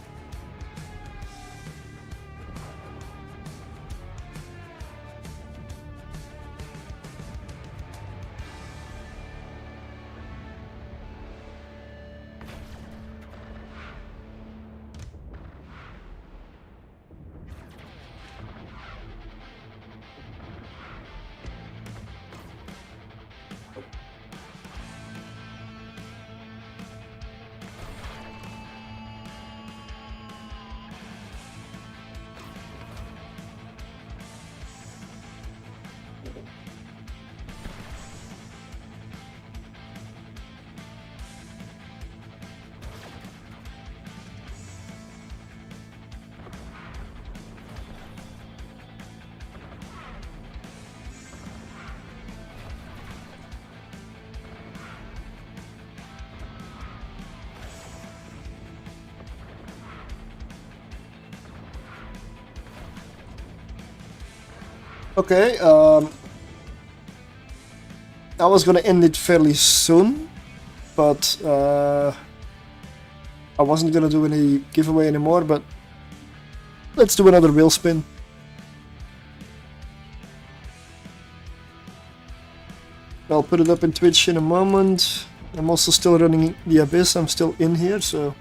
Okay, I was gonna end it fairly soon, but I wasn't gonna do any giveaway anymore, but let's do another wheel spin. I'll put it up in Twitch in a moment. I'm also still running the Abyss, I'm still in here, so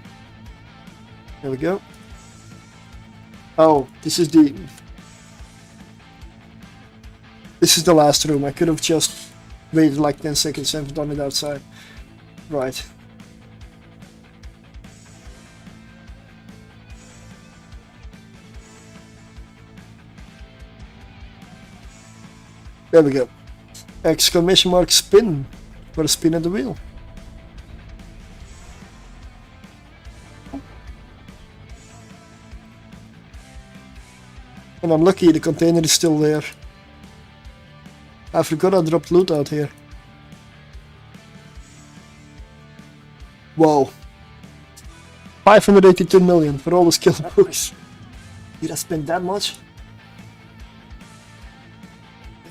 there we go. Oh, this is the last room. I could have just waited like 10 seconds and done it outside. Right. There we go. Exclamation mark spin for a spin at the wheel. And I'm lucky the container is still there. I forgot I dropped loot out here. Whoa. 582 million for all the skill books. Did I spend that much?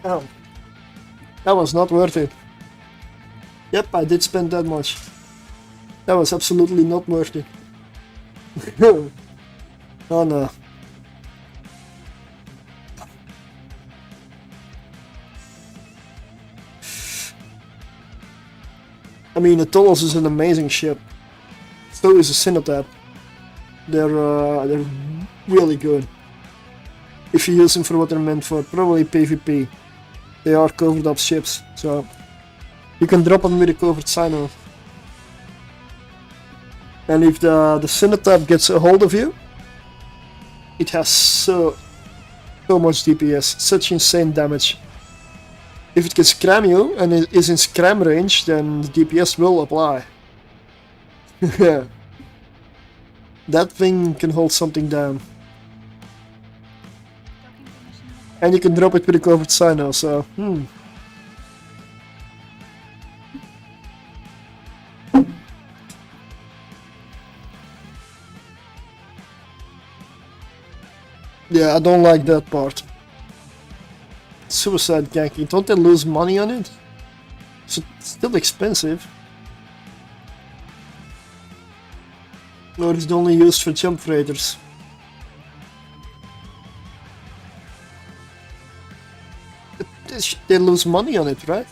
Damn. That was not worth it. Yep, I did spend that much. That was absolutely not worth it. Oh no. I mean, the Tholos is an amazing ship. So is the Cenotaph. They're really good. If you use them for what they're meant for, probably PvP. They are covered up ships, so You can drop them with a covert sino. And if the Cenotaph gets a hold of you, it has so much DPS, such insane damage. If it can scram you and it is in scram range, then the DPS will apply. That thing can hold something down. And you can drop it with a covert sino, so yeah, I don't like that part. Suicide ganking, don't they lose money on it? It's still expensive. Or is it only used for jump raiders? They lose money on it, right?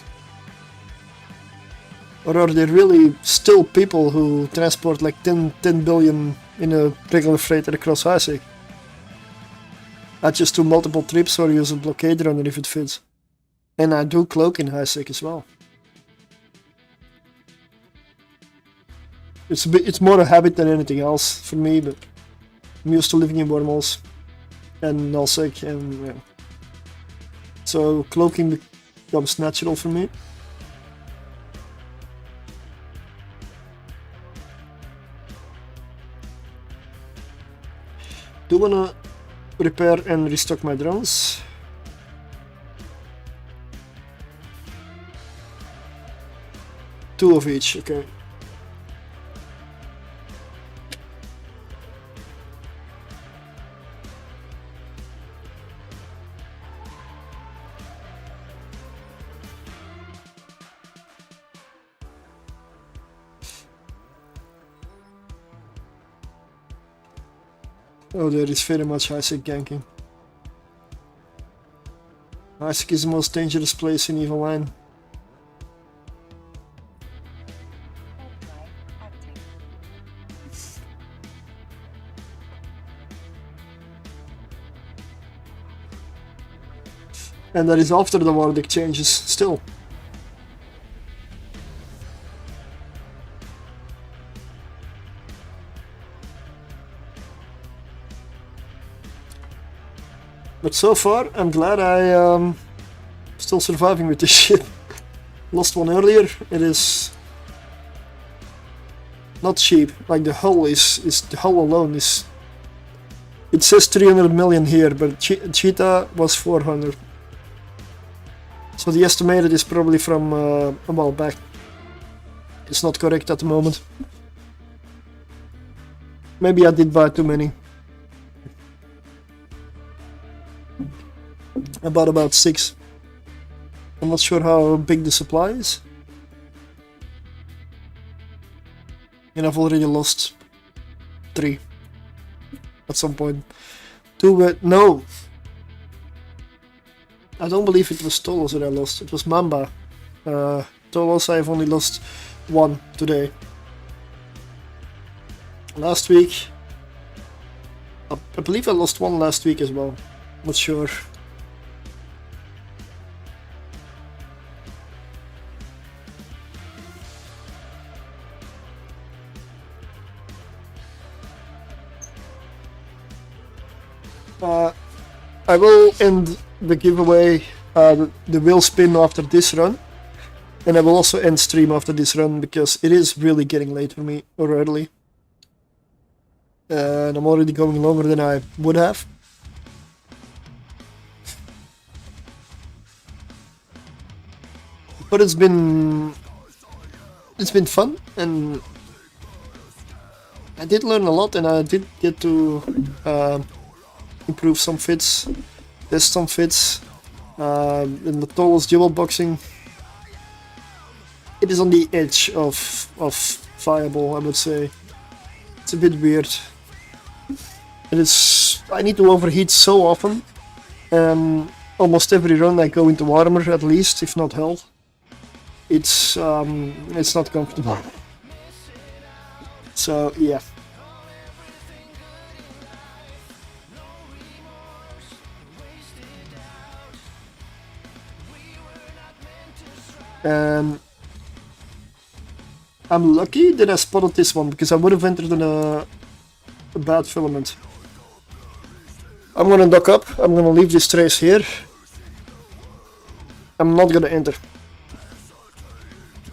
Or are there really still people who transport like 10 billion in a regular freighter across Isaac? I just do multiple trips or use a blockade runner if it fits. And I do cloak in Isaac as well. It's more a habit than anything else for me, but I'm used to living in wormholes and nullsec, and yeah. So cloaking becomes natural for me. Do wanna repair and restock my drones? Two of each, okay. Oh, there is very much Isaac ganking. Isaac is the most dangerous place in Evil Line. And that is after the ward exchanges still. But so far, I'm glad I still surviving with this shit. Lost one earlier. It is not cheap. Like the hull is the hull alone is. It says 300 million here, but Cheetah was 400. So the estimated is probably from a while back. It's not correct at the moment. Maybe I did buy too many. I bought about 6. I'm not sure how big the supply is. And I've already lost 3 at some point. 2, no! I don't believe it was Tholos that I lost, it was Mamba. Tholos I've only lost 1 today. Last week, I believe I lost 1 last week as well, not sure. I will end the giveaway, the wheel spin after this run, and I will also end stream after this run because it is really getting late for me, or early. And I'm already going longer than I would have. But it's been fun, and I did learn a lot, and I did get to improve some fits, test some fits. In the Tholos dual boxing, it is on the edge of viable, I would say. It's a bit weird. I need to overheat so often. Almost every run I go into armor at least, if not health. It's not comfortable. So yeah. I'm lucky that I spotted this one, because I would have entered in a bad filament. I'm gonna dock up, I'm gonna leave this trace here. I'm not gonna enter.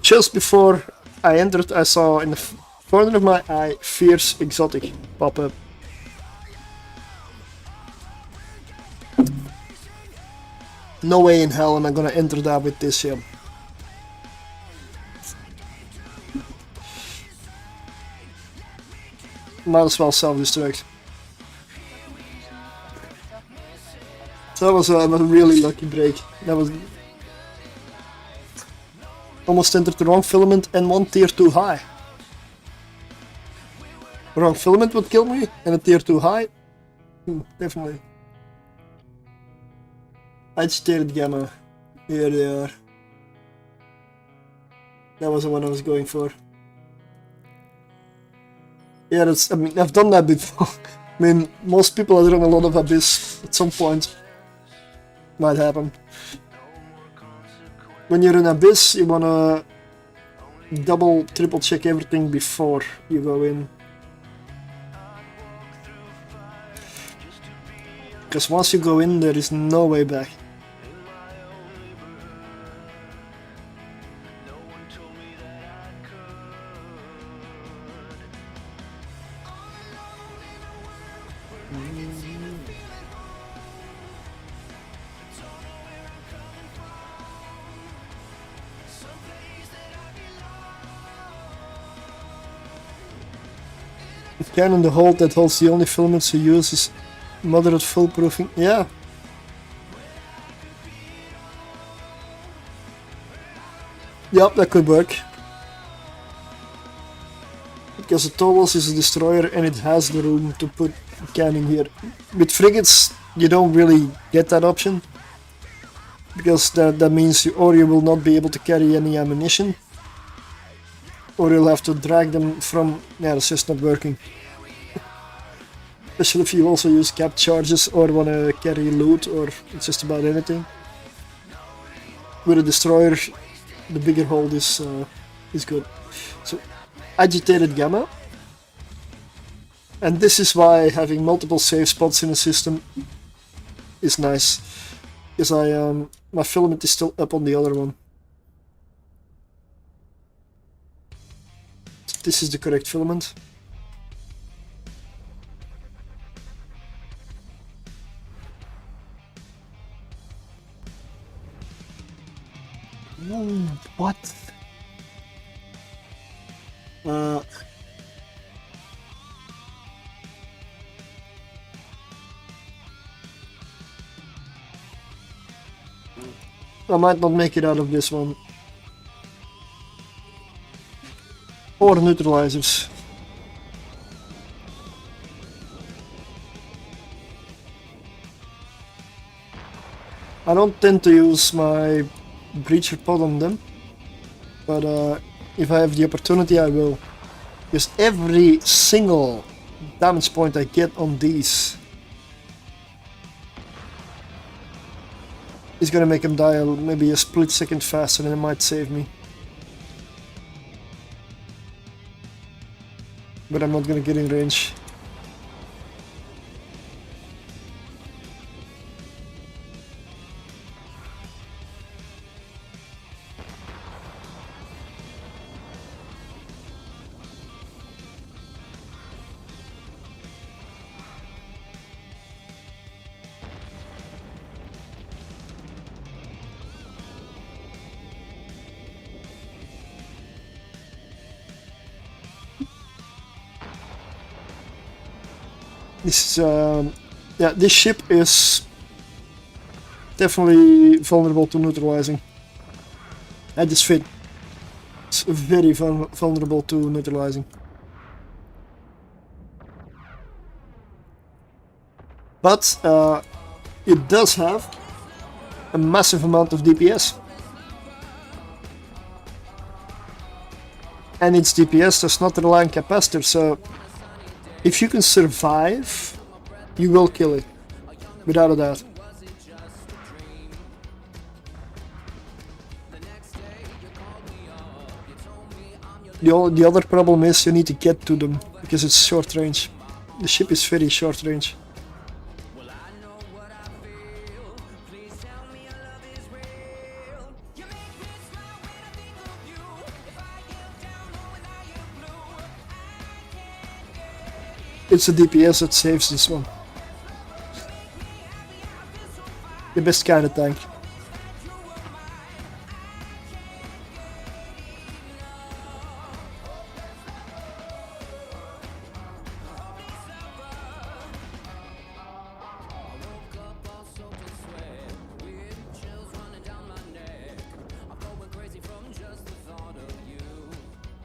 Just before I entered, I saw in the corner of my eye Fierce Exotic pop up. No way in hell am I gonna enter that with this here. Might as well self-destruct. So that was a really lucky break. That was almost entered the wrong filament and one tier too high. Wrong filament would kill me, and a tier too high? Definitely. Agitated Gamma. Here they are. That was the one I was going for. Yeah, that's, I mean, I've done that before. I mean, most people are doing a lot of Abyss at some point. Might happen. When you're in Abyss, you wanna double, triple check everything before you go in. Because once you go in, there is no way back. Cannon the hold that holds the only filaments you use is moderate foolproofing. Yeah. Yep, that could work. Because the Tholos is a destroyer and it has the room to put cannon here. With frigates, you don't really get that option. Because that means you will not be able to carry any ammunition. Or you'll have to drag them from... Yeah, it's just not working. Especially if you also use cap charges or want to carry loot or just about anything. With a destroyer, the bigger hold is good. So, Agitated Gamma. And this is why having multiple save spots in the system is nice. Because my filament is still up on the other one. This is the correct filament. What? I might not make it out of this one. Or neutralizers. I don't tend to use my breacher pod on them, but if I have the opportunity I will. Because every single damage point I get on these is gonna make them die maybe a split second faster and it might save me. But I'm not gonna get in range. This yeah, this ship is definitely vulnerable to neutralizing. I just fit. It's very vulnerable to neutralizing. But it does have a massive amount of DPS. And its DPS does not rely on capacitor, so if you can survive, you will kill it, without a doubt. The other problem is you need to get to them because it's short range. The ship is very short range. It's the DPS that saves this one. The best kind of tank.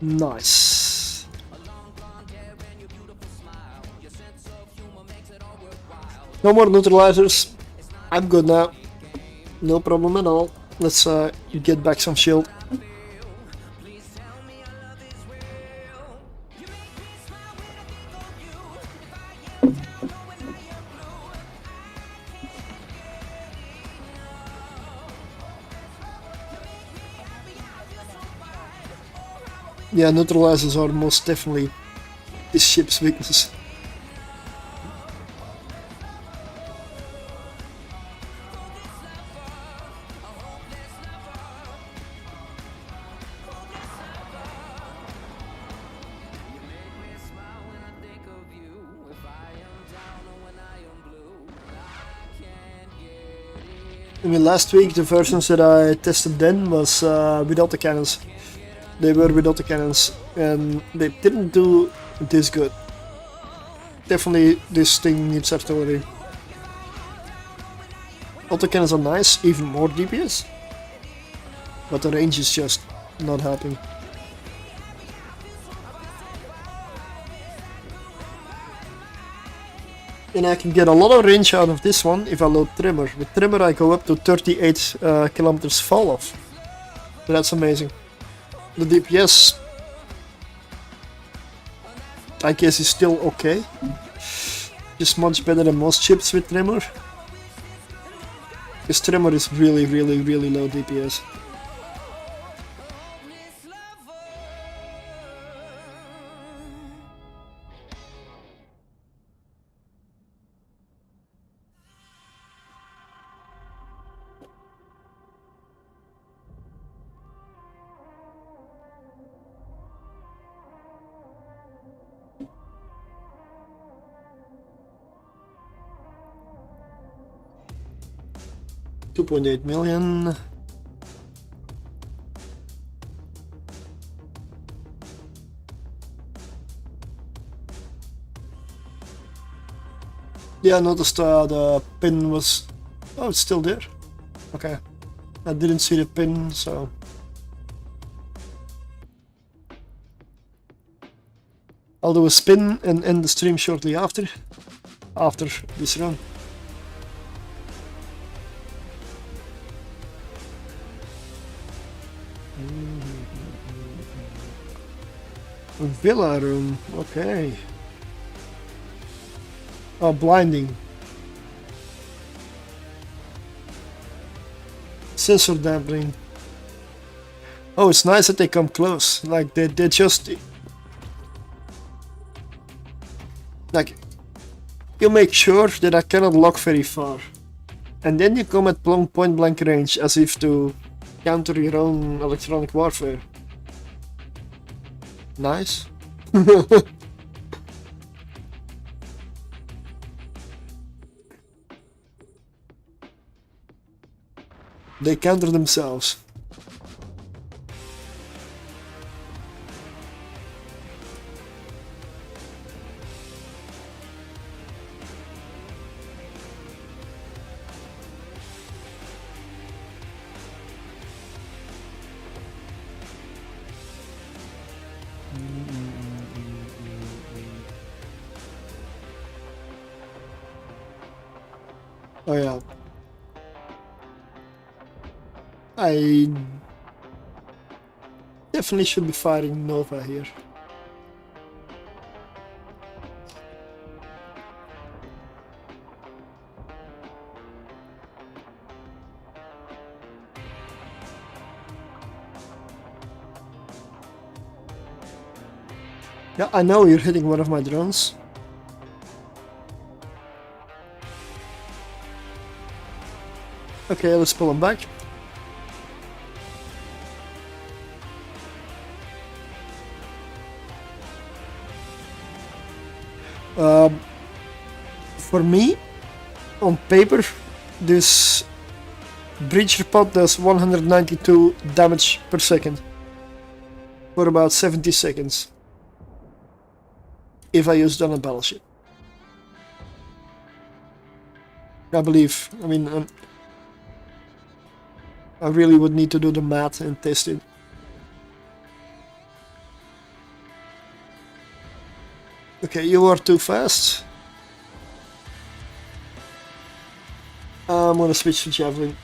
Nice. No more neutralizers. I'm good now. No problem at all. Let's get back some shield. Yeah, neutralizers are most definitely this ship's weakness. I mean, last week the versions that I tested then was without the cannons. They were without the cannons and they didn't do this good. Definitely this thing needs artillery. Auto cannons are nice, even more DPS, but the range is just not helping. And I can get a lot of range out of this one if I load trimmer. With trimmer I go up to 38 kilometers fall off. That's amazing. The DPS, I guess, is still okay. Just much better than most ships with trimmer. Because trimmer is really low DPS. $2.8 million. Yeah, I noticed the pin was... Oh, it's still there. Okay. I didn't see the pin, so... I'll do a spin and end the stream shortly after this run. Villa room, okay. Oh, blinding. Sensor dampening. Oh, it's nice that they come close. Like they just... Like, you make sure that I cannot lock very far. And then you come at point blank range as if to counter your own electronic warfare. Nice. They counter themselves. Oh yeah. I definitely should be firing Nova here. Yeah, I know you're hitting one of my drones. Okay, let's pull him back. For me, on paper, this breacher pod does 192 damage per second for about 70 seconds if I use it on a battleship. I believe. I mean, I really would need to do the math and test it. Okay, you are too fast. I'm gonna switch to javelin.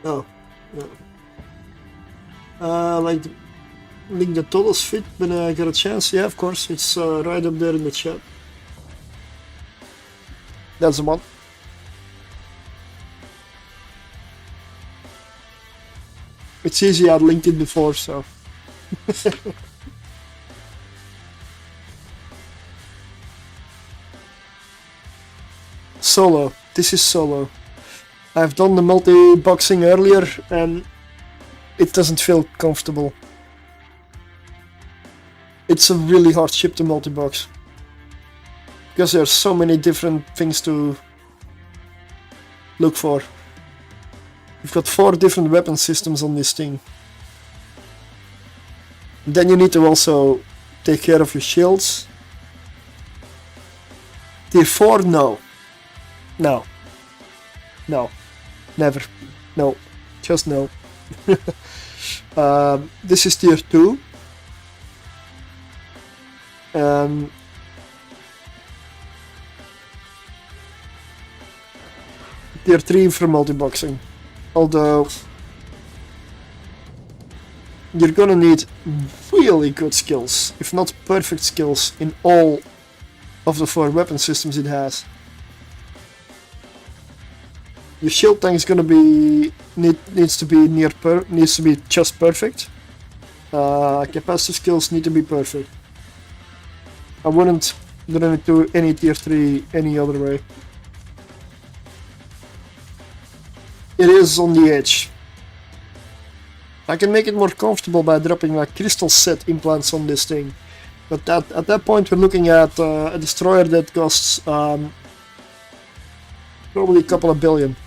Oh, no. Like the link the Tholos fit when I get a chance. Yeah, of course, it's right up there in the chat. That's the one. It's easy, I'd linked it before, so. Solo. This is solo. I've done the multi-boxing earlier and it doesn't feel comfortable. It's a really hard ship to multi-box. Because there's so many different things to look for. You've got 4 different weapon systems on this thing. Then you need to also take care of your shields. Tier 4, no. No. No. Never. No. Just no. This is tier 2. Tier 3 for multi-boxing. Although you're gonna need really good skills, if not perfect skills, in all of the 4 weapon systems it has. Your shield tank is gonna be needs to be just perfect. Capacitive skills need to be perfect. I wouldn't run it to any tier 3 any other way. It is on the edge. I can make it more comfortable by dropping like crystal set implants on this thing. But at that point we're looking at a destroyer that costs probably a couple of billion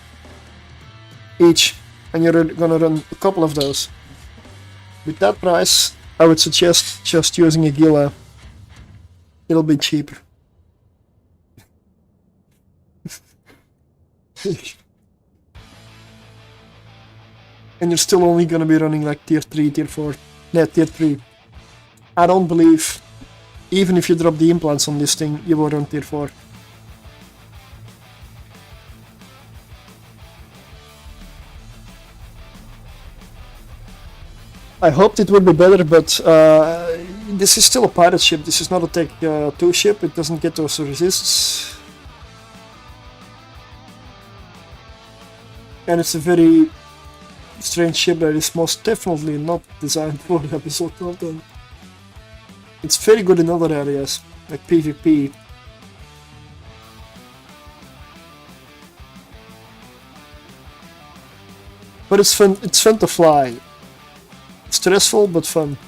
each, and you're gonna run a couple of those. With that price, I would suggest just using a Gila. It'll be cheaper. And you're still only gonna be running like tier 3, tier 4. Yeah, tier 3. I don't believe, even if you drop the implants on this thing, you will run tier 4. I hoped it would be better, but this is still a pirate ship. This is not a Tech 2 ship. It doesn't get those resists. And it's a very strange ship that is most definitely not designed for episode content. It's very good in other areas, like PvP. But it's fun to fly. Stressful, but fun.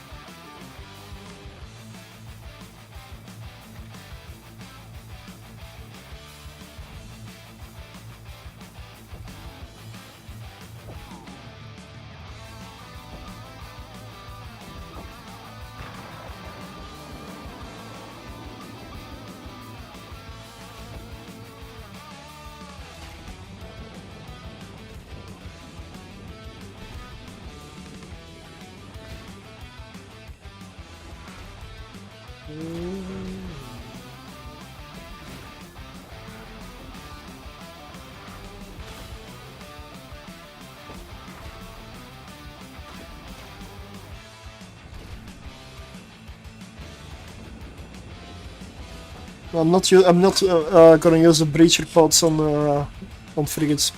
I'm not gonna use the breacher pods on frigates.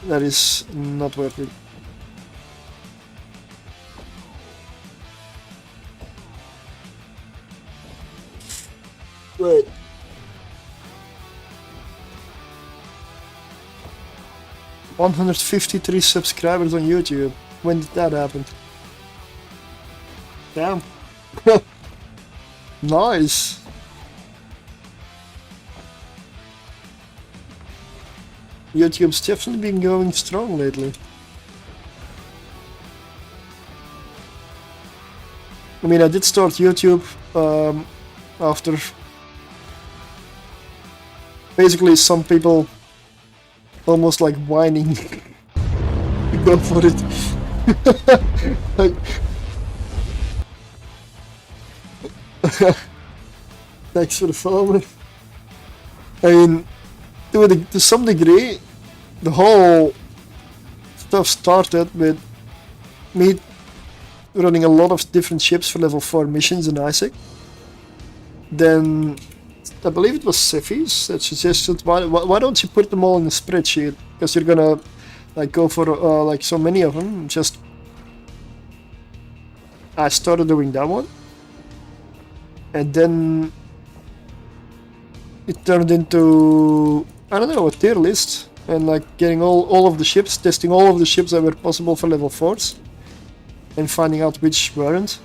That is not worth it. Wait. $153 subscribers on YouTube. When did that happen? Damn. Nice. YouTube's definitely been going strong lately. I mean, I did start YouTube after basically some people almost like whining to go for it. Like, thanks for the follow. I mean, to some degree, the whole stuff started with me running a lot of different ships for level 4 missions in Isaac. Then I believe it was Cephis that suggested, why don't you put them all in a spreadsheet, because you're gonna like go for like so many of them. Just I started doing that one, and then it turned into, I don't know, a tier list, and like getting all of the ships, testing all of the ships that were possible for level 4s, and finding out which weren't.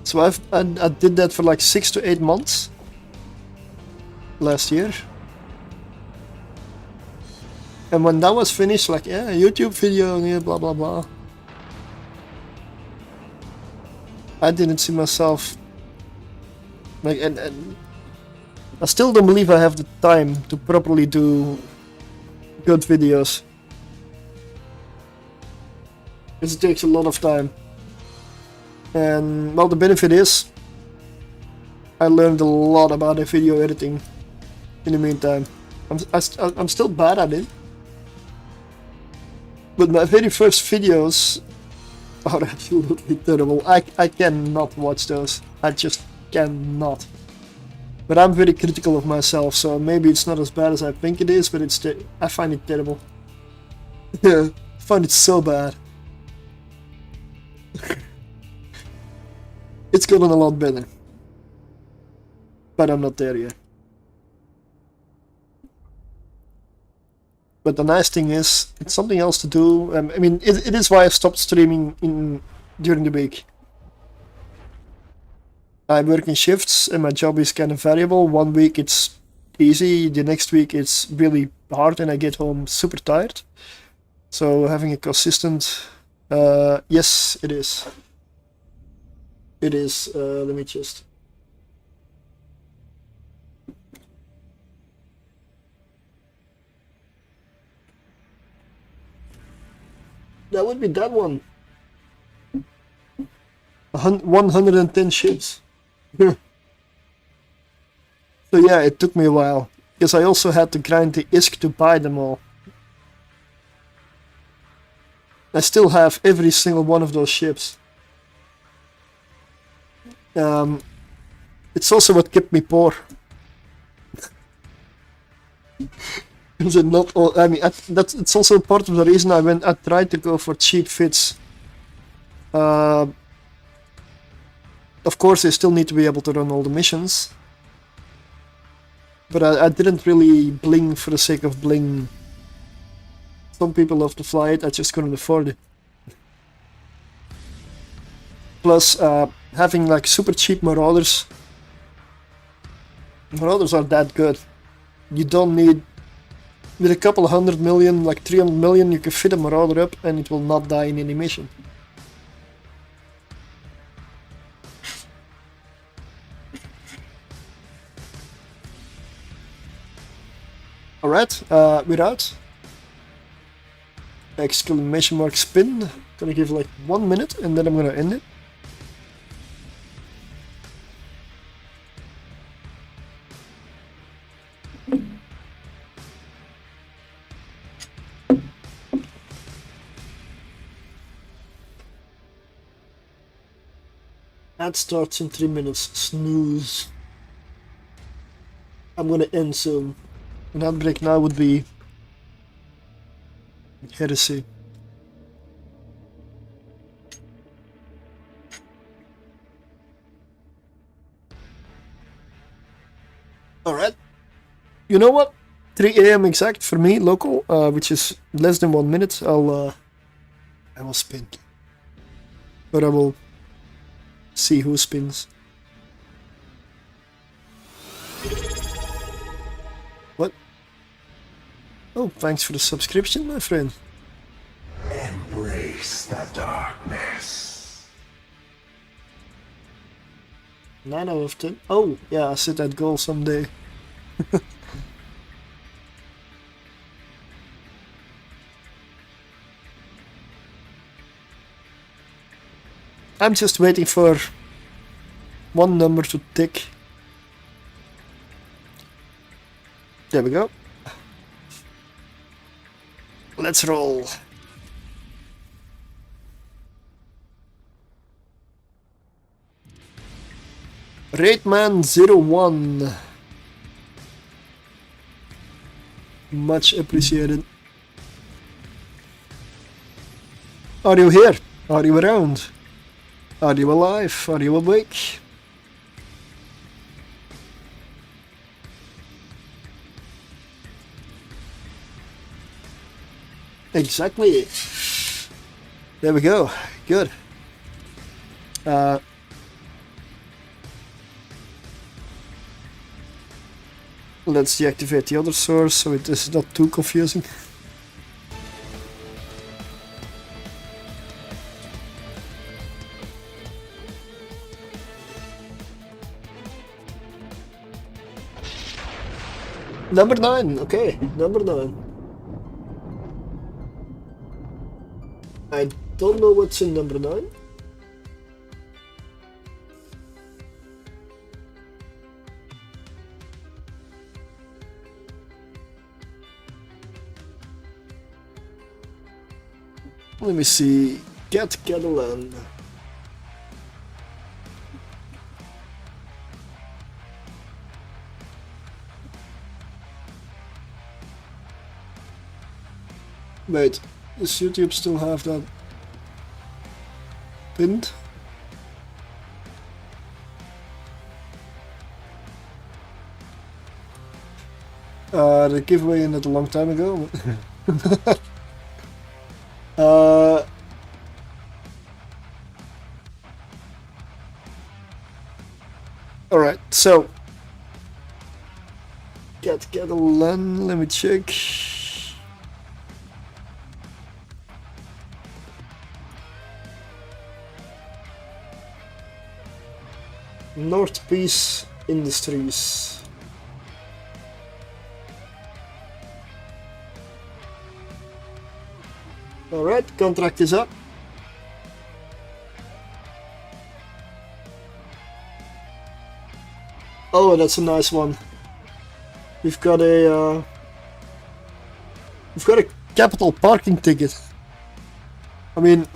So I did that for like 6 to 8 months last year. And when that was finished, like, yeah, YouTube video, yeah, blah blah blah, I didn't see myself like, and I still don't believe I have the time to properly do good videos, because it takes a lot of time. And well, the benefit is I learned a lot about the video editing in the meantime. I'm still bad at it, but my very first videos are absolutely terrible. I cannot watch those. I just cannot. But I'm very critical of myself, so maybe it's not as bad as I think it is, but I find it terrible. Yeah, I find it so bad. It's gotten a lot better, but I'm not there yet. But the nice thing is, it's something else to do. I mean, it is why I stopped streaming during the week. I work in shifts, and my job is kind of variable. One week it's easy, the next week it's really hard, and I get home super tired. So having a consistent, yes, it is. It is. Let me just. That would be that one. 110 ships. So yeah, it took me a while, because I also had to grind the ISK to buy them all. I still have every single one of those ships. It's also what kept me poor. Is it not all, I mean, it's also part of the reason I tried to go for cheap fits. Of course, I still need to be able to run all the missions, but I didn't really bling for the sake of bling. Some people love to fly it, I just couldn't afford it. Plus, having like super cheap Marauders. Marauders are that good. You don't need, with a couple 100 million, like 300 million, you can fit a Marauder up and it will not die in any mission. Alright, we're out. Exclamation mark spin. Gonna give like 1 minute and then I'm gonna end it. Ad starts in 3 minutes. Snooze. I'm gonna end soon. An ad break now would be heresy. Alright. You know what? 3 AM exact for me, local, which is less than 1 minute. I will spin. But I will see who spins. What? Oh, thanks for the subscription, my friend. Embrace the darkness. 9 out of 10. Oh, yeah, I set that goal someday. I'm just waiting for one number to tick. There we go. Let's roll. Raidman01. Much appreciated. Are you here? Are you around? Are you alive? Are you awake? Exactly. There we go. Good. Let's deactivate the other source so it is not too confusing. Number 9, okay, number 9. I don't know what's in number 9. Let me see. Get Catalan. Wait, does YouTube still have that pinned? The giveaway ended a long time ago. Alright, so get a LAN, let me check. North Peace Industries. Alright, contract is up. Oh, that's a nice one. We've got a capital parking ticket. I mean,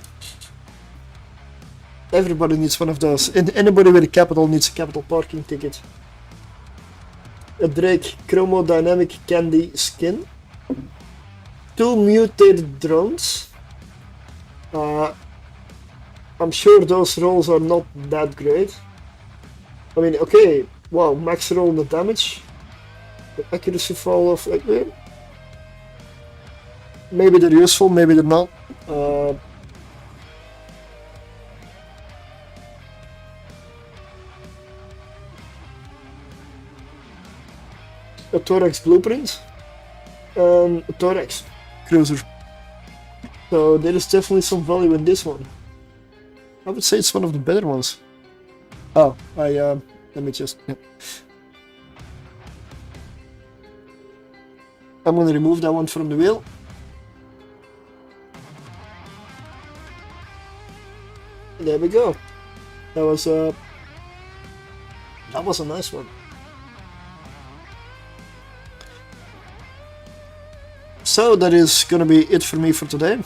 everybody needs one of those. And anybody with a capital needs a capital parking ticket. A Drake chromodynamic candy skin. 2 mutated drones. I'm sure those rolls are not that great. I mean, okay, wow, max roll the damage. The accuracy fall of... maybe they're useful, maybe they're not. A Thorax blueprint and a Thorax cruiser. So there is definitely some value in this one. I would say it's one of the better ones. Oh, let me just... Yeah. I'm gonna remove that one from the wheel. there we go. That was a nice one. So that is gonna be it for me for today.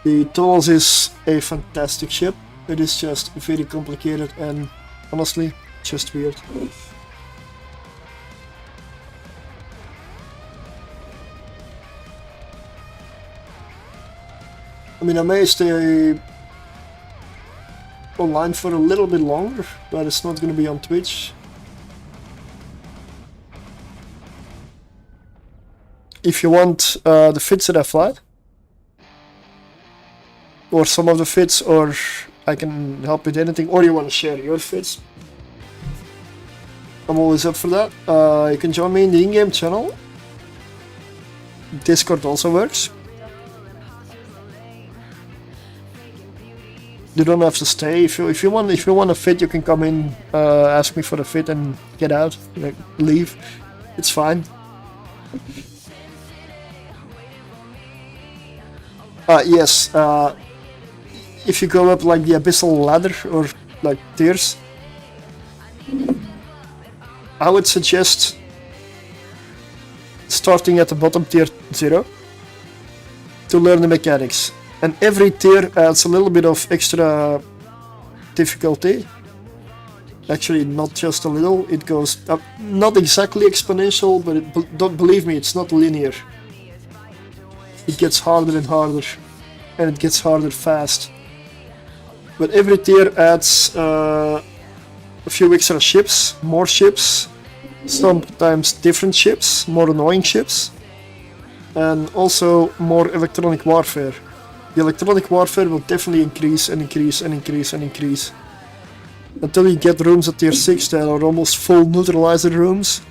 The Tholos is a fantastic ship. It is just very complicated and honestly just weird. I mean, I may stay online for a little bit longer, but it's not gonna be on Twitch. If you want the fits that I flight, or some of the fits, or I can help with anything, or you want to share your fits, I'm always up for that. You can join me in the in-game channel. Discord also works. You don't have to stay. If you want a fit, you can come in, ask me for a fit, and get out, like, leave. It's fine. Yes. If you go up like the abyssal ladder or like tiers, I would suggest starting at the bottom tier 0 to learn the mechanics. And every tier adds a little bit of extra difficulty. Actually, not just a little, it goes up, not exactly exponential, but don't believe me, it's not linear. It gets harder and harder, and it gets harder fast. But every tier adds a few extra ships, more ships, sometimes different ships, more annoying ships, and also more electronic warfare. The electronic warfare will definitely increase and increase and increase and increase until you get rooms at tier 6 that are almost full neutralizer rooms.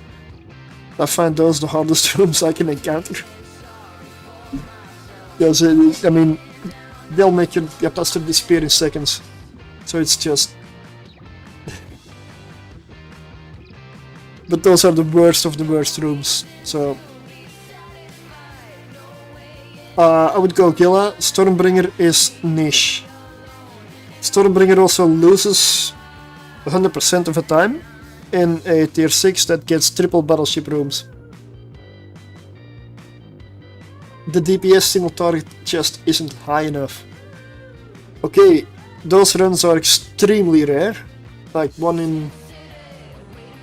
I find those the hardest rooms I can encounter. Because, I mean, they'll make your capacitor disappear in seconds. So it's just... But those are the worst of the worst rooms, so... I would go Gilla. Stormbringer is niche. Stormbringer also loses 100% of the time in a tier 6 that gets triple battleship rooms. The DPS single target just isn't high enough. Okay, those runs are extremely rare. Like one in,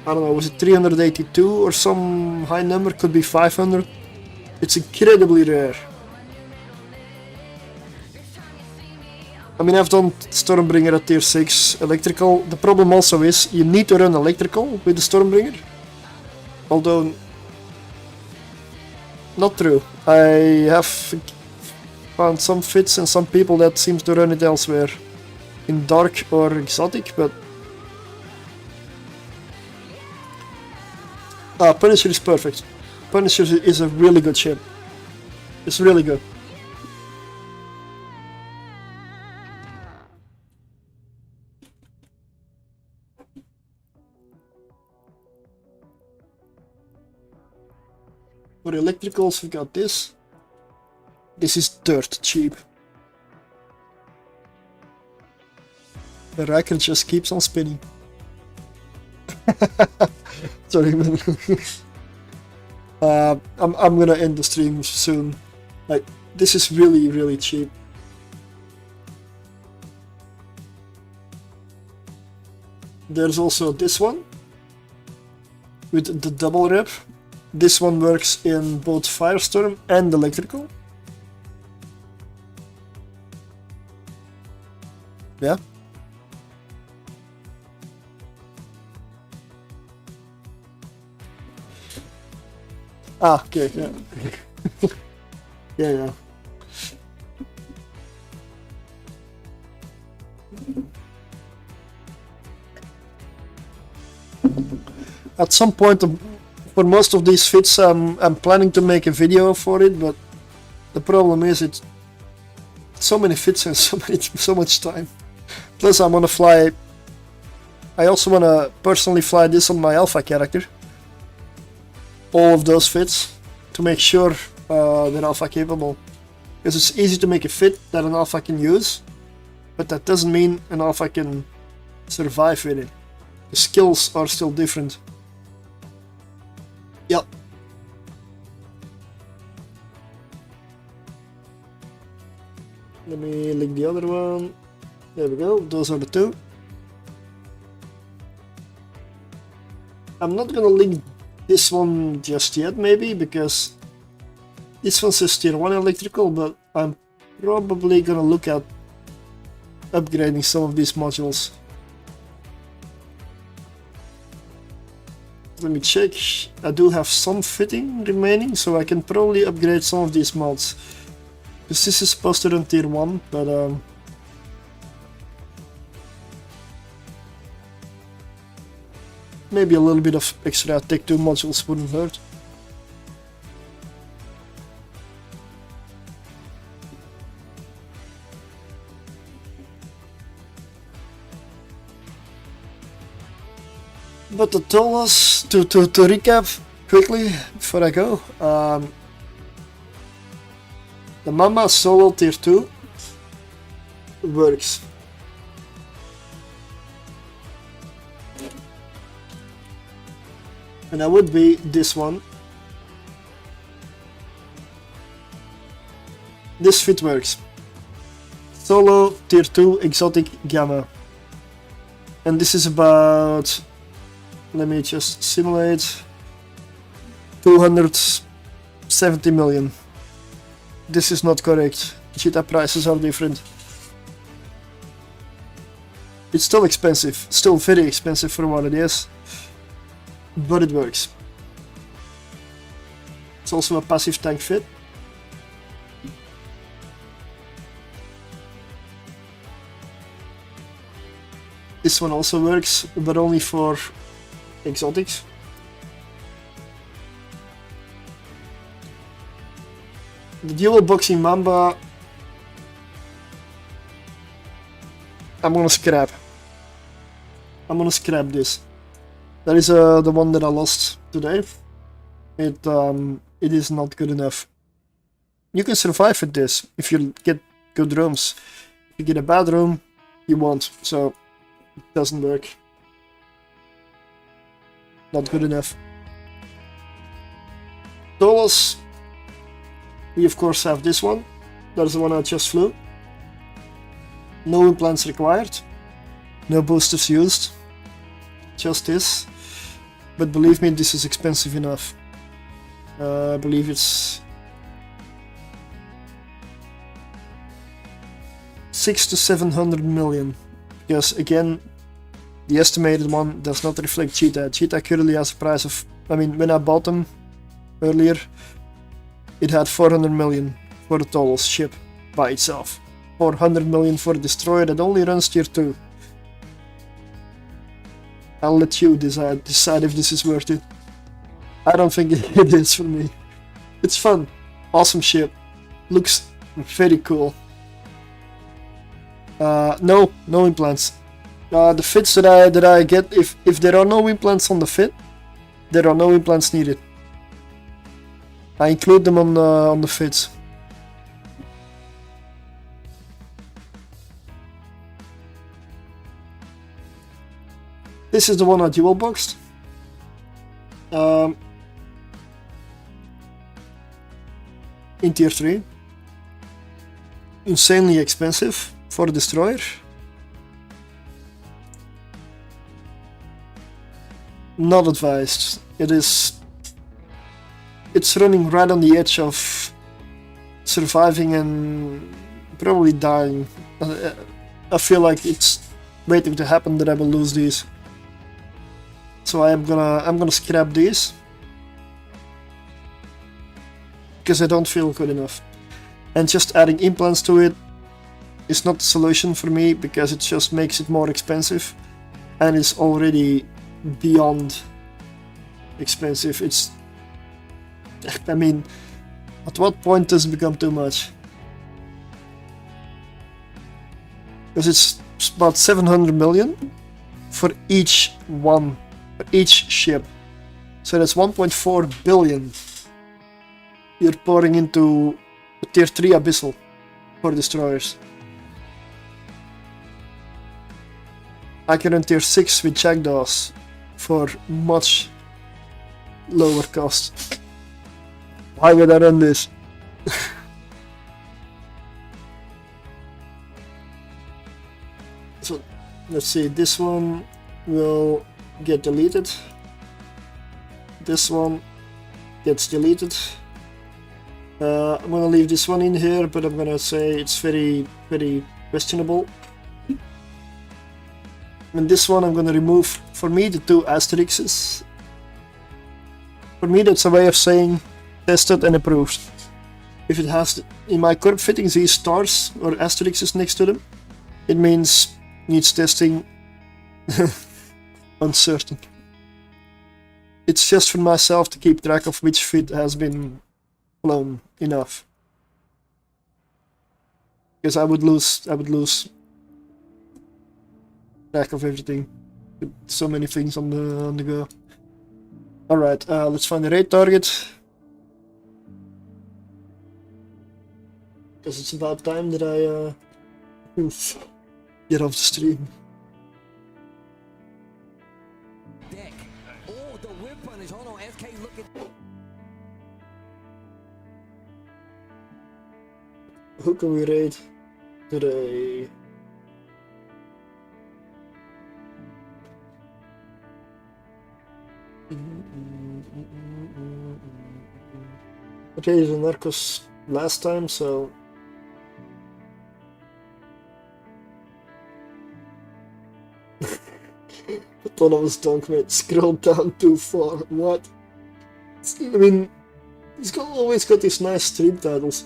I don't know, was it 382 or some high number, could be 500. It's incredibly rare. I mean, I've done Stormbringer at tier 6 electrical. The problem also is you need to run electrical with the Stormbringer. Although, not true. I have found some fits and some people that seems to run it elsewhere. In dark or exotic, but... Punisher is perfect. Punisher is a really good ship. It's really good. For electricals, we got this. This is dirt cheap. The Riker just keeps on spinning. Sorry, man. I'm gonna end the stream soon. Like, this is really, really cheap. There's also this one with the double rep. This one works in both Firestorm and electrical. Yeah. Ah, okay, yeah. Yeah. At some point, for most of these fits, I'm planning to make a video for it, but the problem is it's so many fits and so much time. Plus, I want to fly. I also want to personally fly this on my alpha character. All of those fits to make sure they're alpha capable. Because it's easy to make a fit that an alpha can use, but that doesn't mean an alpha can survive with it. The skills are still different. Yep. Let me link the other one. There we go, those are the two. I'm not gonna link this one just yet, maybe, because this one says tier 1 electrical, but I'm probably gonna look at upgrading some of these modules. Let me check. I do have some fitting remaining, so I can probably upgrade some of these mods. Because this is supposed to run tier 1, but maybe a little bit of extra Tech 2 modules wouldn't hurt. But to tell us, to recap quickly before I go, the Mamba solo tier 2 works. And that would be this one. This fit works. Solo tier 2 exotic gamma. And this is about, let me just simulate, 270 million. This is not correct. Cheetah prices are different. It's still expensive, still very expensive for what it is, but it works. It's also a passive tank fit. This one also works, but only for exotics. The dual boxing Mamba, I'm gonna scrap. I'm gonna scrap this. That is the one that I lost today. It is not good enough. You can survive with this if you get good rooms. If you get a bad room, you won't. So it doesn't work. Not good enough. Tholos. We of course have this one. That's the one I just flew. No implants required. No boosters used. Just this. But believe me, this is expensive enough. I believe it's 600 to 700 million. Because again, the estimated one does not reflect Cheetah. Cheetah currently has a price of, I mean, when I bought them earlier, it had 400 million for the Tholos ship by itself. 400 million for a destroyer that only runs tier 2. I'll let you decide if this is worth it. I don't think it is for me. It's fun. Awesome ship. Looks very cool. No implants. The fits that I get, if there are no implants on the fit, there are no implants needed. I include them on the fits. This is the one I dual boxed. In tier 3. Insanely expensive for a destroyer. Not advised. It's running right on the edge of surviving and probably dying. I feel like it's waiting to happen that I will lose these. So I'm gonna scrap these because I don't feel good enough. And just adding implants to it is not the solution for me because it just makes it more expensive and it's already beyond expensive. I mean, at what point does it become too much? Because it's about 700 million for each one, for each ship. So that's 1.4 billion you're pouring into a tier 3 abyssal for destroyers. I can run tier 6 with jackdaws for much lower cost. Why would I run this? So let's see, this one will get deleted. This one gets deleted. I'm gonna leave this one in here, but I'm gonna say it's very questionable. And this one I'm gonna remove, for me, the 2 asterisks. For me, that's a way of saying tested and approved. If it has, in my current fittings, these stars or asterisks next to them, it means needs testing. Uncertain. It's just for myself to keep track of which fit has been flown enough. Because I would lose track of everything. With so many things on the go. Alright, let's find the raid target. Because it's about time that I get off the stream. Dick. Oh, the whip punish. Hold on, SK, look at. Who can we raid today? Okay, the Narcos last time, so Tholos dunk, mate. Scroll down too far. What? I mean, he's always got these nice stream titles.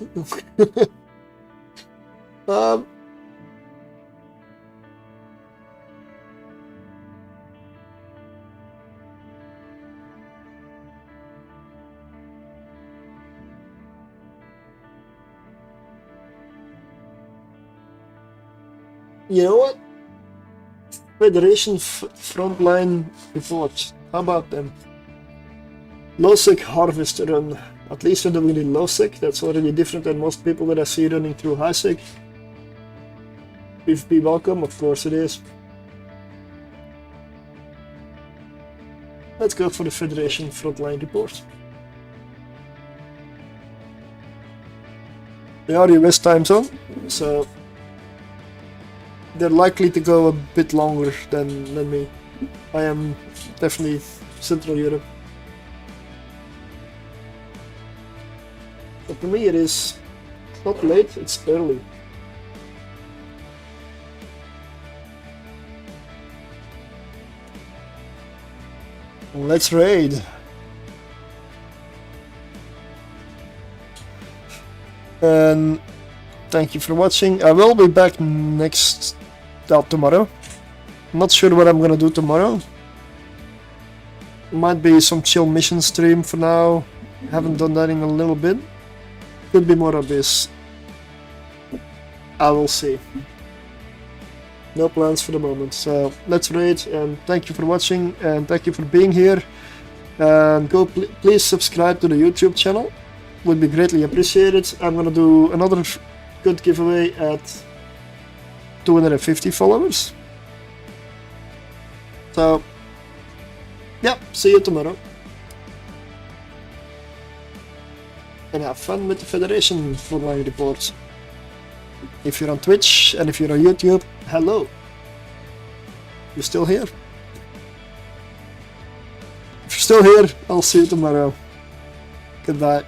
You know what? Federation frontline report. How about them? Low-sec harvest run. At least we're doing it low-sec. That's already different than most people that I see running through high-sec. PvP welcome, of course it is. Let's go for the Federation frontline report. They are US time zone, so they're likely to go a bit longer than me. I am definitely Central Europe. But for me it is not late, it's early. Let's raid. And thank you for watching. I will be back tomorrow. Not sure what I'm gonna do tomorrow. Might be some chill mission stream for now. Haven't done that in a little bit. Could be more Abyss. I will see. No plans for the moment. So let's raid, and thank you for watching, and thank you for being here. And please subscribe to the YouTube channel. Would be greatly appreciated. I'm gonna do another good giveaway at 250 followers. So, yeah, see you tomorrow. And have fun with the Federation frontline reports. If you're on Twitch and if you're on YouTube, hello. You're still here? If you're still here, I'll see you tomorrow. Goodbye.